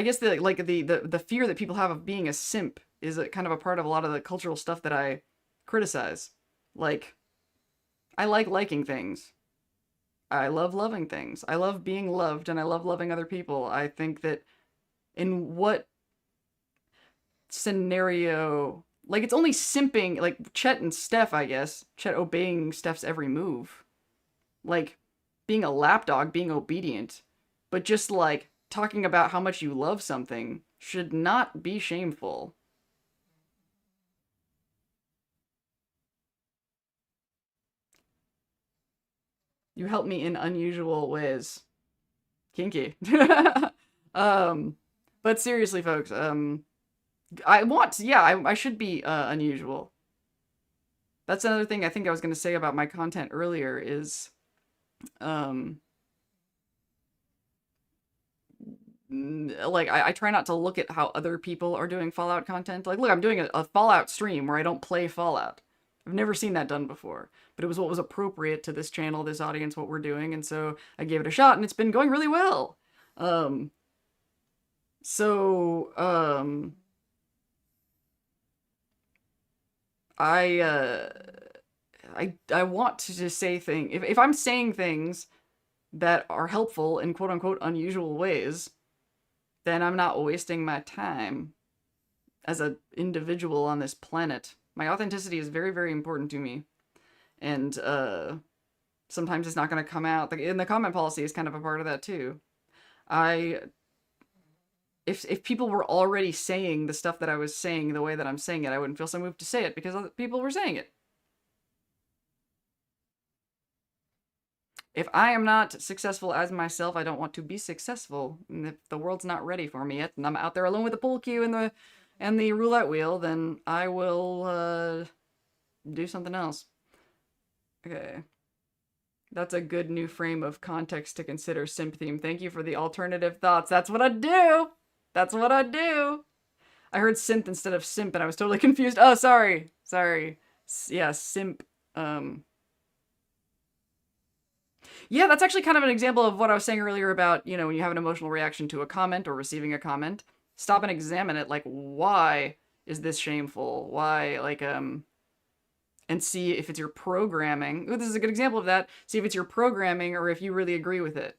guess the fear that people have of being a simp is kind of a part of a lot of the cultural stuff that I criticize. Like, I like liking things. I love loving things. I love being loved and I love loving other people. I think that in what scenario, like it's only simping, like Chet and Steph, I guess. Chet obeying Steph's every move. Like, being a lapdog, being obedient. But just like, talking about how much you love something should not be shameful. You help me in unusual ways. Kinky. um, but seriously, folks, I should be unusual. That's another thing I think I was going to say about my content earlier is, um, like I try not to look at how other people are doing Fallout content. Like, look, I'm doing a Fallout stream where I don't play Fallout. I've never seen that done before, but it was what was appropriate to this channel, this audience, what we're doing, and so I gave it a shot, and it's been going really well. Um, so I I want to just say things. If I'm saying things that are helpful in quote unquote unusual ways, then I'm not wasting my time as an individual on this planet. My authenticity is very, very important to me. And sometimes it's not going to come out. And the comment policy is kind of a part of that too. If people were already saying the stuff that I was saying the way that I'm saying it, I wouldn't feel so moved to say it because other people were saying it. If I am not successful as myself, I don't want to be successful. And if the world's not ready for me yet, and I'm out there alone with the pool cue and the roulette wheel, then I will do something else. Okay. That's a good new frame of context to consider simp theme. Thank you for the alternative thoughts. That's what I do. That's what I do. I heard synth instead of simp and I was totally confused. Oh, sorry. Sorry. Yeah, simp. Yeah, that's actually kind of an example of what I was saying earlier about, you know, when you have an emotional reaction to a comment or receiving a comment, stop and examine it. Like, why is this shameful? Why, like, and see if it's your programming. Ooh, this is a good example of that. See if it's your programming or if you really agree with it.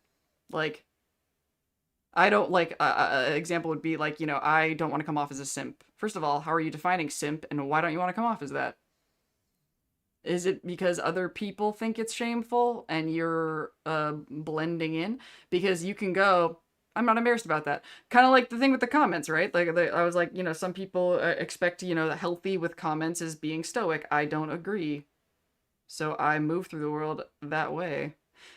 Like, I don't like, an example would be like, you know, I don't want to come off as a simp. First of all, how are you defining simp and why don't you want to come off as that? Is it because other people think it's shameful and you're blending in? Because you can go, I'm not embarrassed about that. Kind of like the thing with the comments, right? Like I was like, you know, some people expect, you know, healthy with comments is being stoic. I don't agree. So I move through the world that way.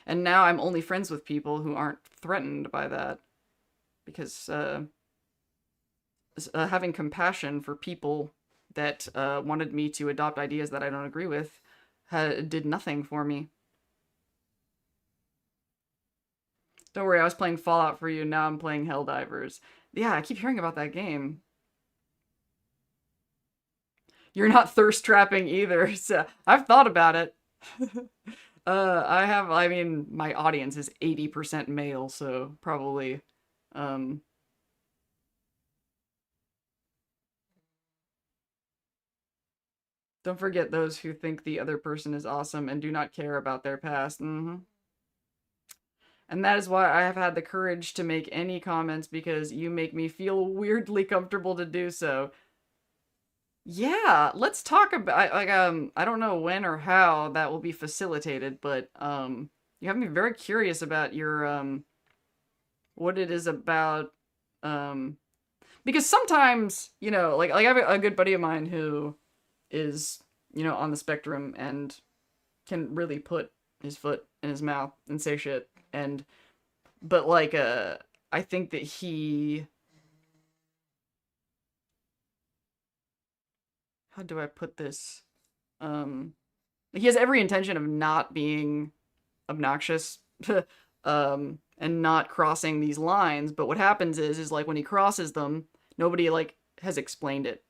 And now I'm only friends with people who aren't threatened by that. Because having compassion for people that wanted me to adopt ideas that I don't agree with did nothing for me. Don't worry, I was playing Fallout for you, now I'm playing Helldivers. Yeah, I keep hearing about that game. You're not thirst trapping either, so I've thought about it. I mean, my audience is 80% male, so probably, don't forget those who think the other person is awesome and do not care about their past. And that is why I have had the courage to make any comments because you make me feel weirdly comfortable to do so. Yeah, let's talk about I don't know when or how that will be facilitated, but you have me very curious about your what it is about because sometimes, you know, like I have a good buddy of mine who is, you know, on the spectrum and can really put his foot in his mouth and say shit. And but like I think that how do I put this? He has every intention of not being obnoxious and not crossing these lines, but what happens is like when he crosses them, nobody like has explained it,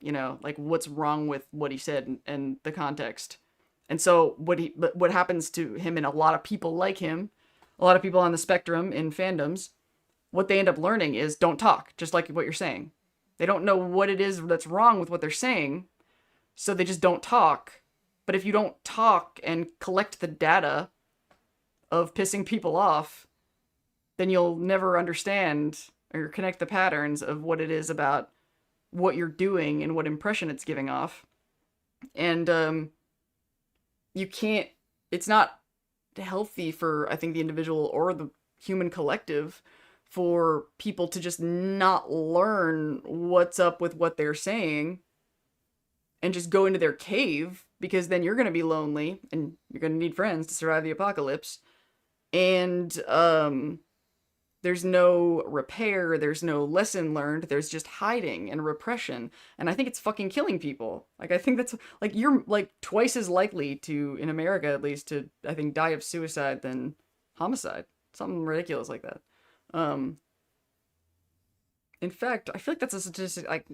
you know, like what's wrong with what he said and the context. And so what happens to him and a lot of people like him, a lot of people on the spectrum in fandoms, what they end up learning is don't talk, just like what you're saying. They don't know what it is that's wrong with what they're saying, so they just don't talk. But if you don't talk and collect the data of pissing people off, then you'll never understand or connect the patterns of what it is about what you're doing and what impression it's giving off. And you can't, it's not healthy for, I think, the individual or the human collective for people to just not learn what's up with what they're saying and just go into their cave because then you're going to be lonely and you're going to need friends to survive the apocalypse. And there's no repair, there's no lesson learned, there's just hiding and repression. And I think it's fucking killing people. Like, I think that's, like, you're, like, twice as likely to, in America at least, to, I think, die of suicide than homicide. Something ridiculous like that. Um, in fact, I feel like that's a statistic, like,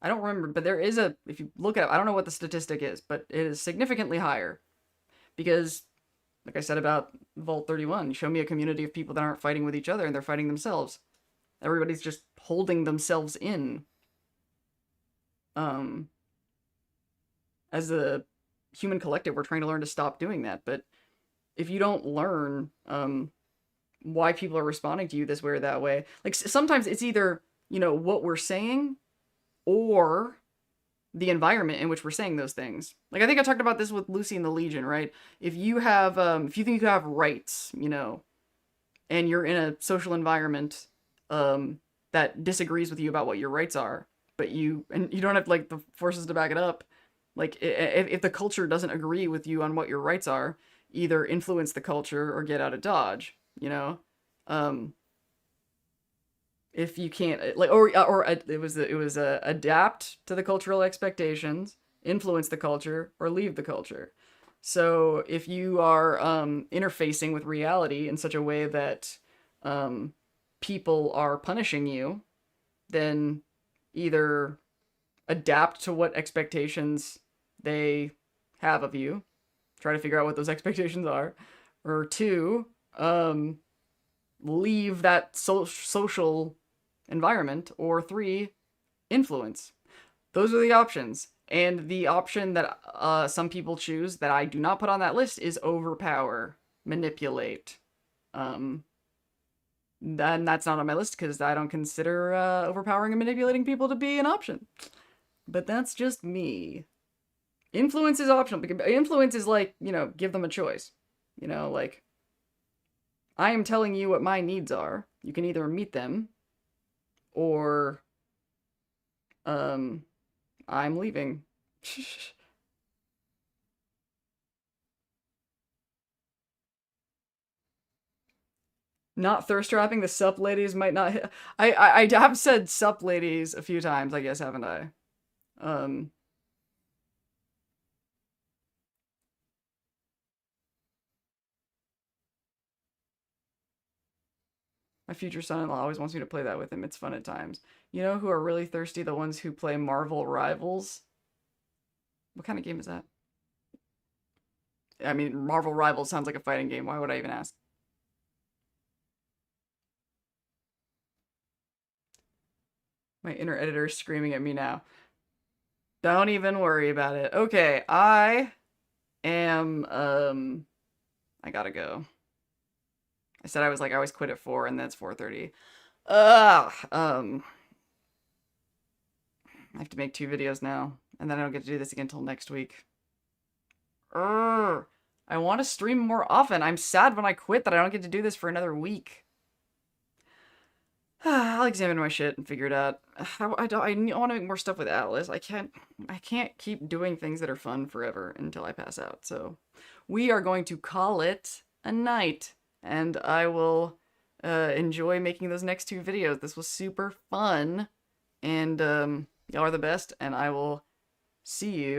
I don't remember, but there is a, if you look at, I don't know what the statistic is, but it is significantly higher. Because, like I said about Vault 31, show me a community of people that aren't fighting with each other and they're fighting themselves. Everybody's just holding themselves in. As a human collective, we're trying to learn to stop doing that. But if you don't learn why people are responding to you this way or that way, like sometimes it's either, what we're saying or the environment in which we're saying those things. Like, I think I talked about this with Lucy and the Legion, right? If you have, if you think you have rights, and you're in a social environment, that disagrees with you about what your rights are, but you don't have, like, the forces to back it up. Like, if the culture doesn't agree with you on what your rights are, either influence the culture or get out of Dodge, if you can't, like, or it was adapt to the cultural expectations, influence the culture, or leave the culture. So if you are interfacing with reality in such a way that people are punishing you, then either adapt to what expectations they have of you, try to figure out what those expectations are, or two, leave that social environment, or three, influence. Those are the options. And the option that some people choose that I do not put on that list is overpower, manipulate. Then that's not on my list because I don't consider overpowering and manipulating people to be an option. But that's just me. Influence is optional. Because influence is like, give them a choice. Like, I am telling you what my needs are. You can either meet them, or I'm leaving. Not thirst trapping, the sup ladies might not hit. I have said sup ladies a few times, I guess, haven't I? Um my future son-in-law always wants me to play that with him. It's fun at times. You know who are really thirsty? The ones who play Marvel Rivals. What kind of game is that? I mean, Marvel Rivals sounds like a fighting game. Why would I even ask? My inner editor is screaming at me now. Don't even worry about it. Okay, I am, I gotta go. I said I always quit at 4, and then it's 4:30. Ugh, I have to make 2 videos now, and then I don't get to do this again until next week. Urgh. I want to stream more often. I'm sad when I quit that I don't get to do this for another week. I'll examine my shit and figure it out. I want to make more stuff with Atlas. I can't keep doing things that are fun forever until I pass out. So we are going to call it a night, and I will enjoy making those next 2 videos. This was super fun, and y'all are the best, and I will see you